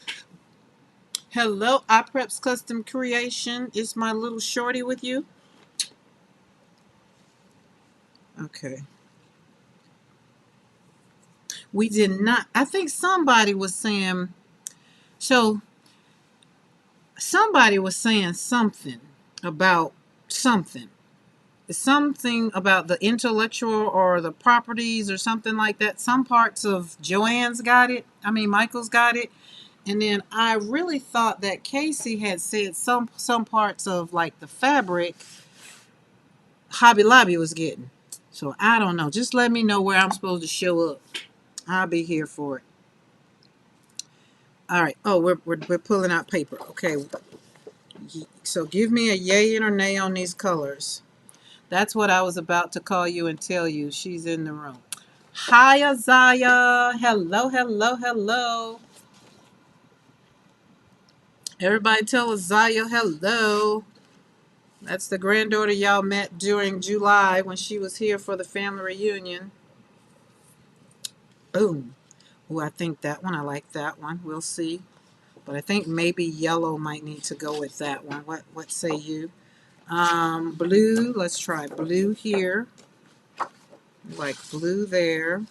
Hello, iPreps Custom Creation. Is my little shorty with you? Okay. We did not. I think somebody was saying, so somebody was saying something about something. Something about the intellectual or the properties or something like that. Some parts of Joanne's got it. I mean, Michael's got it. And then I really thought that Casey had said some parts of like the fabric Hobby Lobby was getting. So I don't know. Just let me know where I'm supposed to show up. I'll be here for it. All right. Oh, we're pulling out paper. Okay. So give me a yay and or nay on these colors. That's what I was about to call you and tell you. She's in the room. Hi, Azaya. Hello. Everybody tell Azalea hello. That's the granddaughter y'all met during July when she was here for the family reunion. Boom. Oh, I think that one, I like that one. We'll see. But I think maybe yellow might need to go with that one. What say you? Blue, let's try blue here. Like blue there.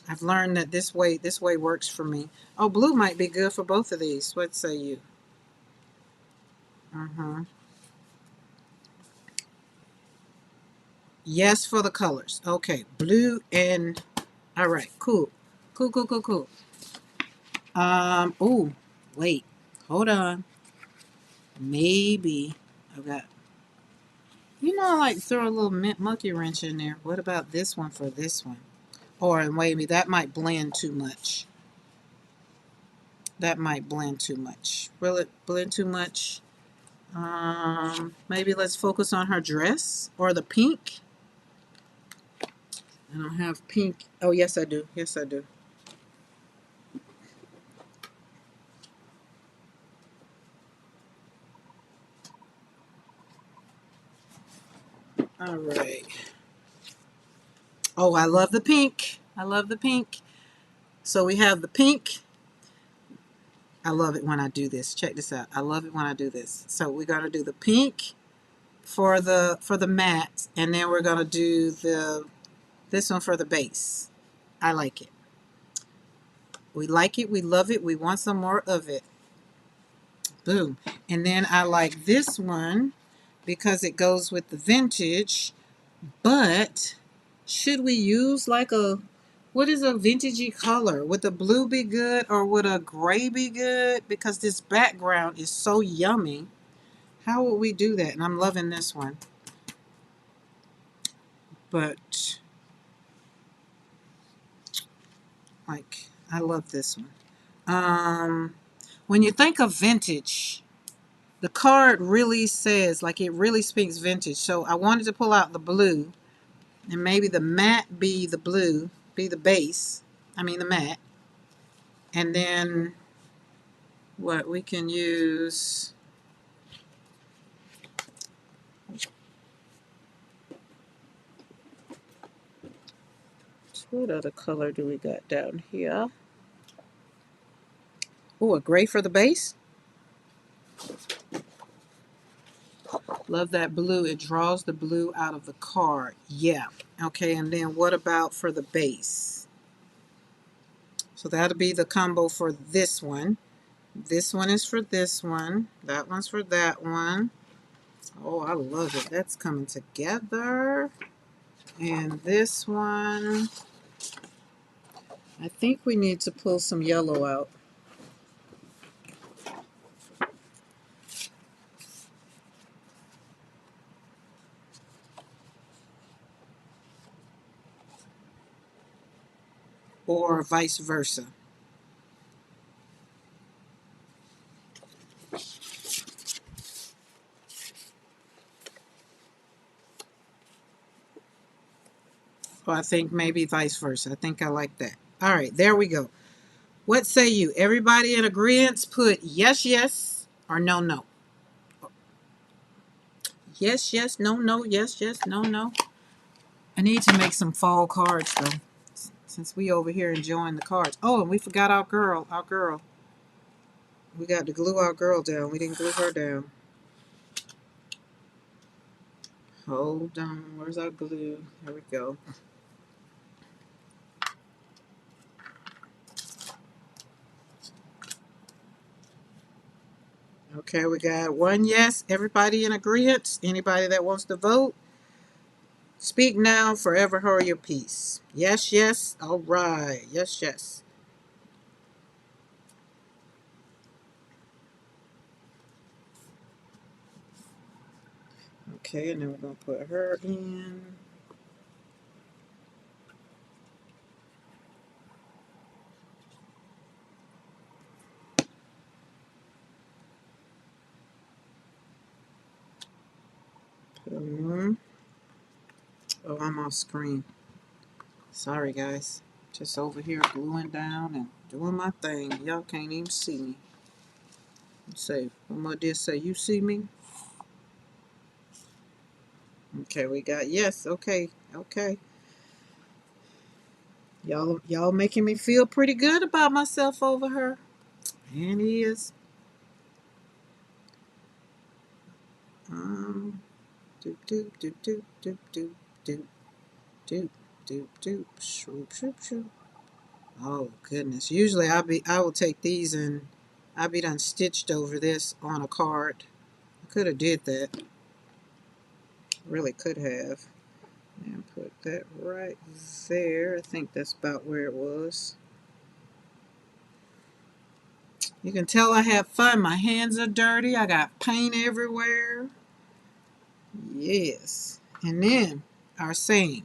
I've learned that this way works for me. Oh, blue might be good for both of these. What say you? Yes for the colors. Okay, blue and all right, cool. Cool, cool, cool, cool. Oh, wait. Hold on. Maybe I've got, I like throw a little monkey wrench in there. What about this one for this one? Or maybe that might blend too much. That might blend too much. Will it blend too much? Maybe let's focus on her dress or the pink. I don't have pink. Oh, yes, I do. Yes, I do. All right. Oh, I love the pink. I love the pink. So we have the pink. I love it when I do this. Check this out. I love it when I do this. So we're gonna do the pink for the matte, and then we're gonna do this one for the base. I like it. We like it. We love it. We want some more of it. Boom. And then I like this one because it goes with the vintage. But should we use like what is a vintagey color? Would the blue be good or would a gray be good? Because this background is so yummy. How would we do that? And I'm loving this one. But like, I love this one. When you think of vintage, the card really says, like it really speaks vintage. So I wanted to pull out the blue and maybe the matte be the blue, be the base. I mean the matte. And then what we can use, what other color do we got down here? Oh, a gray for the base. Love that blue. It draws the blue out of the card. Yeah. Okay, and then what about for the base? So that'll be the combo for this one. This one is for this one. That one's for that one. Oh, I love it. That's coming together. And this one, I think we need to pull some yellow out. Or vice versa. Or I think maybe vice versa. I think I like that. All right, there we go. What say you? Everybody in agreement put yes, yes, or no, no. Yes, yes, no, no, yes, yes, no, no. I need to make some fall cards though, since we over here enjoying the cards. Oh, and we forgot our girl, We got to glue our girl down. We didn't glue her down. Hold on, where's our glue? There we go. Okay, we got one yes. Everybody in agreement? Anybody that wants to vote? Speak now, forever hold your peace. Yes, yes. All right. Yes, yes. Okay, and then we're going to put her in. Oh, I'm off screen. Sorry, guys. Just over here gluing down and doing my thing. Y'all can't even see me. Let's see. One more did say, you see me? Okay, we got yes. Okay, okay. Y'all making me feel pretty good about myself over her. And he is. Doop doop doop doop doop doop doop doop doop doop shoop shoop shoop. Oh goodness. Usually I will take these and I'll be done stitched over this on a card. I could have did that. Really could have. And put that right there. I think that's about where it was. You can tell I have fun. My hands are dirty. I got paint everywhere. Yes. And then our saying,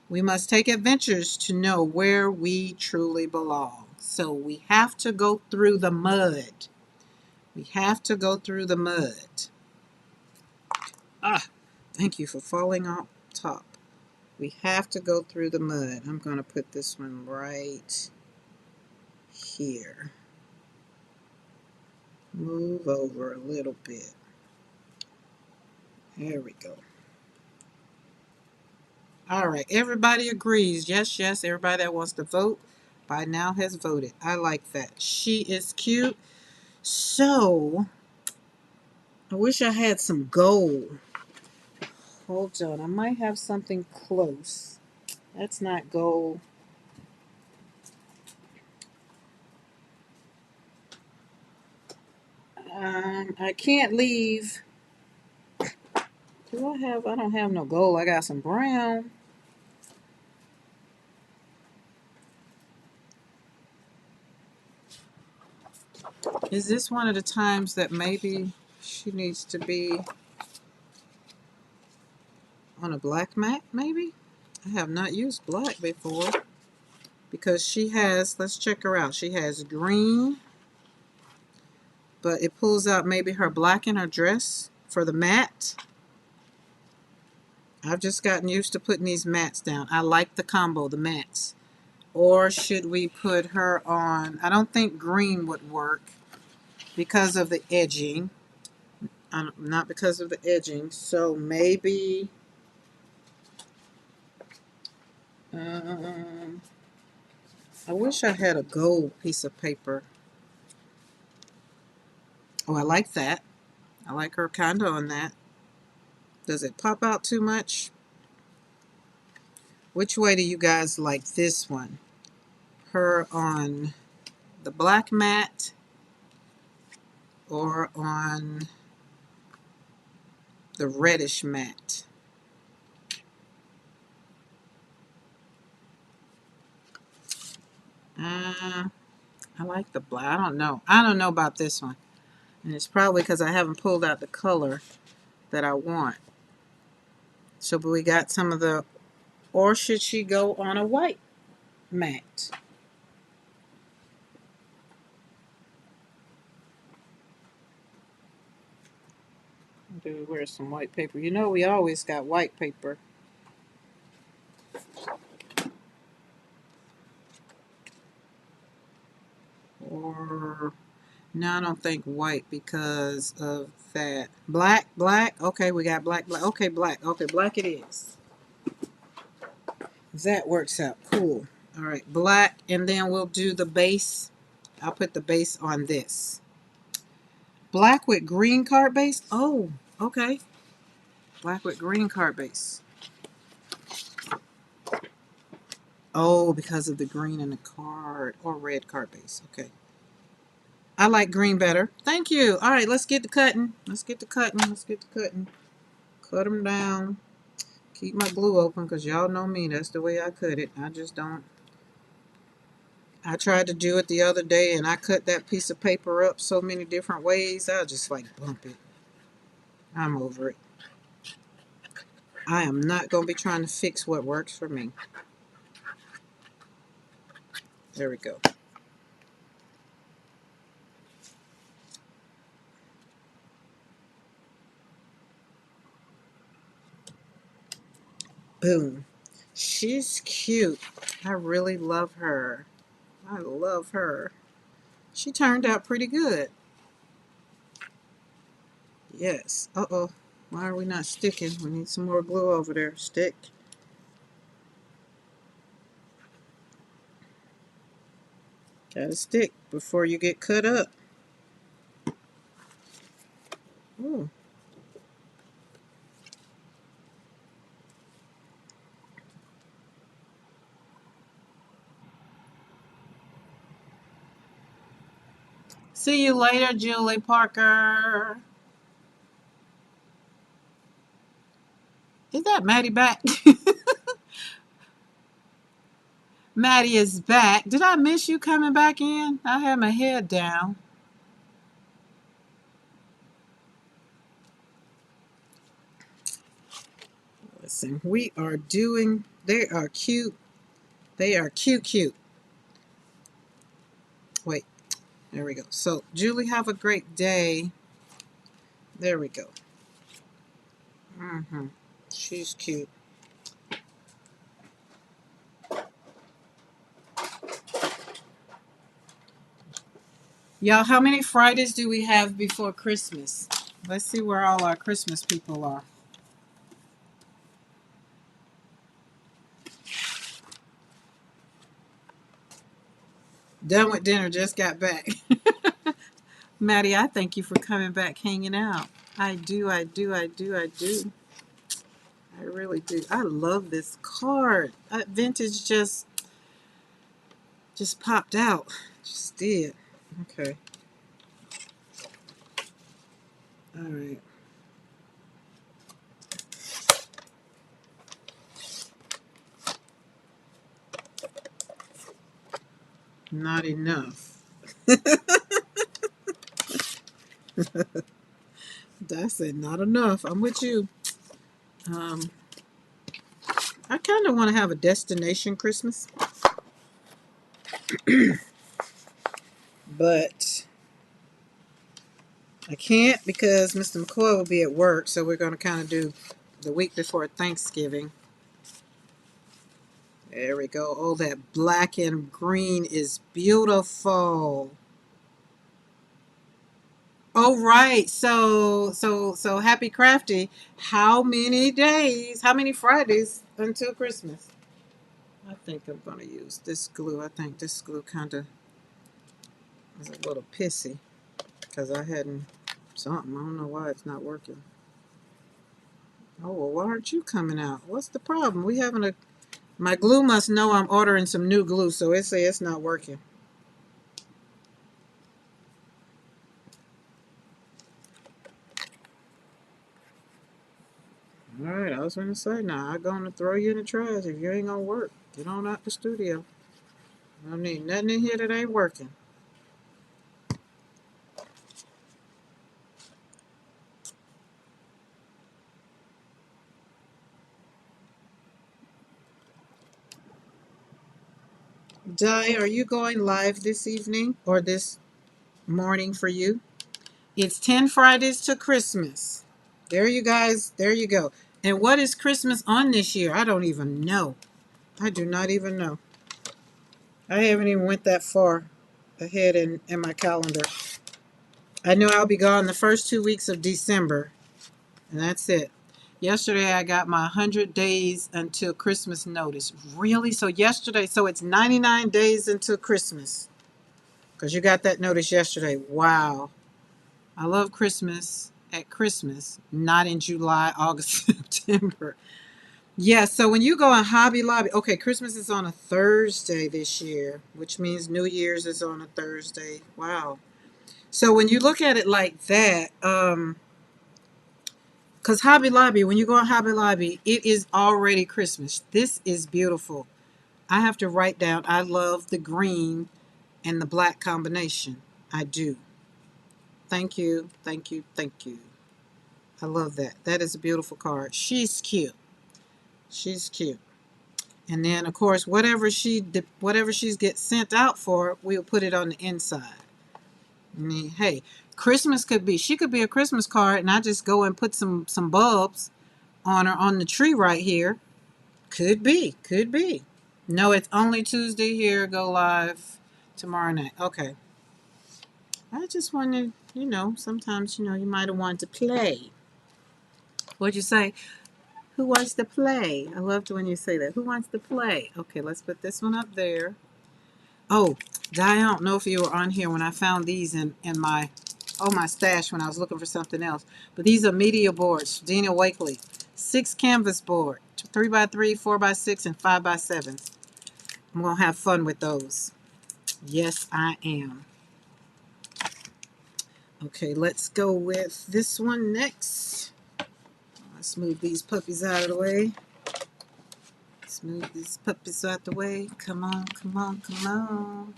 we must take adventures to know where we truly belong. So we have to go through the mud. We have to go through the mud. Ah, thank you for falling off top. We have to go through the mud. I'm going to put this one right here. Move over a little bit. There we go. All right, everybody agrees. Yes, yes, everybody that wants to vote by now has voted. I like that. She is cute. So, I wish I had some gold. Hold on, I might have something close. That's not gold. I can't leave. I don't have no gold. I got some brown. Is this one of the times that maybe she needs to be on a black mat, maybe? I have not used black before because she has, let's check her out. She has green, but it pulls out maybe her black in her dress for the mat. I've just gotten used to putting these mats down. I like the combo, the mats. Or should we put her on, I don't think green would work because of the edging. Not because of the edging. So maybe, I wish I had a gold piece of paper. Oh, I like that. I like her kind of on that. Does it pop out too much? Which way do you guys like this one? Her on the black mat or on the reddish mat? I like the black. I don't know. I don't know about this one. And it's probably because I haven't pulled out the color that I want. So but we got some of the, or should she go on a white mat? Do wear some white paper. You know we always got white paper. Or no, I don't think white because of that. Black, black. Okay, we got black, black. Okay, black. Okay, black it is. That works out. Cool. All right, black, and then we'll do the base. I'll put the base on this. Black with green card base? Oh, okay. Black with green card base. Oh, because of the green in the card. Or red card base. Okay. I like green better. Thank you. All right, let's get to cutting. Let's get to cutting. Let's get to cutting. Cut them down. Keep my glue open because y'all know me. That's the way I cut it. I just don't. I tried to do it the other day and I cut that piece of paper up so many different ways. I just like bump it. I'm over it. I am not going to be trying to fix what works for me. There we go. Boom. She's cute. I really love her. I love her. She turned out pretty good. Yes. Uh-oh. Why are we not sticking? We need some more glue over there. Stick. Gotta stick before you get cut up. Ooh. See you later, Julie Parker. Is that Maddie back? Maddie is back. Did I miss you coming back in? I had my head down. Listen, we are doing, they are cute. They are cute, cute. Wait, there we go. So, Julie, have a great day. There we go. Mm-hmm. She's cute. Y'all, how many Fridays do we have before Christmas? Let's see where all our Christmas people are. Done with dinner, just got back. Maddie, I thank you for coming back, hanging out. I do, I do, I do, I do. I really do. I love this card. Vintage just popped out. Just did. Okay. All right. Not enough. That's it. Not enough. I'm with you. Um, I kind of want to have a destination Christmas, but I can't because Mr. McCoy will be at work. So we're going to kind of do the week before Thanksgiving. There we go. Oh, that black and green is beautiful. Oh, right. So happy crafty. How many days? How many Fridays until Christmas? I think I'm going to use this glue. I think this glue kind of is a little pissy because I hadn't something. I don't know why it's not working. Oh, well, why aren't you coming out? What's the problem? We having a, my glue must know I'm ordering some new glue, so it say it's not working. All right, I was going to say, now I'm going to throw you in the trash if you ain't going to work. Get on out the studio. I don't need nothing in here that ain't working. Di, are you going live this evening or this morning for you? It's 10 Fridays to Christmas. There you guys, there you go. And what is Christmas on this year? I don't even know. I do not even know. I haven't even went that far ahead in my calendar. I know I'll be gone the first 2 weeks of December, and that's it. Yesterday I got my 100 days until Christmas notice. Really? So yesterday, so it's 99 days until Christmas. Because you got that notice yesterday. Wow. I love Christmas at Christmas, not in July, August, September. Yeah, so when you go in Hobby Lobby, okay, Christmas is on a Thursday this year, which means New Year's is on a Thursday. Wow. So when you look at it like that, because Hobby Lobby, when you go in Hobby Lobby, it is already Christmas. This is beautiful. I have to write down, I love the green and the black combination. I do. Thank you, thank you, thank you. I love that. That is a beautiful card. She's cute. She's cute. And then, of course, whatever she's get sent out for, we'll put it on the inside. I mean, hey, Christmas could be, she could be a Christmas card, and I just go and put some bulbs on her on the tree right here. Could be, could be. No, it's only Tuesday here. Go live tomorrow night. Okay. I just wanted sometimes, you might have wanted to play. What'd you say? Who wants to play? I loved when you say that. Who wants to play? Okay, let's put this one up there. Oh, I don't know if you were on here when I found these in my stash when I was looking for something else. But these are media boards, Dina Wakely. 6 canvas board, 3 by 3, 4 by 6, and 5 by 7. I'm going to have fun with those. Yes, I am. Okay, let's go with this one next. Let's move these puppies out of the way. Let's move these puppies out the way. Come on, come on, come on.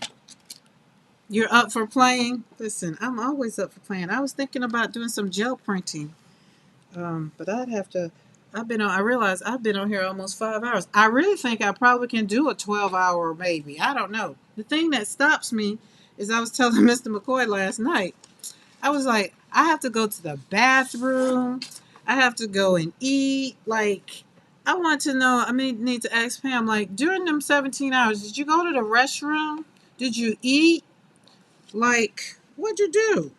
You're up for playing? Listen, I'm always up for playing. I was thinking about doing some gel printing. But I realize I've been on here almost 5 hours. I really think I probably can do a 12-hour maybe. I don't know. The thing that stops me is I was telling Mr. McCoy last night, I was like, I have to go to the bathroom. I have to go and eat. Like, I want to know, need to ask Pam, like, during them 17 hours, did you go to the restroom? Did you eat? Like, what'd you do?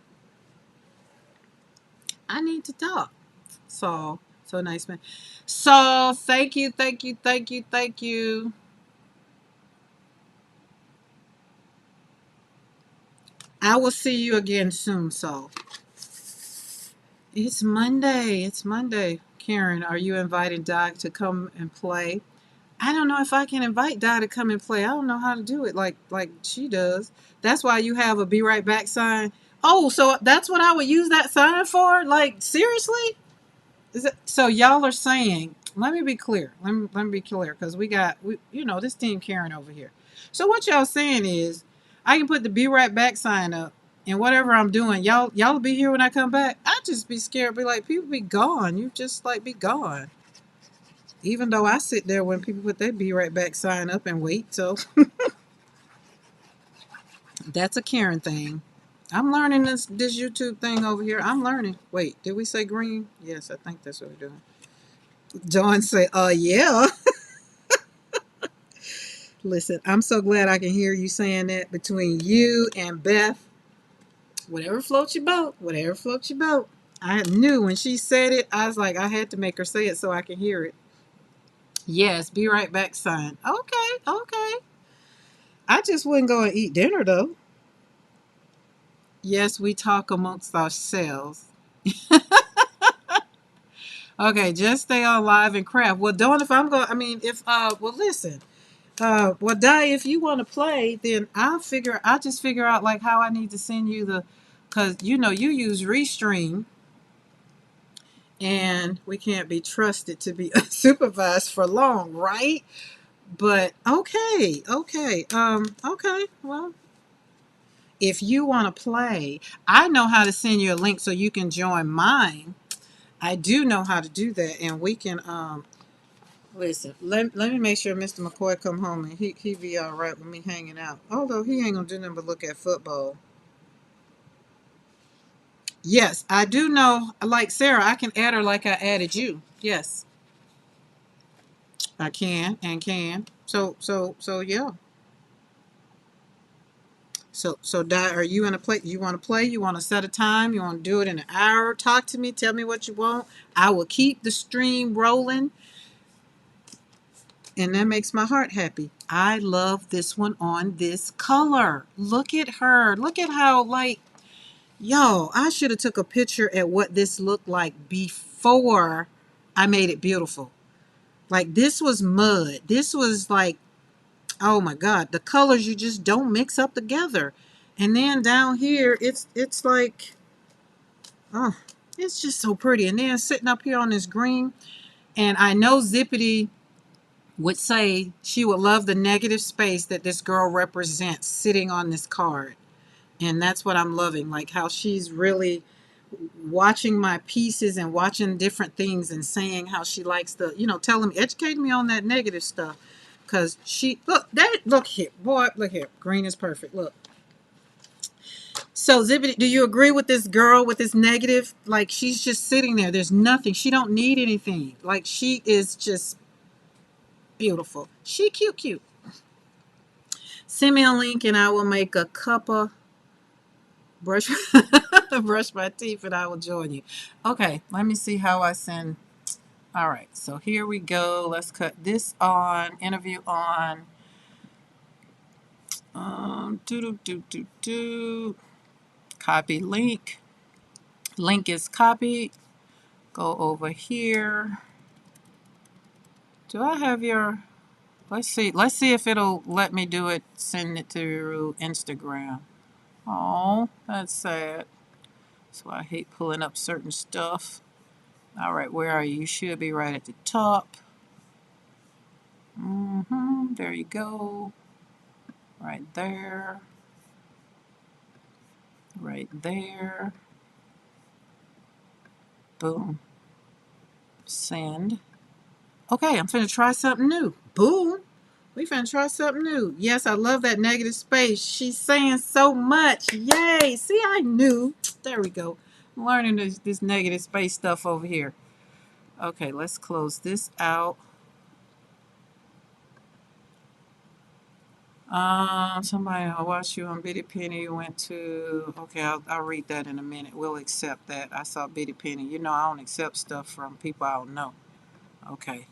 I need to talk. So nice, man. So thank you, thank you, thank you, thank you. I will see you again soon, so. It's Monday. It's Monday. Karen, are you inviting Doc to come and play? I don't know if I can invite Doc to come and play. I don't know how to do it like she does. That's why you have a be right back sign. Oh, so that's what I would use that sign for? Like, seriously? So y'all are saying, let me be clear. Let me be clear because this team Karen over here. So what y'all saying is, I can put the be right back sign up, and whatever I'm doing, y'all be here when I come back. I just be scared. Be like, people be gone. You just like be gone. Even though I sit there when people put their be right back sign up and wait. So that's a Karen thing. I'm learning this YouTube thing over here. I'm learning. Wait, did we say green? Yes, I think that's what we're doing. John say, yeah. Listen, I'm so glad I can hear you saying that between you and Beth. Whatever floats your boat, whatever floats your boat. I knew when she said it, I was like, I had to make her say it so I can hear it. Yes, be right back, son. Okay, okay. I just wouldn't go and eat dinner though. Yes, we talk amongst ourselves. Okay, just stay on live and craft. Well, Dawn, if I'm going, well, listen. Well, Di, if you want to play, then I'll just figure out like how I need to send you because you use Restream, and we can't be trusted to be supervised for long, right? But okay. Well, if you want to play, I know how to send you a link so you can join mine. I do know how to do that, and we can listen, let me make sure Mr. McCoy come home and he be all right with me hanging out. Although he ain't gonna do nothing but look at football. Yes, I do know. Like Sarah, I can add her like I added you. Yes, I can and can. So yeah. So Di, are you gonna play? You want to play? You want to set a time? You want to do it in an hour? Talk to me. Tell me what you want. I will keep the stream rolling, and that makes my heart happy. I love this one on this color. Look at her. Look at how like, yo, I should have took a picture at what this looked like before I made it beautiful. Like this was mud. This was like, oh my God, the colors you just don't mix up together. And then down here, it's like, oh, it's just so pretty. And then sitting up here on this green, and I know Zippity would say she would love the negative space that this girl represents sitting on this card. And that's what I'm loving, like how she's really watching my pieces and watching different things and saying how she likes telling me, educating me on that negative stuff. Because look here, boy, look here. Green is perfect. Look. So, Zippity, do you agree with this girl with this negative? Like, she's just sitting there. There's nothing. She don't need anything. Like, she is just beautiful. She cute. Send me a link and I will make a cup of brush. Brush my teeth and I will join you. Okay, let me see how I send. All right, so here we go. Let's cut this on. Interview on. Do. Copy link. Link is copied. Go over here. Do I have your? Let's see. Let's see if it'll let me do it. Send it to Instagram. Oh, that's sad. That's why I hate pulling up certain stuff. All right, where are you? You should be right at the top. There you go. Right there. Right there. Boom. Send. Okay, I'm finna try something new. Boom. We finna try something new. Yes, I love that negative space. She's saying so much. Yay. See, I knew. There we go. I'm learning this negative space stuff over here. Okay, let's close this out. Somebody, I watched you on Bitty Penny. You went to, okay, I'll read that in a minute. We'll accept that. I saw Bitty Penny. You know, I don't accept stuff from people I don't know. Okay.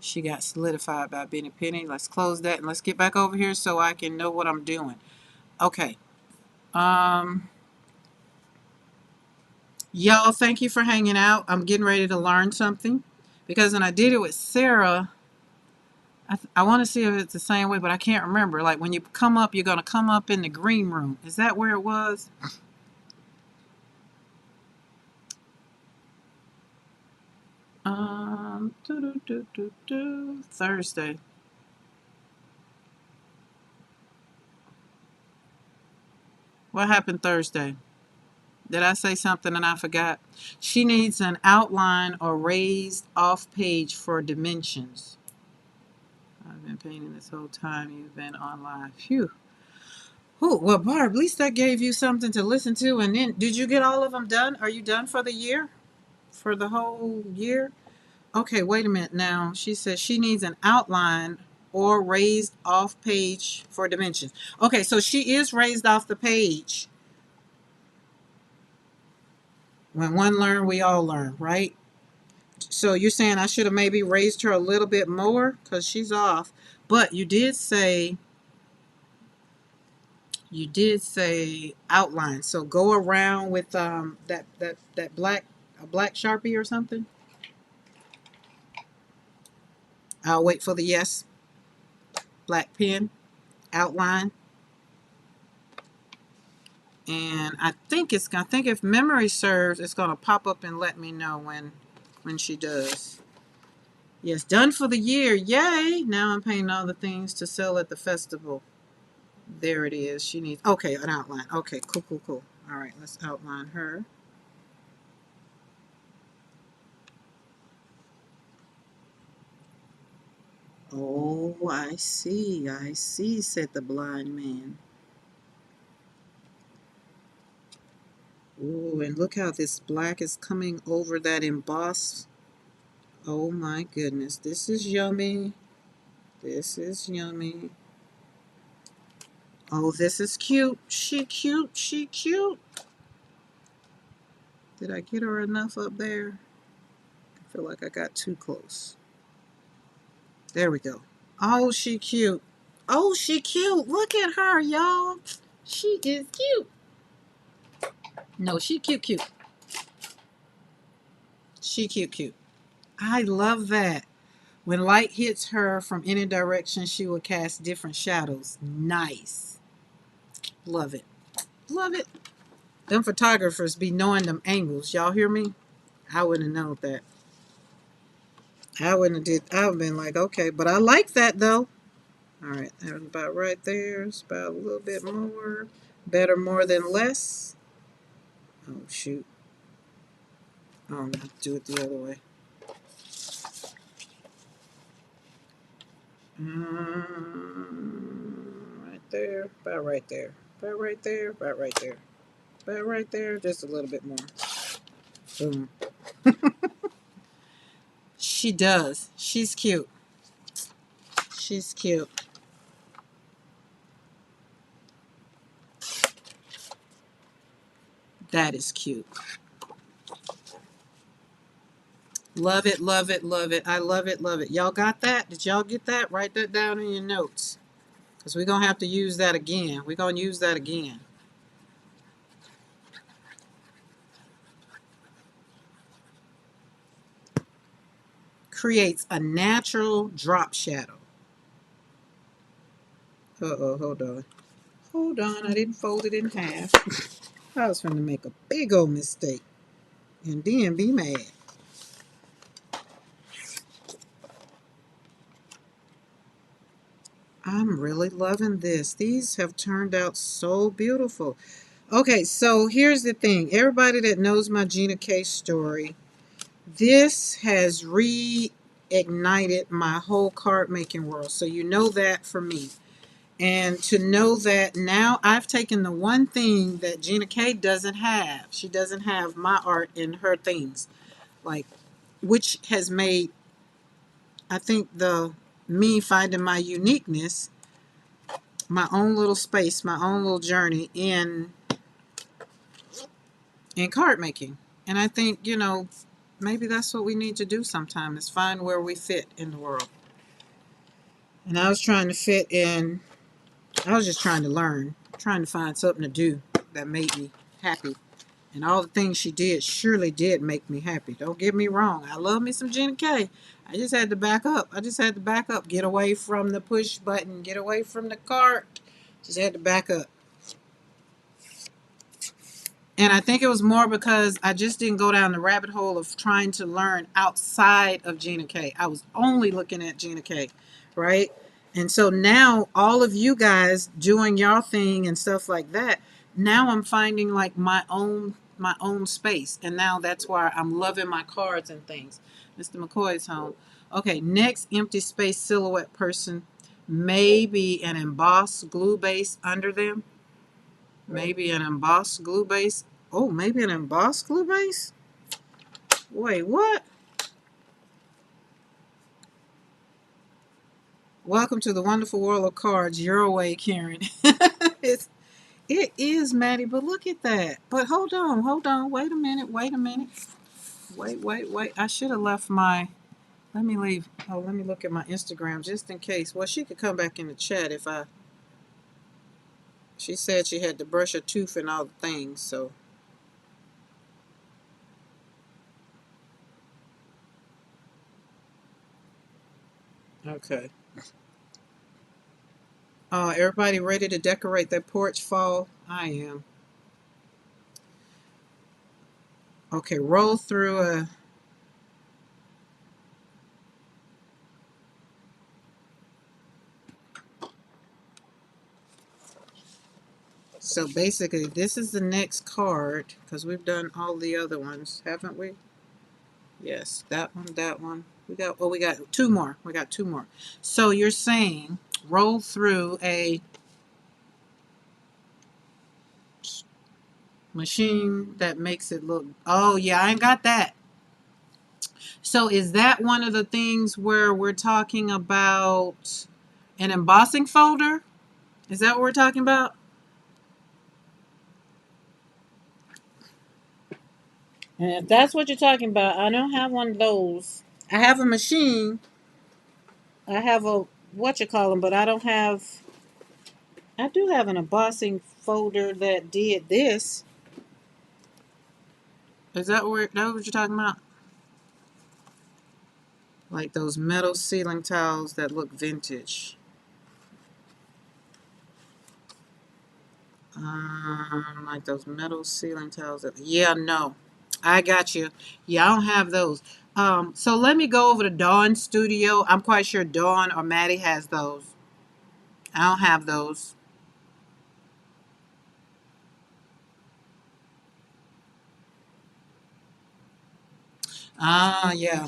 She got solidified by Bitty Penny. Let's close that and let's get back over here so I can know what I'm doing. Okay. Y'all, thank you for hanging out. I'm getting ready to learn something because when I did it with Sarah, I want to see if it's the same way, but I can't remember. Like when you come up, you're going to come up in the green room. Is that where it was? Thursday. What happened Thursday? Did I say something and I forgot? She needs an outline or raised off page for dimensions. I've been painting this whole time you've been online. Phew. Ooh, well, Barb, at least that gave you something to listen to. And then, did you get all of them done? Are you done for the year? For the whole year? Okay, wait a minute now. She says she needs an outline or raised off page for dimensions. Okay, so she is raised off the page. When one learn, we all learn, right? So you're saying I should have maybe raised her a little bit more because she's off. But you did say outline. So go around with that black a black Sharpie or something. I'll wait for the yes. Black pen outline. And I think if memory serves, it's gonna pop up and let me know when she does. Yes, done for the year. Yay! Now I'm painting all the things to sell at the festival. There it is. She needs okay, an outline. Okay, cool. All right, let's outline her. Oh, I see, said the blind man. Oh, and look how this black is coming over that emboss. Oh my goodness, this is yummy. This is yummy. Oh, this is cute. She cute. She cute. Did I get her enough up there? I feel like I got too close. There we go. Oh, she cute. Oh, she cute. Look at her, y'all. She is cute. No, she cute. She cute. I love that. When light hits her from any direction, she will cast different shadows. Nice. Love it. Love it. Them photographers be knowing them angles. Y'all hear me? I wouldn't have known that. I wouldn't have did. I would have been like, okay, but I like that though. All right, that was about right there. It's about a little bit more. Better more than less. Oh shoot. Oh no, do it the other way. Right there. About right there. About right there. About right there. About right there. Just a little bit more. Boom. She does. She's cute. She's cute. That is cute. Love it, love it, love it. I love it, love it. Y'all got that? Did y'all get that? Write that down in your notes. Because we're going to have to use that again. We're going to use that again. Creates a natural drop shadow. Uh-oh, hold on. Hold on, I didn't fold it in half. I was going to make a big old mistake and then be mad. I'm really loving this. These have turned out so beautiful. Okay, so here's the thing. Everybody that knows my Gina K story, this has reignited my whole card making world. So you know that for me. And to know that now I've taken the one thing that Gina K doesn't have. She doesn't have my art in her things. Like, which has made, I think, the me finding my uniqueness, my own little space, my own little journey in card making. And I think, maybe that's what we need to do sometime, is find where we fit in the world. And I was trying to fit in, I was just trying to learn, trying to find something to do that made me happy. And all the things she did surely did make me happy. Don't get me wrong. I love me some Gina K. I just had to back up. Get away from the push button. Get away from the cart. Just had to back up. And I think it was more because I just didn't go down the rabbit hole of trying to learn outside of Gina K. I was only looking at Gina K, right? And so now all of you guys doing your thing and stuff like that, now I'm finding like my own space. And now that's why I'm loving my cards and things. Mr. McCoy's home. Okay, next empty space silhouette person, maybe an embossed glue base under them. Maybe an embossed glue base. Oh, maybe an embossed glue base? Wait, what? Welcome to the wonderful world of cards. Your way, Karen. It is, Maddie, but look at that. But hold on. Wait a minute. Wait. I should have left my, let me leave. Oh, let me look at my Instagram just in case. Well, she could come back in the chat if she said she had to brush her tooth and all the things, so. Okay. Everybody ready to decorate their porch fall? I am. Okay, roll through a. So basically, this is the next card because we've done all the other ones, haven't we? Yes, that one, that one. We got two more. We got two more. So you're saying roll through a machine that makes it look. Oh, yeah, I ain't got that. So is that one of the things where we're talking about an embossing folder? Is that what we're talking about? And if that's what you're talking about, I don't have one of those. I have a machine. I have a what you call them, but I don't have. I do have an embossing folder that did this. Is that what you're talking about? Like those metal ceiling tiles that look vintage. Like those metal ceiling tiles that. Yeah, no, I got you. Yeah, I don't have those. So let me go over to Dawn's studio. I'm quite sure Dawn or Maddie has those. I don't have those. Yeah.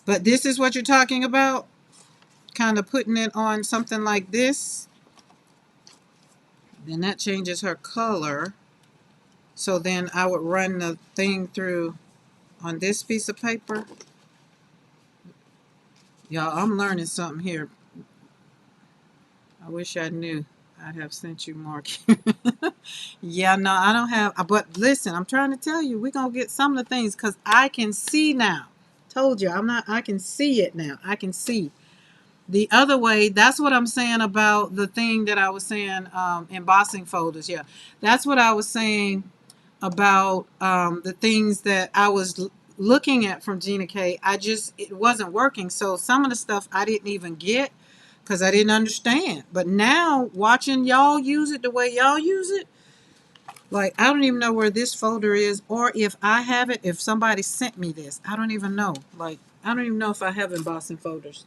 But this is what you're talking about? Kind of putting it on something like this. Then that changes her color. So then I would run the thing through on this piece of paper. Y'all, I'm learning something here. I wish I knew. I have sent you more. Yeah, no, I don't have. But listen, I'm trying to tell you, we're gonna get some of the things because I can see now. Told you, I'm not. I can see it now. I can see the other way. That's what I'm saying about the thing that I was saying. Embossing folders. Yeah, that's what I was saying about the things that I was looking at from Gina K. I just it wasn't working. So some of the stuff I didn't even get because I didn't understand. But now watching y'all use it the way y'all use it, like I don't even know where this folder is or if I have it. If somebody sent me this, I don't even know. Like I don't even know if I have embossing folders.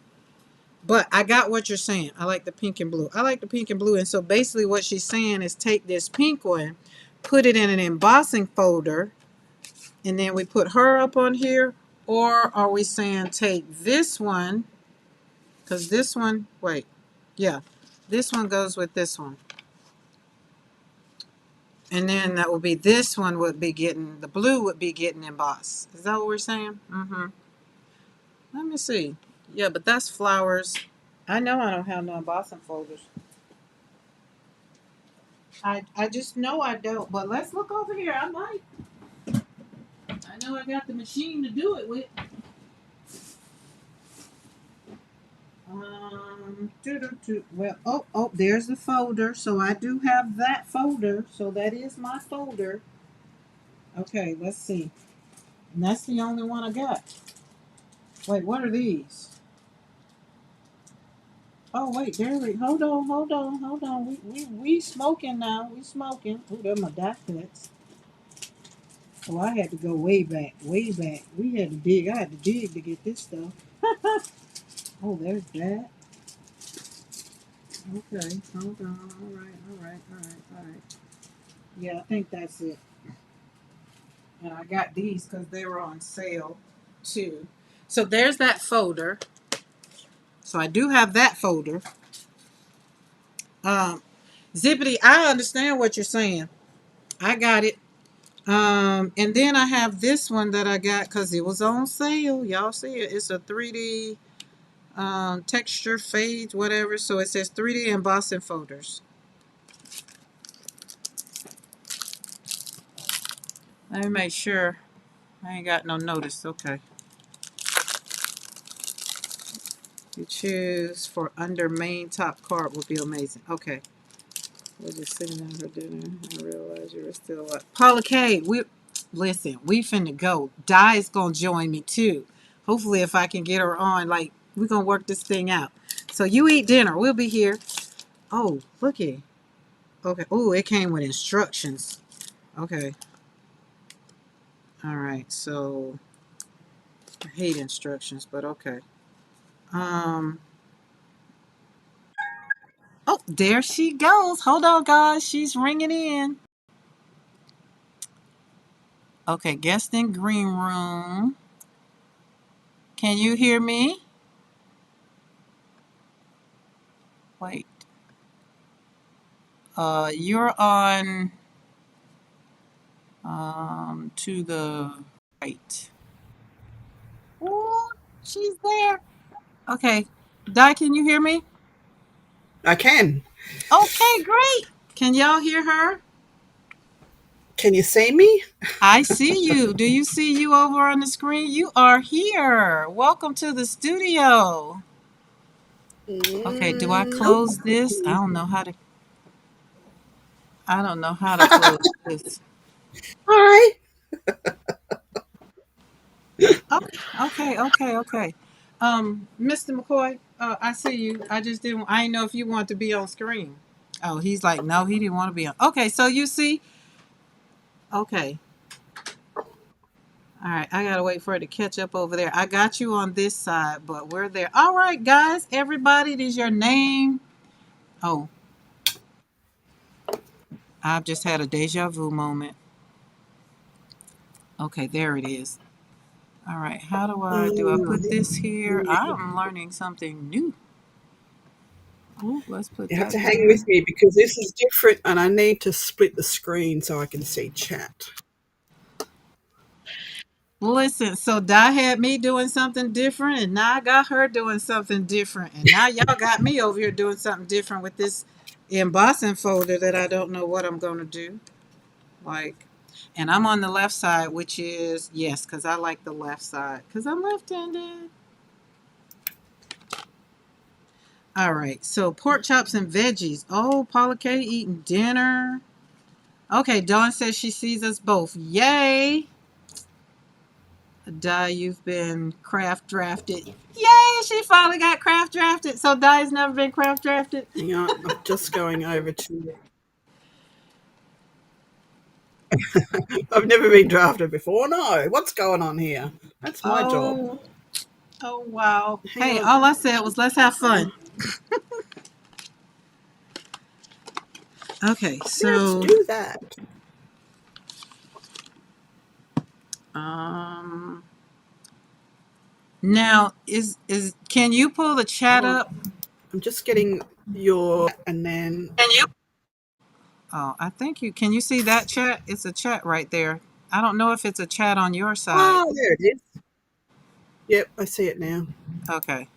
But I got what you're saying. I like the pink and blue. I like the pink and blue. And so basically what she's saying is take this pink one, put it in an embossing folder, and then we put her up on here. Or are we saying take this one, because this one, wait, yeah, this one goes with this one. And then that would be this one would be getting, the blue would be getting embossed. Is that what we're saying? Mm-hmm. Let me see. Yeah, but that's flowers. I know I don't have no embossing folders. I just know I don't. But let's look over here. I might. I know I got the machine to do it with. Well, there's the folder. So I do have that folder. So that is my folder. Okay, let's see. And that's the only one I got. Wait, what are these? Oh wait, there we. Hold on. We smoking now. We smoking. Oh, they're my die cuts. Oh, I had to go way back, way back. We had to dig. I had to dig to get this stuff. Oh, there's that. Okay, hold on. All right. Yeah, I think that's it. And I got these because they were on sale too. So there's that folder. So I do have that folder. Um, Zippity, I understand what you're saying. I got it. And then I have this one that I got because it was on sale. Y'all see it? It's a 3D texture fades, whatever. So it says 3D embossing folders. Let me make sure I ain't got no notice. Okay. You choose for under main top card would be amazing. Okay. We're just sitting down for dinner. I realized you were still up. Paula K, listen, we finna go. Di is gonna join me too. Hopefully if I can get her on, like we're gonna work this thing out. So you eat dinner. We'll be here. Oh, looky. Okay. Oh, it came with instructions. Okay. All right. So I hate instructions, but okay. Um. Oh, there she goes. Hold on, guys. She's ringing in. Okay, guest in green room. Can you hear me? Wait. You're on to the right. Oh, she's there. Okay. Di, can you hear me? I can. Okay, great. Can y'all hear her? Can you see me? I see you. Do you see you over on the screen? You are here. Welcome to the studio. Okay, do I Nope. close this? I don't know how to close this. All right. Okay. Mr. McCoy, I see you. I just didn't. I didn't know if you want to be on screen. Oh, he's like, no, he didn't want to be on. Okay, so you see. Okay, all right. I gotta wait for it to catch up over there. I got you on this side, but we're there. All right, guys. Everybody, is your name? Oh, I've just had a deja vu moment. Okay, there it is. All right. How do I put this here? I'm learning something new. Oh, let's put You have to that hang there. with me because this is different and I need to split the screen so I can see chat. Listen, so Di had me doing something different, and now I got her doing something different, and now y'all got me over here doing something different with this embossing folder that I don't know what I'm going to do. Like, and I'm on the left side, which is, yes, because I like the left side because I'm left-handed. All right, so pork chops and veggies. Oh, Paula K eating dinner. Okay, Dawn says she sees us both. Yay! Di, you've been craft drafted. Yay! She finally got craft drafted. So Di's never been craft drafted. Hang on, I'm just going over to. I've never been drafted before. No, what's going on here? That's my job. Oh, oh wow. Hang Hey, on. all I said was let's have fun. Okay, Let's so do that. um now is can you pull the chat Hold on. up? I'm just getting your and then. Can you? Oh, I think you can you see that chat? It's a chat right there. I don't know if it's a chat on your side. Oh, there it is. Yep, I see it now. Okay.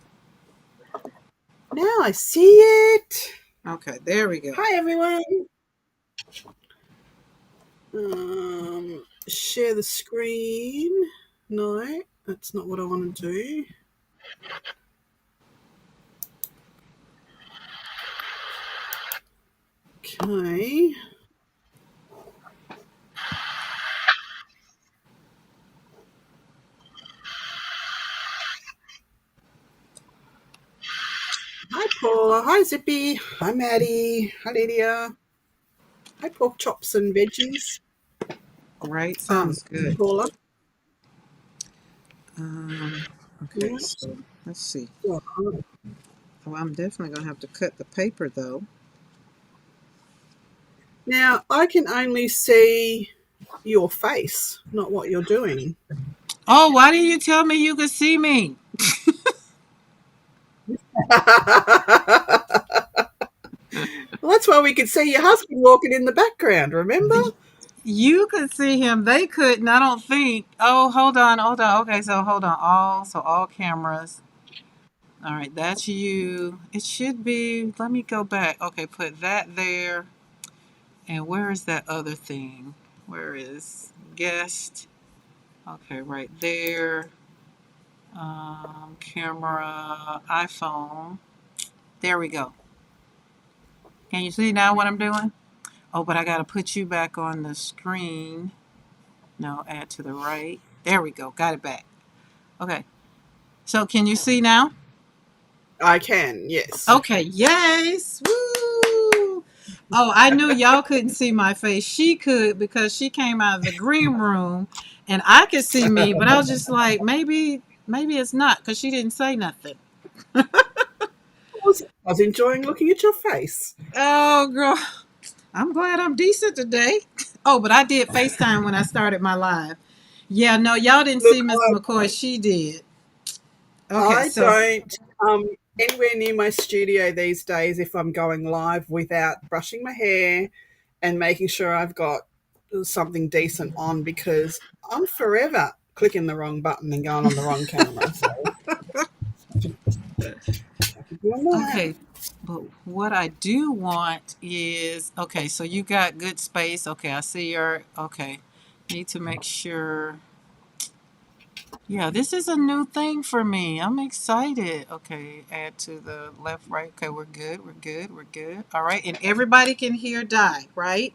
Now I see it. Okay, there we go. Hi everyone. Share the screen. No, that's not what I want to do. Okay. Hi Paula. Hi Zippy. Hi Maddie. Hi Lydia. Hi pork chops and veggies. Great. Sounds good. Paula. Um okay, Yeah. so let's see. So, Oh, I'm definitely gonna have to cut the paper though. now I can only see your face, not what you're doing. Oh, why didn't you tell me you could see me? Well, that's why we could see your husband walking in the background, remember? You could see him. They couldn't, I don't think. Oh, hold on, hold on. Okay, so hold on. All cameras. All right, that's you. It should be. Let me go back. Okay, put that there. And where is that other thing? Where is guest? Okay, right there. Camera, iPhone. There we go. Can you see now what I'm doing? Oh, but I got to put you back on the screen. No, add to the right. There we go. Got it back. Okay. So can you see now? I can, yes. Okay. Yes. Woo. Oh, I knew y'all couldn't see my face. She could because she came out of the green room and I could see me, but I was just like, maybe it's not because she didn't say nothing. I was enjoying looking at your face. Oh, girl. I'm glad I'm decent today. Oh, but I did FaceTime when I started my live. Yeah, no, y'all didn't Look, see Miss McCoy. She did. Okay, I so don't anywhere near my studio these days if I'm going live without brushing my hair and making sure I've got something decent on because I'm forever clicking the wrong button and going on the wrong camera. So doing that. okay, but what I do want is okay, so you got good space. Okay, I see your okay. Need to make sure. Yeah, this is a new thing for me. I'm excited. Okay, add to the left, right. Okay, we're good. We're good. We're good. All right, and everybody can hear Di, right?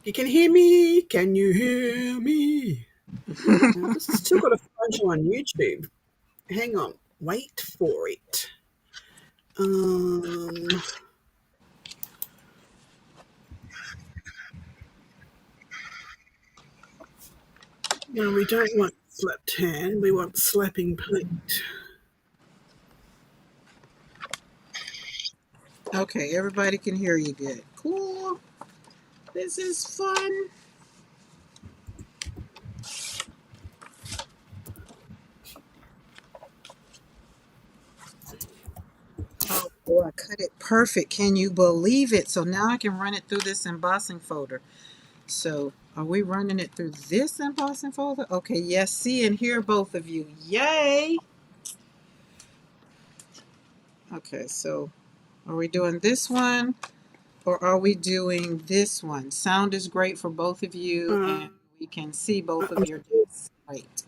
You can hear me? Can you hear me? Now, this has still got to find you on YouTube. Hang on. Wait for it. Um, no, we don't want slapped hand. We want slapping paint. Okay, everybody can hear you good. Cool. This is fun. Oh boy, I cut it perfect. Can you believe it? So now I can run it through this embossing folder. So are we running it through this embossing folder? Okay, yes, see and hear both of you. Yay! Okay, so are we doing this one or are we doing this one? Sound is great for both of you Uh, and we can see both of I'm your dates. Great.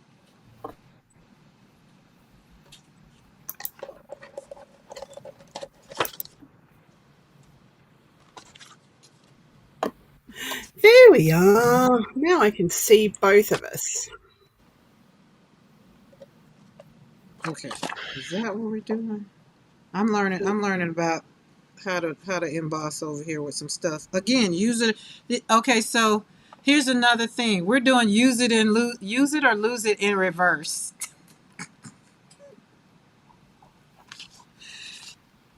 There we are. Now I can see both of us. Okay. Is that what we're doing? I'm learning about how to emboss over here with some stuff. Again, use it. Okay, so here's another thing. We're doing use it or lose it in reverse.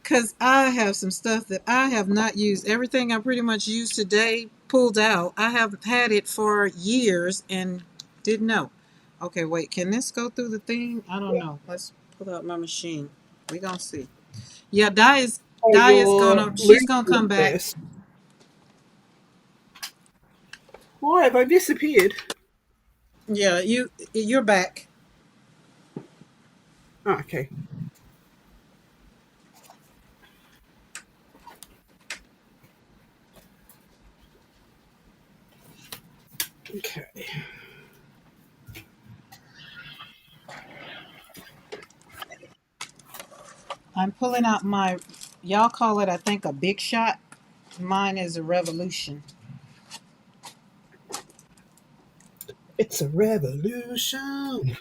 Cause I have some stuff that I have not used. Everything I pretty much used today pulled out. I have had it for years and didn't know. Okay, wait, can this go through the thing? I don't know. Let's pull out my machine. We gonna see. Yeah, Oh, Di is you're gonna she's losing gonna it come back. first. Why have I disappeared? Yeah, you're back. Oh, okay. Okay. I'm pulling out my y'all call it I think a big shot. Mine is a revolution. It's a revolution.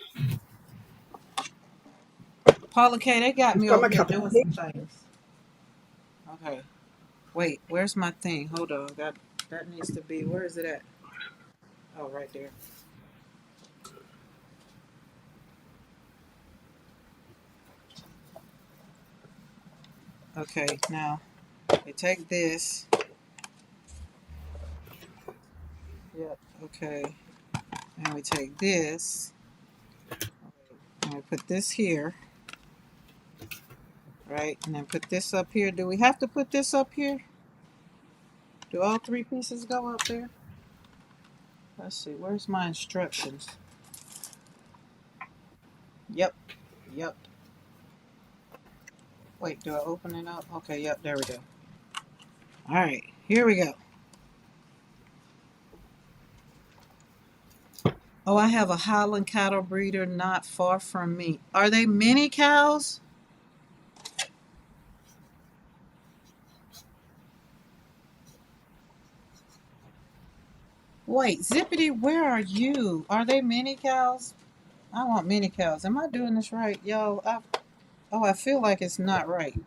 Paula K, they got I've me got over my here cup of doing tea. some things. Okay. Wait, where's my thing? Hold on. That needs to be where is it at? Oh, right there. Okay, now we take this. Yep. Okay. And we take this. And we put this here. Right? And then put this up here. Do we have to put this up here? Do all three pieces go up there? Let's see. Where's my instructions? Yep. Yep. Wait, do I open it up? Okay, yep, there we go. All right, here we go. Oh, I have a Highland cattle breeder not far from me. Are they mini cows? Wait, Zippity, where are you? Are they mini cows? I want mini cows. Am I doing this right, yo? I feel like it's not right.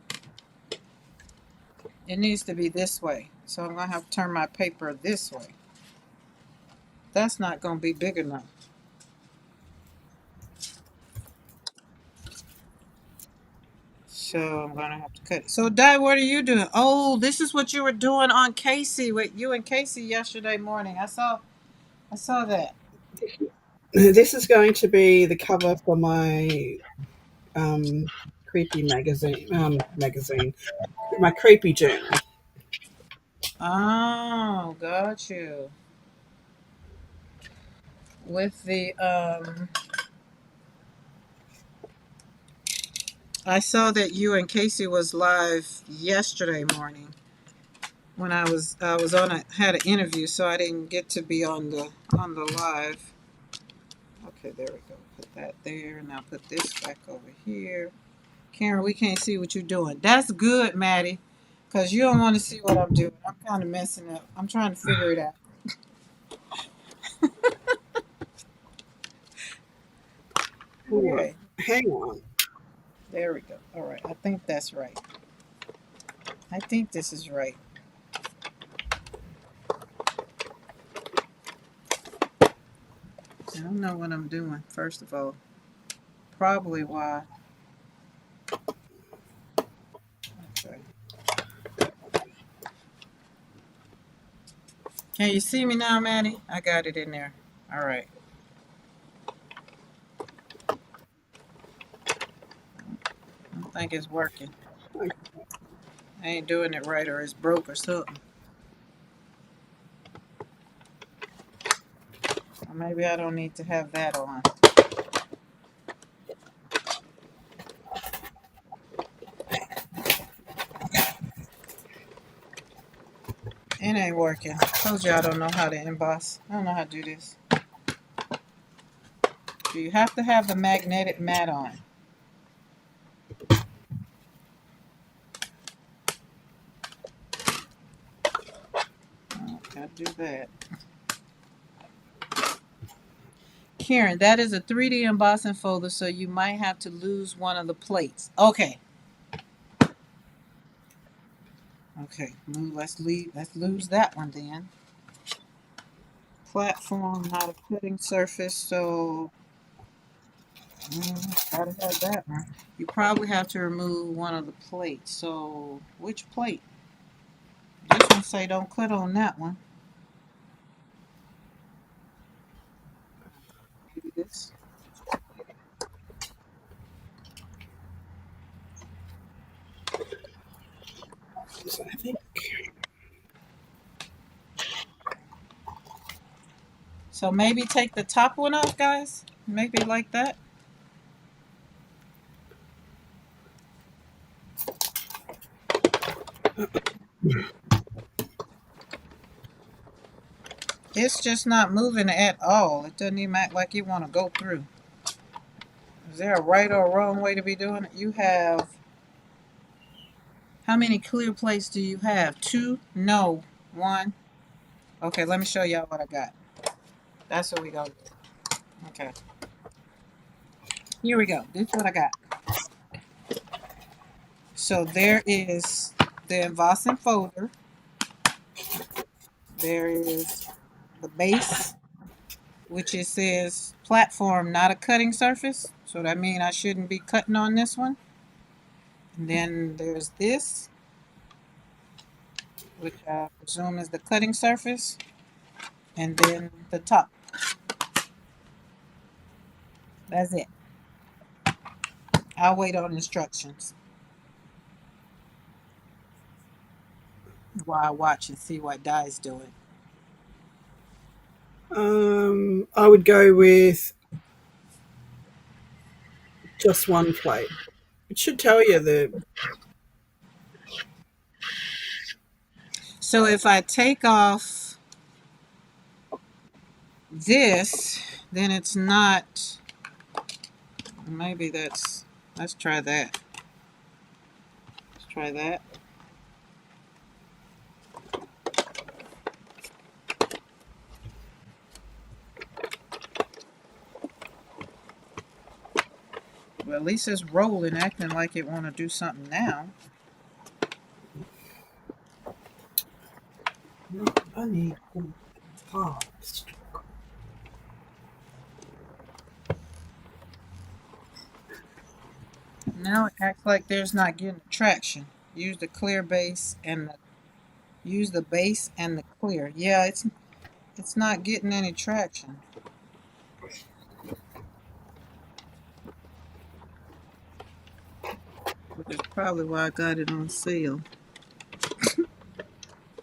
It needs to be this way. So I'm gonna have to turn my paper this way. That's not gonna be big enough. So I'm gonna have to cut it. So Di, what are you doing? Oh, this is what you were doing on Casey with you and Casey yesterday morning. I saw that. This is going to be the cover for my um, creepy magazine, my creepy journal. Oh, got you. With the I saw that you and Casey was live yesterday morning when I was on a had an interview, so I didn't get to be on the live. Okay, there we go. Put that there. Now put this back over here. Karen, we can't see what you're doing. That's good, Maddie, because you don't want to see what I'm doing. I'm kind of messing up. I'm trying to figure it out. Ooh, Okay, hang on. there we go. All right, I think that's right. I think this is right. I don't know what I'm doing, first of all. Probably why. Okay. Can you see me now, Maddie? I got it in there. All right. I don't think it's working. I ain't doing it right or it's broke or something. Or maybe I don't need to have that on. It ain't working. Told you I don't know how to emboss. I don't know how to do this. Do you have to have the magnetic mat on? Oh, gotta do that. Karen, that is a 3D embossing folder, so you might have to lose one of the plates. Okay. Okay, let's lose that one then. Platform, not a cutting surface, so gotta have that one. You probably have to remove one of the plates. So which plate? This one say don't cut on that one. Maybe this. So I think So maybe take the top one off, guys. Maybe like that. It's just not moving at all. It doesn't even act like you want to go through. Is there a right or a wrong way to be doing it? You have, how many clear plates do you have? Two? No. One. Okay, let me show y'all what I got. That's what we go. Okay. Here we go. This is what I got. So there is the embossing folder. There is the base, which it says platform, not a cutting surface. So that means I shouldn't be cutting on this one. And then there's this, which I presume is the cutting surface. And then the top. That's it. I'll wait on instructions while I watch and see what Di's doing. I would go with just one plate. It should tell you the. So if I take off this, then it's not, maybe that's, let's try that. Let's try that. Well, at least it's rolling, acting like it want to do something now. I need parts. Now it acts like there's not getting traction. Use the clear base and use the base and the clear. Yeah, it's not getting any traction. Which is probably why I got it on sale.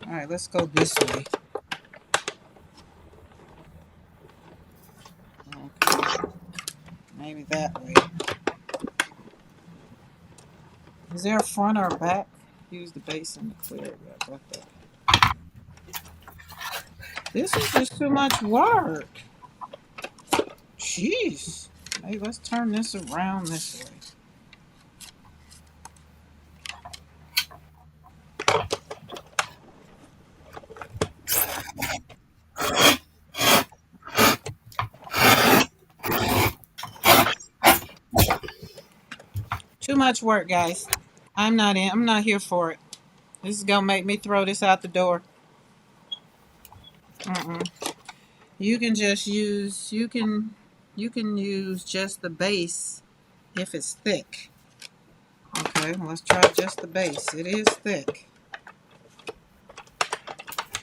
All right, let's go this way. Okay, maybe that way. Is there a front or a back? Use the base and the clear. Yeah, got that. This is just too much work. Jeez. Hey, let's turn this around this way. Too much work, guys. I'm not here for it. This is gonna make me throw this out the door. Mm-mm. You can just use you can use just the base if it's thick. Okay, let's try just the base. It is thick.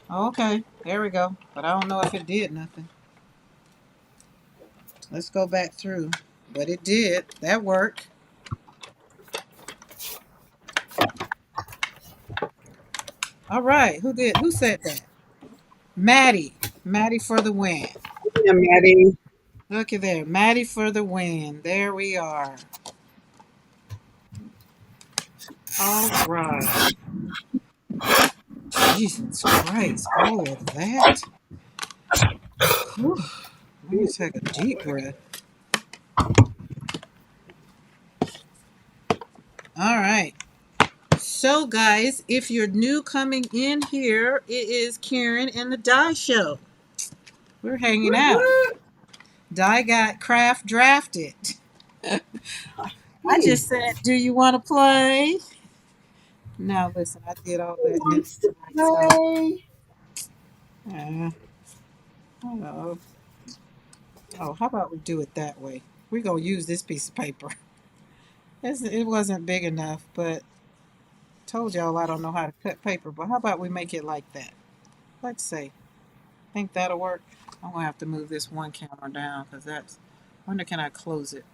Okay, there we go. But I don't know if it did nothing. Let's go back through. But it did. That worked. All right. Who said that? Maddie. Maddie for the win. Yeah, Maddie. Look at there. Maddie for the win. There we are. All right. Jesus Christ, all of that? Whew. Let me take a deep breath. All right. So, guys, if you're new coming in here, it is Karen and the Dye Show. We're hanging Whoop, out. whoop. Dye got craft drafted. I Hmm. just said, "Do you want to play?" Now, listen, I did all Who that and then wants to the lights out. play? Hello. Oh, how about we do it that way? We're going to use this piece of paper. It wasn't big enough, but told y'all I don't know how to cut paper. But how about we make it like that? Let's see. Think that'll work? I'm going to have to move this one camera down because that's. Wonder can I close it?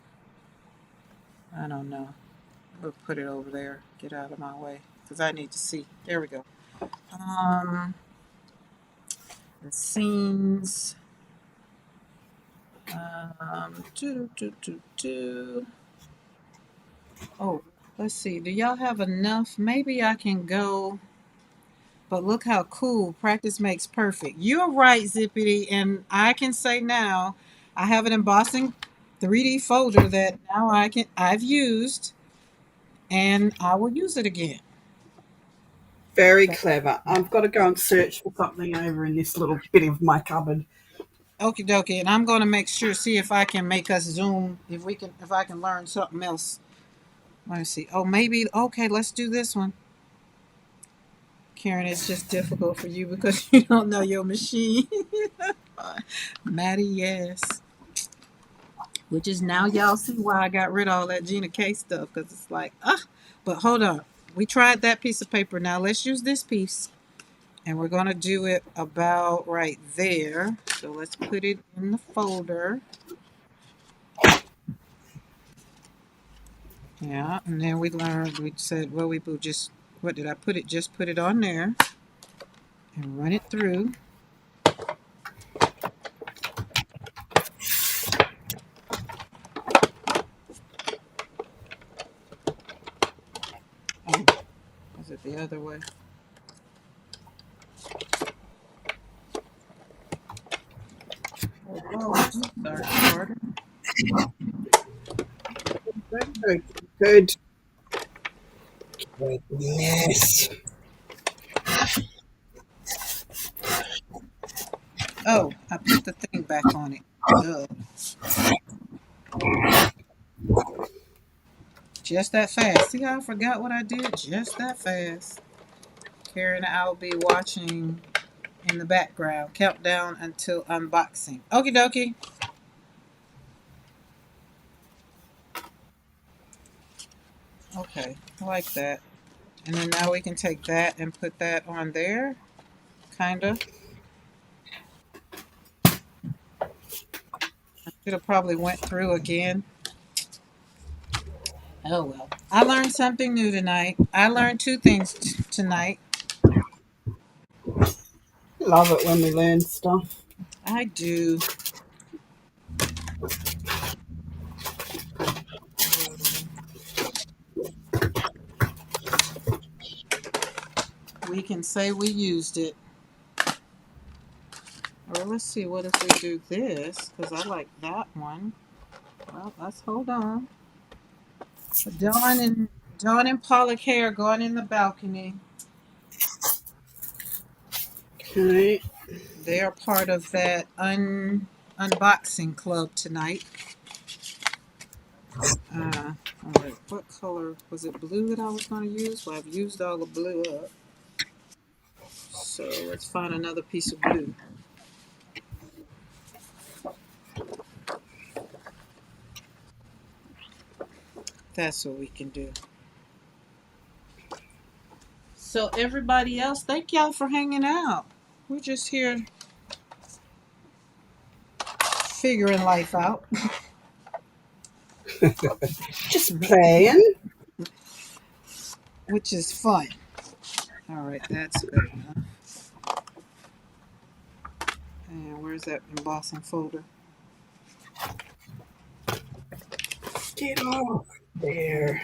I don't know. We'll put it over there. Get out of my way because I need to see. There we go. Um, the scenes. Doo, doo, doo, doo. Oh, let's see. Do y'all have enough? Maybe I can go. But look how cool. Practice makes perfect. You're right, Zippity. And I can say now, I have an embossing 3D folder that now I've used and I will use it again. Very But clever. I've got to go and search for something over in this little bit of my cupboard. okie dokie. And I'm gonna make sure, see if I can make us zoom, if I can learn something else. Let me see. Oh, maybe okay, let's do this one. Karen, it's just difficult for you because you don't know your machine. Maddie, yes. Which is now y'all see why I got rid of all that Gina K stuff because it's like, but hold on. We tried that piece of paper. Now let's use this piece and we're going to do it about right there. So let's put it in the folder. Yeah. And then we said, well, we will just, what did I put it? Just put it on there and run it through. Oh, is it the other way? Oh, sorry, harder. Very, very good. Goodness. Oh, I put the thing back on it. Duh. Just that fast. See how I forgot what I did? Just that fast. Karen, I'll be watching in the background. Countdown until unboxing. Okie dokie. Okay, I like that. And then now we can take that and put that on there. Kinda. I should have probably went through again. Oh well. I learned something new tonight. I learned two things tonight. Love it when we learn stuff. I do. We can say we used it. Or let's see, what if we do this? Because I like that one. Well, let's hold on. Dawn and Pollock hair going in the balcony. Okay. They are part of that unboxing club tonight. All right, what color was it? Blue that I was going to use? Well, I've used all the blue up. So let's find another piece of blue. That's what we can do. So everybody else, thank y'all for hanging out. We're just here figuring life out, Just playing. which is fun. All right, that's good enough. And where's that embossing folder? Get off there.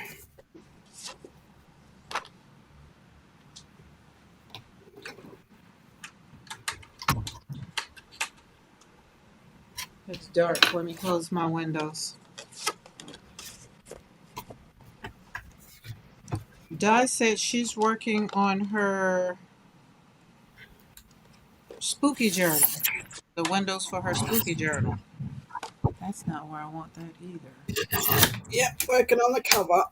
dark. Let me close my windows. Di said she's working on her spooky journal. The windows for her spooky journal. That's not where I want that either. Yep, working on the cover.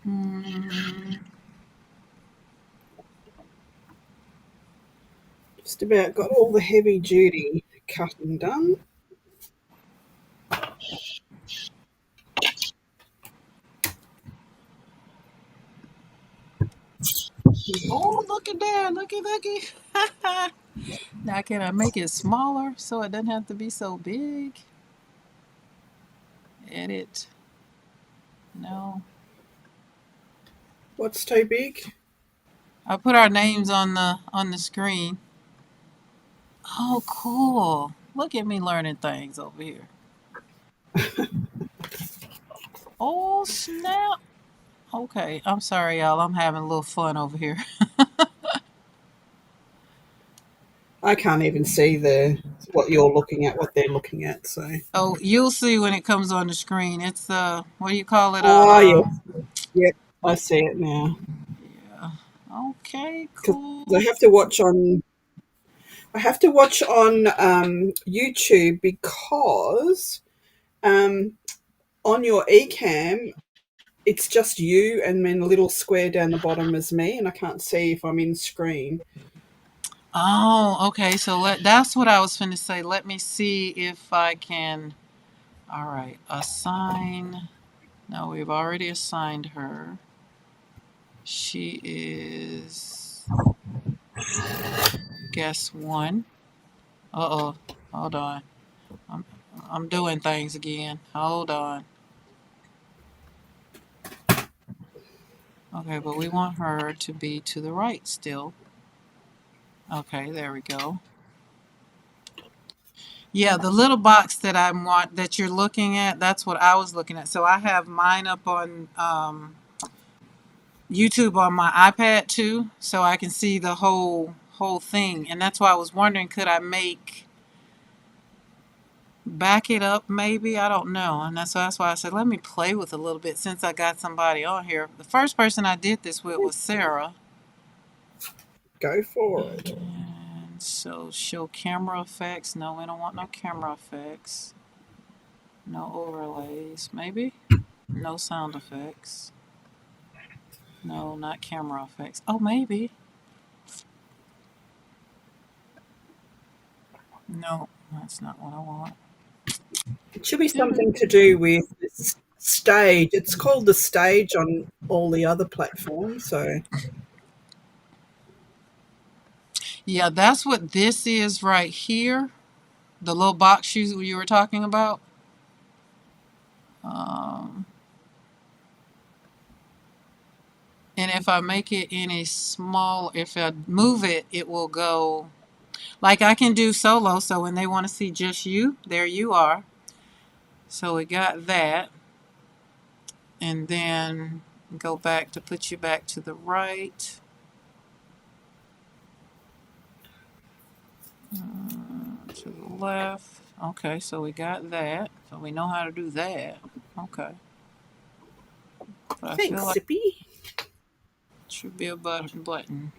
Hmm. Just about got all the heavy duty cutting done. Oh, look at there. Looky, looky. Now, can I make it smaller so it doesn't have to be so big? Edit. No. What's too big? I put our names on the screen. Oh, cool. Look at me learning things over here. Oh, snap. Okay, I'm sorry, y'all. I'm having a little fun over here. I can't even see what you're looking at, what they're looking at. So, Oh, you'll see when it comes on the screen. It's what do you call it? oh yeah, yep, I see it now. Yeah. Okay, Because cool. I have to watch on YouTube because um, on your eCam it's just you and then a little square down the bottom is me, and I can't see if I'm in screen. Oh, okay. So that's what I was finna say. Let me see if I can. All right, assign. No, we've already assigned her. She is guest one. Uh-oh. Hold on. I'm I'm doing things again. Hold on. Okay, but we want her to be to the right still. Okay, there we go. Yeah, the little box that that you're looking at, that's what I was looking at. So I have mine up on YouTube on my iPad too, so I can see the whole thing. And that's why I was wondering, could I make back it up maybe? I don't know. And that's why I said let me play with a little bit since I got somebody on here. The first person I did this with was Sarah. Go for it. And so show camera effects. No, we don't want no camera effects. No overlays. Maybe? No sound effects. No, not camera effects. Oh, maybe. No, that's not what I want. It should be something to Doo-doo. do with this stage. It's called the stage on all the other platforms. So, Yeah, that's what this is right here. The little box you were talking about. Um, and if I make it any small, if I move it, it will go. Like I can do solo, so when they want to see just you, there you are. So we got that. And then go back to put you back to the right. To the left. Okay, so we got that. So we know how to do that. Okay. But I feel thanks, like Sippy. it should be a button.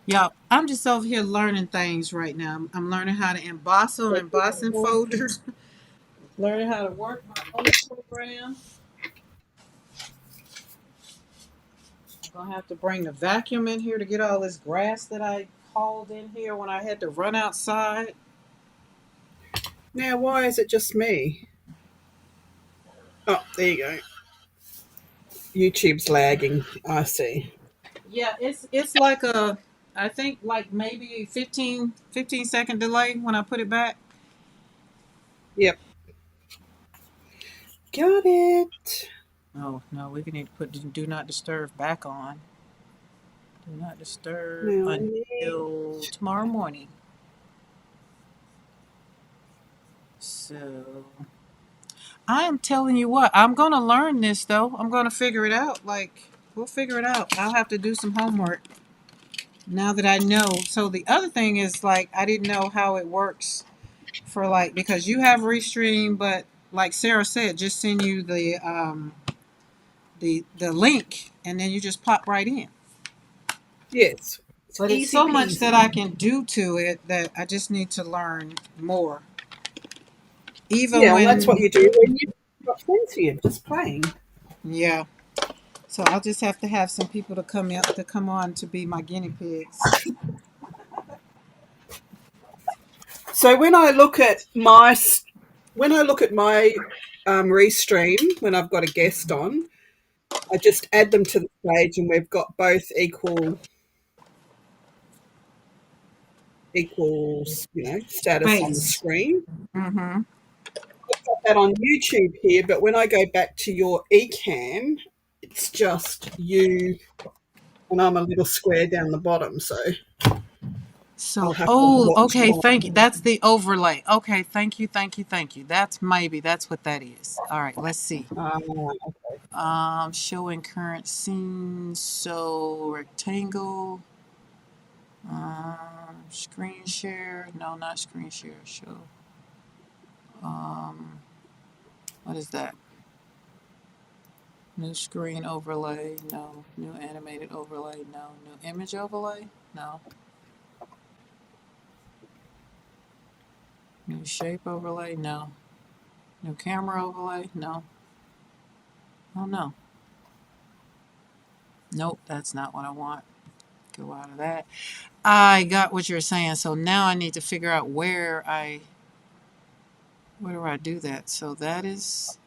Yeah, I'm just over here learning things right now. I'm learning how to emboss on embossing folders, learning how to work my own program. I'm going to have to bring the vacuum in here to get all this grass that I hauled in here when I had to run outside. Now, why is it just me? Oh, there you go. YouTube's lagging. I see. Yeah, it's like I think like maybe 15-second delay when I put it back. Yep, got it. Oh no, we need to put do not disturb back on. Do not disturb Now I need. until tomorrow morning. So I am telling you what, I'm gonna learn this though. I'm gonna figure it out. Like We'll figure it out. I'll have to do some homework now that I know. So the other thing is like I didn't know how it works for like because you have Restream, but like Sarah said, just send you the link and then you just pop right in. Yes, it's But it's easy so much that I peasy. can do to it that I just need to learn more. Even Yeah, and that's what when you do when you've got friends here, just playing. yeah. So I'll just have to have some people to come on to be my guinea pigs. So when I look at my restream when I've got a guest on, I just add them to the stage, and we've got both equals, status on the Space. screen. Mm-hmm. I've got that on YouTube here, but when I go back to your eCam, it's just you, and I'm a little square down the bottom, so I'll So, have to oh, watch okay, my. thank you. That's the overlay. Okay, thank you, thank you, thank you. That's what that is. All right, let's see. Showing current scene. So rectangle. Screen share. No, not screen share. Show. Um, what is that? New screen overlay. No. New animated overlay. No. New image overlay. No. New shape overlay. No. New camera overlay. No. Oh no. Nope, that's not what I want. Go out of that. I got what you're saying. So now I need to figure out where do I do that? So that is,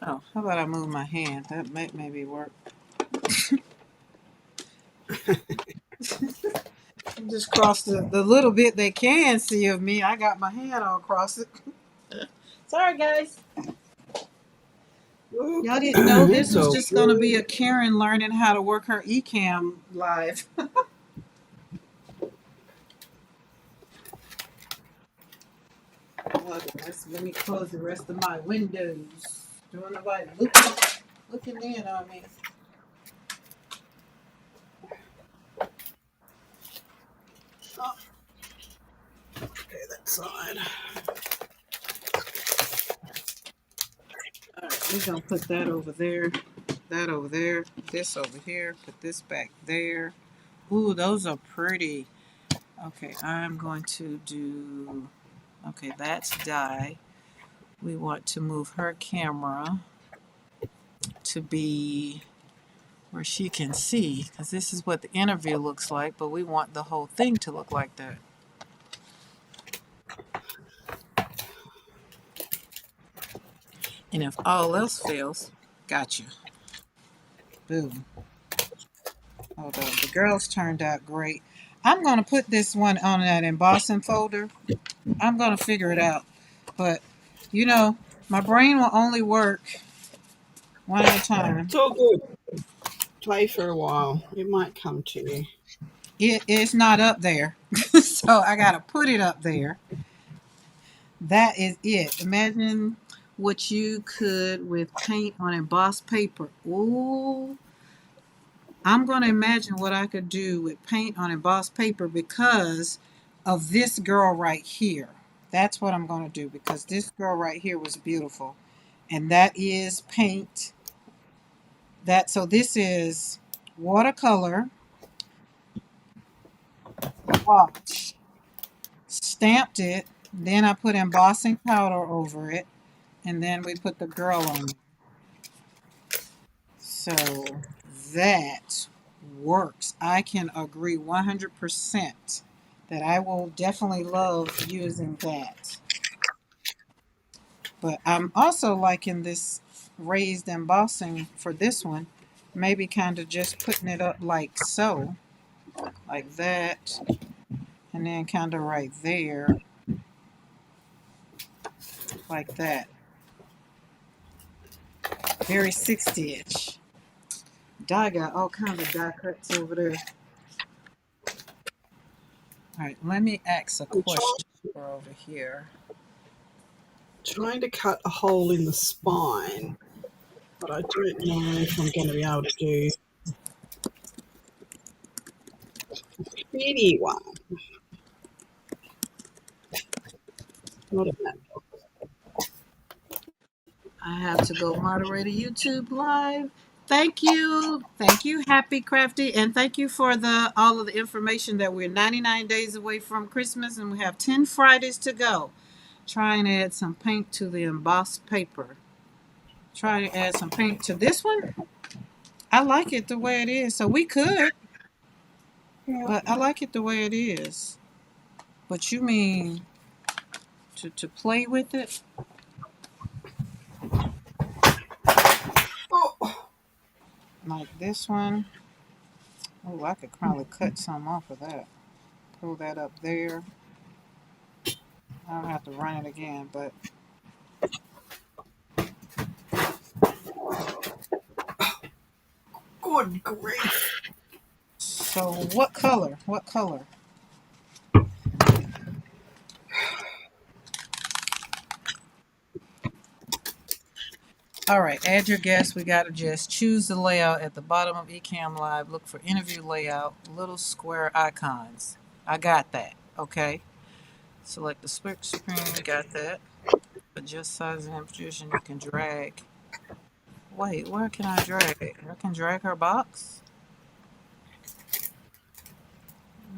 oh, how about I move my hand? That might maybe work. Just cross the little bit they can see of me. I got my hand all across it. Sorry, guys. Y'all didn't know this It's was all just going to be good. a Karen learning how to work her eCam live. Let me close the rest of my windows. Don't nobody looking in on me. Okay, that side. All right, we're gonna put that over there, that over there, this over here, put this back there. Ooh, those are pretty. Okay, I'm going to do, okay, that's Di. We want to move her camera to be where she can see, because this is what the interview looks like, but we want the whole thing to look like that. And if all else fails, gotcha. Boom. Hold on. The girls turned out great. I'm going to put this one on that embossing folder. I'm going to figure it out. But, you know, my brain will only work one at a time. It's all good. Play for a while. It might come to you. It's not up there. So I got to put it up there. That is it. Imagine what you could with paint on embossed paper. Ooh, I'm going to imagine what I could do with paint on embossed paper because of this girl right here. That's what I'm going to do because this girl right here was beautiful. And that is paint. So this is watercolor, wash, stamped it, then I put embossing powder over it, and then we put the girl on it. So that works. I can agree 100% that I will definitely love using that. But I'm also liking this raised embossing for this one. Maybe kind of just putting it up like so, like that, and then kind of right there, like that. Very 60-inch. Die got all kinds of die cuts over there. All right, let me ask a I'm question for over here. trying to cut a hole in the spine, but I don't know if I'm going to be able to do a pretty one. Not a bad. I have to go moderate a YouTube live. Thank you. Thank you, Happy Crafty. And thank you for the all of the information that we're 99 days away from Christmas and we have 10 Fridays to go. Try and add some paint to the embossed paper. Try to add some paint to this one. I like it the way it is. So we could, Yeah. but I like it the way it is. But you mean to play with it? Oh, Like this one? Oh, I could probably cut some off of that. Pull that up there. I don't have to run it again, but good grief. so what color? What color? All right, add your guest. We got to just choose the layout at the bottom of Ecamm Live. Look for interview layout, little square icons. I got that. Okay. Select the split screen. Got that. Adjust size and position. You can drag. Wait, where can I drag? I can drag her box?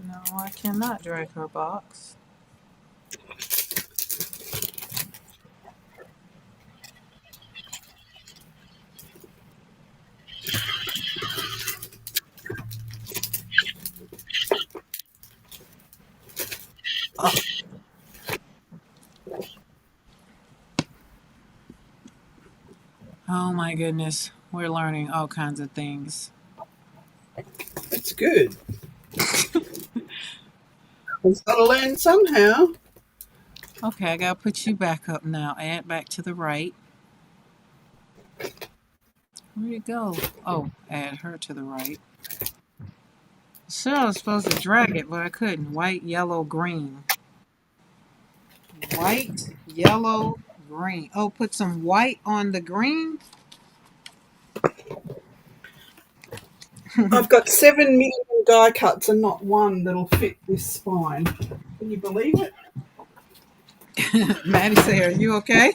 No, I cannot drag her box. Oh, oh my goodness. We're learning all kinds of things. That's good. It's got to land somehow. Okay, I gotta put you back up now. Add back to the right. Where'd it go? Oh, add her to the right. So I was supposed to drag it, but I couldn't. White, yellow, green. White, yellow, green. Oh, put some white on the green? I've got 7 million die cuts and not one that'll fit this spine. Can you believe it? Maddie say, are you okay?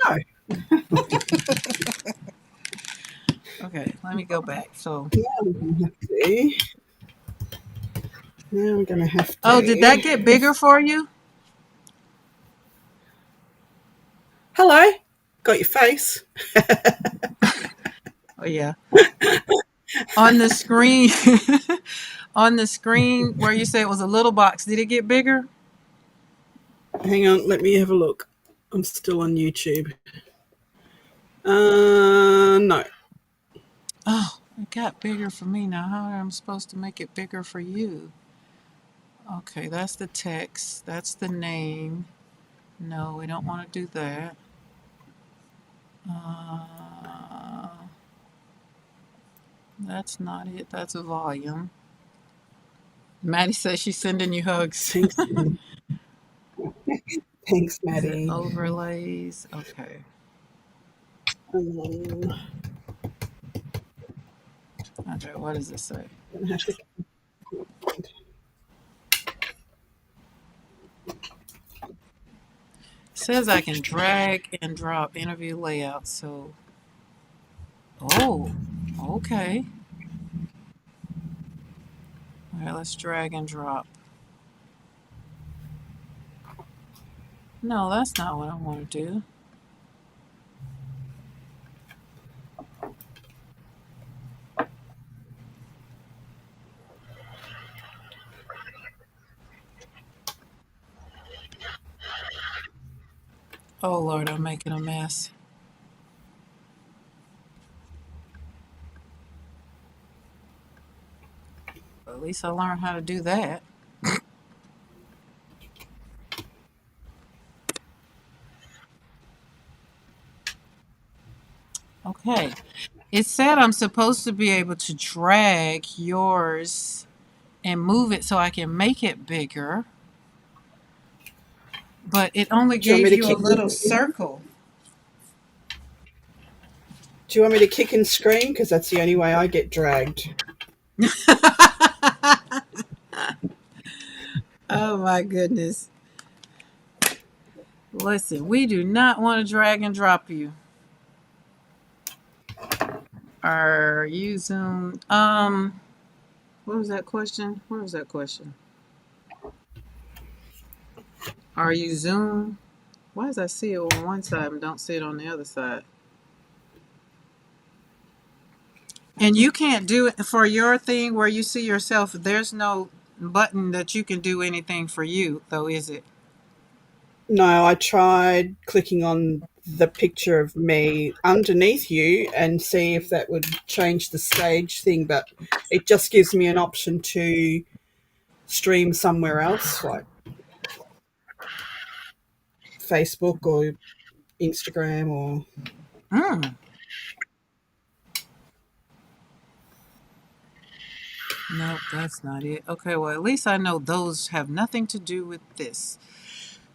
No. Okay, let me go back. So, Now I'm going to have to. Now I'm going to have oh, did that get to. bigger for you? Hello. Got your face. Oh, yeah. On the screen, on the screen where you say it was a little box, did it get bigger? Hang on. Let me have a look. I'm still on YouTube. No. Oh, it got bigger for me. Now, how am I supposed to make it bigger for you? Okay, that's the text. That's the name. No, we don't want to do that. Uh, that's not it. That's a volume. Maddie says she's sending you hugs. Thanks. Thanks, Is it Maddie. overlays? Okay. I'm Okay, what does it say? going to have to. It says I can drag and drop interview layout. So, oh, okay. All right, let's drag and drop. No, that's not what I want to do. Oh, Lord, I'm making a mess. At least I learned how to do that. Okay. It said I'm supposed to be able to drag yours and move it so I can make it bigger, but it only Do you want me gave to you a kick? little circle. Do you want me to kick and scream? Because that's the only way I get dragged. Oh my goodness. Listen, we do not want to drag and drop you. Are you zoomed? What was that question? What was that question? Are you zoomed? Why does I see it on one side and don't see it on the other side? And you can't do it for your thing where you see yourself. There's no button that you can do anything for you, though, is it? No, I tried clicking on the picture of me underneath you and see if that would change the stage thing, but it just gives me an option to stream somewhere else, like Facebook or Instagram or. Mm. No, that's not it. Okay, well, at least I know those have nothing to do with this.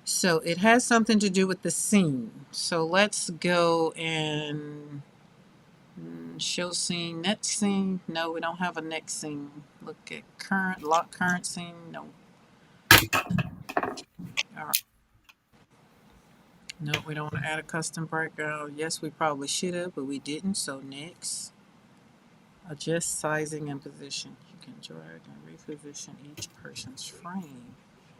So it has something to do with the scene. So let's go and show scene, next scene. No, we don't have a next scene. Look at current, lock current scene. No. All right. No, we don't want to add a custom background. Yes, we probably should have, but we didn't. So next, adjust sizing and position. You can drag and reposition each person's frame.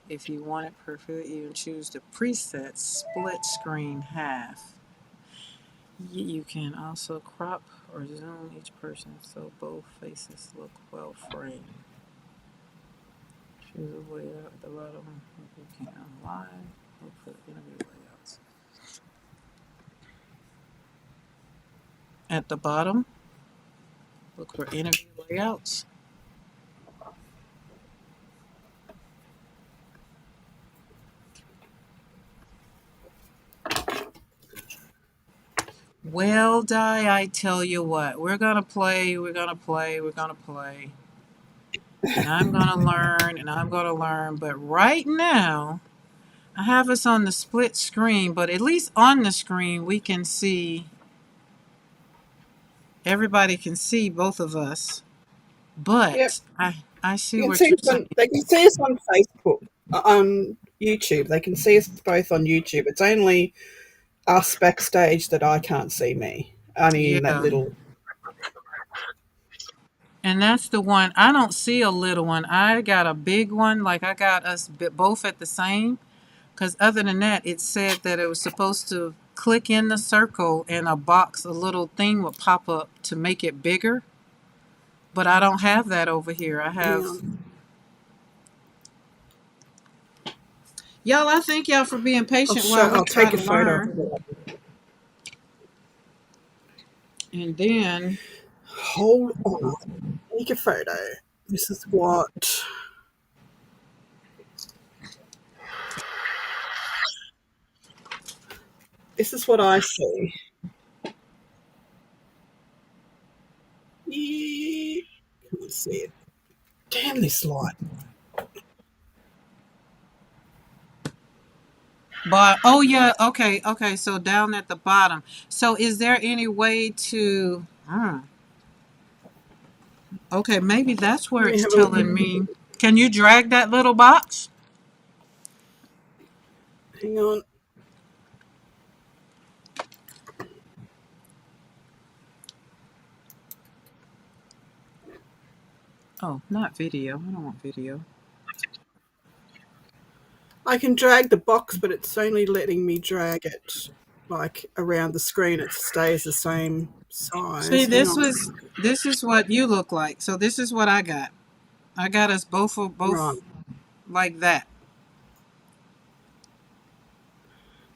If you want it perfect, you can choose the preset split screen half. You can also crop or zoom each person so both faces look well framed. Choose a layout at the bottom. If you can online, we'll put interview layouts. At the bottom, look for interview layouts. Well, Di, I tell you what, we're gonna play, we're gonna play, we're gonna play. And I'm gonna learn, and I'm gonna learn. But right now, I have us on the split screen, but at least on the screen, we can see, everybody can see both of us. Yep, But I see you can what see you're us on, saying. they can see us on Facebook, on YouTube. They can see us both on YouTube. It's only us backstage that I can't see me. Only in that Yeah. little. And that's the one. I don't see a little one. I got a big one. Like I got us both at the same. Because other than that, it said that it was supposed to click in the circle and a box, a little thing would pop up to make it bigger. But I don't have that over here. I Hang have. on. Y'all, I thank y'all for being I'll patient show. while we I'll try take to a photo. learn. And then, Hold on. Take a photo. This is what. This is what I see. Can't see it. Damn this light. but oh yeah, okay, okay. So down at the bottom. So is there any way to? Okay, maybe that's where Let me it's have a look. telling me. Can you drag that little box? Hang on. Oh, not video. I don't want video. I can drag the box, but it's only letting me drag it like around the screen. It stays the same See, size. Hang on. this is what you look like. So this is what I got. I got us Right. both like that.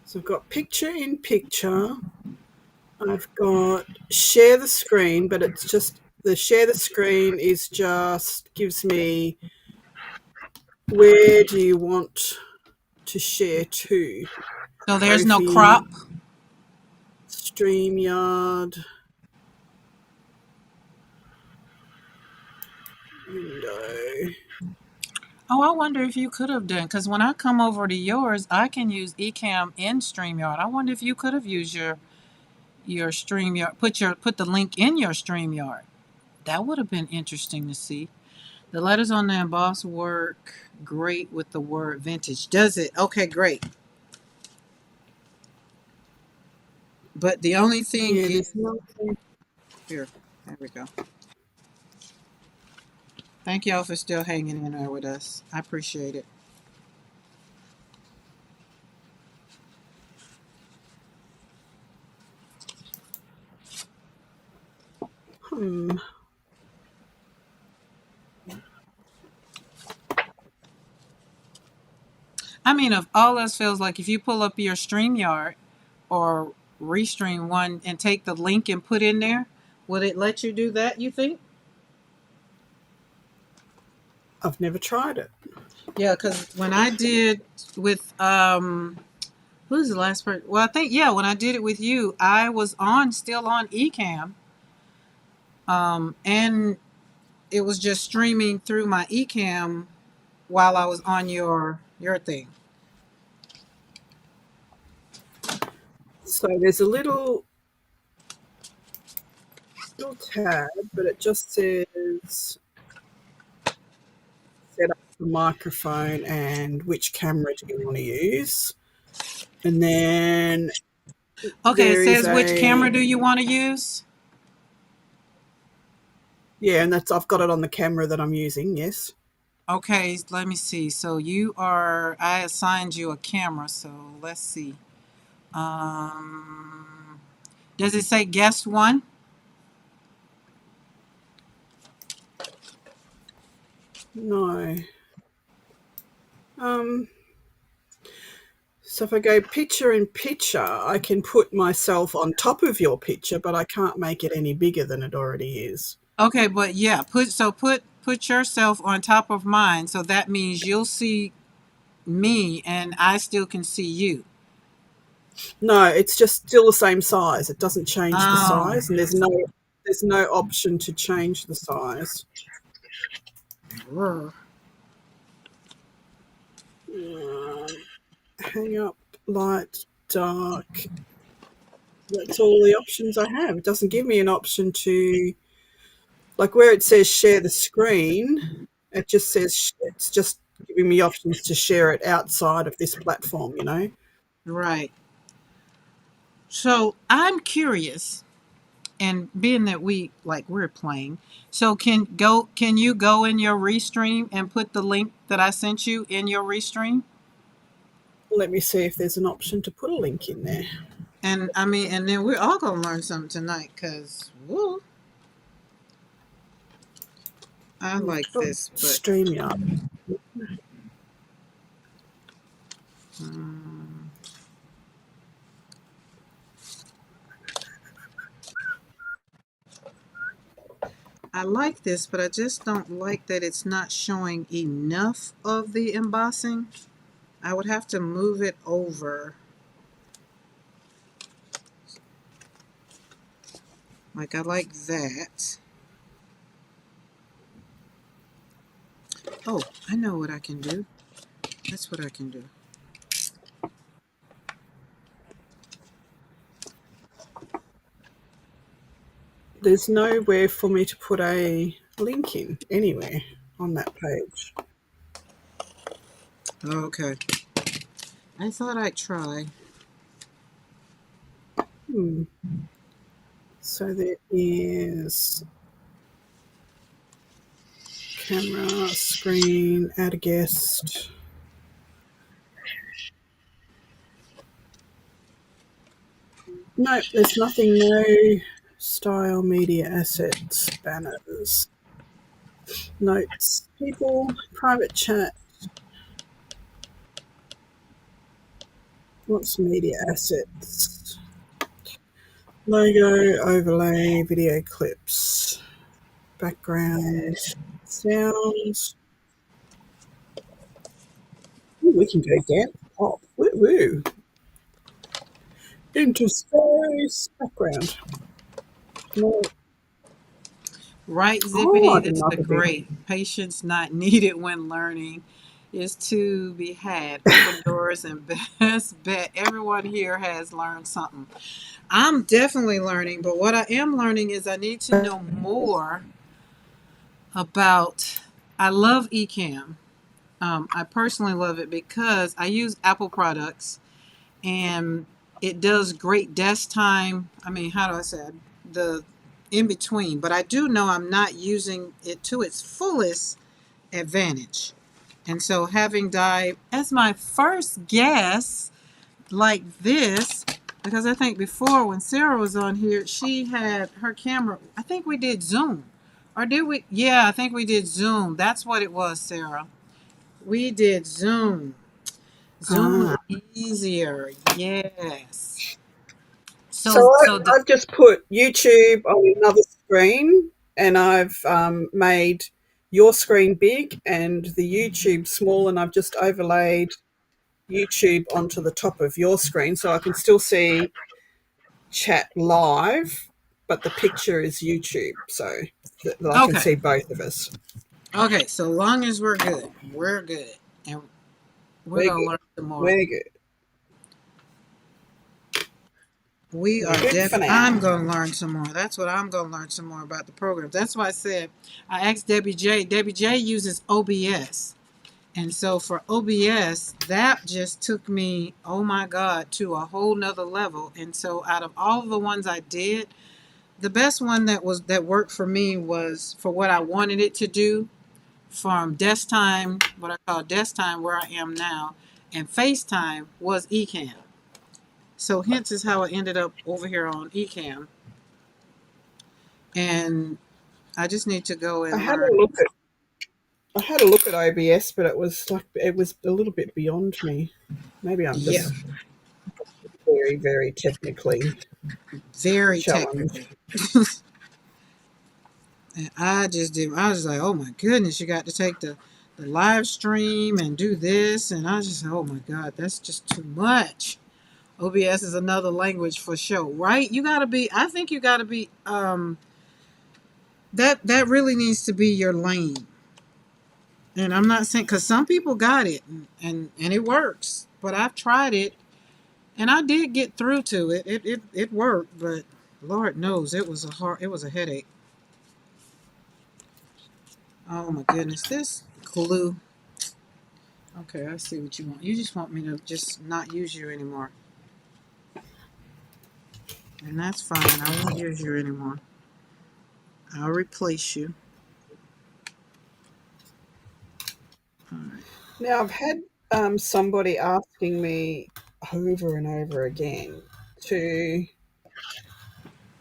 So I've got picture in picture. I've got share the screen, but it's just the share the screen is just gives me where do you want to share to? So there's no Profi, crop. StreamYard, window. Oh, I wonder if you could have done, because when I come over to yours, I can use Ecamm in StreamYard. I wonder if you could have used your StreamYard, put the link in your StreamYard. That would have been interesting to see. The letters on the emboss work great with the word vintage. Does it? Okay, great. But the only thing Yeah, is there's no. here. There we go. Thank y'all for still hanging in there with us. I appreciate it. Hmm. I mean, if all else feels like if you pull up your StreamYard or Restream one and take the link and put in there, would it let you do that, you think? I've never tried it. Yeah, because when I did with who's the last person? Well, I think yeah, when I did it with you, I was on still on Ecamm, and it was just streaming through my Ecamm while I was on your thing. So there's a little tab, but it just says set up the microphone and which camera do you want to use. And then Okay, it there is says which camera a, do you want to use? yeah, and that's, I've got it on the camera that I'm using, yes. Okay, let me see. So you are, I assigned you a camera. So let's see. Um, does it say guest one? No. Um, so if I go picture in picture, I can put myself on top of your picture, but I can't make it any bigger than it already is. Okay, but yeah, put yourself on top of mine. So that means you'll see me and I still can see you. No, it's just still the same size. It doesn't change the Oh, size, and there's no option to change the size. brr. Um, hang up, light, dark. That's all the options I have. It doesn't give me an option to, like where it says share the screen, it just says it's just giving me options to share it outside of this platform. Right. So I'm curious, and being that we're playing, so can you go in your restream and put the link that I sent you in your restream? Let me see if there's an option to put a link in there. And I mean, and then we're all gonna learn something tonight, cause woo, I like Oh, this, but StreamYard. um, I like this, but I just don't like that it's not showing enough of the embossing. I would have to move it over. Like I like that. Oh, I know what I can do. That's what I can do. There's nowhere for me to put a link in anywhere on that page. Okay. I thought I'd try. Hmm. So there is camera, screen, add a guest. Nope, there's nothing. No style, media assets, banners, notes, people, private chat. What's media assets? Logo, overlay, video clips, background, sounds. Ooh, we can go dance pop. Woo woo. Into space. Background. No. Right, Oh, Zippity, this is another big. great. patience not needed when learning is to be had. Open doors and best bet everyone here has learned something. I'm definitely learning, but what I am learning is I need to know more about. I love Ecamm. I personally love it because I use Apple products and it does great desk time. I mean, how do I say it? The in between, but I do know I'm not using it to its fullest advantage. And so, having Di as my first guest like this, because I think before when Sarah was on here, she had her camera. I think we did Zoom. Or did we? Yeah, I think we did Zoom. That's what it was, Sarah. We did Zoom. Zoom was Ah. easier. Yes. So I've just put YouTube on another screen, and I've made your screen big and the YouTube small, and I've just overlaid YouTube onto the top of your screen so I can still see chat live, but the picture is YouTube, so that I can Okay. see both of us. Okay. So long as we're good, we're good. And we're We're going to good. learn some more. We're good. We We're are good for I'm now. going to learn some more. That's what I'm going to learn some more about the program. That's why I said, I asked Debbie J. Debbie J uses OBS. And so for OBS, that just took me, oh my God, to a whole nother level. And so out of all of the ones I did, the best one that worked for me was for what I wanted it to do from desk time, what I call desk time where I am now, and FaceTime was Ecamm. So hence is how I ended up over here on Ecamm. And I just need to go I and had learn. a look at I had a look at OBS, but it was a little bit beyond me. Maybe I'm Yeah, just very, very technically very challenged. technical. And I just did. I was like, oh my goodness, you got to take the live stream and do this, and I was just, oh my God, that's just too much. OBS is another language for sure, right? You got to be. I think you got to be. That really needs to be your lane. And I'm not saying because some people got it and it works, but I've tried it and I did get through to it. It worked, but Lord knows it was a headache. Oh my goodness, this glue. Okay, I see what you want. You just want me to just not use you anymore. And that's fine. I won't use you anymore. I'll replace you. All right. Now, I've had somebody asking me over and over again to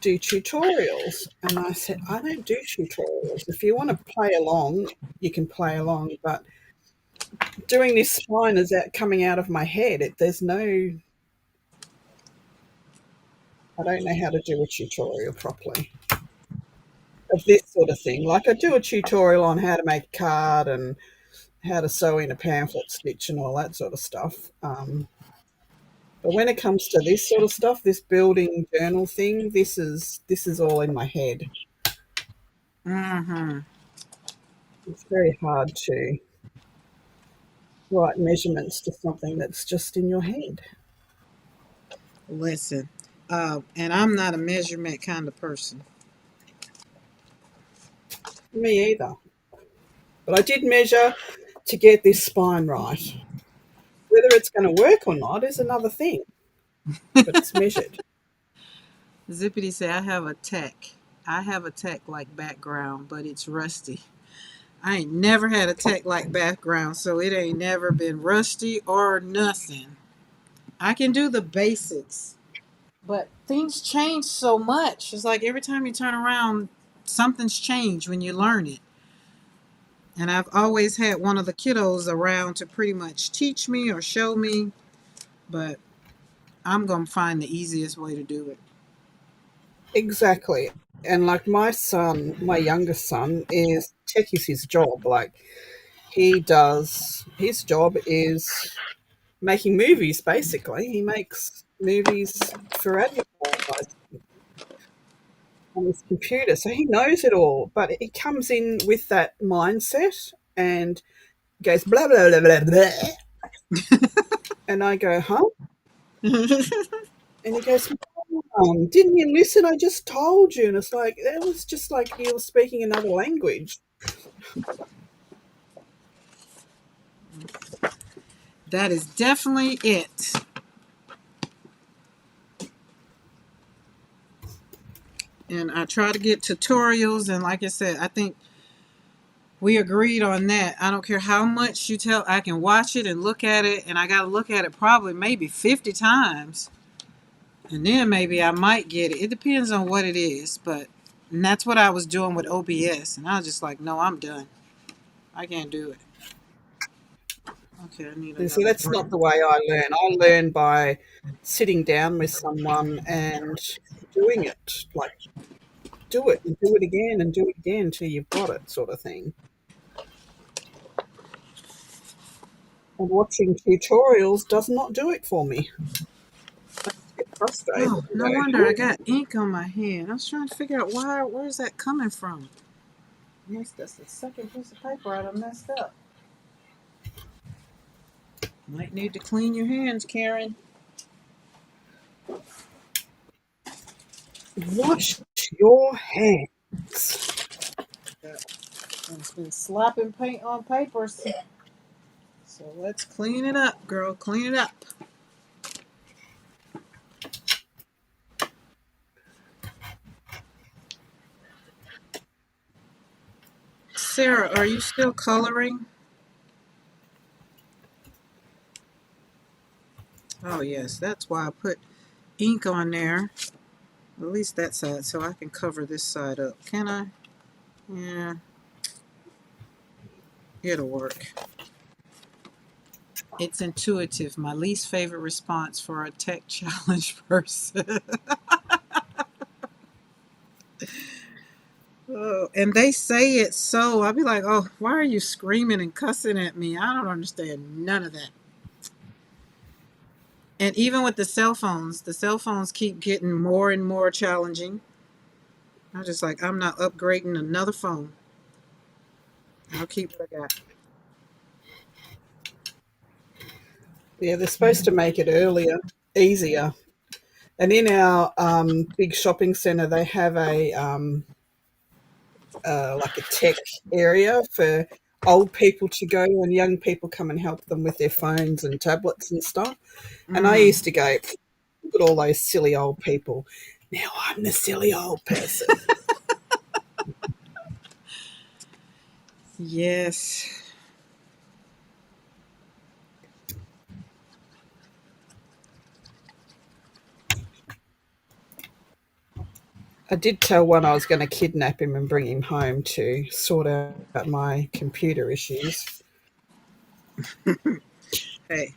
do tutorials, and I said, I don't do tutorials. If you want to play along, you can play along, but doing this spine is coming out of my head. There's no, I don't know how to do a tutorial properly of this sort of thing. Like I do a tutorial on how to make a card and how to sew in a pamphlet stitch and all that sort of stuff. But when it comes to this sort of stuff, this building journal thing, this is all in my head. Mm-hmm. It's very hard to write measurements to something that's just in your head. Listen, and I'm not a measurement kind of person. Me either. But I did measure to get this spine right. Whether it's going to work or not is another thing, but it's measured. Zippity say I have a tech. I have a tech like background, but it's rusty. I ain't never had a tech like background, so it ain't never been rusty or nothing. I can do the basics, but things change so much. It's like every time you turn around, something's changed when you learn it. And I've always had one of the kiddos around to pretty much teach me or show me, but I'm going to find the easiest way to do it. Exactly. And like my son, my youngest son, is tech is his job. Like he does, his job is making movies, basically. He makes movies for advertising. on his computer, so he knows it all. But he comes in with that mindset and goes blah blah blah blah blah, and I go, huh? And he goes, didn't you listen? I just told you. And it's like, it was just like he was speaking another language. That is definitely it. And I try to get tutorials, and like I said, I think we agreed on that. I don't care how much you tell, I can watch it and look at it, and I got to look at it probably maybe 50 times. And then maybe I might get it. It depends on what it is, but and that's what I was doing with OBS, and I was just like, no, I'm done. I can't do it. Okay, I need You see, another that's break. not the way I learn. I learn by sitting down with someone and doing it. Like, do it and do it again and do it again until you've got it, sort of thing. And watching tutorials does not do it for me. I just get frustrated Oh, and no go, wonder I huh? got ink on my hand. I was trying to figure out where's that coming from? That's the second piece of paper I done messed up. Might need to clean your hands, Karen. Wash your hands. It's been slapping paint on paper, so let's clean it up, girl. Clean it up. Sarah, are you still coloring? Oh, yes, that's why I put ink on there. At least that side, so I can cover this side up. Can I? Yeah, it'll work. It's intuitive. My least favorite response for a tech challenge person. Oh, and they say it so. I'll be like, oh, why are you screaming and cussing at me? I don't understand none of that. And even with the cell phones keep getting more and more challenging. I'm just like, I'm not upgrading another phone. I'll keep what I got. Yeah, they're supposed to make it earlier, easier. And in our big shopping centre, they have a like a tech area for old people to go, and young people come and help them with their phones and tablets and stuff. And I Mm, used to go, look at all those silly old people. Now I'm the silly old person. yes. I did tell one I was going to kidnap him and bring him home to sort out my computer issues. Hey,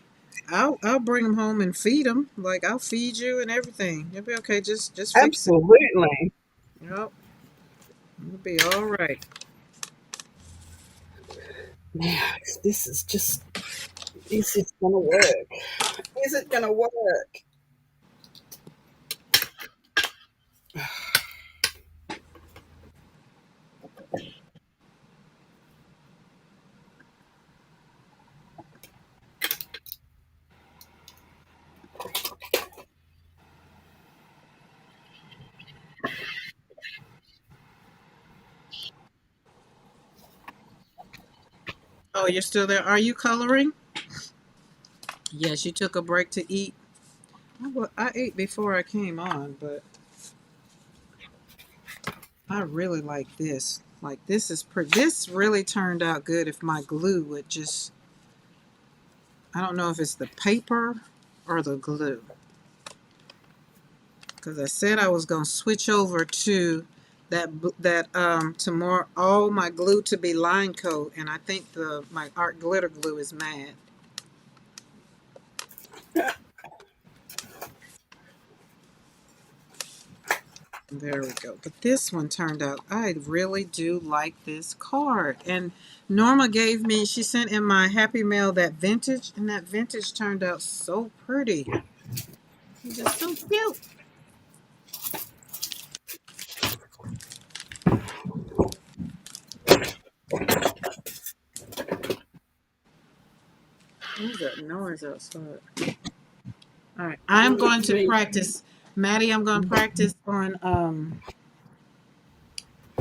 I'll bring them home and feed them. Like I'll feed you and everything. You'll be okay. Just fix it. Absolutely. Yep, you'll be all right. Now, this is just, is this going to work? Is it going to work? Oh, you're still there? Are you coloring? Yes, you took a break to eat. I ate before I came on, but I really like this. Like this is this really turned out good. If my glue would just, I don't know if it's the paper or the glue, because I said I was gonna switch over to that to more all my glue to be line coat, and I think the my art glitter glue is mad. There we go. But this one turned out, I really do like this card. And Norma gave me, she sent in my Happy Mail that vintage, and that vintage turned out so pretty. It's just so cute. that noise outside? All right, I'm going It's to me. practice, Maddie. I'm going to practice on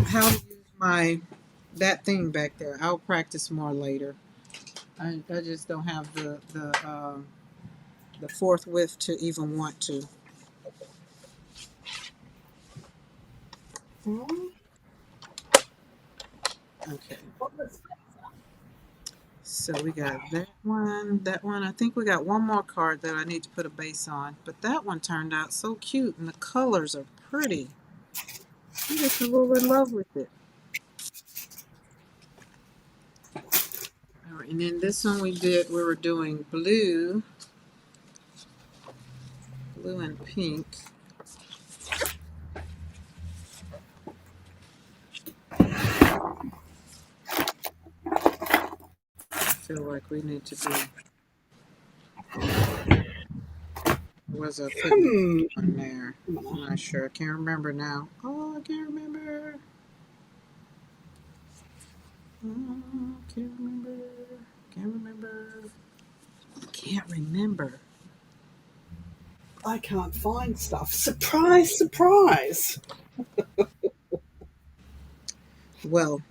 how to use my that thing back there. I'll practice more later. I just don't have the forthwith to even want to. Oh, Okay, what was so we got that one, that one. I think we got one more card that I need to put a base on, but that one turned out so cute and the colors are pretty. I'm just a little in love with it. All right, and then this one we were doing blue, blue and pink. I feel like we need to be, was I putting hmm? on there? I'm not sure. I can't remember now. Oh, I can't remember. Oh, can't remember. Can't remember. Can't remember. I can't find stuff. Surprise, surprise. Well,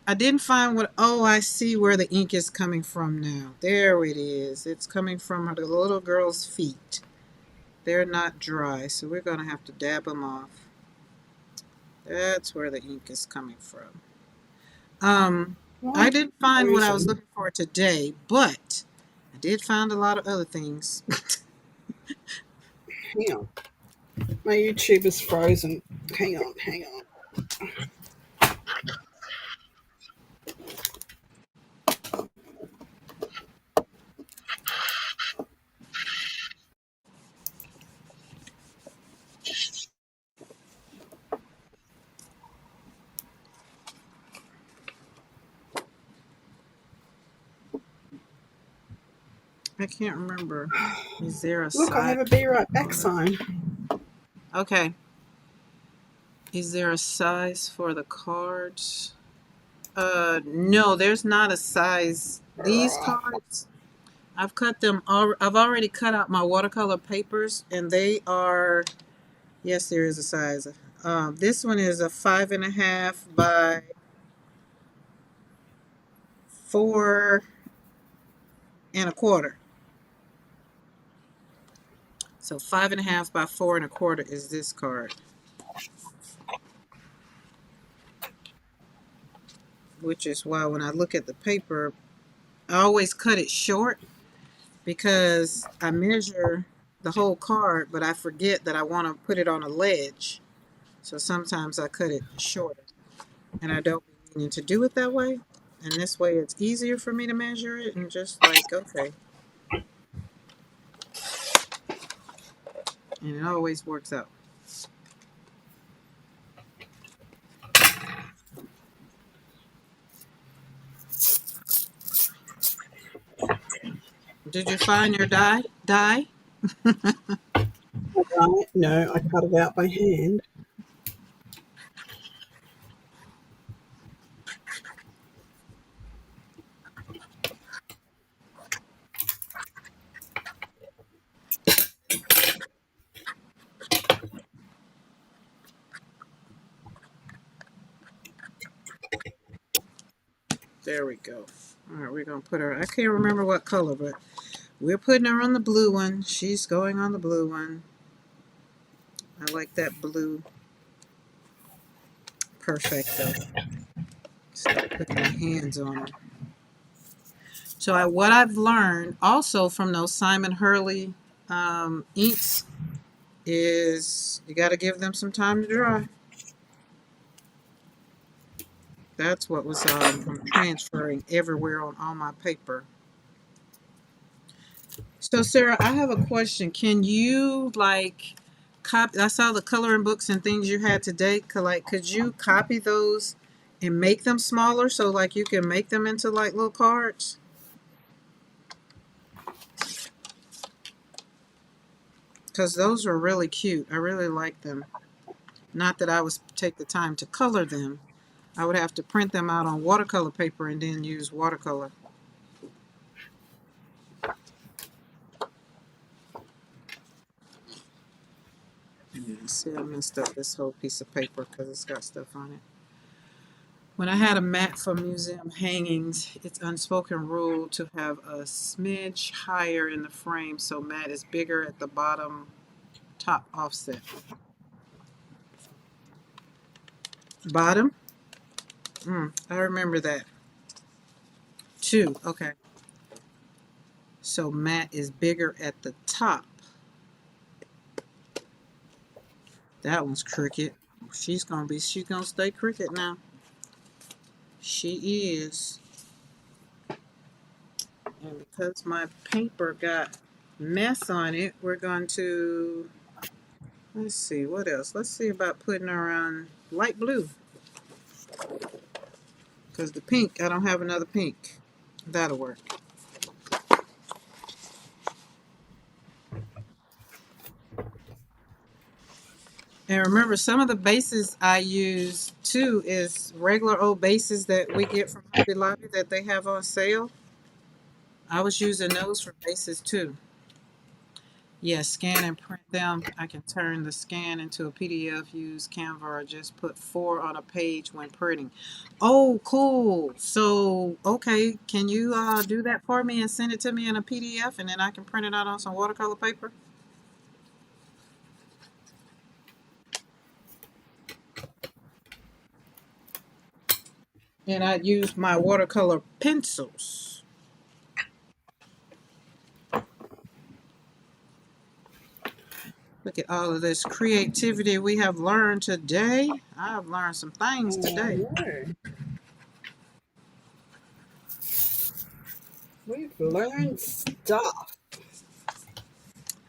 I didn't find what, oh, I see where the ink is coming from now. There it is. It's coming from the little girl's feet. They're not dry, so we're going to have to dab them off. That's where the ink is coming from. Um, I Right. didn't find what I was Frozen. looking for today, but I did find a lot of other things. Hang on. My YouTube is frozen. Hang on, hang on. I can't remember. Is there a Look, I size? have a be right back sign. Okay. Is there a size for the cards? No, there's not a size. These Right. cards, I've cut them. I've already cut out my watercolor papers, and they are. Yes, there is a size. This one is a 5.5 by 4.25. So 5.5 by 4.25 is this card, which is why when I look at the paper, I always cut it short because I measure the whole card, but I forget that I want to put it on a ledge. So sometimes I cut it shorter, and I don't mean to do it that way. And this way, it's easier for me to measure it and just like okay, and it always works out. Did you find your die? Die? Right. No, I cut it out by hand. There we go. All right, we're gonna put her. I can't remember what color, but we're putting her on the blue one. She's going on the blue one. I like that blue. Perfecto. Start putting my hands on her. So what I've learned also from those Simon Hurley inks is you got to give them some time to dry. That's what was I'm transferring everywhere on all my paper. So Sarah, I have a question. Can you like copy? I saw the coloring books and things you had today. Could you copy those and make them smaller so like you can make them into like little cards? Because those were really cute. I really like them. Not that I would take the time to color them. I would have to print them out on watercolor paper and then use watercolor. Yeah, see, I messed up this whole piece of paper because it's got stuff on it. When I had a mat for museum hangings, it's unspoken rule to have a smidge higher in the frame so mat is bigger at the bottom top offset. Bottom? I remember that. Two, okay. So mat is bigger at the top. That one's crooked. She's gonna stay crooked now. She is. And because my paper got mess on it, we're going to, let's see, what else? Let's see about putting her on light blue. Because the pink, I don't have another pink. That'll work. And remember, some of the bases I use too is regular old bases that we get from Hobby Lobby that they have on sale. I was using those for bases too. Yeah, scan and print them. I can turn the scan into a PDF, use Canva, or just put four on a page when printing. Oh, cool. So, okay, can you do that for me and send it to me in a PDF and then I can print it out on some watercolor paper? And I'd use my watercolor pencils. Look at all of this creativity we have learned today. I've learned some things Oh, I today. know. We've learned stuff.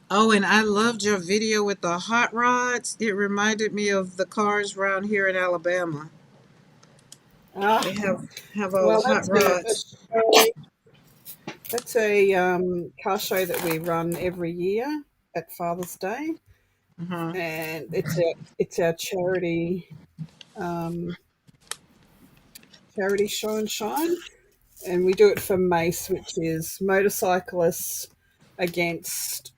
Oh, and I loved your video with the hot rods. It reminded me of the cars around here in Alabama. Ah, They have all the well, hot rods. that's a car show that we run every year at Father's Day, Uh-huh. and it's our um, charity show and shine, and we do it for MACE, which is motorcyclists against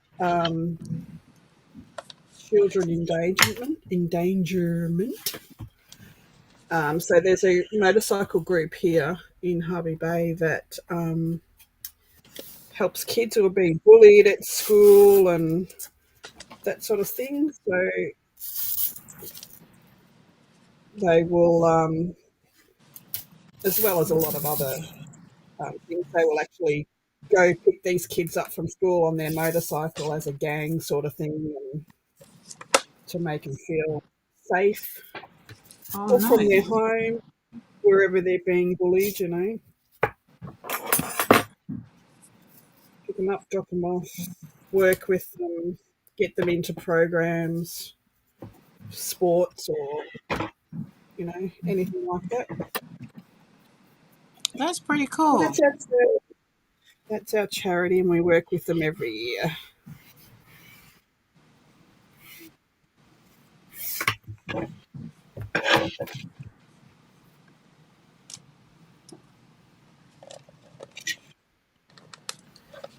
children endangerment. So there's a motorcycle group here in Harvey Bay that helps kids who are being bullied at school and that sort of thing. So they will, as well as a lot of other things, they will actually go pick these kids up from school on their motorcycle as a gang sort of thing, and to make them feel safe, Oh, or from their nice. home, wherever they're being bullied, pick them up, drop them off, work with them, get them into programs, sports, or anything like that. That's pretty So cool. that's our charity, and we work with them every year.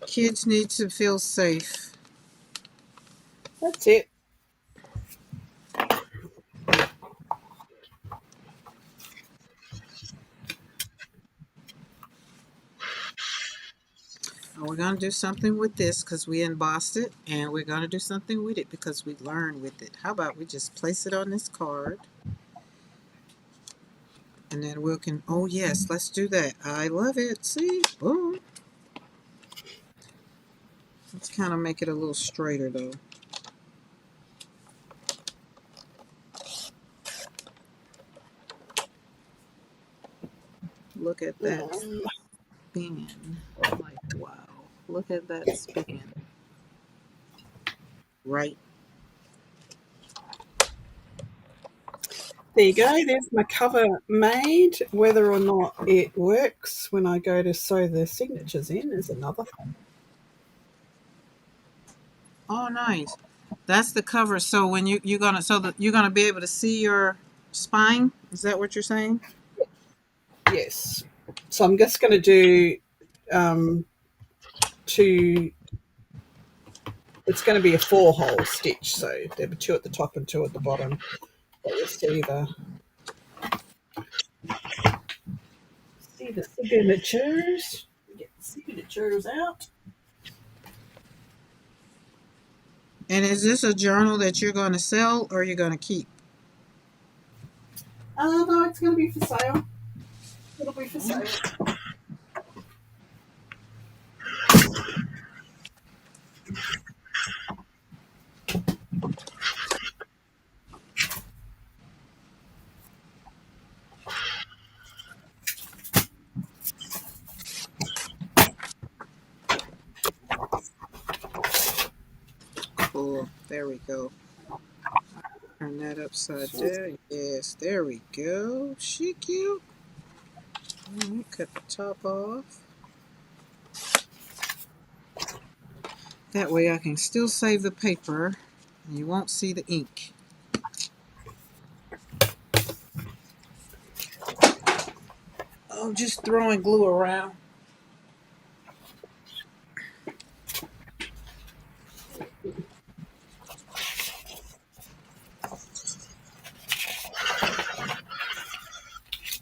Kids need to feel safe. That's it. And we're going to do something with this because we embossed it, and we're going to do something with it because we learned with it. How about we just place it on this card, and then we can, oh yes, let's do that. I love it. See? Boom. Let's kind of make it a little straighter though. Look at that Um, spin. Like, wow. Look at that spin. Right. there you go. There's my cover made. Whether or not it works when I go to sew the signatures in is another. Oh, nice. That's the cover. So when you're gonna be able to see your spine. Is that what you're saying? Yes. So I'm just going to do um, two It's going to be a 4-hole stitch, so there'll be 2 at the top and 2 at the bottom. But you'll see the signatures. Get the signatures out. And is this a journal that you're going to sell or you're going to keep? No, it's going to be for sale. It'll be for sale. Cool. There we go. Turn that upside down. Yes, there we go. She cute. Let me cut the top off. That way I can still save the paper and you won't see the ink. Oh, just throwing glue around.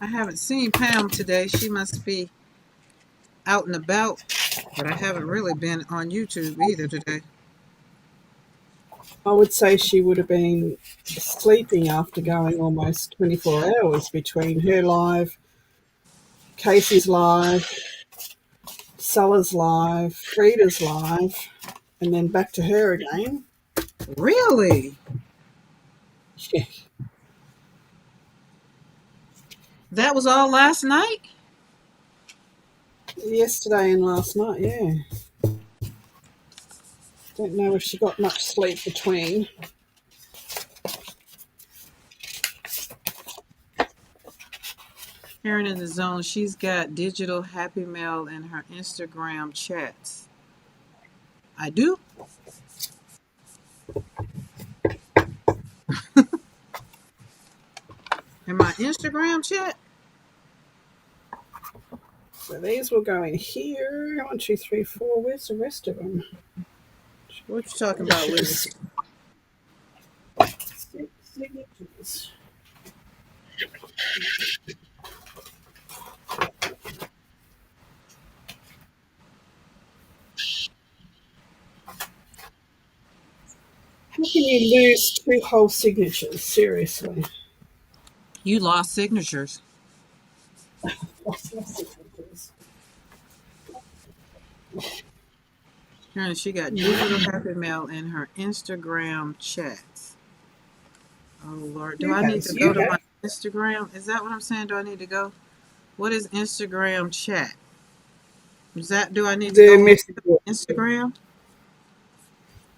I haven't seen Pam today. She must be out and about, but I haven't really been on YouTube either today. I would say she would have been sleeping after going almost 24 hours between her live, Casey's live, Sellers live, Frida's live, and then back to her again. Really? Yeah. That was all last night? Yesterday and last night, yeah. Don't know if she got much sleep between. Karen in the zone, she's got digital happy mail in her Instagram chats. I do? In my Instagram chat? So these will go in here. 1, 2, 3, 4. Where's the rest of them? What you talking about, Liz? Signatures. How can you lose 2 whole signatures? Seriously. You lost signatures. What's my signatures? Karen, she got digital happy mail in her Instagram chats. Oh, Lord. Do I need to go to my Instagram? Is that what I'm saying? Do I need to go? What is Instagram chat? Do I need to The go into messenger. Instagram?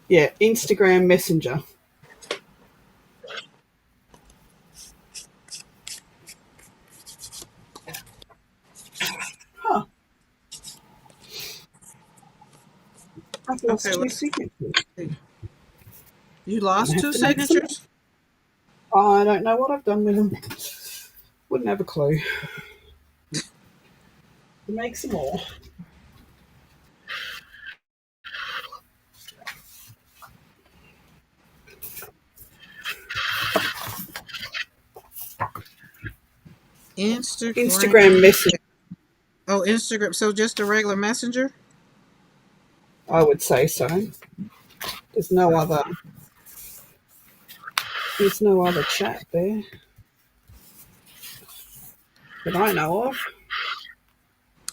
Yeah, Instagram Messenger. Huh. I've lost Okay, 2 let's signatures. see. You Gonna lost have 2 to make some. signatures? I don't know what I've done with them. Wouldn't have a clue. Make some more. Instagram Instagram. Messenger. Oh, Instagram. So just a regular messenger? I would say so. There's no other. There's no other chat there that I know of.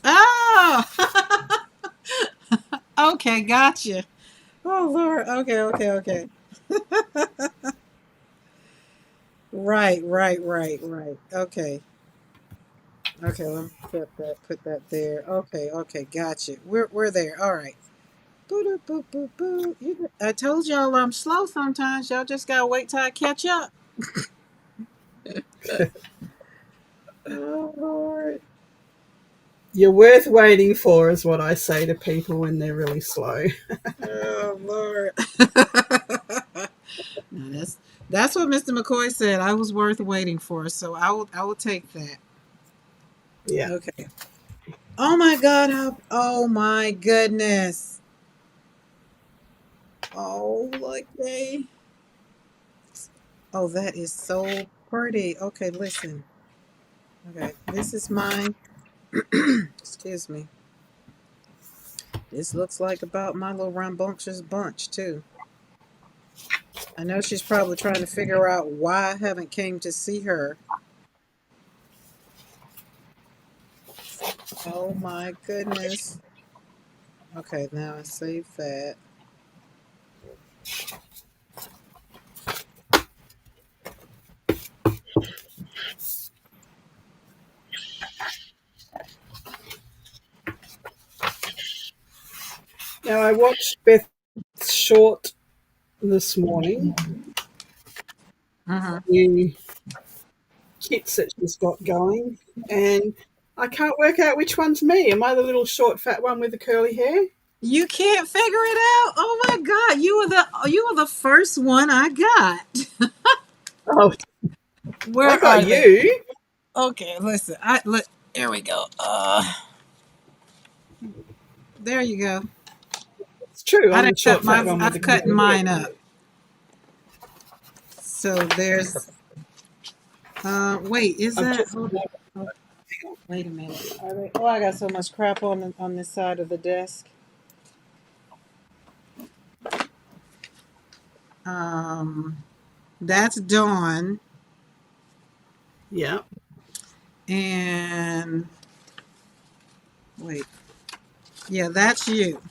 Oh! Okay, gotcha. Oh, Lord. Okay, okay, okay. Right. Okay. Okay, let me put that there. Okay, okay, gotcha. We're there. All right. Boo boo boo boo. I told y'all I'm slow sometimes. Y'all just gotta wait till I catch up. Oh Lord. You're worth waiting for, is what I say to people when they're really slow. Oh Lord. No, that's what Mr. McCoy said. I was worth waiting for, so I will take that. Yeah. Okay. Oh my God. Oh my goodness. Oh, look, they. Oh, that is so pretty. Okay, listen. Okay, this is mine. Excuse me. This looks like about my little rambunctious bunch too. I know she's probably trying to figure out why I haven't came to see her. Oh my goodness. Okay, now I save that. Now, I watched Beth's short this morning, Uh-huh. new kits that she's got going, and I can't work out which one's me. Am I the little short, fat one with the curly hair? You can't figure it out. Oh my God, you were the first one I got. Oh, I Where got are they? you. Okay, listen. I look. There we go. There you go. It's true. I I'm done the cut short, fat my. one with the I've cut curly mine hair. up. So there's. Wait. Is I've that? just Hold on. Oh, wait a minute. Are they? Oh, I got so much crap on this side of the desk. Um, that's Dawn, yeah. and wait. Yeah, that's you.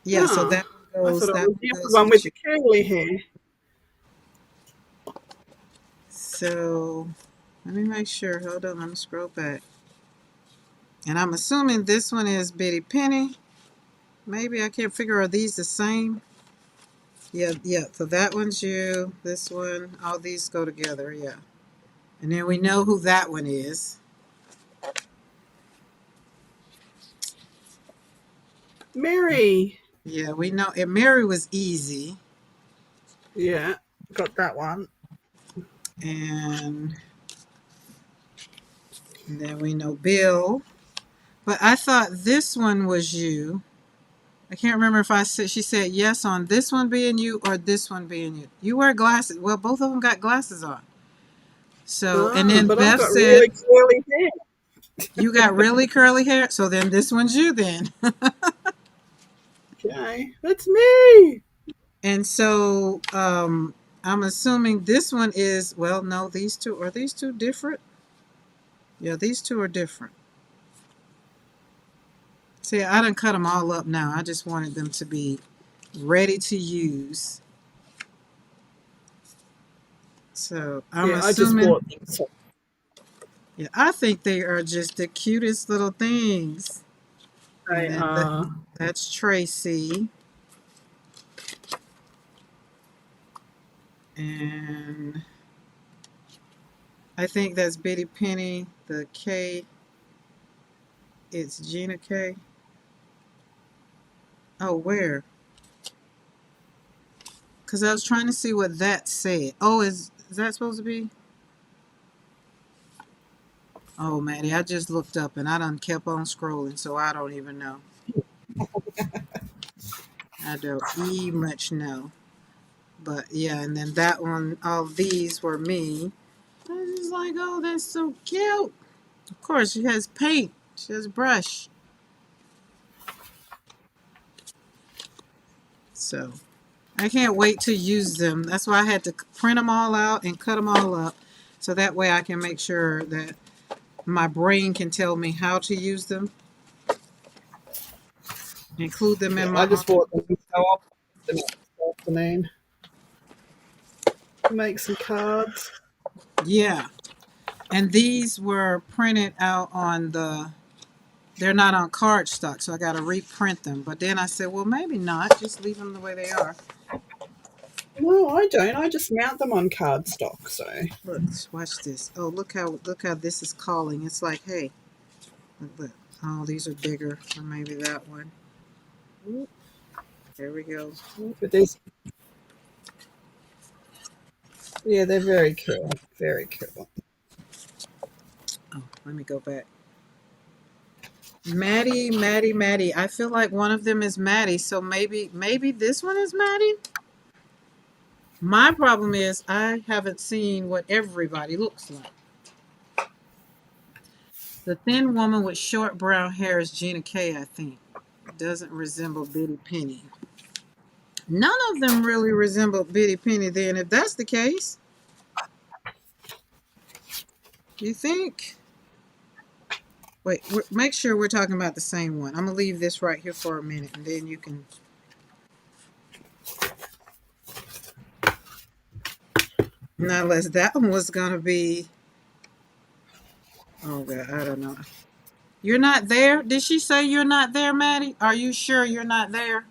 Yeah. So Oh, that one I goes. thought it That was one the other goes one with with you. the curly hair. So let me make sure. Hold on. Let me scroll back. And I'm assuming this one is Bitty Penny. Maybe I can't figure. Are these the same? Yeah, yeah. So that one's you. This one. All these go together. Yeah. And then we know who that one is. Mary. Yeah, we know. And Mary was easy. Yeah, got that one. And then we know Bill. But I thought this one was you. I can't remember if I said she said yes on this one being you or this one being you. You wear glasses. Well, both of them got glasses on. So, and Ah, then but I've Beth got said really curly hair. you got really curly hair. So then this one's you then. Okay, that's me. And so I'm assuming this one is, well, no, these two different? Yeah, these two are different. See, I done cut them all up now. I just wanted them to be ready to use. So I'm Yeah, I just assuming, bought them. So yeah, I think they are just the cutest little things. And they then are. that's Tracy. And I think that's Bitty Penny. The K, it's Gina K. Oh, where? Because I was trying to see what that said. Oh, is that supposed to be? Oh, Maddie, I just looked up and I done kept on scrolling, so I don't even know. I don't even much know. But yeah, and then that one, all these were me. I was just like, oh, that's so cute. Of course, she has paint. She has brush. So I can't wait to use them. That's why I had to print them all out and cut them all up. So that way I can make sure that my brain can tell me how to use them, include them in Yeah, my I own. just bought them. So I'll put them up this afternoon. Make some cards. Yeah. And these were printed out on they're not on cardstock, so I got to reprint them. But then I said, well, maybe not. Just leave them the way they are. No, I don't. I just mount them on cardstock. So Look, watch this. Oh, look how this is calling. It's like, hey, look. Oh, these are bigger, or maybe that one. Oop, there we go. Oop. but these, yeah, they're very cool. Very cool. Oh, let me go back. Maddie, Maddie, Maddie. I feel like one of them is Maddie, so maybe this one is Maddie. My problem is I haven't seen what everybody looks like. The thin woman with short brown hair is Gina K, I think. Doesn't resemble Bitty Penny. None of them really resemble Bitty Penny then, if that's the case. You think? Wait, make sure we're talking about the same one. I'm going to leave this right here for a minute and then you can. Now, unless that one was going to be. Oh, God, I don't know. You're not there? Did she say you're not there, Maddie? Are you sure you're not there?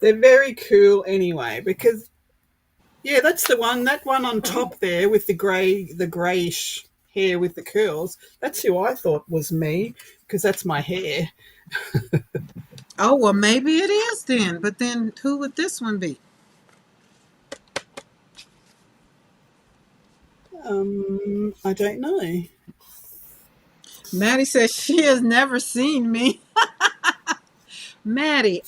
They're very cool anyway because yeah, that's the one. That one on top there with the grayish hair with the curls. That's who I thought was me because that's my hair. Oh, well, maybe it is then. But then who would this one be? I don't know. Maddie says she has never seen me. Maddie,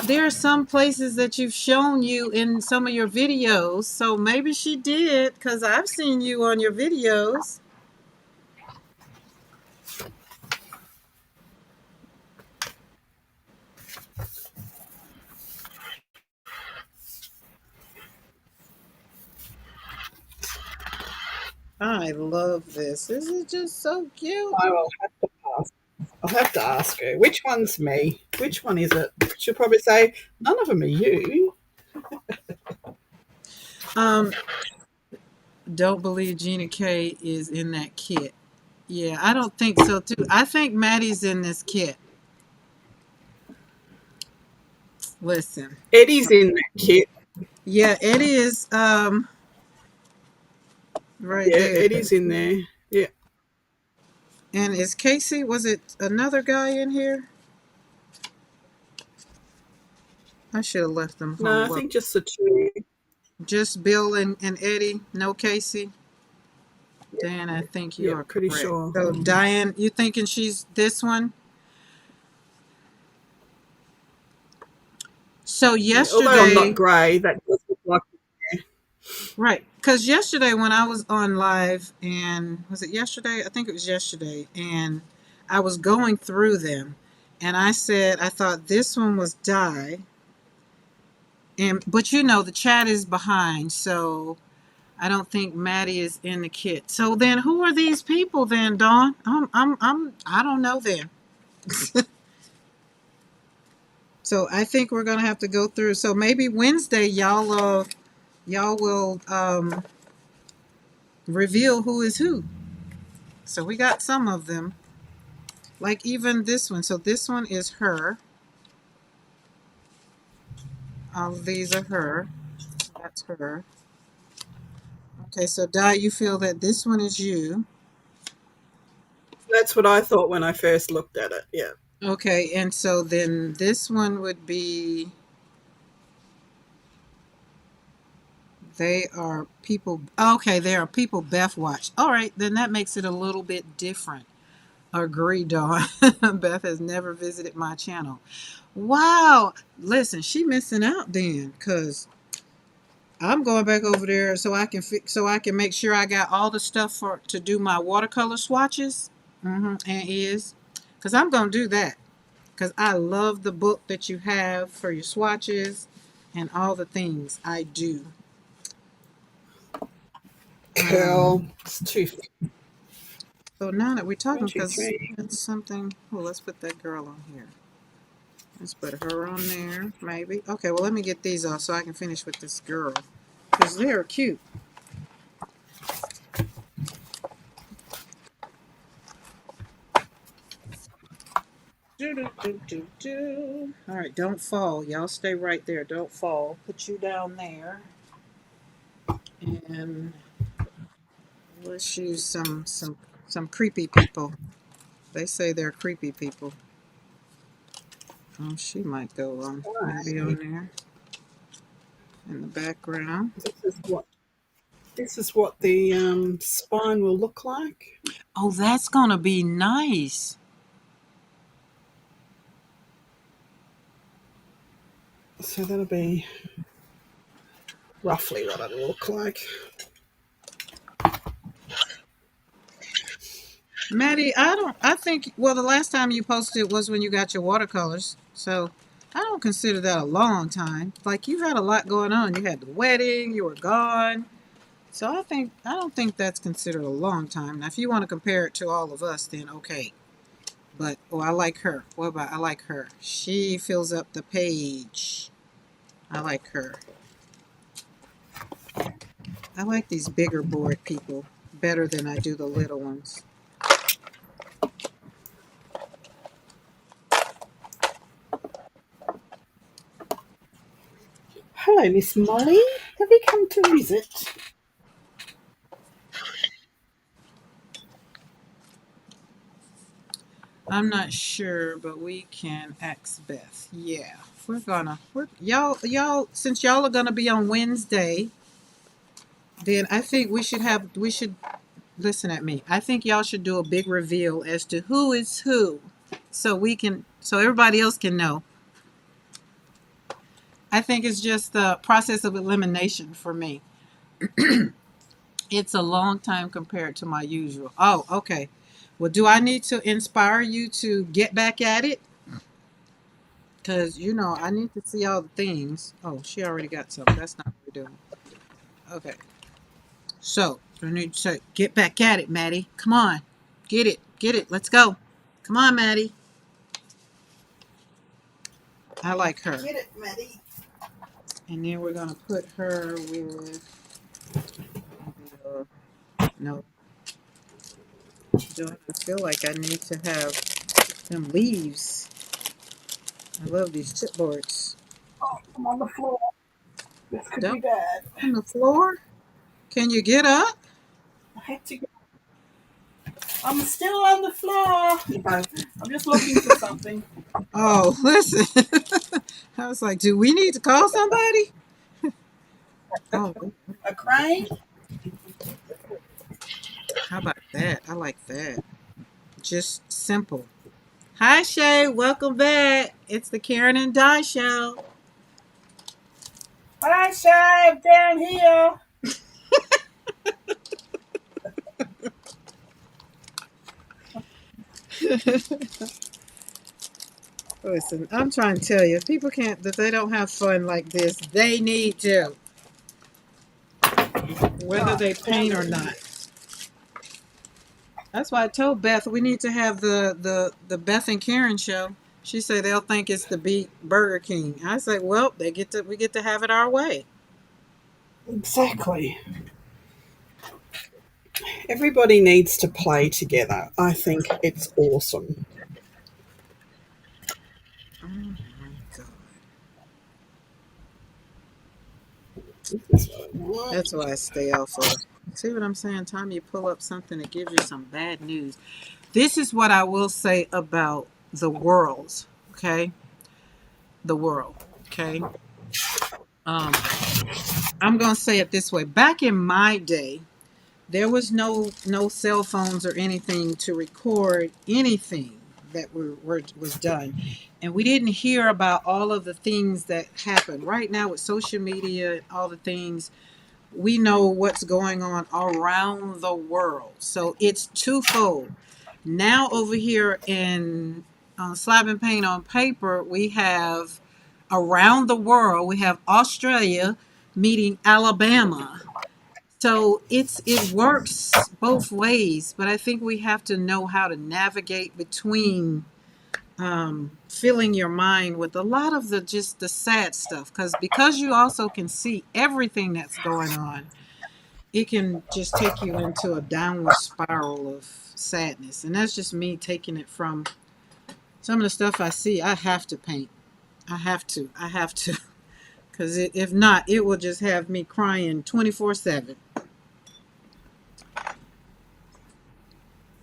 there are some places that you've shown you in some of your videos. So maybe she did because I've seen you on your videos. I love this. This is just so cute. I will have to ask. I'll have to ask her which one's me. Which one is it? She'll probably say none of them are you. Um, don't believe Gina K is in that kit. Yeah, I don't think so too. I think Maddie's in this kit. Listen. Eddie's in that kit. Yeah, it is right Yeah, there. Eddie's in there. Yeah. And is Casey, was it another guy in here? I should have left them No, I home. think just the two. Just Bill and Eddie, no Casey. Dan, I think you Yeah, are pretty correct. sure. So Diane, you thinking she's this one? So Yeah, although I'm not yesterday, grey, that does look like. right? Because yesterday when I was on live, and was it yesterday? I think it was yesterday, and I was going through them, and I said I thought this one was Di, and but the chat is behind, so I don't think Maddie is in the kit. So then, who are these people then, Dawn? I don't know them. So I think we're gonna have to go through. So maybe Wednesday, y'all will reveal who is who. So we got some of them, like even this one. So this one is her. All of these are her. That's her. Okay, so Di, you feel that this one is you. That's what I thought when I first looked at it. Yeah. Okay, and so then this one would be. They are people. Okay, they are people Beth watched. All right, then that makes it a little bit different. Agree, Dawn. Beth has never visited my channel. Wow. Listen, she missing out then, cause I'm going back over there so I can so I can make sure I got all the stuff for to do my watercolor swatches. And is, cause I'm gonna do that, cause I love the book that you have for your swatches and all the things I do. Curl. Um, It's two, so now that we're one, talking, two, because three. that's something. Oh, let's put that girl on here. Let's put her on there, maybe. Okay, well, let me get these off so I can finish with this girl. Because they're cute. Do, do, do, do, do. All right, don't fall. Y'all stay right there. Don't fall. Put you down there. And let's use some creepy people. They say they're creepy people. Oh, she might go on, maybe on Okay. there in the background. This is what the spine will look like. Oh, that's gonna be nice. So that'll be roughly what it'll look like. Maddie, I think, well, the last time you posted was when you got your watercolors. So I don't consider that a long time. Like, you had a lot going on. You had the wedding, you were gone. So I don't think that's considered a long time. Now, if you want to compare it to all of us, then okay. But, oh, I like her. What about, I like her. She fills up the page. I like her. I like these bigger board people better than I do the little ones. Hello, Miss Molly. Have you come to visit? I'm not sure, but we can ask Beth. Yeah, y'all, since y'all are gonna be on Wednesday, then I think we should listen at me. I think y'all should do a big reveal as to who is who, so everybody else can know. I think it's just the process of elimination for me. It's a long time compared to my usual. Oh, okay. Well, do I need to inspire you to get back at it? Because, I need to see all the things. Oh, she already got some. That's not what we're doing. Okay. So, I need to get back at it, Maddie. Come on. Get it. Get it. Let's go. Come on, Maddie. I like her. Get it, Maddie. And then we're going to put her with. No, don't I feel like I need to have them leaves. I love these chipboards. Oh, I'm on the floor. This could Down be bad. on the floor? Can you get up? I had to. I'm still on the floor. No, I'm just looking for something. Oh, listen. I was like, do we need to call somebody? Oh, A crane? how about that? I like that. Just simple. Hi, Shay. Welcome back. It's the Karen and Di show. Hi, Shay. Down here. Listen, I'm trying to tell you, if people can't, that they don't have fun like this, they need to, whether Right, they found paint or it. not. That's why I told Beth we need to have the Beth and Karen show. She said they'll think it's the beat Burger King. I said, well, we get to have it our way. Exactly. Everybody needs to play together. I think it's awesome. Oh my God. This is what I want. That's why I stay off of. See what I'm saying? Time you pull up something that gives you some bad news. This is what I will say about the world. Okay, the world. Okay, um, I'm gonna say it this way. Back in my day, there was no cell phones or anything to record anything that was done, and we didn't hear about all of the things that happened. Right now with social media and all the things, we know what's going on around the world. So it's twofold. Now over here in Slab and Paint on Paper, we have around the world. We have Australia meeting Alabama. So it works both ways, but I think we have to know how to navigate between filling your mind with a lot of the just the sad stuff, because you also can see everything that's going on, it can just take you into a downward spiral of sadness. And that's just me taking it from some of the stuff I see. I have to paint. I have to. I have to. Because if not, it will just have me crying 24/7.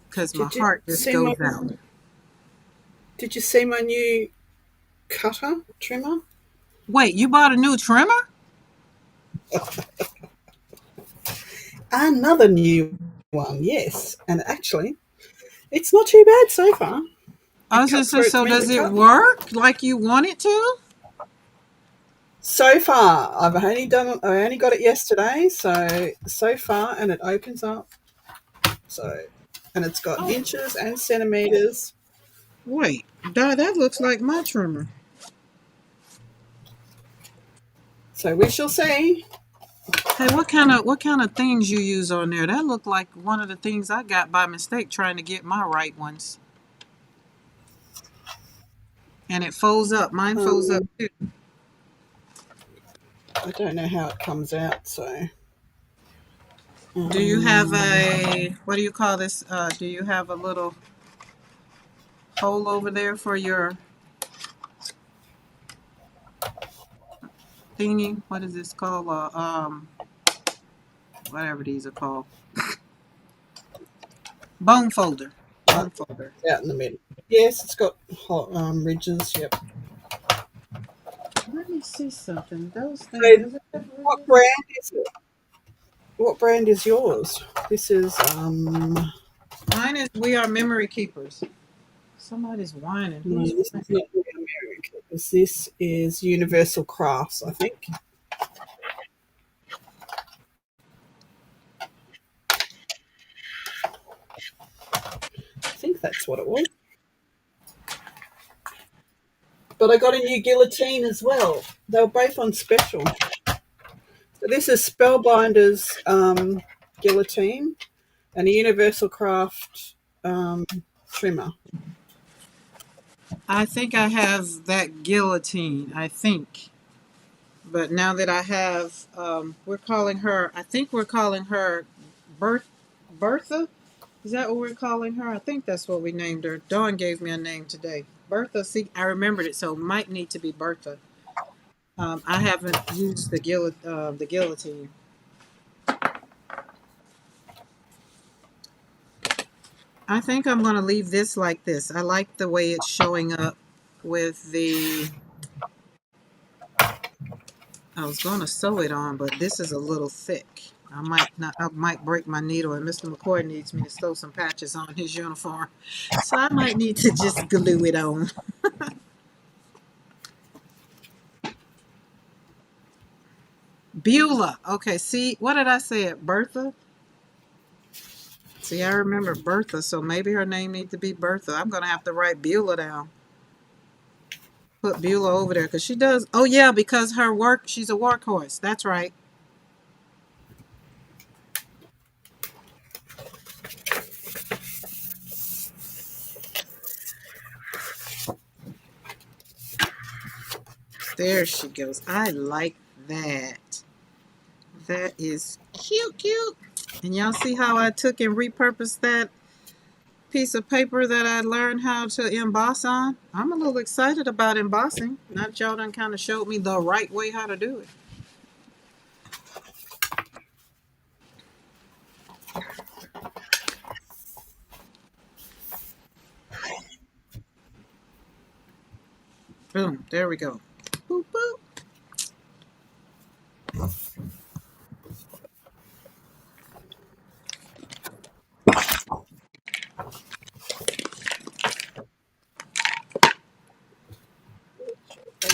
because my Did you heart just see my goes out. Did you see my new cutter trimmer? Wait, you bought a new trimmer? Another new one, yes. And actually, it's not too bad so far. I It was just cuts saying, where it's so meant to does it cut. work like you want it to? So far, I only got it yesterday, so far, and it opens up. So, and it's got Oh, inches and centimeters. wait, that looks like my trimmer. So we shall see. Hey, what kind of things you use on there? That looked like one of the things I got by mistake trying to get my right ones. And it folds up. Mine folds up Um, too. I don't know how it comes out. So, Do you have um, a, what do you call this? Do you have a little hole over there for your thingy? What is this called? Whatever these are called. Bone folder. Bone folder. out in the middle. Yes, it's got hot ridges. Yep. Let me see something. Those things, So, does it have what ridges? brand is it? What brand is yours? This is Mine is We Are Memory Keepers. Somebody's whining. no, Who's this is whining? not American. This is Universal Crafts, I think. I think that's what it was. But I got a new guillotine as well. They were both on special. So this is Spellbinder's guillotine and a Universal Craft um, trimmer. I think I have that guillotine. I think. But now that I have, we're calling her, I think we're calling her Bertha. Is that what we're calling her? I think that's what we named her. Dawn gave me a name today. Bertha. See, I remembered it, so it might need to be Bertha. I haven't used the guillotine. I think I'm going to leave this like this. I like the way it's showing up with the. I was going to sew it on, but this is a little thick. I might not. I might break my needle, and Mr. McCoy needs me to sew some patches on his uniform, so I might need to just glue it on. Beulah. Okay. See, what did I say? It Bertha. See, I remember Bertha, so maybe her name needs to be Bertha. I'm going to have to write Beulah down. Put Beulah over there because she does. Oh yeah, because her work. She's a workhorse. That's right. There she goes. I like that. That is cute, cute. And y'all see how I took and repurposed that piece of paper that I learned how to emboss on? I'm a little excited about embossing. Now that y'all done kind of showed me the right way how to do it. Boom, there we go. Boop, boop.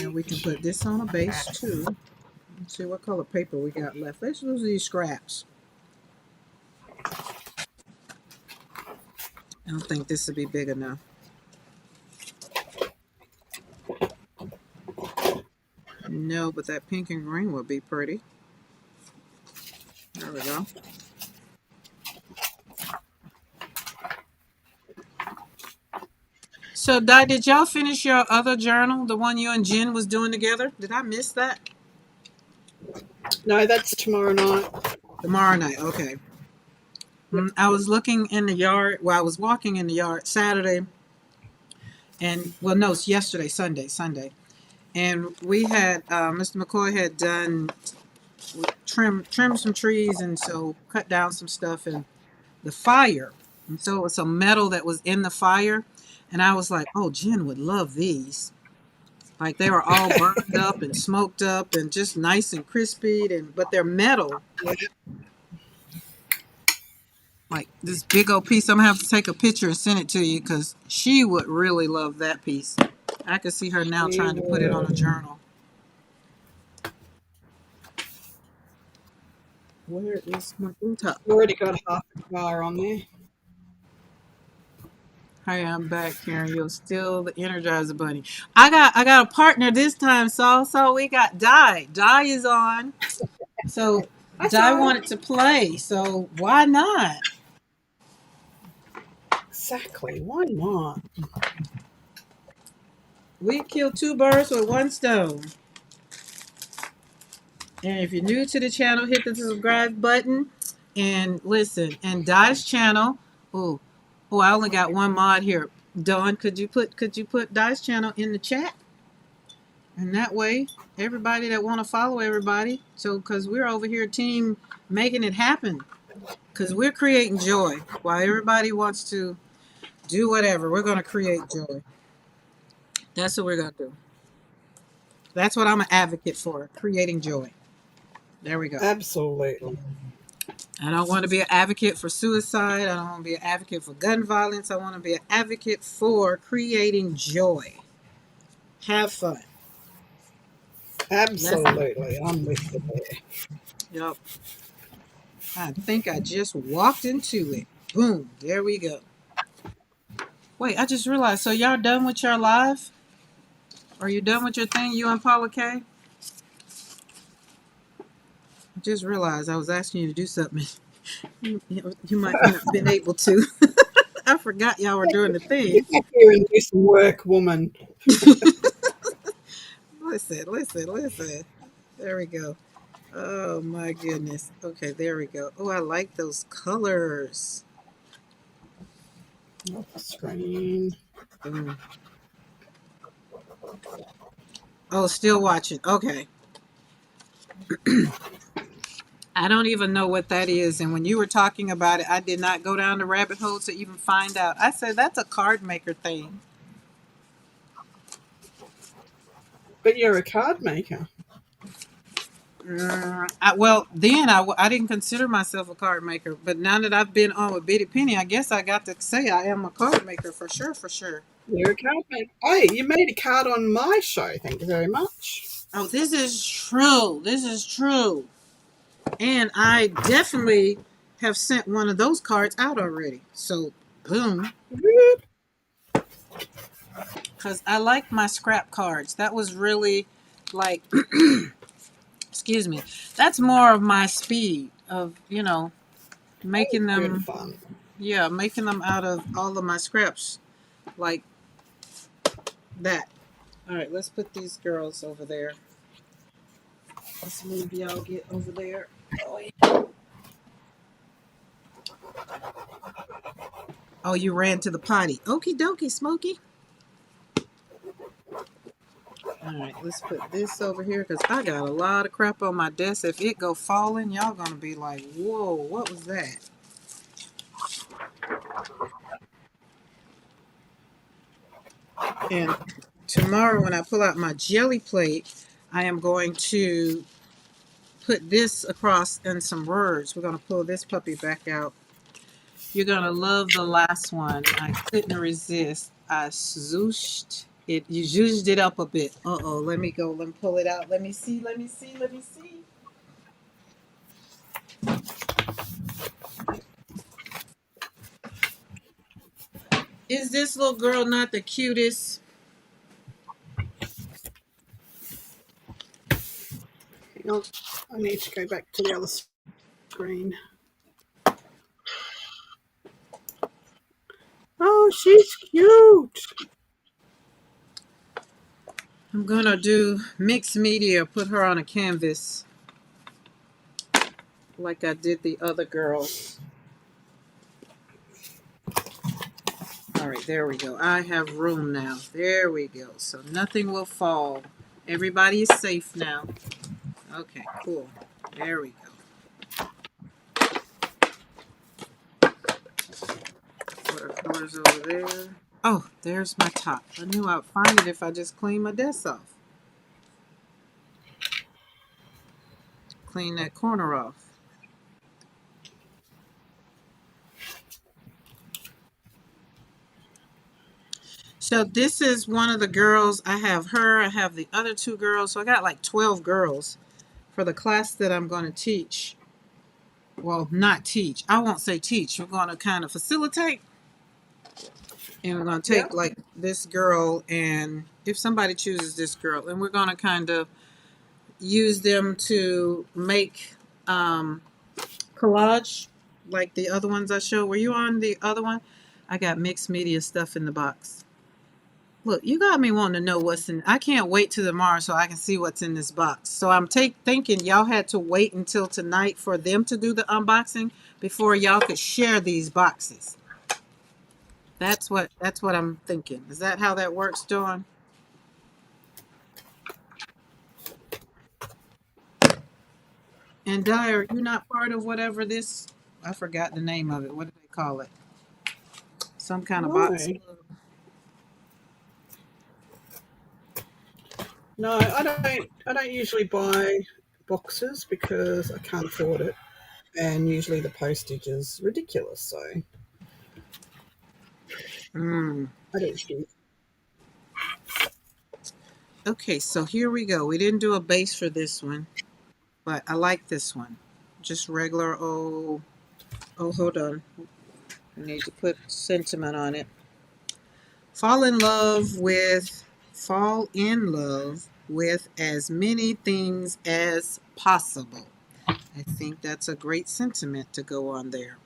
And we can put this on a base too. Let's see what color paper we got left. Let's use these scraps. I don't think this will be big enough. No, but that pink and green would be pretty. There we go. So, Di, did y'all finish your other journal, the one you and Jen was doing together? Did I miss that? No, that's tomorrow night. Tomorrow night. Okay. Yep. I was looking in the yard. Well, I was walking in the yard Saturday, and well, no, it's yesterday, Sunday, and we had Mr. McCoy had done trim some trees, and so cut down some stuff, and the fire. And so it was some metal that was in the fire. And I was like, oh, Jen would love these. Like they were all burned up and smoked up and just nice and crispy. And but they're metal. Yeah. Like this big old piece. I'm gonna have to take a picture and send it to you because she would really love that piece. I could see her now She trying to put it on a would. journal. Where is my blue top? Already got half a car on there. Hi, I'm back, Karen. You're still the Energizer Bunny. I got a partner this time, so we got Di. Di is on. So I Di saw wanted to play, so why not? exactly. Why not? We killed two birds with one stone. And if you're new to the channel, hit the subscribe button and listen. And Di's channel. Oh, oh, I only got one mod here. Dawn, could you put Di's channel in the chat? And that way, everybody that want to follow everybody. So, because we're over here, team making it happen. Because we're creating joy. While everybody wants to do whatever, we're going to create joy. That's what we're going to do. That's what I'm an advocate for, creating joy. There we go. Absolutely. I don't want to be an advocate for suicide. I don't want to be an advocate for gun violence. I want to be an advocate for creating joy. Have fun. That's it. Absolutely. I'm with you there. Yep. I think I just walked into it. Boom. There we go. Wait, I just realized. So y'all done with your live? Are you done with your thing, you and Paula K? I just realized I was asking you to do something. You might not have been able to. I forgot y'all were doing the thing. Get back here and do some work, woman. Listen. There we go. Oh my goodness. Okay, there we go. Oh, I like those colors. Off the screen. Boom. Oh, still watching. Okay. I don't even know what that is. And when you were talking about it, I did not go down the rabbit hole to even find out. I said that's a card maker thing. But you're a card maker. Well, then I didn't consider myself a card maker, but now that I've been on with Bitty Penny, I guess I got to say I am a card maker for sure, for sure. You're a card maker. Hey, you made a card on my show. Thank you very much. Oh, this is true. This is true. And I definitely have sent one of those cards out already. So, boom. Whoop. Because I like my scrap cards. That was really like, excuse me, that's more of my speed of, making Good them, fun. yeah, making them out of all of my scraps like that. All right, let's put these girls over there. Let's move y'all get over there. Oh, yeah. Oh, you ran to the potty. Okie dokie, Smokey. All right, let's put this over here because I got a lot of crap on my desk. If it go falling, y'all gonna be like, whoa, what was that? And tomorrow when I pull out my jelly plate, I am going to put this across in some words. We're gonna pull this puppy back out. You're gonna love the last one. I couldn't resist. I zooshed it. You zooshed it up a bit. Uh-oh, let me go. Let me pull it out. Let me see. Is this little girl not the cutest? Hang on. I need to go back to the other screen. Oh, she's cute. I'm gonna do mixed media, put her on a canvas like I did the other girls. All right, there we go. I have room now. There we go. So nothing will fall. Everybody is safe now. Okay, cool. There we go. watercolors over there. Oh, there's my top. I knew I'd find it if I just clean my desk off. Clean that corner off. So this is one of the girls. I have her. I have the other two girls. So I got like 12 girls for the class that I'm going to teach. Well, not teach. I won't say teach. We're going to kind of facilitate. And we're going to Yeah. take like this girl, and if somebody chooses this girl, and we're going to kind of use them to make collage like the other ones I showed. Were you on the other one? I got mixed media stuff in the box. Look, you got me wanting to know what's in. I can't wait till tomorrow so I can see what's in this box. So I'm thinking y'all had to wait until tonight for them to do the unboxing before y'all could share these boxes. That's what I'm thinking. Is that how that works, Dawn? And Di, are you not part of whatever this? I forgot the name of it. What do they call it? Some kind of No. box club. No, I don't. I don't usually buy boxes because I can't afford it, and usually the postage is ridiculous. So Mm. I don't choose. Okay, so here we go. We didn't do a base for this one, but I like this one. Just regular old. Oh, hold on. We need to put sentiment on it. Fall in love with. Fall in love with as many things as possible. I think that's a great sentiment to go on there.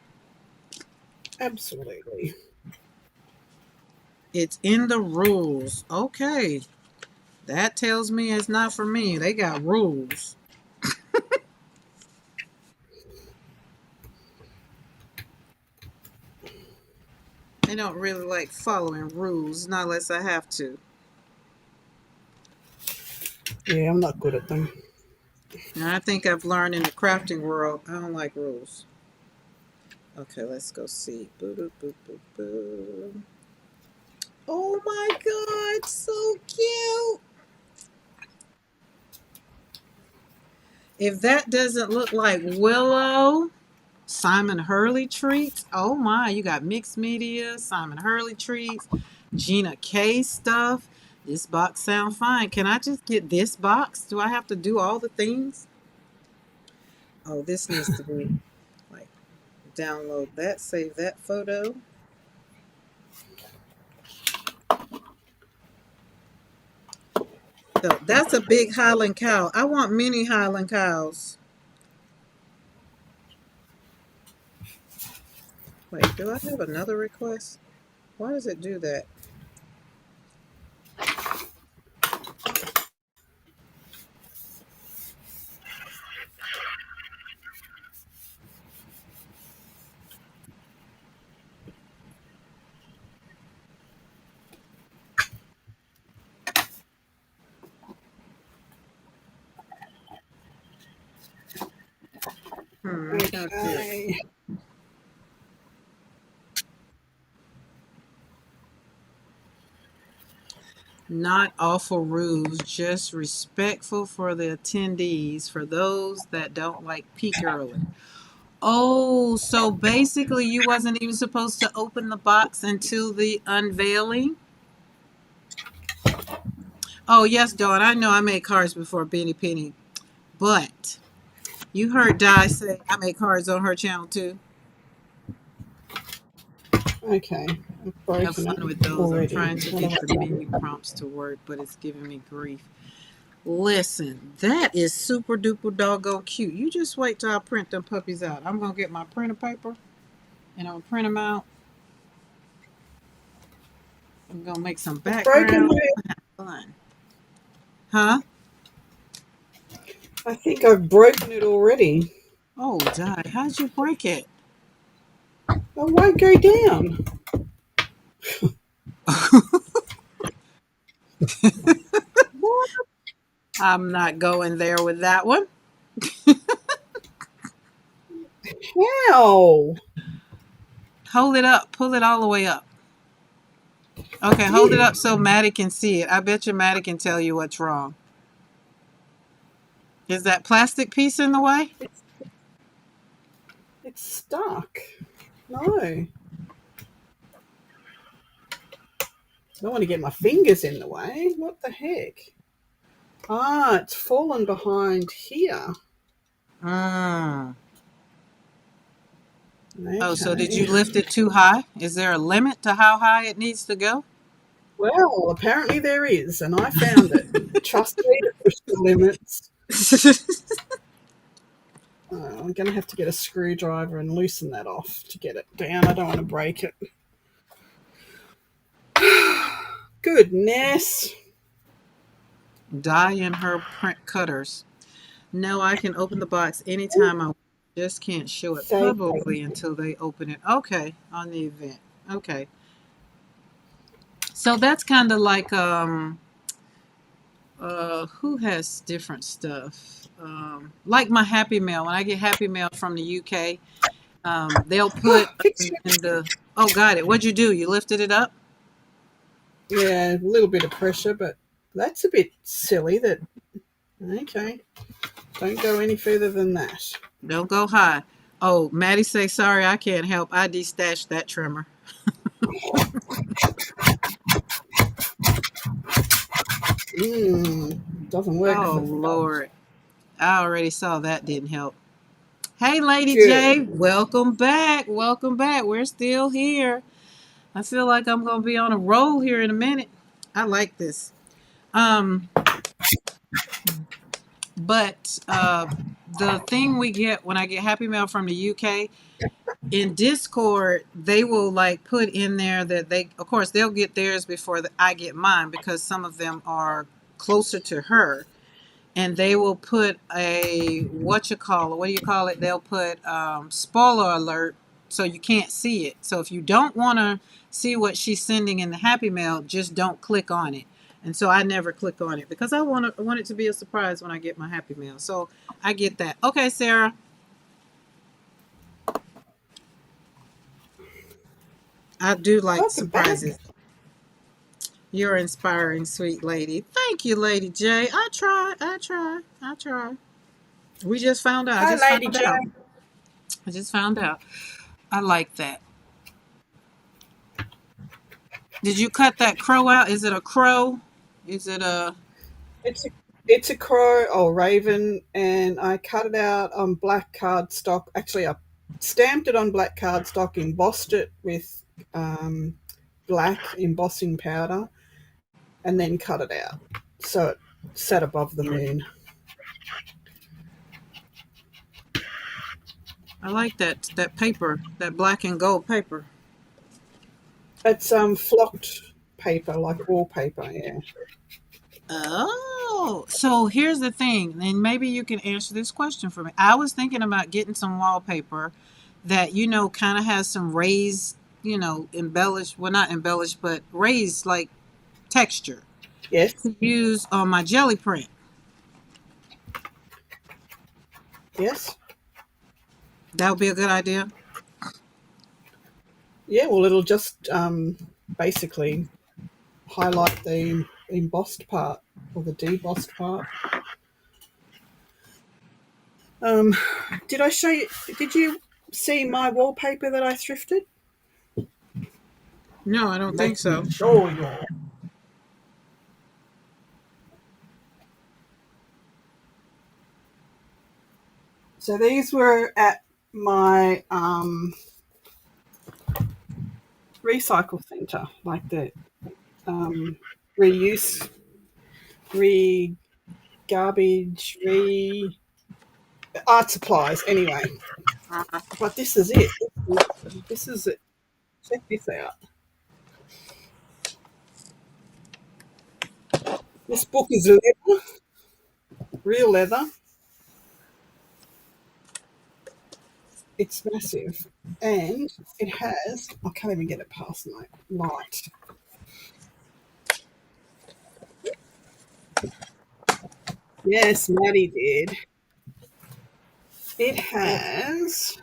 Absolutely. It's in the rules. Okay. That tells me it's not for me. They got rules. I don't really like following rules, not unless I have to. Yeah, I'm not good at them. And I think I've learned in the crafting world, I don't like rules. Okay, let's go see. Boo, boo, boo, boo, boo. Oh my God, so cute. If that doesn't look like Willow, Simon Hurley treats. Oh my, you got mixed media, Simon Hurley treats, Gina K stuff. This box sounds fine. Can I just get this box? Do I have to do all the things? Oh, this needs to be like download that, save that photo. So that's a big Highland cow. I want many Highland cows. Wait, do I have another request? Why does it do that? That's kind of cute. Okay. Not awful rules, just respectful for the attendees, for those that don't like peek early. Oh, so basically you wasn't even supposed to open the box until the unveiling? Oh, yes, Dawn, I know I made cards before Benny Penny, but you heard Di say I make cards on her channel too. Okay. I've Have broken fun it with those. I'm already. trying to What have get I the done? menu prompts to work, but it's giving me grief. Listen, that is super duper doggone cute. You just wait till I print them puppies out. I'm gonna get my printer paper and I'm gonna print them out. I'm gonna make some I've broken background. my. Fun. Huh? I think I've broken it already. Oh, Di, how'd you break it? It won't go down. What? I'm not going there with that one. How? Hold it up. Pull it all the way up. Okay, hold it Ew. up so Maddie can see it. I bet you Maddie can tell you what's wrong. Is that plastic piece in the way? It's it's stuck. No. I don't want to get my fingers in the way. What the heck? Ah, it's fallen behind here. Mm. Oh, so did Okay. you lift it too high? Is there a limit to how high it needs to go? Well, apparently there is, and I found it. Trust me to push the limits. I'm going to have to get a screwdriver and loosen that off to get it down. I don't want to break it. Goodness. Die in her print cutters. No, I can open the box anytime I want. Just can't show it Say, publicly until they open it. Okay, on the event. Okay. So that's kind of like who has different stuff? Like my Happy Mail. When I get Happy Mail from the UK, they'll put fix it. in the oh, got it. What'd you do? You lifted it up? Yeah, a little bit of pressure, but that's a bit silly that, okay, don't go any further than that. Don't go high. Oh, Maddie say sorry, I can't help. I destashed that trimmer. Doesn't work Oh for Lord. I already saw that didn't help. Hey Lady J, good. welcome back. Welcome back. We're still here. I feel like I'm gonna be on a roll here in a minute. I like this. Um, but the thing we get when I get Happy Mail from the UK in Discord, they will like put in there that they, of course, they'll get theirs before I get mine because some of them are closer to her, and they will put a what you call it? What do you call it? They'll put spoiler alert so you can't see it. So if you don't want to see what she's sending in the Happy Mail, just don't click on it. And so I never click on it because I want it to be a surprise when I get my Happy Mail. So I get that. Okay, Sarah, I do like Welcome back. surprises. You're inspiring, sweet lady. Thank you, Lady J. I try. I try. I try. We just found out. I Hi, just Lady found J. out. I just found out. I like that. Did you cut that crow out? Is it a crow? Is it a It's a, it's a crow or raven, and I cut it out on black cardstock. Actually, I stamped it on black cardstock, embossed it with um, black embossing powder, and then cut it out so it sat above the moon. I like that paper, that black and gold paper. It's flocked paper, like wallpaper. Yeah. Oh, so here's the thing, and maybe you can answer this question for me. I was thinking about getting some wallpaper that kind of has some raised, embellished, well not embellished, but raised like texture Yes. to use on my jelly print. Yes. That would be a good idea. Yeah. Well, it'll just basically highlight the embossed part or the debossed part. Um, did I show you? Did you see my wallpaper that I thrifted? No, I don't think Let me so. show you. So these were at my recycle centre, like the reuse, re garbage, re art supplies. Anyway, but this is it. This is it. Check this out. This book is leather, real leather. It's massive, and it has. I can't even get it past my light. Yes, Maddie did. It has.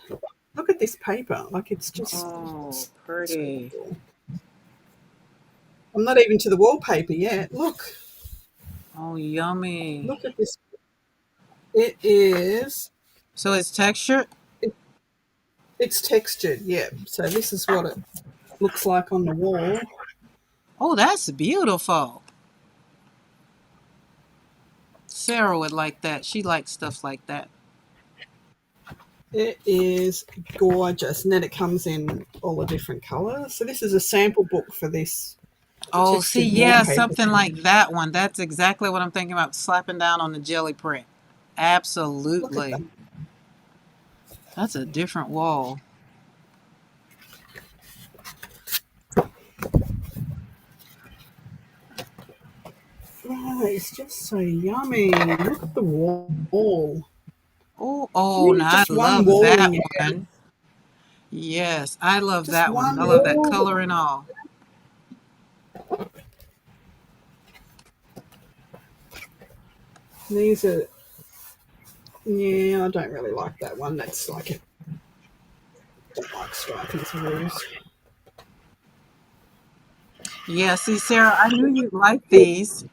Look at this paper. Like it's just Oh, so pretty. cool. I'm not even to the wallpaper yet. Oh, yummy. Look at this. It is. So it's textured? It, it's textured. Yeah. So this is what it looks like on the wall. Oh, that's beautiful. Sarah would like that. She likes stuff like that. It is gorgeous, and then it comes in all the different colours. So this is a sample book for this Oh, see, textured yeah, wallpaper. something like that one. That's exactly what I'm thinking about, slapping down on the jelly print. Look at that. Absolutely. That's a different wall. Oh, it's just so yummy. Look at the wall. Oh, Do oh, you need now I just one love wall in that your one. Yes, I love just that one. one I love that wall? color and all. These are yeah, I don't really like that one. That's like a don't like striping throughs. Yeah, see, Sarah, I knew you'd like these.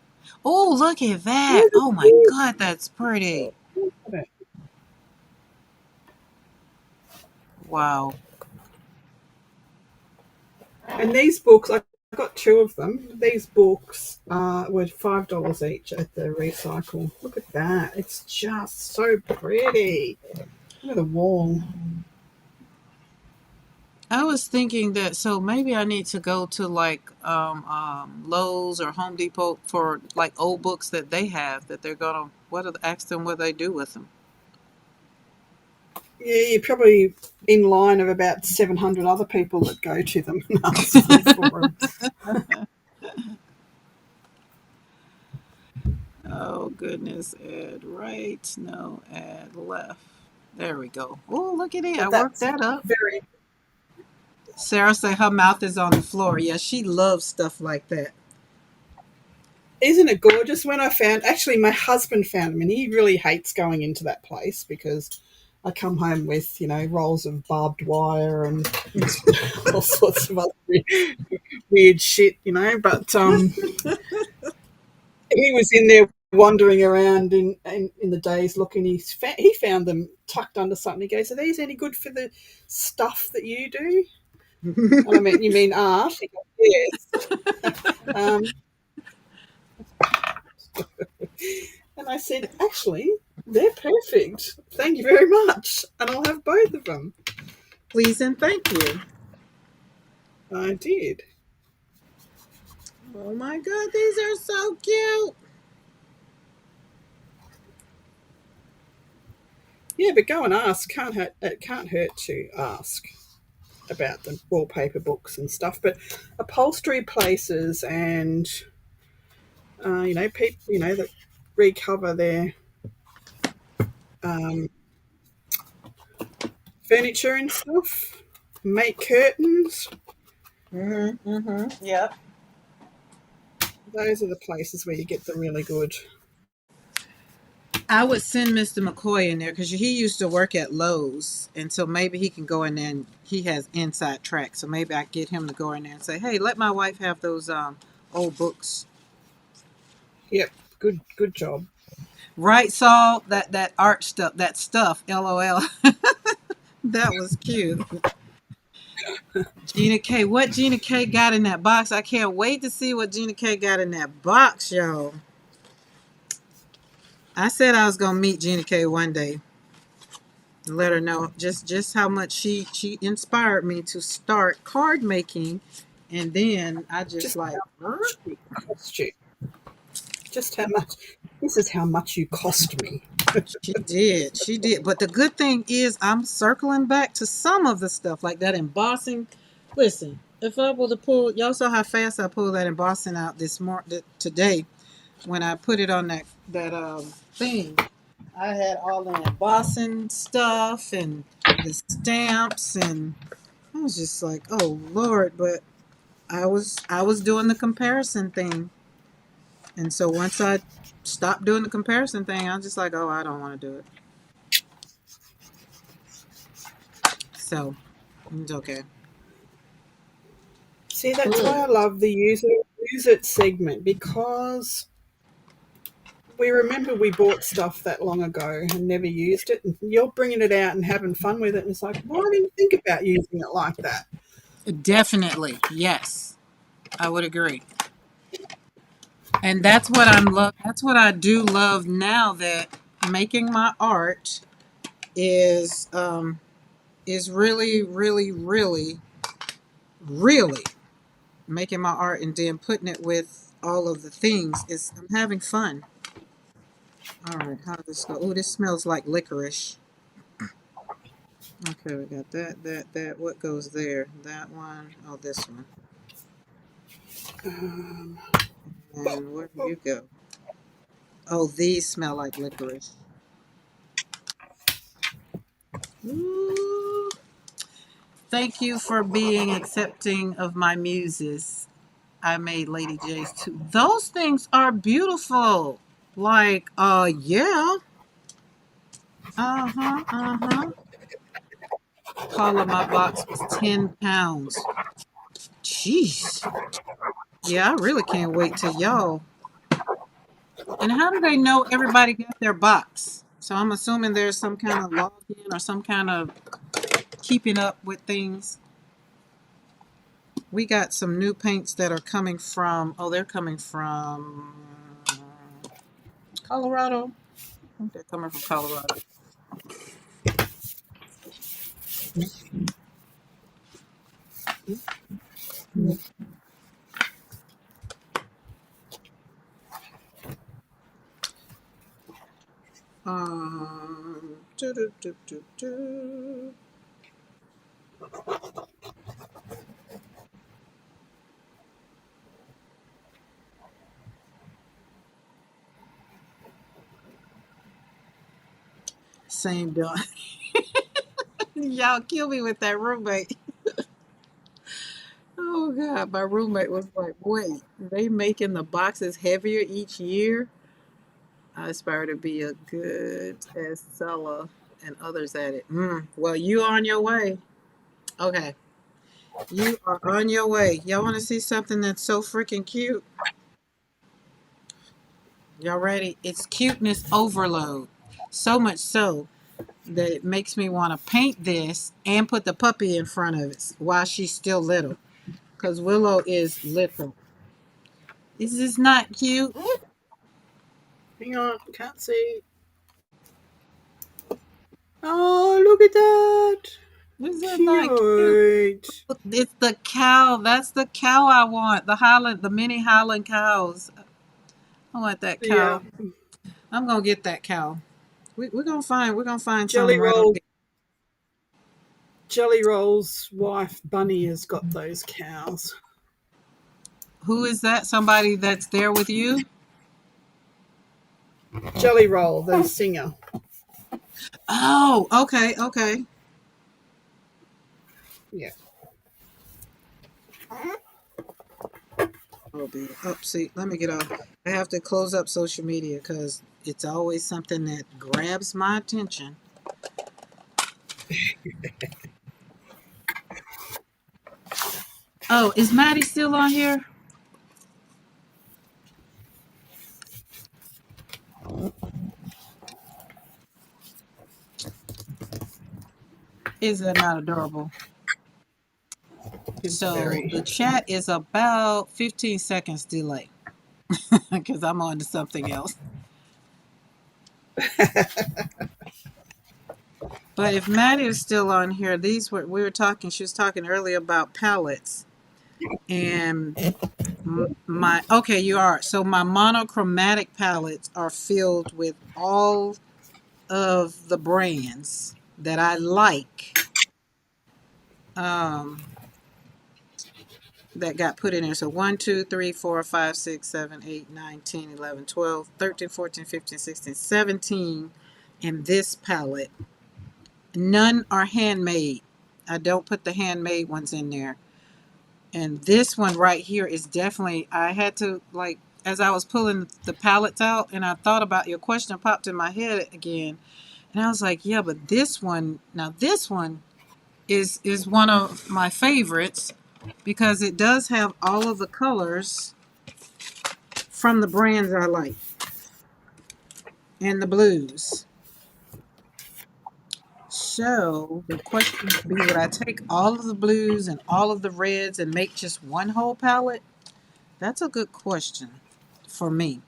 Oh, look at Yeah, that. that's Oh my good. God, that's pretty. Look at it. Wow. And these books, I got two of them. These books were $5 each at the recycle. Look at that. It's just so pretty. Look at the wall. I was thinking that, so maybe I need to go to like Lowe's or Home Depot for like old books that they have that they're gonna ask them what they do with them. Yeah, you're probably in line of about 700 other people that go to them and ask them for them. Oh goodness, add right, no, add left. There we go. Oh, look at it. I But worked that's that up. very, Sarah said her mouth is on the floor. Yeah, she loves stuff like that. isn't it gorgeous? When I found, actually, my husband found them, and he really hates going into that place because I come home with, rolls of barbed wire and all sorts of other weird shit, But he was in there wandering around in the days looking. He found them tucked under something. He goes, "Are these any good for the stuff that you do?" And I meant, "You mean art?" He goes, "Yes." Um, and I said, "Actually, they're perfect. Thank you very much." And I'll have both of them. Please and thank you. I did. Oh my God, these are so cute. Yeah, but go and ask. Can't hurt. It can't hurt to ask about the wallpaper books and stuff. But upholstery places and people that recover their um, furniture and stuff, make curtains. Mm-hmm. Mm-hmm. Yep. Those are the places where you get the really good. I would send Mr. McCoy in there because he used to work at Lowe's, and so maybe he can go in there and he has inside track. So maybe I get him to go in there and say, "Hey, let my wife have those old books." Yep, good job. Right, Saul? That art stuff, that stuff. LOL. That was cute. Gina K. What Gina K got in that box? I can't wait to see what Gina K got in that box, y'all. I said I was gonna meet Gina K one day. Let her know just how much she inspired me to start card making, and then I just Just like how her. much it cost you. Just how much. This is how much you cost me. She did, but the good thing is I'm circling back to some of the stuff like that embossing. Listen, if I were to pull, y'all saw how fast I pulled that embossing out today when I put it on that thing. I had all the embossing stuff and the stamps, and I was just like, oh Lord, but I was doing the comparison thing. And so once I stopped doing the comparison thing, I was just like, oh, I don't want to do it. So it's okay. See, that's why I Good. love the user use it segment because we remember we bought stuff that long ago and never used it. And you're bringing it out and having fun with it. And it's like, why didn't you think about using it like that? Definitely, yes, I would agree. And that's what I'm love. That's what I do love now, that making my art is really, really, really, really making my art, and then putting it with all of the things is I'm having fun. All right, how does this go? Oh, this smells like licorice. Okay, we got that. What goes there? That one. Oh, this one. Um, And where do you go? Oh, these smell like licorice. Ooh. Thank you for being accepting of my muses. I made Lady J's too. Those things are beautiful. Like, yeah. Uh-huh, uh-huh. Paula, my box was 10 pounds. Jeez. Yeah, I really can't wait till y'all. And how do they know everybody got their box? So I'm assuming there's some kind of login or some kind of keeping up with things. We got some new paints that are coming from, oh, they're coming from Colorado. I think they're coming from Colorado. Doo, doo, doo, doo, doo. Same done. Y'all kill me with that roommate. Oh God, my roommate was like, "Wait, they making the boxes heavier each year?" I aspire to be a good seller and others at it. Well, you are on your way. Okay, you are on your way. Y'all want to see something that's so freaking cute? Y'all ready? It's cuteness overload. So much so that it makes me want to paint this and put the puppy in front of it while she's still little. Because Willow is little. Is this not cute? hang on, can't see. Oh, look at that. Is that not cute? Cute. It's the cow. That's the cow I want. The mini Highland cows. I want that Yeah. cow. I'm gonna get that cow. We're gonna find Jelly some around Roll here. Jelly Roll's wife Bunny has got those cows. Who is that? Somebody that's there with you? Jelly Roll, the singer. Oh, okay, okay. Yeah. Oh, be up. See, let me get off. I have to close up social media because it's always something that grabs my attention. Oh, is Maddie still on here? Is that not adorable? It's So very. the chat is about 15 seconds delay because I'm on to something else. But if Maddie is still on here, we were talking. She was talking earlier about palettes, and my okay, you are. So my monochromatic palettes are filled with all of the brands that I like. Um, that got put in there. So 1, 2, 3, 4, 5, 6, 7, 8, 9, 10, 11, 12, 13, 14, 15, 16, 17 in this palette. None are handmade. I don't put the handmade ones in there. And this one right here is definitely, I had to, like, as I was pulling the palettes out and I thought about your question, popped in my head again. And I was like, yeah, but this one is one of my favorites because it does have all of the colors. from the brands I like and the blues. So the question would be, would I take all of the blues and all of the reds and make just one whole palette? That's a good question for me.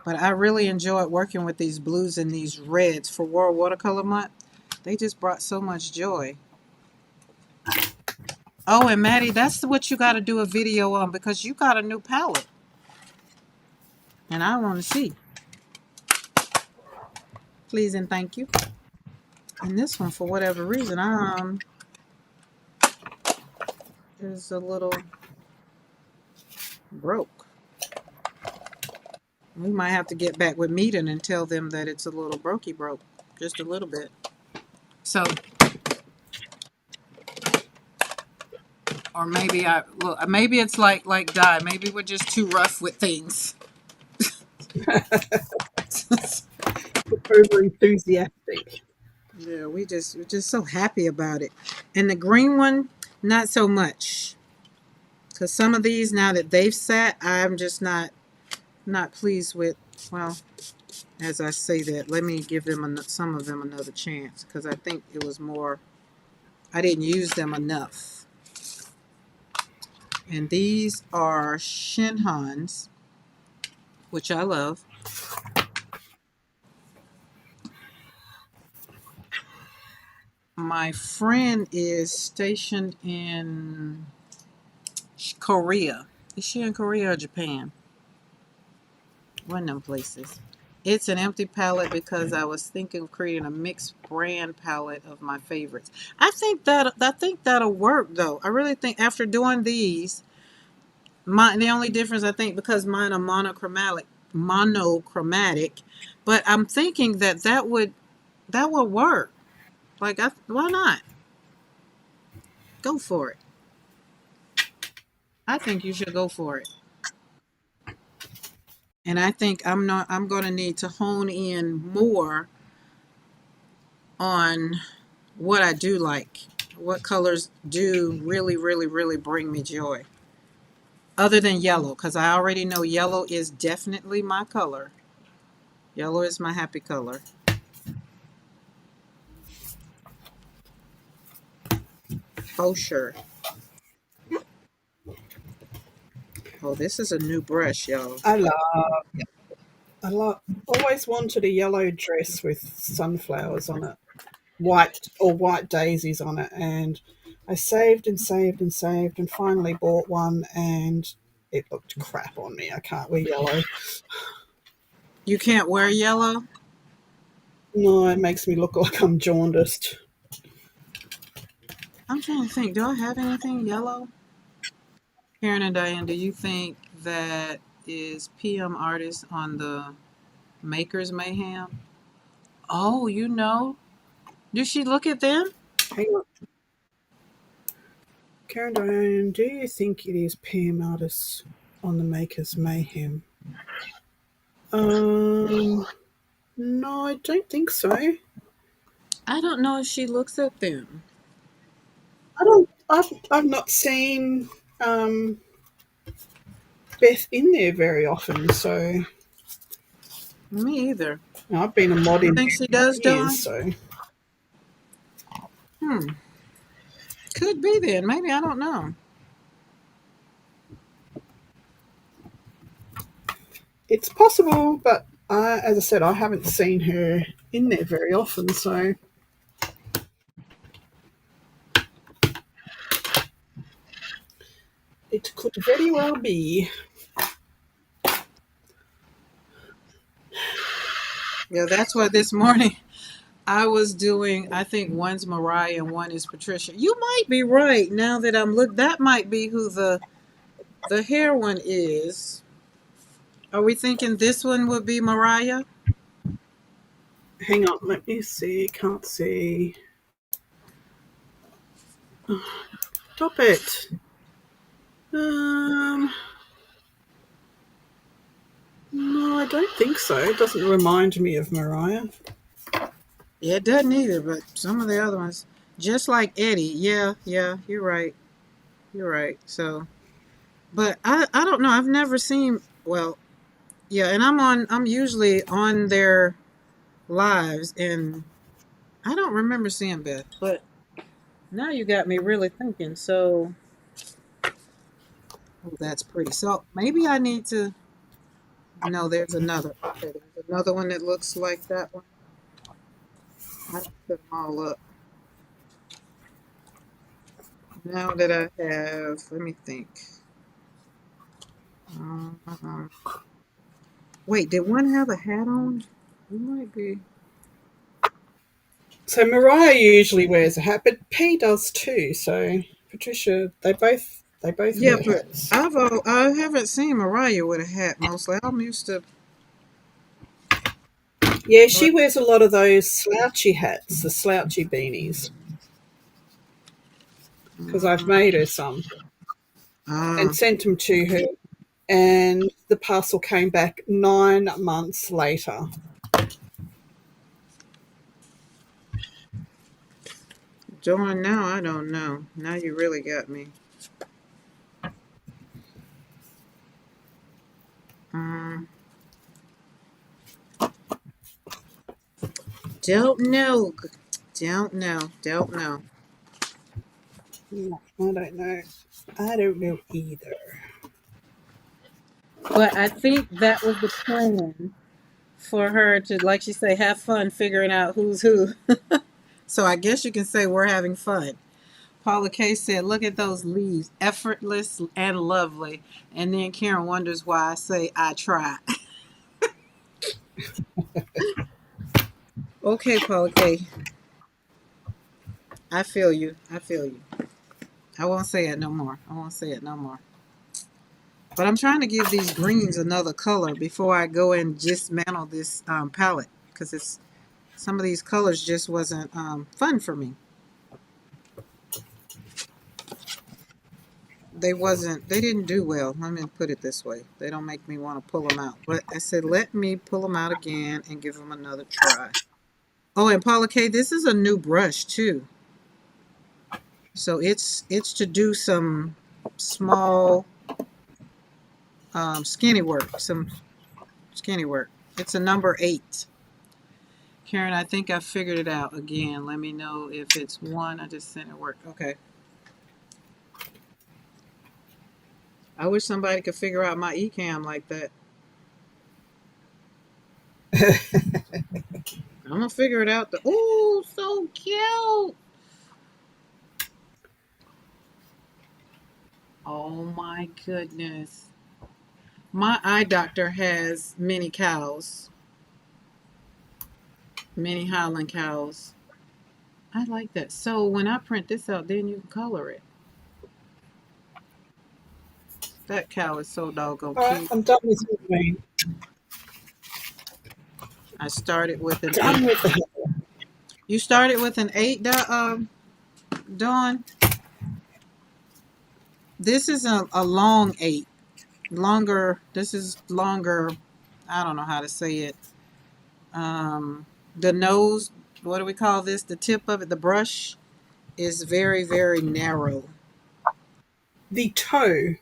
But I really enjoyed working with these blues and these reds for World Watercolor Month. They just brought so much joy. Oh, and Maddie, that's what you got to do a video on because you got a new palette. And I want to see. Please and thank you. And this one, for whatever reason, is a little broke. We might have to get back with Meaden and tell them that it's a little brokey broke. Just a little bit. So, or maybe maybe it's like Di. Maybe we're just too rough with things. Over enthusiastic. Yeah, we're just so happy about it. And the green one, not so much. Cause some of these now that they've sat, I'm just not pleased with. Well, as I say that, let me give them some of them another chance because I think it was more. I didn't use them enough. And these are Shinhans, which I love. My friend is stationed in Korea. Is she in Korea or Japan? One of them places. It's an empty palette because I was thinking of creating a mixed brand palette of my favorites. I think that'll work though. I really think after doing these, the only difference I think because mine are monochromatic, but I'm thinking that would work. Why not? Go for it. I think you should go for it. And I think I'm going to need to hone in more on what I do like. What colors do really, really, really bring me joy. Other than yellow, because I already know yellow is definitely my color. Yellow is my happy color. For sure. Oh, this is a new brush, y'all. I love, I love, always wanted a yellow dress with sunflowers on it, white or white daisies on it, and I saved and saved and saved and finally bought one, and it looked crap on me. I can't wear yellow. You can't wear yellow? No, it makes me look like I'm jaundiced. I'm trying to think. Do I have anything yellow? Karen and Diane, do you think that is PM artist on the Maker's Mayhem? Oh, you know. Did she look at them? Hang on. Karen Diane, do you think it is PM artists on the Maker's Mayhem? Um, no, I don't think so. I don't know if she looks at them. I don't. I've not seen Beth in there very often, so Me either. I've been a mod You in think there she for does, years. Dawn? So Hmm. Could be then. Maybe I don't know. it's possible, but as I said, I haven't seen her in there very often. So it could very well be. Yeah, that's why this morning I was doing. I think one's Mariah and one is Patricia. You might be right. Now that I'm look, that might be who the hair one is. Are we thinking this one would be Mariah? Hang on, let me see. Can't see. Stop it. Um, no, I don't think so. It doesn't remind me of Mariah. Yeah, it doesn't either. But some of the other ones, just like Eddie. Yeah, yeah, you're right. You're right. So, but I don't know. I've never seen. Well, Yeah, and I'm usually on their lives, and I don't remember seeing Beth, but now you got me really thinking. So, oh, that's pretty. So maybe I need to. No, there's another. Okay, there's another one that looks like that one. I don't put them all up. Now that I have, let me think. Um, Wait, did one have a hat on? It might be. So Mariah usually wears a hat, but P does too. So Patricia, they both Yeah, wear but hats. I haven't seen Mariah with a hat mostly. I'm used to. Yeah, she But, wears a lot of those slouchy hats, the slouchy beanies, because I've mm, made her some and ah, sent them to her. And the parcel came back 9 months later. Dawn, now I don't know. Now you really got me. Um, don't know. Don't know. Don't know. No, I don't know. I don't know either. But I think that was the plan for her to, like she say, have fun figuring out who's who. So I guess you can say we're having fun. Paula K said, "Look at those leaves, effortless and lovely." And then Karen wonders why I say I try. Okay, Paula K, I feel you. I feel you. I won't say it no more. I won't say it no more. But I'm trying to give these greens another color before I go and dismantle this palette because it's some of these colors just wasn't fun for me. They wasn't. They didn't do well. Let me put it this way. They don't make me want to pull them out. But I said, let me pull them out again and give them another try. Oh, and Paula K, this is a new brush too. So it's to do some small skinny work. Some skinny work. It's a number 8. Karen, I think I figured it out again. Let me know if it's one. I just sent it work. Okay. I wish somebody could figure out my eCam like that. I'm gonna figure it out. Oh, so cute. Oh my goodness. My eye doctor has many cows, many Highland cows. I like that. So when I print this out, then you can color it. That cow is so doggone All right, cute. I'm done with the green. I started with an 8. Done with the hat. You started with an 8, Dawn. This is a long 8. Longer. This is longer. I don't know how to say it. The nose. What do we call this? The tip of it. The brush is very, very narrow. The toe.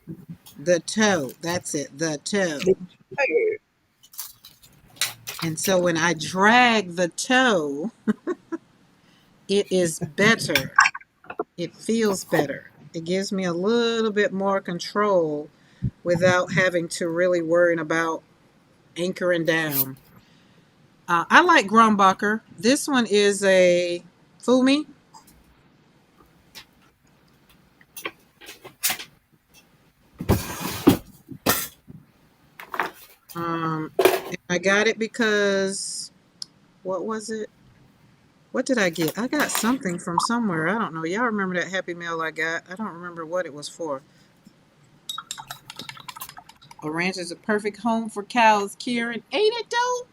The toe. That's it. The toe. The toe. And so when I drag the toe, it is better. It feels better. It gives me a little bit more control without having to really worrying about anchoring down. I like Grumbacher. This one is a Fumi. Um, and I got it because what was it? What did I get? I got something from somewhere. I don't know. Y'all remember that Happy Meal I got? I don't remember what it was for. A ranch is a perfect home for cows. Kieran ate it though.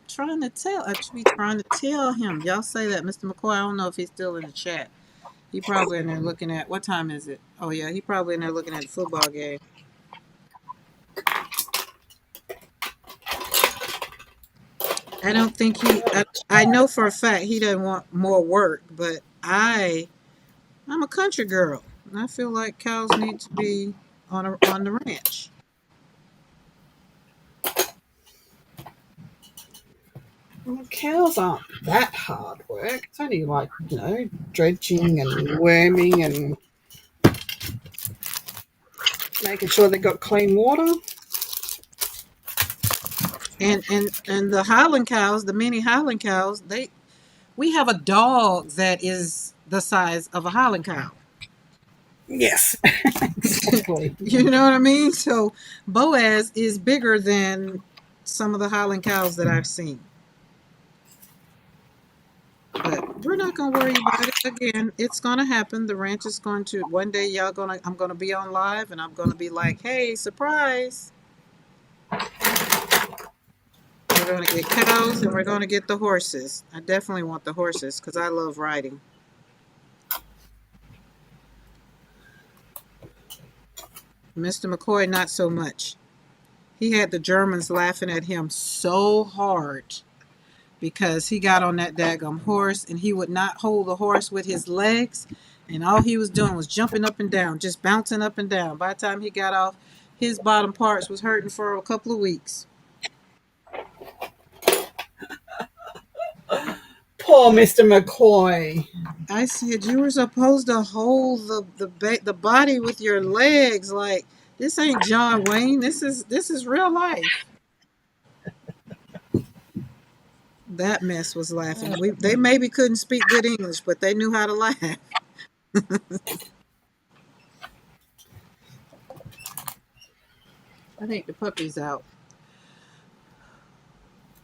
Trying to tell. I should be trying to tell him. Y'all say that, Mr. McCoy. I don't know if he's still in the chat. He probably in there looking at what time is it? Oh yeah, he probably in there looking at the football game. I don't think he. I know for a fact he doesn't want more work, but I'm a country girl, and I feel like cows need to be on the ranch. Well, cows aren't that hard work. It's only like, dredging and worming and making sure they've got clean water. And the Highland cows, the mini Highland cows, we have a dog that is the size of a Highland cow. Yes, exactly. You know what I mean? So Boaz is bigger than some of the Highland cows that I've seen. But we're not gonna worry about it. Again, it's gonna happen. The ranch is going to one day I'm gonna be on live and I'm gonna be like, hey, surprise. We're gonna get cows and we're gonna get the horses. I definitely want the horses because I love riding. Mr. McCoy, not so much. He had the Germans laughing at him so hard because he got on that daggum horse and he would not hold the horse with his legs. And all he was doing was jumping up and down, just bouncing up and down. By the time he got off, his bottom parts was hurting for a couple of weeks. Poor Mr. McCoy. I said you were supposed to hold the body with your legs. Like this ain't John Wayne. This is real life. That mess was laughing. They maybe couldn't speak good English, but they knew how to laugh. I think the puppy's out.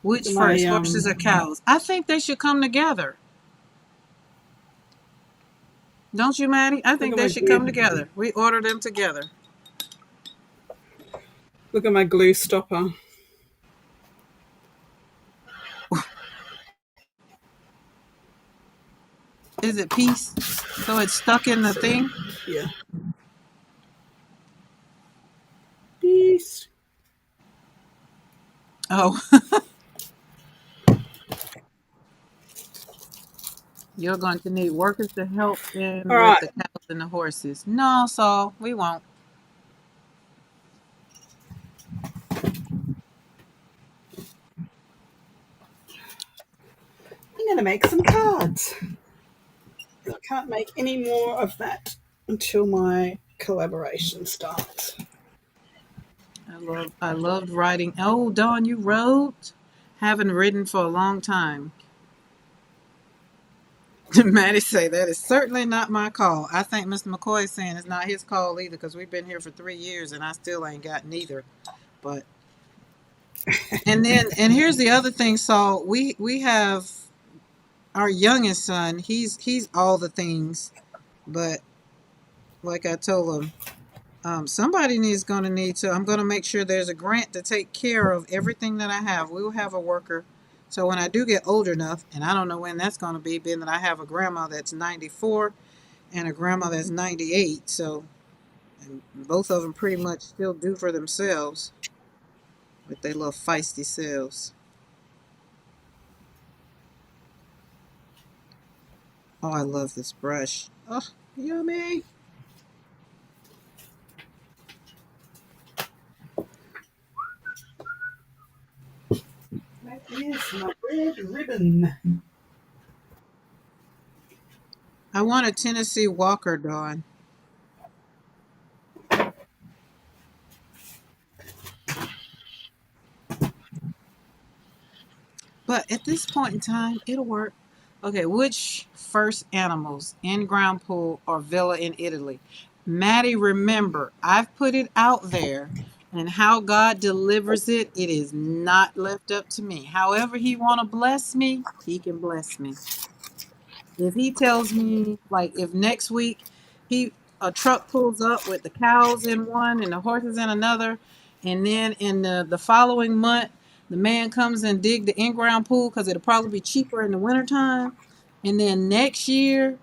Look Which at my first, horses or cows? I think they should come together. Don't you, Maddie? I look think at they my should come glue. together. We order them together. Look at my glue stopper. Is it peace? So it's stuck in the See, thing? yeah. Peace. Oh, you're going to need workers to help in All with right. the cows and the horses. No, so we won't. I'm going to make some cards. I can't make any more of that until my collaboration starts. I loved writing. Oh, Dawn, you wrote? Haven't written for a long time. Maddie say that is certainly not my call. I think Mr. McCoy is saying it's not his call either because we've been here for 3 years and I still ain't got neither. But and here's the other thing. So we have our youngest son. He's all the things, but like I told him, somebody needs going to need to. I'm going to make sure there's a grant to take care of everything that I have. We will have a worker. So when I do get old enough, and I don't know when that's going to be, being that I have a grandma that's 94 and a grandma that's 98. So and both of them pretty much still do for themselves with their little feisty selves. Oh, I love this brush. Oh, yummy. That is my red ribbon. I want a Tennessee Walker, Dawn. But at this point in time, it'll work. Okay, which first animals, in ground pool or villa in Italy? Maddie, remember, I've put it out there, and how God delivers it, it is not left up to me. However He want to bless me, He can bless me. If He tells me, like, if next week he a truck pulls up with the cows in one and the horses in another, and then in the following month the man comes and dig the in-ground pool because it'll probably be cheaper in the wintertime, and then next year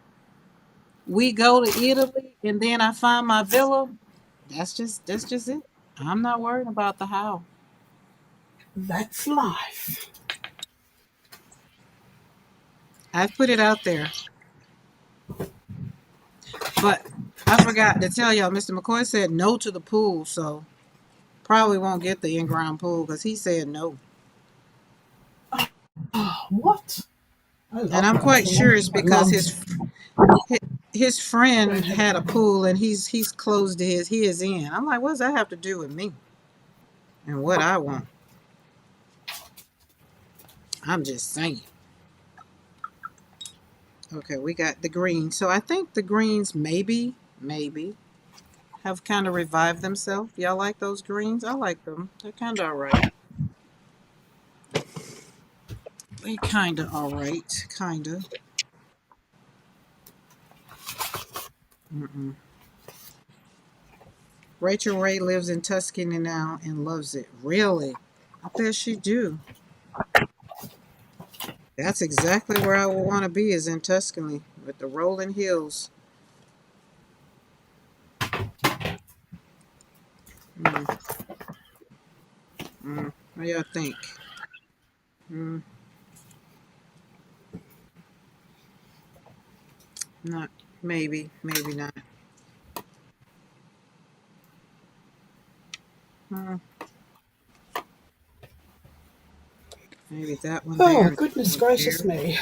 we go to Italy and then I find my villa, that's just it. I'm not worried about the how. That's life. I've put it out there, but I forgot to tell y'all, Mr. McCoy said no to the pool, so probably won't get the in-ground pool because he said no. What? I And love I'm quite watercolor. sure it's I because love. his Don't friend have had a pool and he's closed his in. I'm like, what does that have to do with me and what I want? I'm just saying. Okay, we got the green. So I think the greens maybe have kind of revived themselves. Y'all like those greens? I like them. They're kind of all right. They kind of all right. Kind of. Mm-mm. Rachel Ray lives in Tuscany now and loves it. Really? I bet she do. That's exactly where I would want to be is in Tuscany with the rolling hills. Mm, what do y'all think? Mm, not maybe not. Mm, maybe that one there Oh, and that goodness one gracious there. me.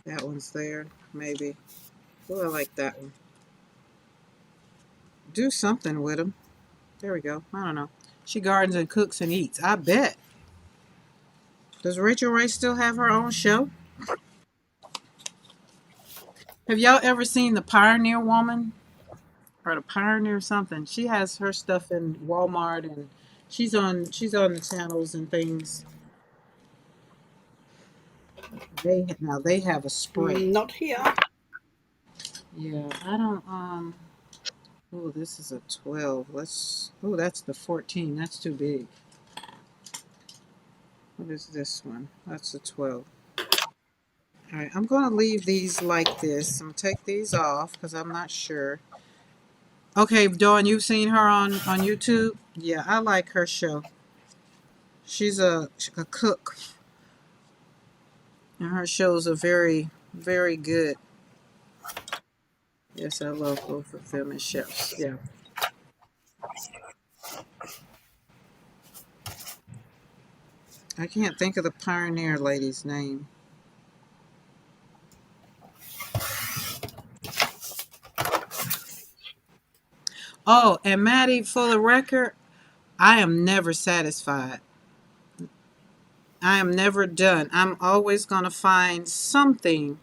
That one's there. Maybe. Oh, I like that one. Do something with them. There we go. I don't know. She gardens and cooks and eats. I bet. Does Rachel Ray still have her own show? Have y'all ever seen the Pioneer Woman or the Pioneer something? She has her stuff in Walmart and she's on the channels and things. They have a spray. Not here. Yeah, I don't oh, this is a 12. Oh, that's the 14. That's too big. What is this one? That's a 12. All right, I'm going to leave these like this. I'm going to take these off because I'm not sure. Okay, Dawn, you've seen her on YouTube? Yeah, I like her show. She's a cook, and her shows are very good. Yes, I love both of them as chefs. Yeah. I can't think of the Pioneer lady's name. Oh, and Maddie, for the record, I am never satisfied. I am never done. I'm always going to find something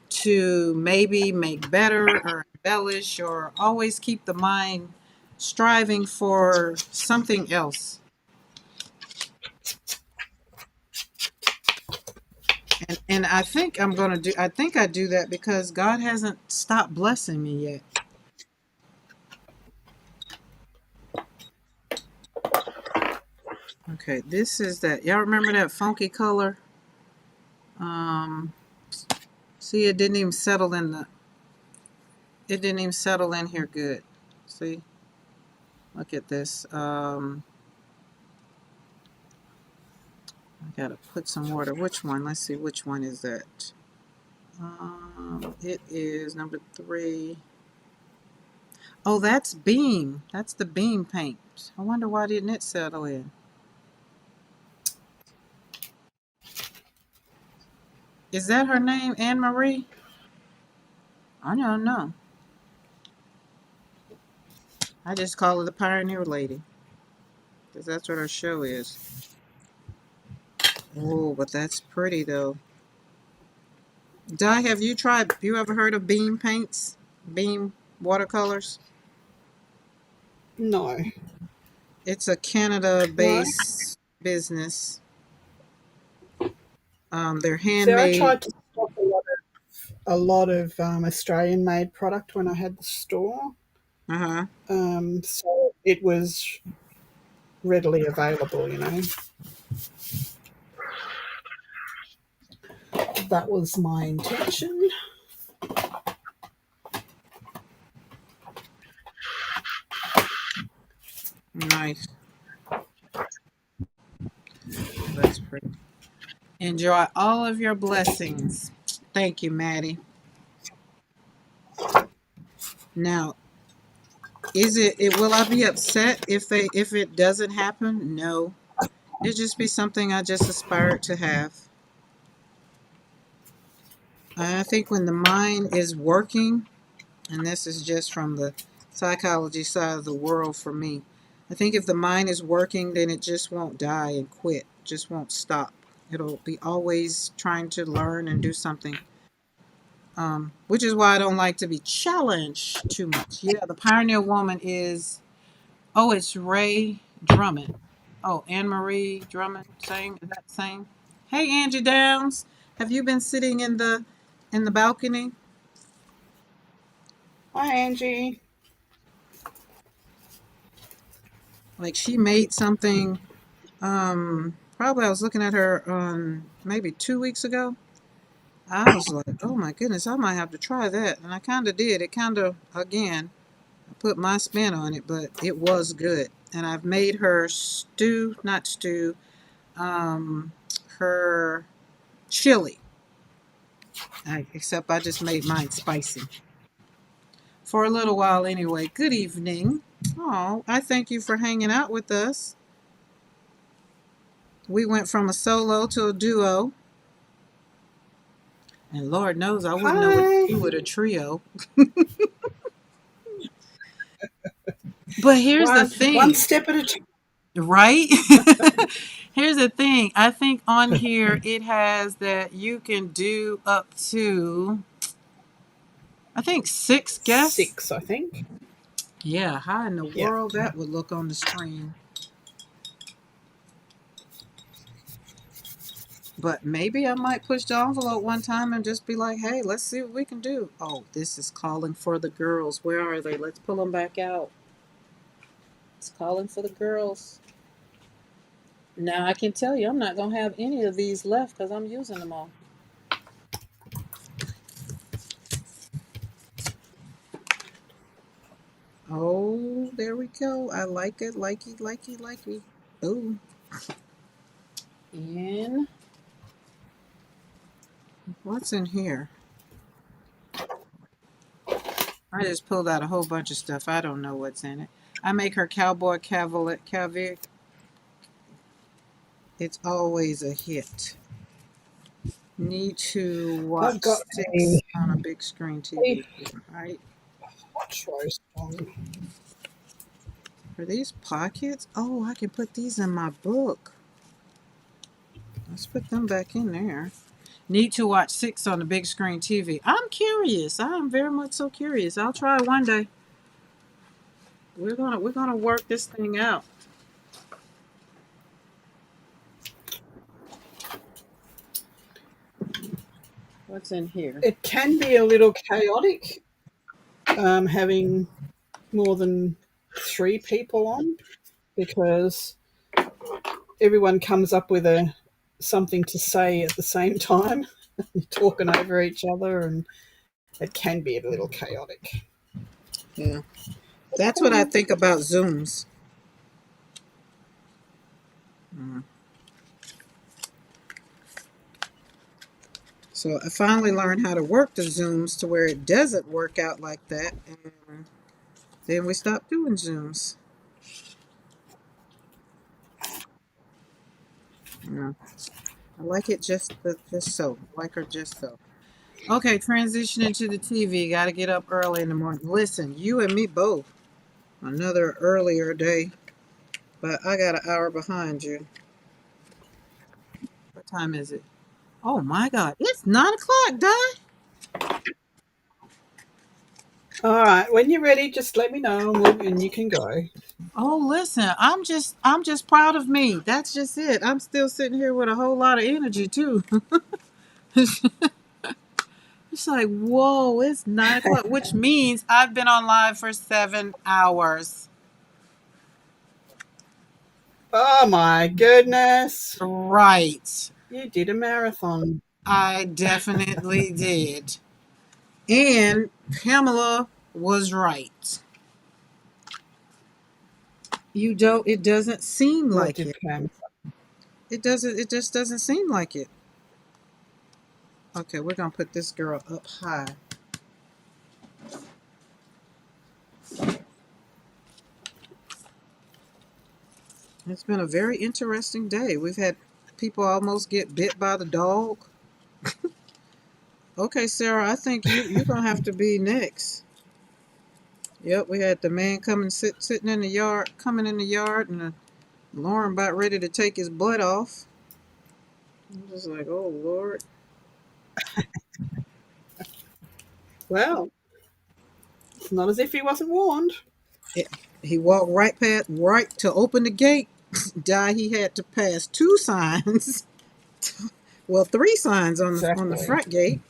to maybe make better or embellish or always keep the mind striving for something else. And I think I think I do that because God hasn't stopped blessing me yet. Okay, this is that. Y'all remember that funky color? Um, see, it didn't even settle in here good. See, look at this. I gotta put some water. Which one? Let's see, which one is that? It is number 3. Oh, that's Beam. That's the Beam paint. I wonder why didn't it settle in? Is that her name, Anne Marie? I don't know. I just call her the Pioneer Lady because that's what her show is. Oh, but that's pretty though. Di, have you tried? You ever heard of Beam paints? Beam watercolors? No. It's a No. Canada-based business. They're See, I handmade. tried to stock a lot of Australian made product when I had the store. Uh huh. So it was readily available. That was my intention. Nice. That's pretty. Enjoy all of your blessings. Thank you, Maddie. Now, will I be upset if it doesn't happen? No. It just be something I just aspired to have. I think when the mind is working, and this is just from the psychology side of the world for me, I think if the mind is working, then it just won't die and quit, just won't stop. It'll be always trying to learn and do something, which is why I don't like to be challenged too much. Yeah, the pioneer woman is, oh, it's Ray Drummond. Oh, Anne Marie Drummond saying, is that same? Hey, Angie Downs, have you been sitting in the balcony? Hi, Angie. Like she made something. Probably I was looking at her maybe 2 weeks ago. I was like, oh my goodness, I might have to try that, and I kind of did. It kind of again, I put my spin on it, but it was good. And I've made her stew, not stew, um, her chili. Except I just made mine spicy for a little while anyway. Good evening. Oh, I thank you for hanging out with us. We went from a solo to a duo, and Lord knows I wouldn't know what to Hi. do with a trio. But here's the One thing, step at a time. right? Here's the thing. I think on here it has that you can do up to, I think, 6 guests. 6, I think. Yeah, how in the Yeah. world that would look on the screen. But maybe I might push the envelope one time and just be like, hey, let's see what we can do. Oh, this is calling for the girls. Where are they? Let's pull them back out. It's calling for the girls. Now I can tell you I'm not going to have any of these left because I'm using them all. Oh, there we go. I like it, likey, likey, likey. Oh, and what's in here? I just pulled out a whole bunch of stuff. I don't know what's in it. I make her cowboy cavalry. It's always a hit. Need to I've watch got a six on a big screen TV. Right? hot roast on. For these pockets? Oh, I can put these in my book. Let's put them back in there. Need to watch six on the big screen TV. I'm curious. I am very much so curious. I'll try one day. We're gonna work this thing out. What's in here? It can be a little chaotic having more than 3 people on because everyone comes up with a something to say at the same time. You're talking over each other, and it can be a little chaotic. Yeah, that's what I think about Zooms. Mm. So I finally learned how to work the Zooms to where it doesn't work out like that, and then we stopped doing Zooms. Yeah. I like it just so. I like her just so. Okay, transitioning to the TV. Got to get up early in the morning. Listen, you and me both. Another earlier day, but I got an hour behind you. What time is it? Oh my God, it's 9 o'clock, Di. All right, when you're ready, just let me know and you can go. Oh, listen, I'm just proud of me. That's just it. I'm still sitting here with a whole lot of energy too. It's like, whoa, it's 9 o'clock, which means I've been on live for 7 hours. Oh my goodness. Right. You did a marathon. I definitely did. And Pamela was right. You don't, it doesn't seem What like did it. Pam? It just doesn't seem like it. Okay, we're gonna put this girl up high. It's been a very interesting day. We've had people almost get bit by the dog. Okay, Sarah, I think you're gonna have to be next. Yep, we had the man coming sitting in the yard, coming in the yard, and Lauren about ready to take his butt off. I'm just like, oh Lord. Well, it's not as if he wasn't warned. It, he walked right to open the gate. Die, he had to pass two signs. Well, three signs on the Exactly. front gate.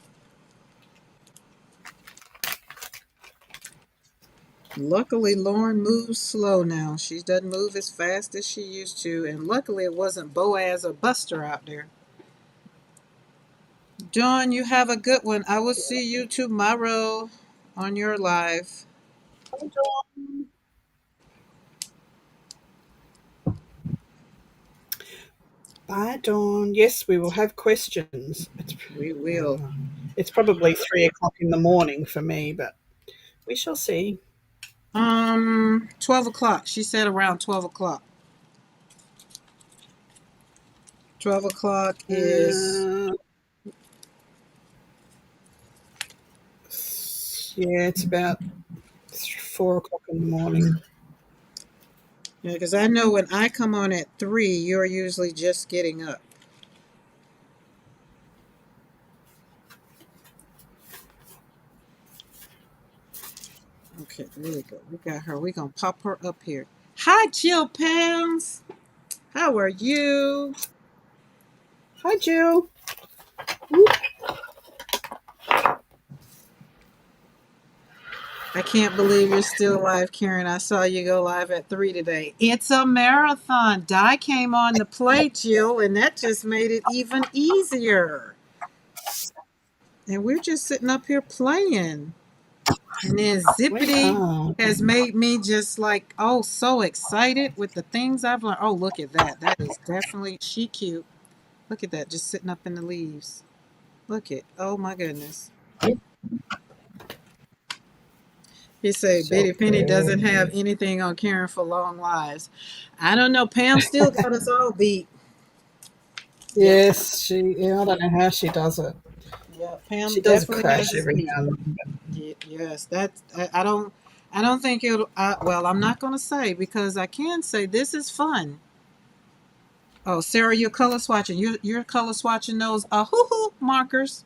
Luckily, Lauren moves slow now. She doesn't move as fast as she used to, and luckily it wasn't Boaz or Buster out there. John, you have a good one. I will see you tomorrow on your live. Bye, Dawn. Yes, we will have questions. We will. It's probably 3 o'clock in the morning for me, but we shall see. 12 o'clock. She said around 12 o'clock. 12 o'clock is. Uh, yeah, it's about 4 o'clock in the morning. Yeah, because I know when I come on at 3, you're usually just getting up. Okay, there we go. We got her. We're going to pop her up here. Hi, Jill Pams. How are you? Hi, Jill. I can't believe you're still live, Karen. I saw you go live at 3 today. It's a marathon. Di came on the play, Jill, and that just made it even easier. And we're just sitting up here playing. And then We Zippity are. has made me just like, oh, so excited with the things I've learned. Oh, look at that. That is definitely she cute. Look at that, just sitting up in the leaves. Look at, oh my goodness. He said So Betty Penny doesn't good. have anything on Karen for long lives. I don't know. Pam still got us all beat. Yep. Yes, yeah, I don't know how she does it. Yeah. Pam She does definitely has crash us every beat. now and then. Yes. That's I don't think it'll. Well, I'm not going to say because I can say this is fun. Oh, Sarah, you're color swatching. You're color swatching those hoo hoo markers.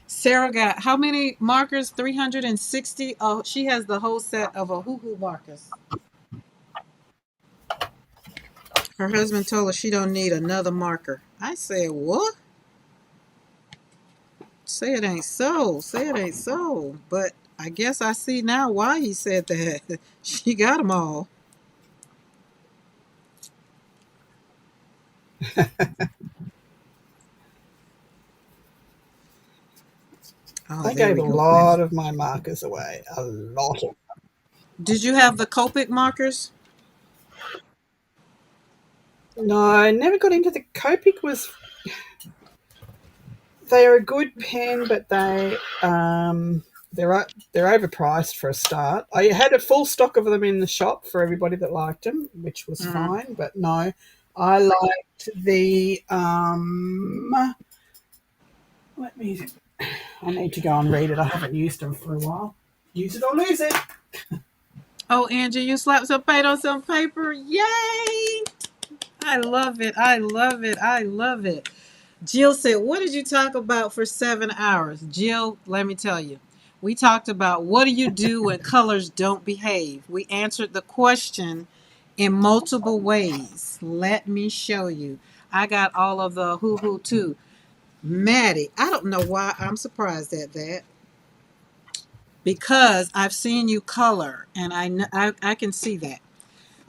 Sarah got how many markers? 360. Oh, she has the whole set of a hoo hoo markers. Her husband told her she don't need another marker. I said, what? Say it ain't so. Say it ain't so. But I guess I see now why he said that. She got them all. Oh, I there gave we a go. lot of my markers away. A lot of. Did you have the Copic markers? No, I never got into the Copic. Was they're a good pen, but they're overpriced for a start. I had a full stock of them in the shop for everybody that liked them, which was Mm. fine. But no, I liked the Let me. I need to go and read it. I haven't used them for a while. Use it or lose it. Oh, Angie, you slapped some paint on some paper. Yay! I love it. I love it. I love it. Jill said, what did you talk about for 7 hours? Jill, let me tell you. We talked about what do you do when colors don't behave? We answered the question in multiple ways. Let me show you. I got all of the hoo hoo too. Maddie, I don't know why I'm surprised at that because I've seen you color and I can see that.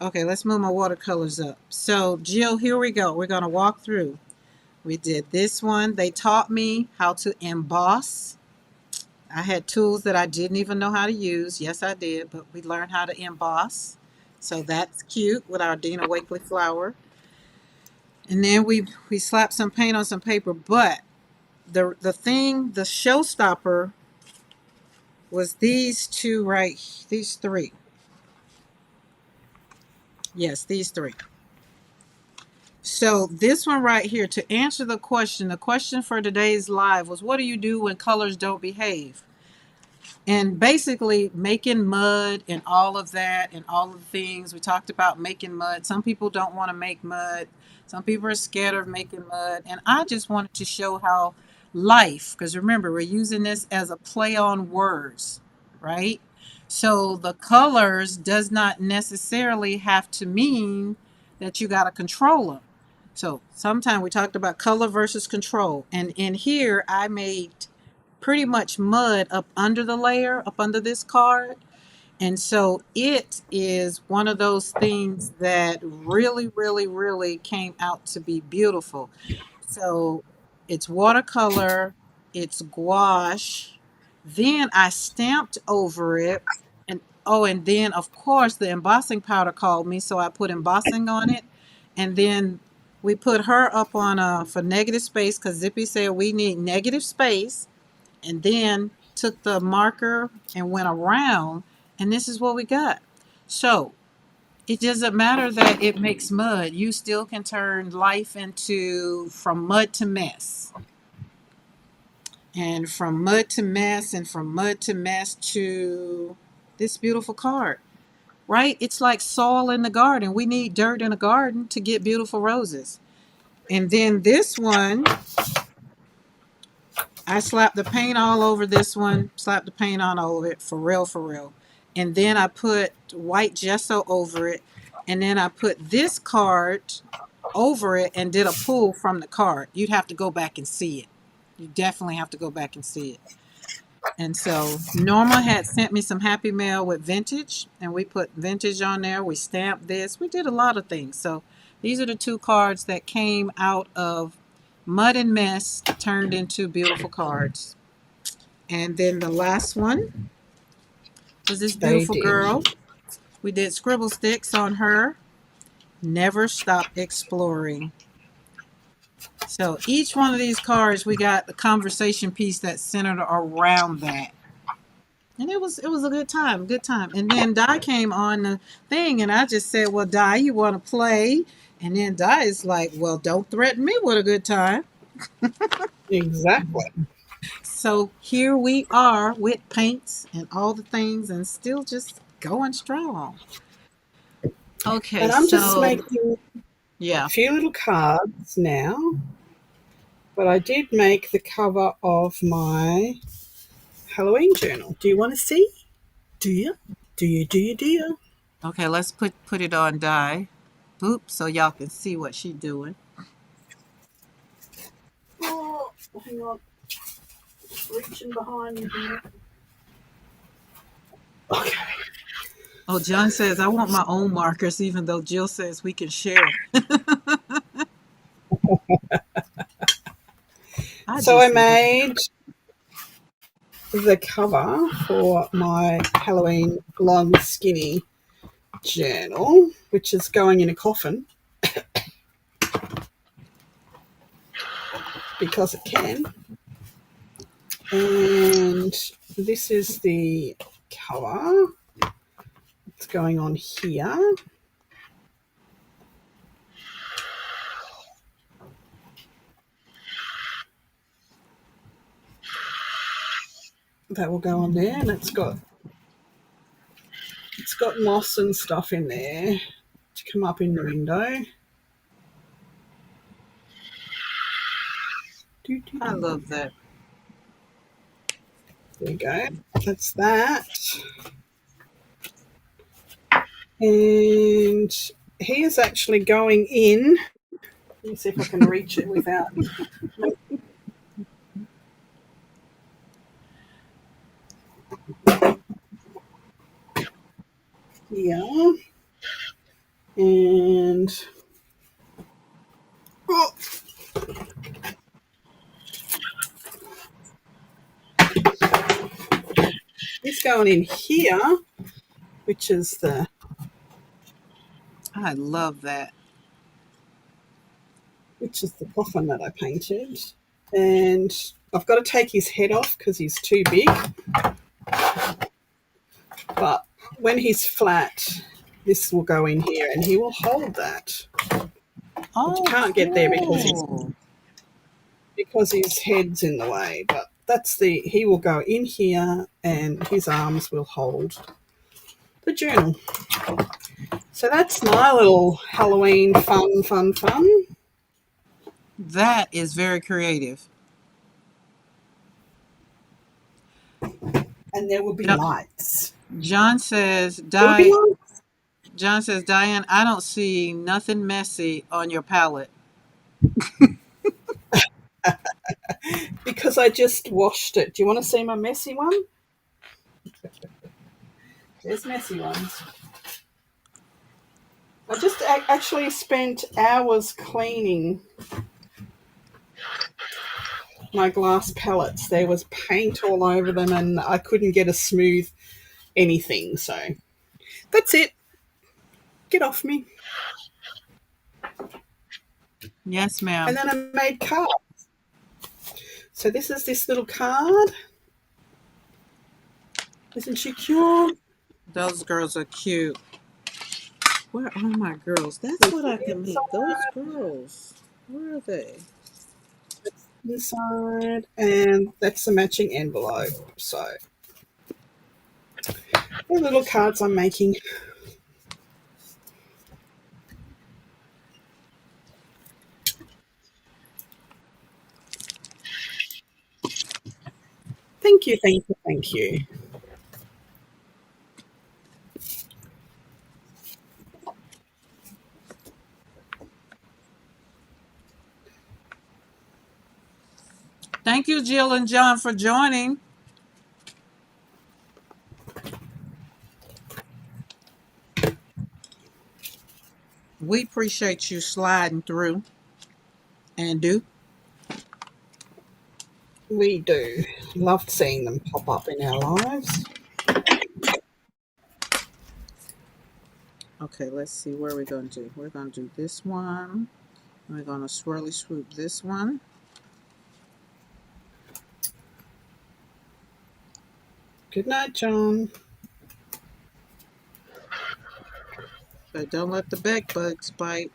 Okay, let's move my watercolors up. So, Jill, here we go. We're going to walk through. We did this one. They taught me how to emboss. I had tools that I didn't even know how to use. Yes, I did, but we learned how to emboss. So that's cute with our Dina Wakley flower. And then we slapped some paint on some paper, but the showstopper was these two right, these three. Yes, these three. So this one right here, to answer the question for today's live was, what do you do when colors don't behave? And basically making mud and all of that and all of the things we talked about, making mud. Some people don't want to make mud. Some people are scared of making mud. And I just wanted to show how life, because remember, we're using this as a play on words, right? So the colors does not necessarily have to mean that you got to control them. So sometimes we talked about color versus control. And in here, I made pretty much mud up under the layer, up under this card. And so it is one of those things that really, really, really came out to be beautiful. So it's watercolor, it's gouache. Then I stamped over it. And oh, and then of course the embossing powder called me. So I put embossing on it. And then we put her up on for negative space because Zippy said we need negative space, and then took the marker and went around, and this is what we got. So it doesn't matter that it makes mud, you still can turn life into from mud to mess, and from mud to mess, and from mud to mess to this beautiful card, right? It's like soil in the garden. We need dirt in a garden to get beautiful roses. And then this one, I slapped the paint all over this one, slapped the paint on all over it, for real, for real. And then I put white gesso over it. And then I put this card over it and did a pull from the card. You'd have to go back and see it. You definitely have to go back and see it. And so Norma had sent me some happy mail with vintage, and we put vintage on there. We stamped this. We did a lot of things. So these are the two cards that came out of mud and mess turned into beautiful cards. And then the last one was this They beautiful did. girl. We did scribble sticks on her. Never stop exploring. So each one of these cards, we got a conversation piece that's centered around that. And it was a good time, good time. And then Di came on the thing, and I just said, "Well, Di, you want to play?" And then Di is like, "Well, don't threaten me with a good time." Exactly. So here we are with paints and all the things, and still just going strong. Okay, And I'm just so making a yeah. few little cards now, but I did make the cover of my Halloween journal. Do you want to see? Do you? Do you? Do you? Do you? Okay, let's put it on Di. Boop, so y'all can see what she doing. Oh, hang on. Just reaching behind me here. Okay. Oh, John says I want my own markers, even though Jill says we can share. I So I just love. made the cover for my Halloween long skinny journal, which is going in a coffin because it can. And this is the cover. It's going on here. That will go on there, and it's got moss and stuff in there to come up in the window. Do, do, I do. love that. There you go. That's that. And he is actually going in. Let me see if I can reach it without. Yeah. And oh, he's going in here, which is the I love that. coffin that I painted. And I've got to take his head off because he's too big. But when he's flat, this will go in here and he will hold that. But you Oh, can't get there cool. because his head's in the way. But that's the he will go in here and his arms will hold the journal. So that's my little Halloween fun. That is very creative. And there will be Jo- lights. John says, There will be lights John says, Diane, I don't see nothing messy on your palette. because I just washed it. Do you want to see my messy one? There's messy ones. I just actually spent hours cleaning my glass palettes. There was paint all over them, and I couldn't get a smooth anything. So that's it. Get off me. Yes, And ma'am. then I made cards. So this is this little card. Isn't she cute? Those girls are cute. Where are my girls? That's This what is I the can make. Those inside. girls. Where are they? Inside, and that's the matching envelope. So the little cards I'm making. Thank you. Thank you, Jill and John, for joining. We appreciate you sliding through and do. We do. Loved seeing them pop up in our lives. Okay, let's see where we're going to do. We're going to do this one. We're going to swirly swoop this one. Good night, John. But don't let the bed bugs bite.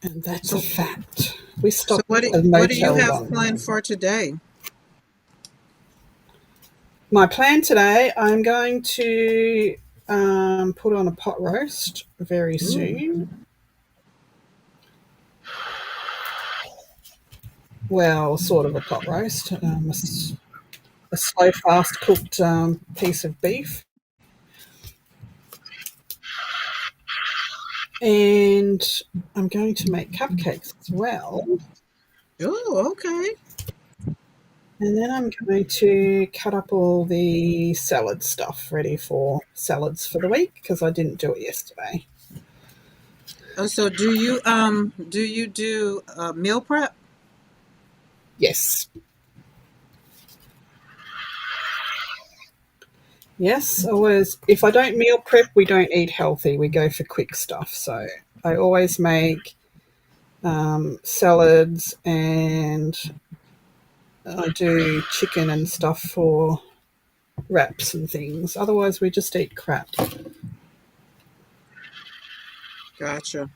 And that's a So, fact. We so stopped what at a what do you motel have one. planned for today? My plan today, I'm going to put on a pot roast very Ooh. soon. Well, sort of a pot roast. A slow, fast cooked piece of beef. And I'm going to make cupcakes as well. Oh, okay. And then I'm going to cut up all the salad stuff ready for salads for the week because I didn't do it yesterday. Oh, so do you do meal prep? Yes. Yes, always. If I don't meal prep, we don't eat healthy. We go for quick stuff. So I always make salads and I do chicken and stuff for wraps and things. Otherwise, we just eat crap. Gotcha.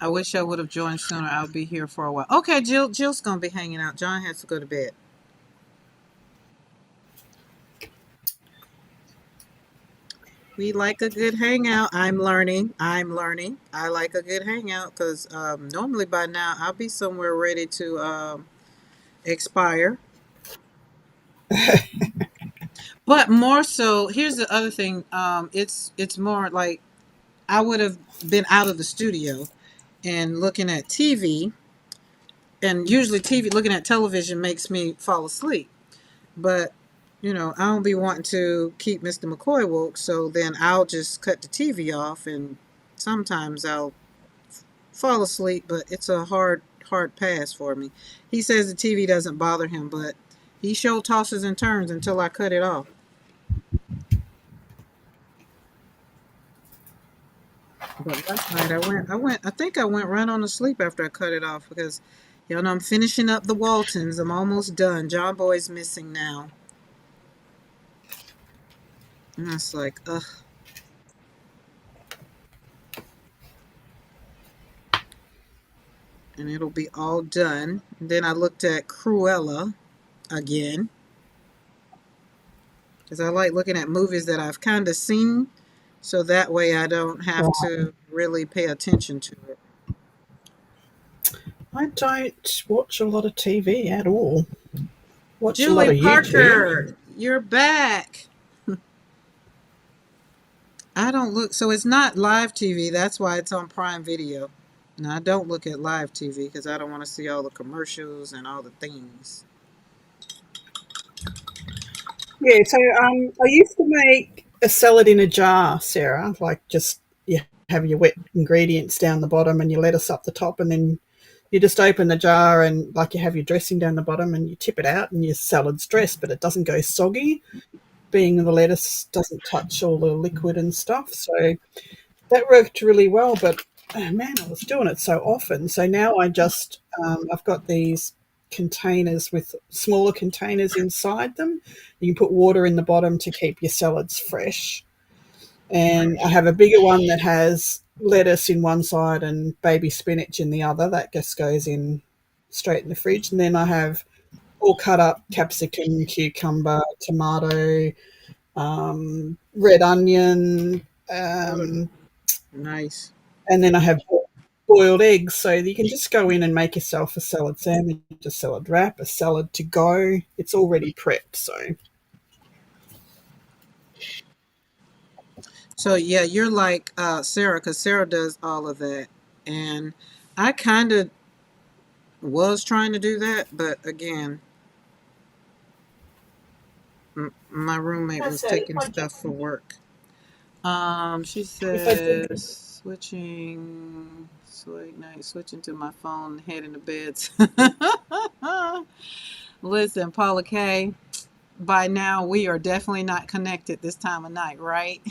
I wish I would have joined sooner. I'll be here for a while. Okay, Jill's gonna be hanging out. John has to go to bed. We like a good hangout. I'm learning. I'm learning. I like a good hangout because normally by now I'll be somewhere ready to expire. But more so, here's the other thing. It's more like I would have been out of the studio and looking at TV, and usually TV looking at television makes me fall asleep. But I don't be wanting to keep Mr. McCoy woke, so then I'll just cut the TV off, and sometimes I'll fall asleep. But it's a hard pass for me. He says the TV doesn't bother him, but he sure tosses and turns until I cut it off. But last night I think I went right on to sleep after I cut it off because, I'm finishing up the Waltons. I'm almost done. John Boy's missing now. And it's like, ugh. And it'll be all done. And then I looked at Cruella again because I like looking at movies that I've kind of seen, so that way I don't have Right. to really pay attention to it. I don't watch a lot of TV at all. Watch a lot Julie of YouTube. Parker, you're back. I don't look, so it's not live TV. That's why it's on Prime Video. Now, I don't look at live TV because I don't want to see all the commercials and all the things. Yeah, so I used to make a salad in a jar, Sarah. Like just you have your wet ingredients down the bottom and your lettuce up the top, and then you just open the jar and like you have your dressing down the bottom and you tip it out and your salad's dressed, but it doesn't go soggy, being the lettuce doesn't touch all the liquid and stuff. So that worked really well, but oh man, I was doing it so often. So now I just I've got these containers with smaller containers inside them. You can put water in the bottom to keep your salads fresh. And I have a bigger one that has lettuce in one side and baby spinach in the other. That just goes in straight in the fridge. And then I have all cut up capsicum, cucumber, tomato, red onion, Oh, um, nice. and then I have boiled eggs. So you can just go in and make yourself a salad sandwich, a salad wrap, a salad to go. It's already prepped. So So, yeah, you're like Sarah because Sarah does all of that. And I kind of was trying to do that, but again, my roommate I was said taking stuff for work. She if I did, says switching to my phone, heading to bed. Listen, Paula K, by now we are definitely not connected this time of night, right?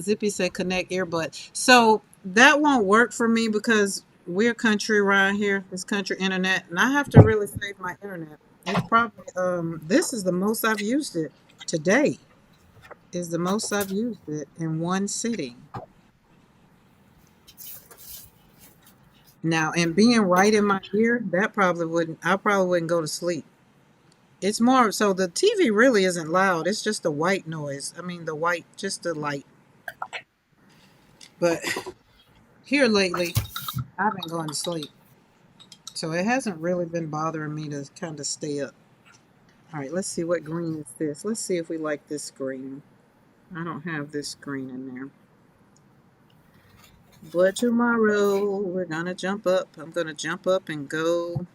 Zippy said connect earbud. So that won't work for me because we're country around here. It's country internet, and I have to really save my internet. It's probably this is the most I've used it today. Is the most I've used it in one sitting. Now, and being right in my ear, that probably wouldn't. I probably wouldn't go to sleep. It's more so the TV really isn't loud. It's just the white noise. I mean, the white, just the light. But here lately, I've been going to sleep. So it hasn't really been bothering me to kind of stay up. All right, let's see what green is this. Let's see if we like this green. I don't have this green in there. But tomorrow we're gonna jump up. I'm gonna jump up and go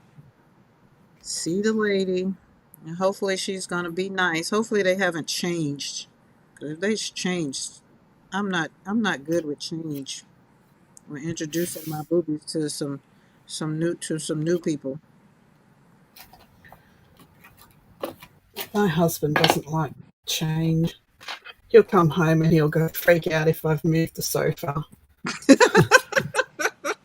see the lady. And hopefully she's gonna be nice. Hopefully they haven't changed. 'Cause if they changed, I'm not good with change. We're introducing my boobies to some new people. my husband doesn't like change. He'll come home and he'll go freak out if I've moved the sofa. I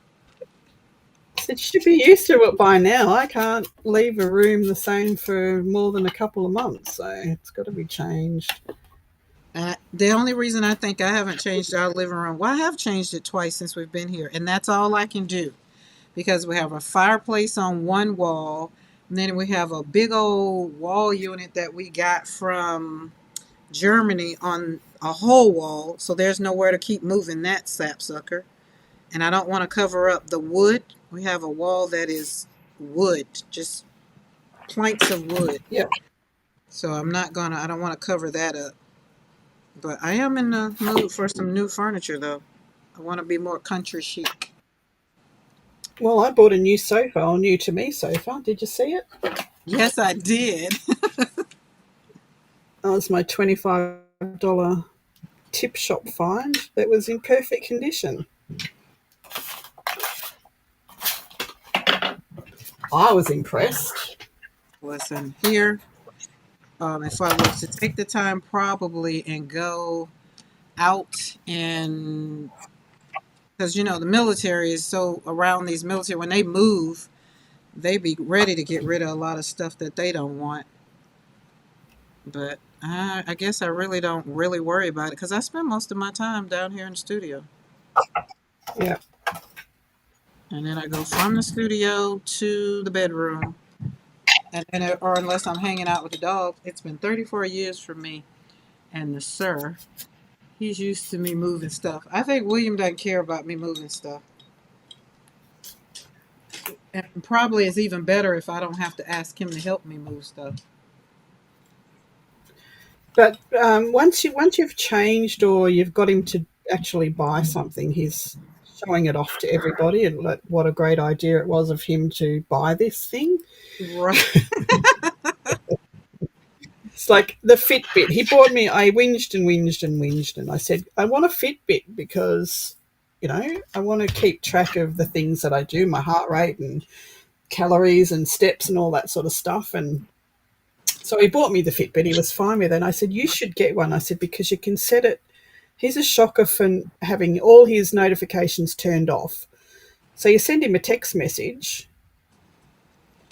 said, you should be used to it by now. I can't leave a room the same for more than a couple of months, so it's got to be changed. The only reason I think I haven't changed our living room, well, I have changed it twice since we've been here, and that's all I can do because we have a fireplace on one wall, and then we have a big old wall unit that we got from Germany on a whole wall, so there's nowhere to keep moving that sapsucker. And I don't want to cover up the wood. We have a wall that is wood, just planks of wood. Yep. So I don't want to cover that up. But I am in the mood for some new furniture, though. I want to be more country chic. Well, I bought a new sofa, or new to me sofa. Did you see it? Yes, I did. That was my $25 tip shop find that was in perfect condition. I was impressed. Listen, here, if I was to take the time probably and go out and, because the military is so around these military, when they move, they be ready to get rid of a lot of stuff that they don't want. But I guess I really don't really worry about it because I spend most of my time down here in the studio. Yeah. And then I go from the studio to the bedroom. And then, or unless I'm hanging out with the dog, it's been 34 years for me. And the sir, he's used to me moving stuff. I think William doesn't care about me moving stuff. And probably it's even better if I don't have to ask him to help me move stuff. But once you've changed or you've got him to actually buy something, he's showing it off to everybody and what a great idea it was of him to buy this thing. Right. It's like the Fitbit. He bought me. I whinged and whinged and whinged, and I said I want a Fitbit because I want to keep track of the things that I do, my heart rate and calories and steps and all that sort of stuff. And so he bought me the Fitbit. He was fine with it. And I said, you should get one. I said, because you can set it. He's a shocker for having all his notifications turned off. So you send him a text message,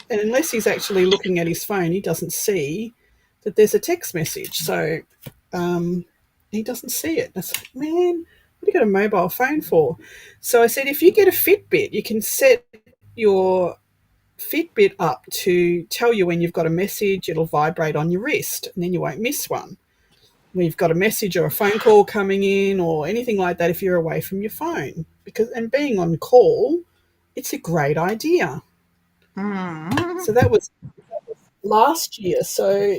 and unless he's actually looking at his phone, he doesn't see that there's a text message. So um, he doesn't see it. I said, man, what do you got a mobile phone for? So I said, if you get a Fitbit, you can set your Fitbit up to tell you when you've got a message. It'll vibrate on your wrist, and then you won't miss one. When you've got a message or a phone call coming in or anything like that, if you're away from your phone, and being on call, it's a great idea. Mm. So that was last year. So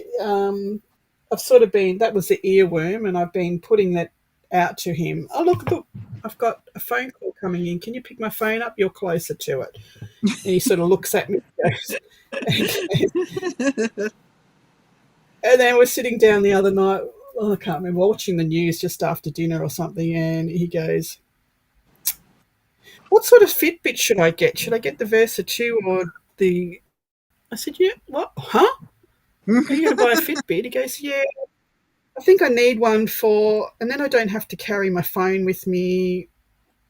I've sort of been, that was the earworm, and I've been putting that out to him. Oh, look, I've got a phone call coming in. Can you pick my phone up? You're closer to it. And he sort of looks at me and goes, and then we're sitting down the other night. Oh, I can't remember, watching the news just after dinner or something. And he goes, what sort of Fitbit should I get? Should I get the Versa 2 or the. I said, yeah, what? Huh? Are you going to buy a Fitbit? He goes, yeah, I think I need one for, and then I don't have to carry my phone with me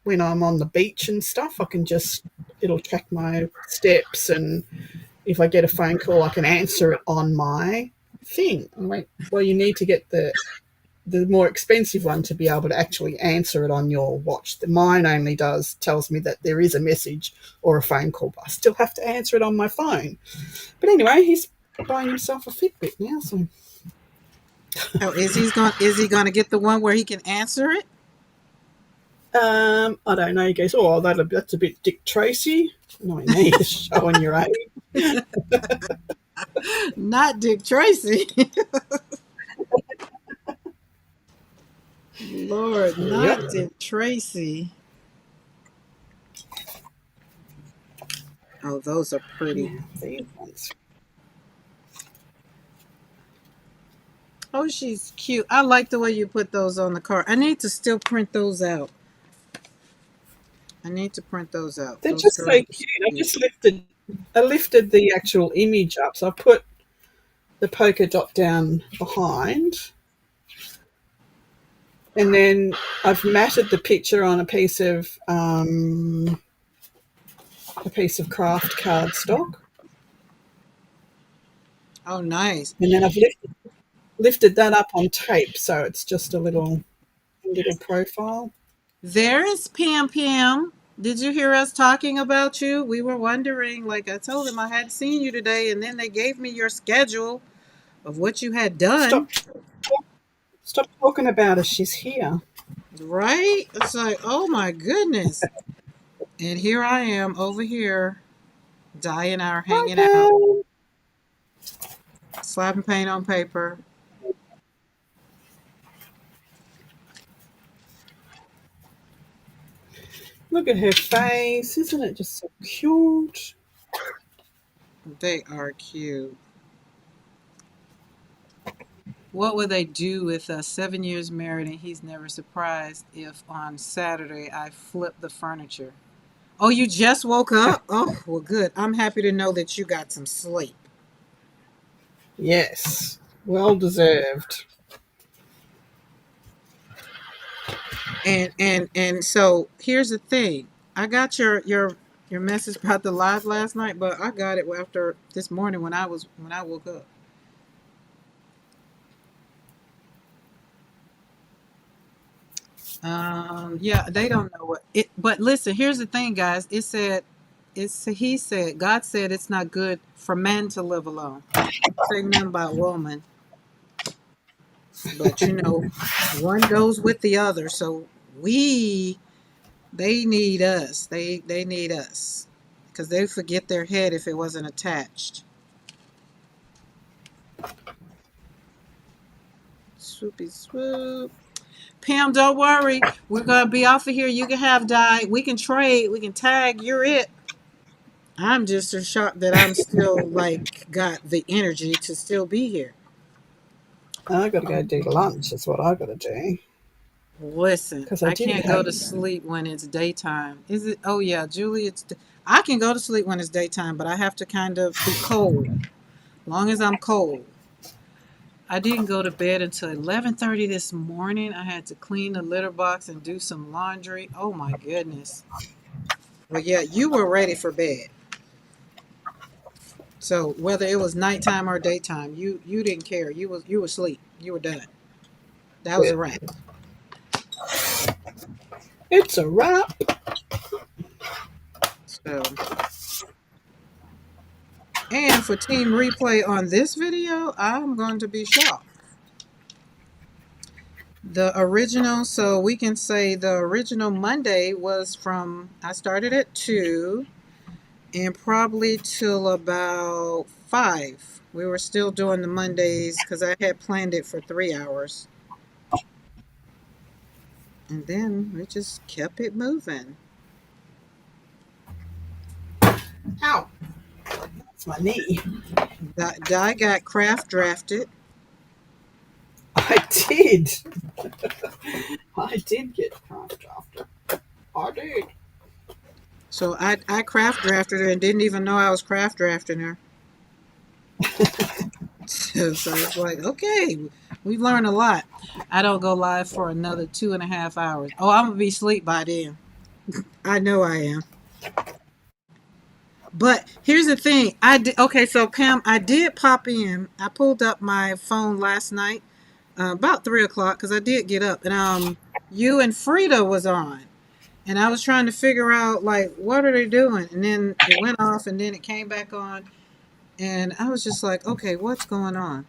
when I'm on the beach and stuff. I can just, it'll track my steps, and if I get a phone call, I can answer it on my thing. I went, well, you need to get the more expensive one to be able to actually answer it on your watch. The mine only tells me that there is a message or a phone call, but I still have to answer it on my phone. But anyway, he's buying himself a Fitbit now, so Oh, is he going to get the one where he can answer it? I don't know. He goes, oh, that's a bit Dick Tracy. No, me, showing your age. Not Dick Tracy. Lord, Yep. not Dick Tracy. Oh, those are pretty. Yeah, these ones. Oh, she's cute. I like the way you put those on the card. I need to still print those out. I need to print those out. They're Those just so girls cute. are cute. I lifted the actual image up, so I put the polka dot down behind, and then I've matted the picture on a piece of craft cardstock, Oh, nice. and then I've lifted that up on tape, so it's just a little profile. There is Pam Pam. Did you hear us talking about you? We were wondering, like I told them I hadn't seen you today, and then they gave me your schedule of what you had done. Stop, stop talking about her. She's here. Right? It's like, oh my goodness. And here I am over here, dying out, Hi, hanging out, Pam. slapping paint on paper. Look at her face. Isn't it just so cute? They are cute. What would they do with us 7 years married and he's never surprised if on Saturday I flip the furniture? Oh, you just woke up? Oh, well, good. I'm happy to know that you got some sleep. Yes, well deserved. And so here's the thing. I got your message about the live last night, but I got it after this morning when I woke up. Yeah, they don't know what it. But listen, here's the thing, guys. It said, he said, God said it's not good for man to live alone. Say nothing about woman, but one goes with the other. So we, they need us. They need us because they forget their head if it wasn't attached. Swoopy swoop. Pam, don't worry. We're gonna be off of here. You can have Di. We can trade. We can tag. You're it. I'm just as shocked that I'm still like got the energy to still be here. I got to go do lunch. That's what I got to do Listen, because I I did can't go have. to sleep when it's daytime. Is it? Oh yeah, Julie. I can go to sleep when it's daytime, but I have to kind of be cold. Long as I'm cold. I didn't go to bed until 11:30 this morning. I had to clean the litter box and do some laundry. Oh my goodness. Well, yeah, you were ready for bed. So whether it was nighttime or daytime, you didn't care. You were asleep. You were done. That was a wrap. It's a wrap. So, and for team replay on this video, I'm going to be shocked. The original, so we can say the original Monday was from, I started at 2 and probably till about 5. We were still doing the Mondays because I had planned it for 3 hours. And then we just kept it moving. Ow. That's my knee. Di got craft drafted. I did. I did get craft after. I did. So I craft drafted her and didn't even know I was craft drafting her. So it's like, okay, we've learned a lot. I don't go live for another 2.5 hours. Oh, I'm gonna be asleep by then. I know I am. But here's the thing. I did okay. So Pam, I did pop in. I pulled up my phone last night about 3 o'clock because I did get up, and you and Frida was on, and I was trying to figure out like what are they doing, and then it went off, and then it came back on, and I was just like, okay, what's going on?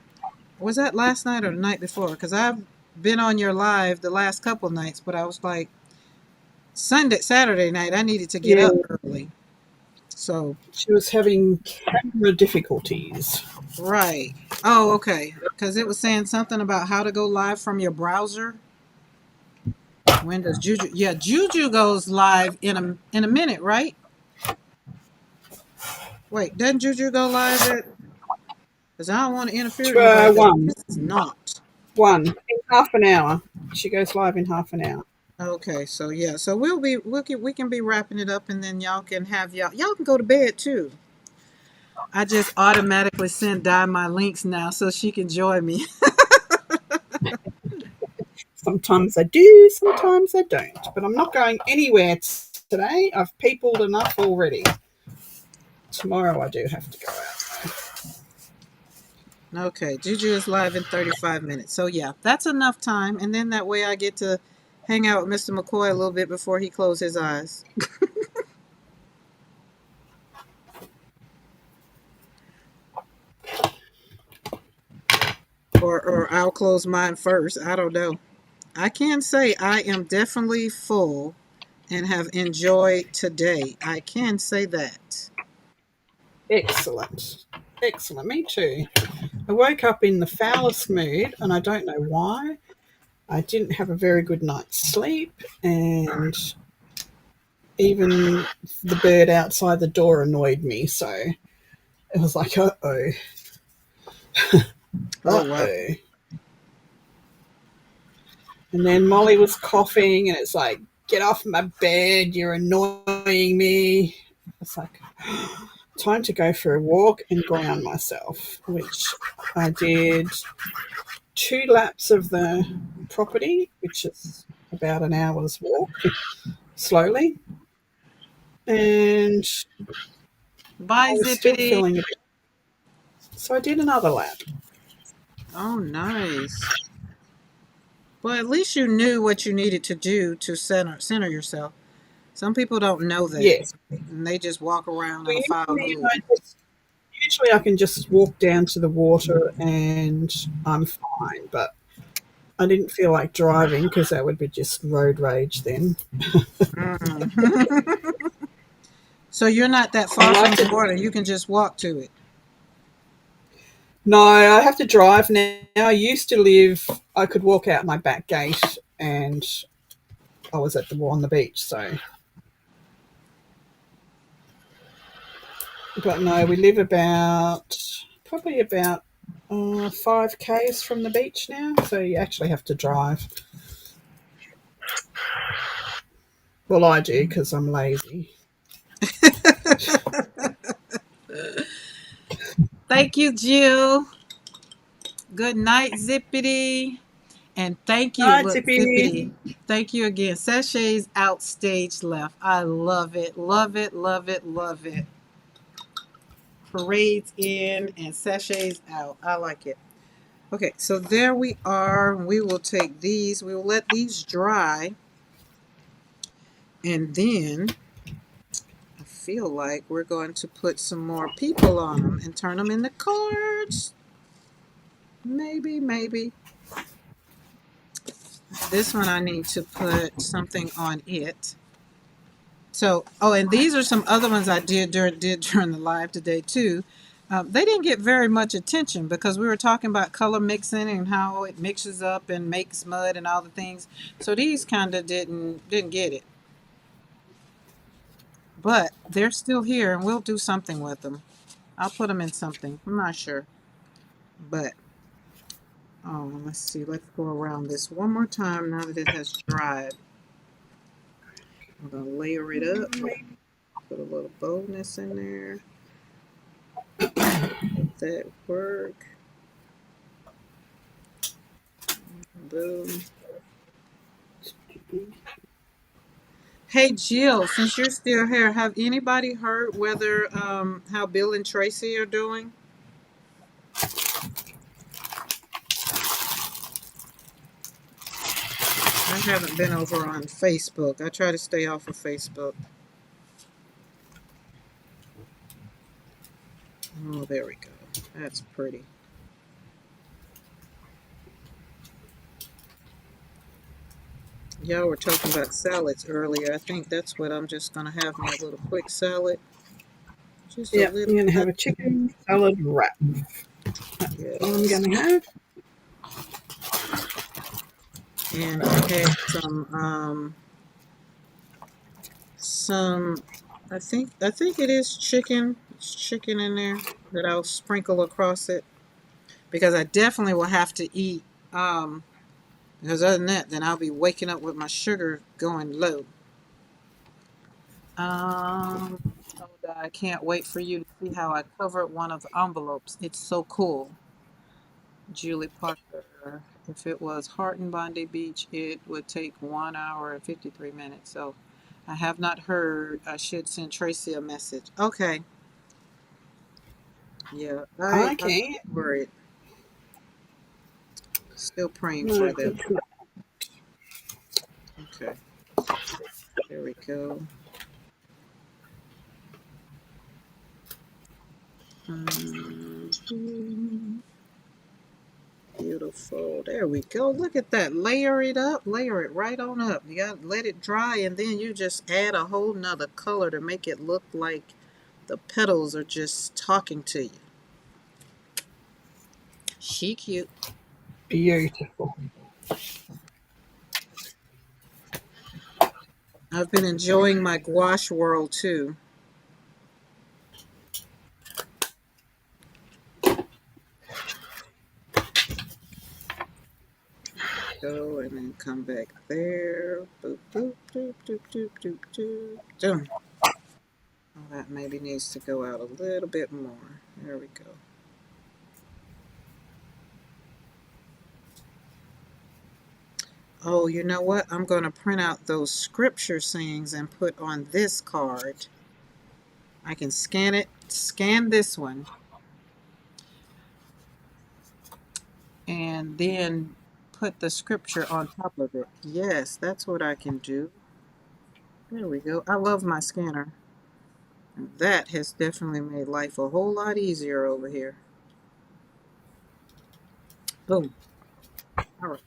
Was that last night or the night before? Because I've been on your live the last couple nights, but I was like, Saturday night, I needed to get Yeah, up early. So, she was having camera difficulties. right. Oh, okay. Because it was saying something about how to go live from your browser. When does Juju? Yeah, Juju goes live in a minute, right? Wait, doesn't Juju go live at? Because I don't want to interfere with nobody. Because One. this is not. One. In half an hour. She goes live in half an hour. Okay, so yeah, so we can be wrapping it up, and then y'all can have y'all can go to bed too. I just automatically send Di my links now so she can join me. Sometimes I do, sometimes I don't. But I'm not going anywhere today. I've peopled enough already. Tomorrow I do have to go out. Okay, Juju is live in 35 minutes. So yeah, that's enough time, and then that way I get to hang out with Mr. McCoy a little bit before he closes his eyes, or I'll close mine first. I don't know. I can say I am definitely full and have enjoyed today. I can say that. Excellent. Excellent. Me too. I woke up in the foulest mood and I don't know why. I didn't have a very good night's sleep, and even the bird outside the door annoyed me. So it was like, uh Oh uh wow. oh. And then Molly was coughing, and it's like, get off my bed, you're annoying me. It's like, time to go for a walk and ground myself, which I did 2 laps of the property, which is about an hour's walk, slowly. And Bye, I was still Zippity. feeling a bit. So I did another lap. Oh, nice. Well, at least you knew what you needed to do to center yourself. Some people don't know that, Yes. and they just walk around in a foul Usually, mood. usually I can just walk down to the water and I'm fine, but I didn't feel like driving because that would be just road rage then. Mm. So you're not that I far like from to. the water. You can just walk to it. No, I have to drive now. I used to live. I could walk out my back gate, and I was at the on the beach. So, but no, we live about probably about 5 k's from the beach now. So you actually have to drive. Well, I do because I'm lazy. Thank you, Jill. Good night, Zippity. And thank you. Hi, Look, Tippy. Zippity. Thank you again. Sachets out, stage left. I love it. Love it. Love it. Love it. Parades in and sachets out. I like it. Okay, so there we are. We will take these. We will let these dry. And then I feel like we're going to put some more people on them and turn them into cards. Maybe, maybe. This one I need to put something on it. So, oh, and these are some other ones I did during the live today too. They didn't get very much attention because we were talking about color mixing and how it mixes up and makes mud and all the things. So these kind of didn't get it, but they're still here, and we'll do something with them. I'll put them in something. I'm not sure, but let's see. Let's go around this one more time now that it has dried. I'm gonna layer it up. Put a little boldness in there. Let that work. Boom. Hey Jill, since you're still here, have anybody heard whether how Bill and Tracy are doing? I haven't been over on Facebook. I try to stay off of Facebook. Oh, there we go. That's pretty. Y'all were talking about salads earlier. I think that's what I'm just gonna have me a little quick salad. Just a Yep, little I'm going to bit. have a chicken salad wrap. That's what I'm Yes. going to have. And I had some I think it is chicken. It's chicken in there that I'll sprinkle across it because I definitely will have to eat. Um, because other than that, then I'll be waking up with my sugar going low. Um, I can't wait for you to see how I covered one of the envelopes. It's so cool. Julie Parker. If it was Horton Bondi Beach, it would take 1 hour and 53 minutes. So I have not heard. I should send Tracy a message. Okay. Yeah, I'm Okay. worried. Still praying No, for them. Okay, there we go. Beautiful. There we go. Look at that. Layer it up. Layer it right on up. You got to let it dry, and then you just add a whole nother color to make it look like the petals are just talking to you. She cute. beautiful. I've been enjoying my gouache world too. Go and then come back there. Boop, boop, doop, doop, doop, doop, doop. Done. Oh, that maybe needs to go out a little bit more. There we go. Oh, you know what? I'm going to print out those scripture sayings and put on this card. I can scan it, scan this one, and then put the scripture on top of it. Yes, that's what I can do. There we go. I love my scanner. That has definitely made life a whole lot easier over here. Boom. All right.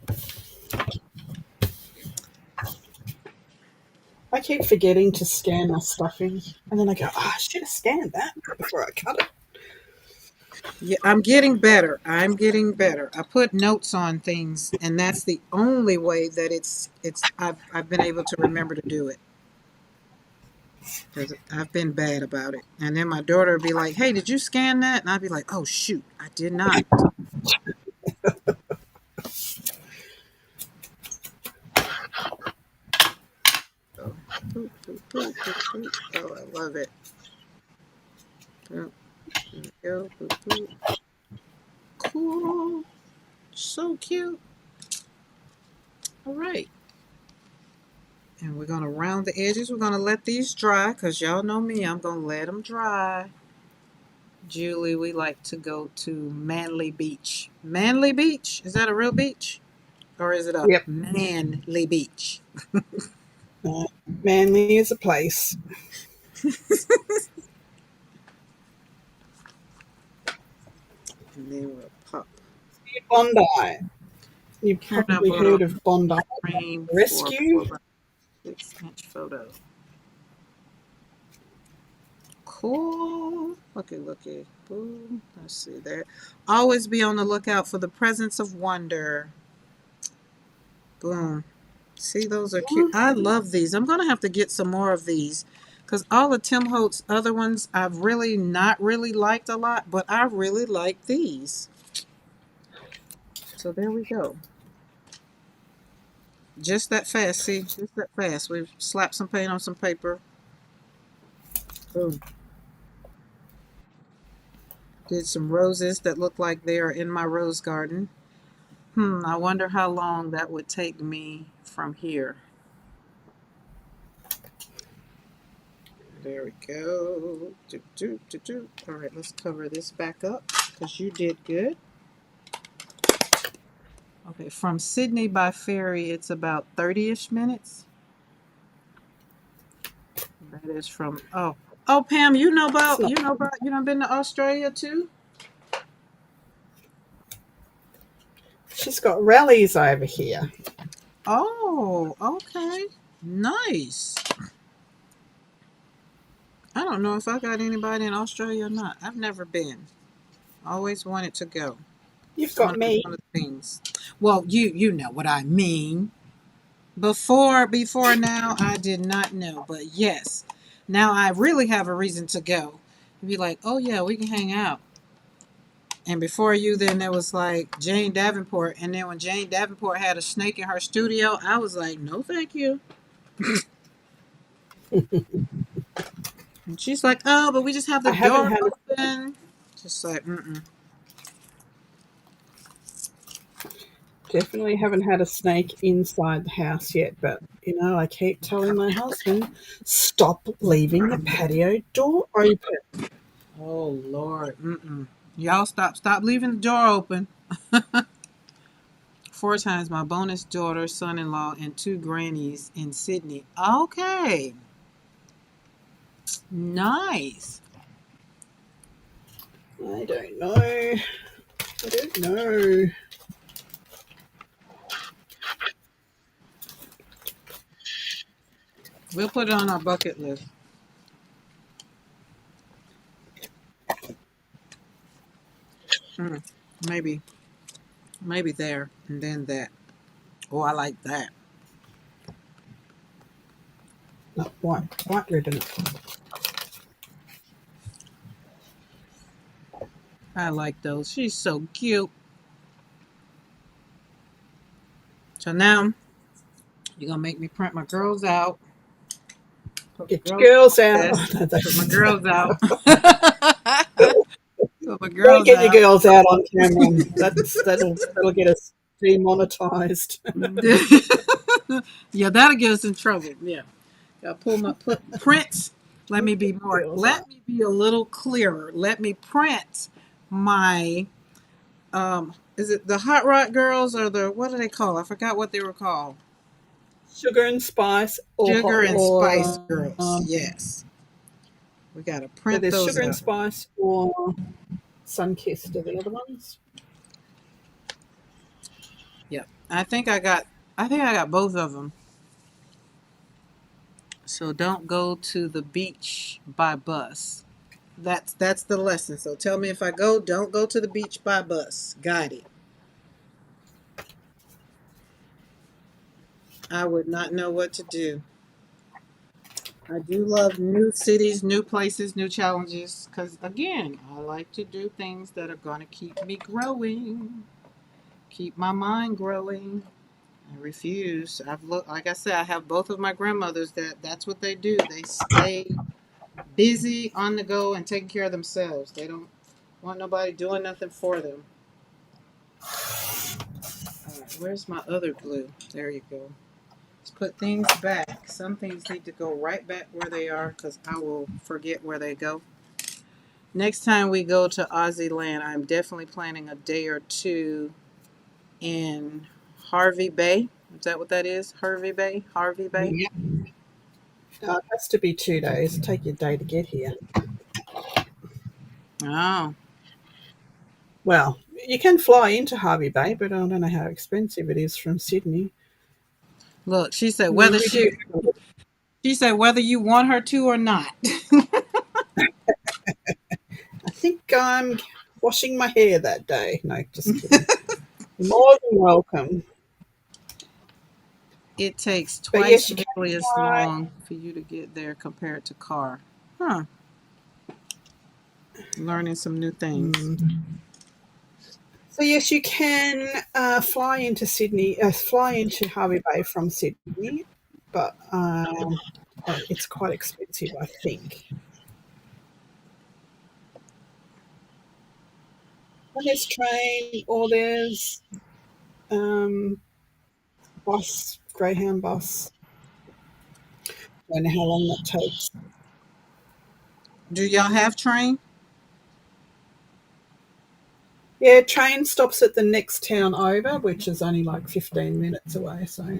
I keep forgetting to scan my stuffing, and then I go, oh, I should have scanned that before I cut it. Yeah, I'm getting better. I'm getting better. I put notes on things, and that's the only way that I've been able to remember to do it. Because I've been bad about it. And then my daughter would be like, "Hey, did you scan that?" And I'd be like, "Oh shoot, I did not." Oh, poop, poop, poop, poop, poop. Oh, I love it. Oh, there we go. Poop, poop. Cool. So cute. All right. And we're gonna round the edges. We're gonna let these dry because y'all know me. I'm gonna let them dry. Julie, we like to go to Manly Beach. Manly Beach? Is that a real beach? Or is it a Yep. manly beach? Manly is a place. And then we'll pop. Bondi. You've Here now, probably photo heard of Bondi frame for Rescue. 4x6 inch photo. Cool. Looky, looky. Boom. Let's see there. Always be on the lookout for the presence of wonder. Boom. See, those are cute. I love these. I'm going to have to get some more of these because all of Tim Holt's other ones I've really not really liked a lot, but I really like these. So there we go. Just that fast. See, just that fast. We've slapped some paint on some paper. Boom. Did some roses that look like they are in my rose garden. I wonder how long that would take me from here. There we go. Do, do, do, do. All right, let's cover this back up because you did good. Okay, from Sydney by ferry, it's about 30-ish minutes. That is from oh Pam, It's not. you done been to Australia too? She's got rallies over here. Oh, okay. Nice. I don't know if I got anybody in Australia or not. I've never been. Always wanted to go. You've It's one got of, me. one of the things. Well, you know what I mean. Before now, I did not know, but yes, now I really have a reason to go. Be like, oh yeah, we can hang out. And before you, then there was like Jane Davenport, and then when Jane Davenport had a snake in her studio, I was like, no, thank you. And she's like, oh, but we just have the I haven't door had a, open. Just like, mm-mm. definitely haven't had a snake inside the house yet, but I keep telling my husband, stop leaving the patio door open. Oh Lord, mm-mm. Y'all stop leaving the door open. 4 times my bonus daughter, son-in-law, and 2 grannies in Sydney. Okay, nice. I don't know. I don't know. We'll put it on our bucket list. Mm, maybe, maybe there and then that. Oh, I like that. No, white ribbon. I like those. She's so cute. So now you're gonna make me print my girls out. Put my Get girls your on girls the out. desk. Oh, no, Put my that's, girls out. Put my don't girls get your out. girls out on camera. That'll get us demonetized. Yeah, that'll get us in trouble. Yeah. Gotta put prints. Let me be more. Girls Let out. me be a little clearer. Let me print my Is it the Hot Rod Girls or the what do they call? I forgot what they were called. Sugar and spice or hot Sugar and Spice or Girls. Yes, we gotta so print there's those sugar and up. spice or Sunkissed are the other ones. Yep. I think I got both of them. So don't go to the beach by bus. That's the lesson. So tell me if I go, don't go to the beach by bus. Got it. I would not know what to do. I do love new cities, new places, new challenges cuz again, I like to do things that are going to keep me growing, keep my mind growing. I refuse. I've looked like I said I have both of my grandmothers that's what they do. They stay busy on the go and taking care of themselves. They don't want nobody doing nothing for them. All right, where's my other glue? There you go. Let's put things back. Some things need to go right back where they are because I will forget where they go. Next time we go to Aussie land, I'm definitely planning a day or two in Harvey Bay. Is that what that is? Harvey Bay? Harvey Bay? Yeah. It has to be 2 days. Take your day to get here. Oh, Well, you can fly into Harvey Bay, but I don't know how expensive it is from Sydney. look, We do. she said whether you want her to or not. I think I'm washing my hair that day. No, just kidding. You're more than welcome. It takes But twice yes, you can nearly as fly. long for you to get there compared to car. Huh. Learning some new things. So yes, you can fly into Sydney, fly into Harvey Bay from Sydney, but it's quite expensive, I think. And there's train or there's um, bus, Greyhound bus. Don't know how long that takes. Do y'all have train? Yeah, train stops at the next town over, which is only like 15 minutes away. So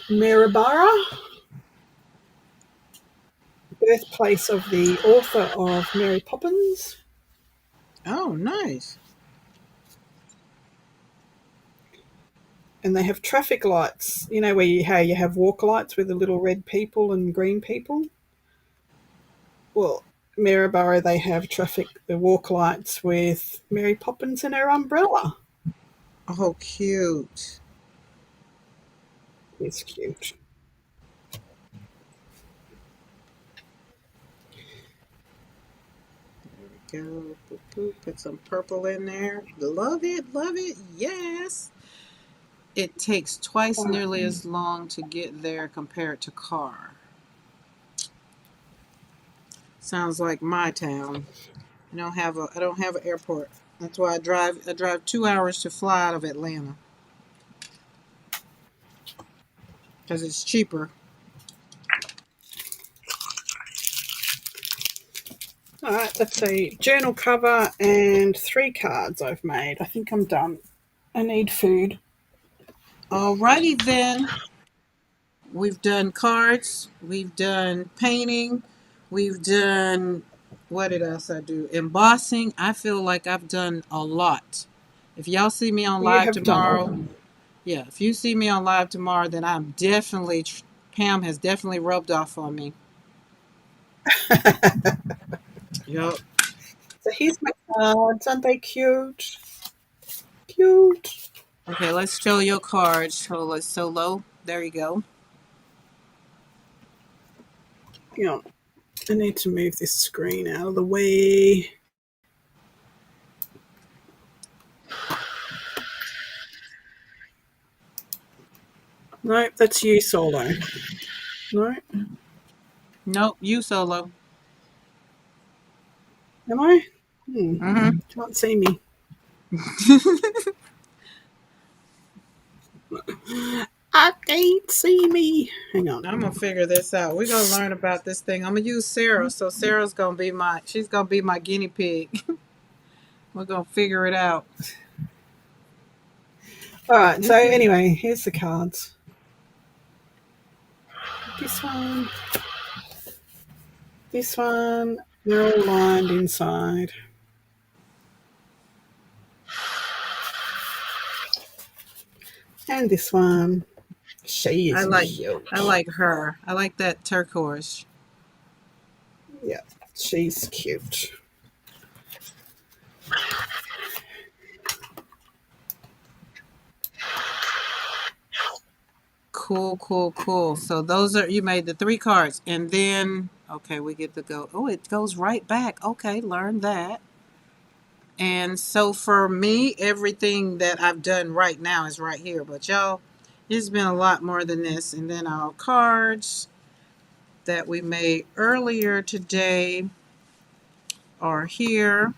Maryborough, birthplace of the author of Mary Poppins. Oh, nice. And they have traffic lights. You know where you have walk lights with the little red people and green people. Well, Maryborough they have the walk lights with Mary Poppins and her umbrella. Oh, cute. It's cute. There we go. Boop, boop. Put some purple in there. Love it. Love it. Yes. It takes twice nearly as long to get there compared to car. Sounds like my town. I don't have an airport. That's why I drive 2 hours to fly out of Atlanta because it's cheaper. All right, that's a journal cover and 3 cards I've made. I think I'm done. I need food. Alrighty then. We've done cards. We've done painting. We've done what did else I do? Embossing. I feel like I've done a lot. If y'all see me on You live have done tomorrow, all. yeah, if you see me on live tomorrow, then I'm definitely Pam has definitely rubbed off on me. Yup. So here's my cards. Aren't they cute? Cute. Okay, let's show your cards. So let's solo. There you go. Yeah, I need to move this screen out of the way. Nope, that's you solo. No, Nope, you solo. am I? Mm-hmm. Can't see me. Ain't see me. Hang on. I'm gonna figure this out. We're gonna learn about this thing. I'm gonna use Sarah, so Sarah's gonna be my guinea pig. We're gonna figure it out. All right. So This is anyway, here's the cards. This one, this one, they're all lined inside. And this one, she I is like I cute. like her. I like that turquoise. Yeah, she's cute. Cool, cool, cool. So those are you made the three cards, and then okay, we get to go. Oh, it goes right back. Okay, learn that. And so for me, everything that I've done right now is right here. But y'all, it's been a lot more than this. And then our cards that we made earlier today are here.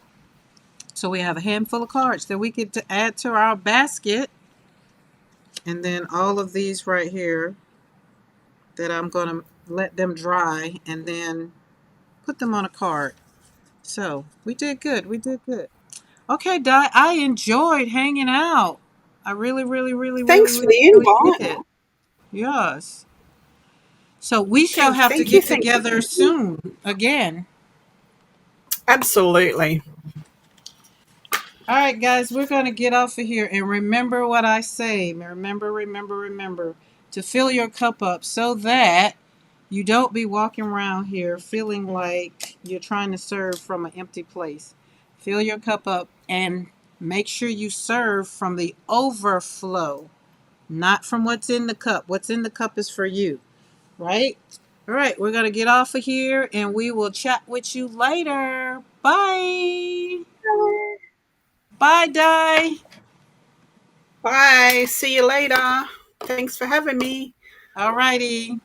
So we have a handful of cards that we get to add to our basket. And then all of these right here that I'm going to let them dry and then put them on a card. So we did good. We did good. Okay, Di, I enjoyed hanging out. I really, really, really, really, Thanks for really, the really invite. did. Yes. So we shall Thank, have to thank you, get thank you, together thank you. soon again. Absolutely. All right, guys, we're going to get off of here and remember what I say. Remember, remember, remember to fill your cup up so that you don't be walking around here feeling like you're trying to serve from an empty place. Fill your cup up and make sure you serve from the overflow, not from what's in the cup. What's in the cup is for you, right? All right, we're going to get off of here and we will chat with you later. Bye. Bye, Di. Bye. See you later. Thanks for having me. All righty.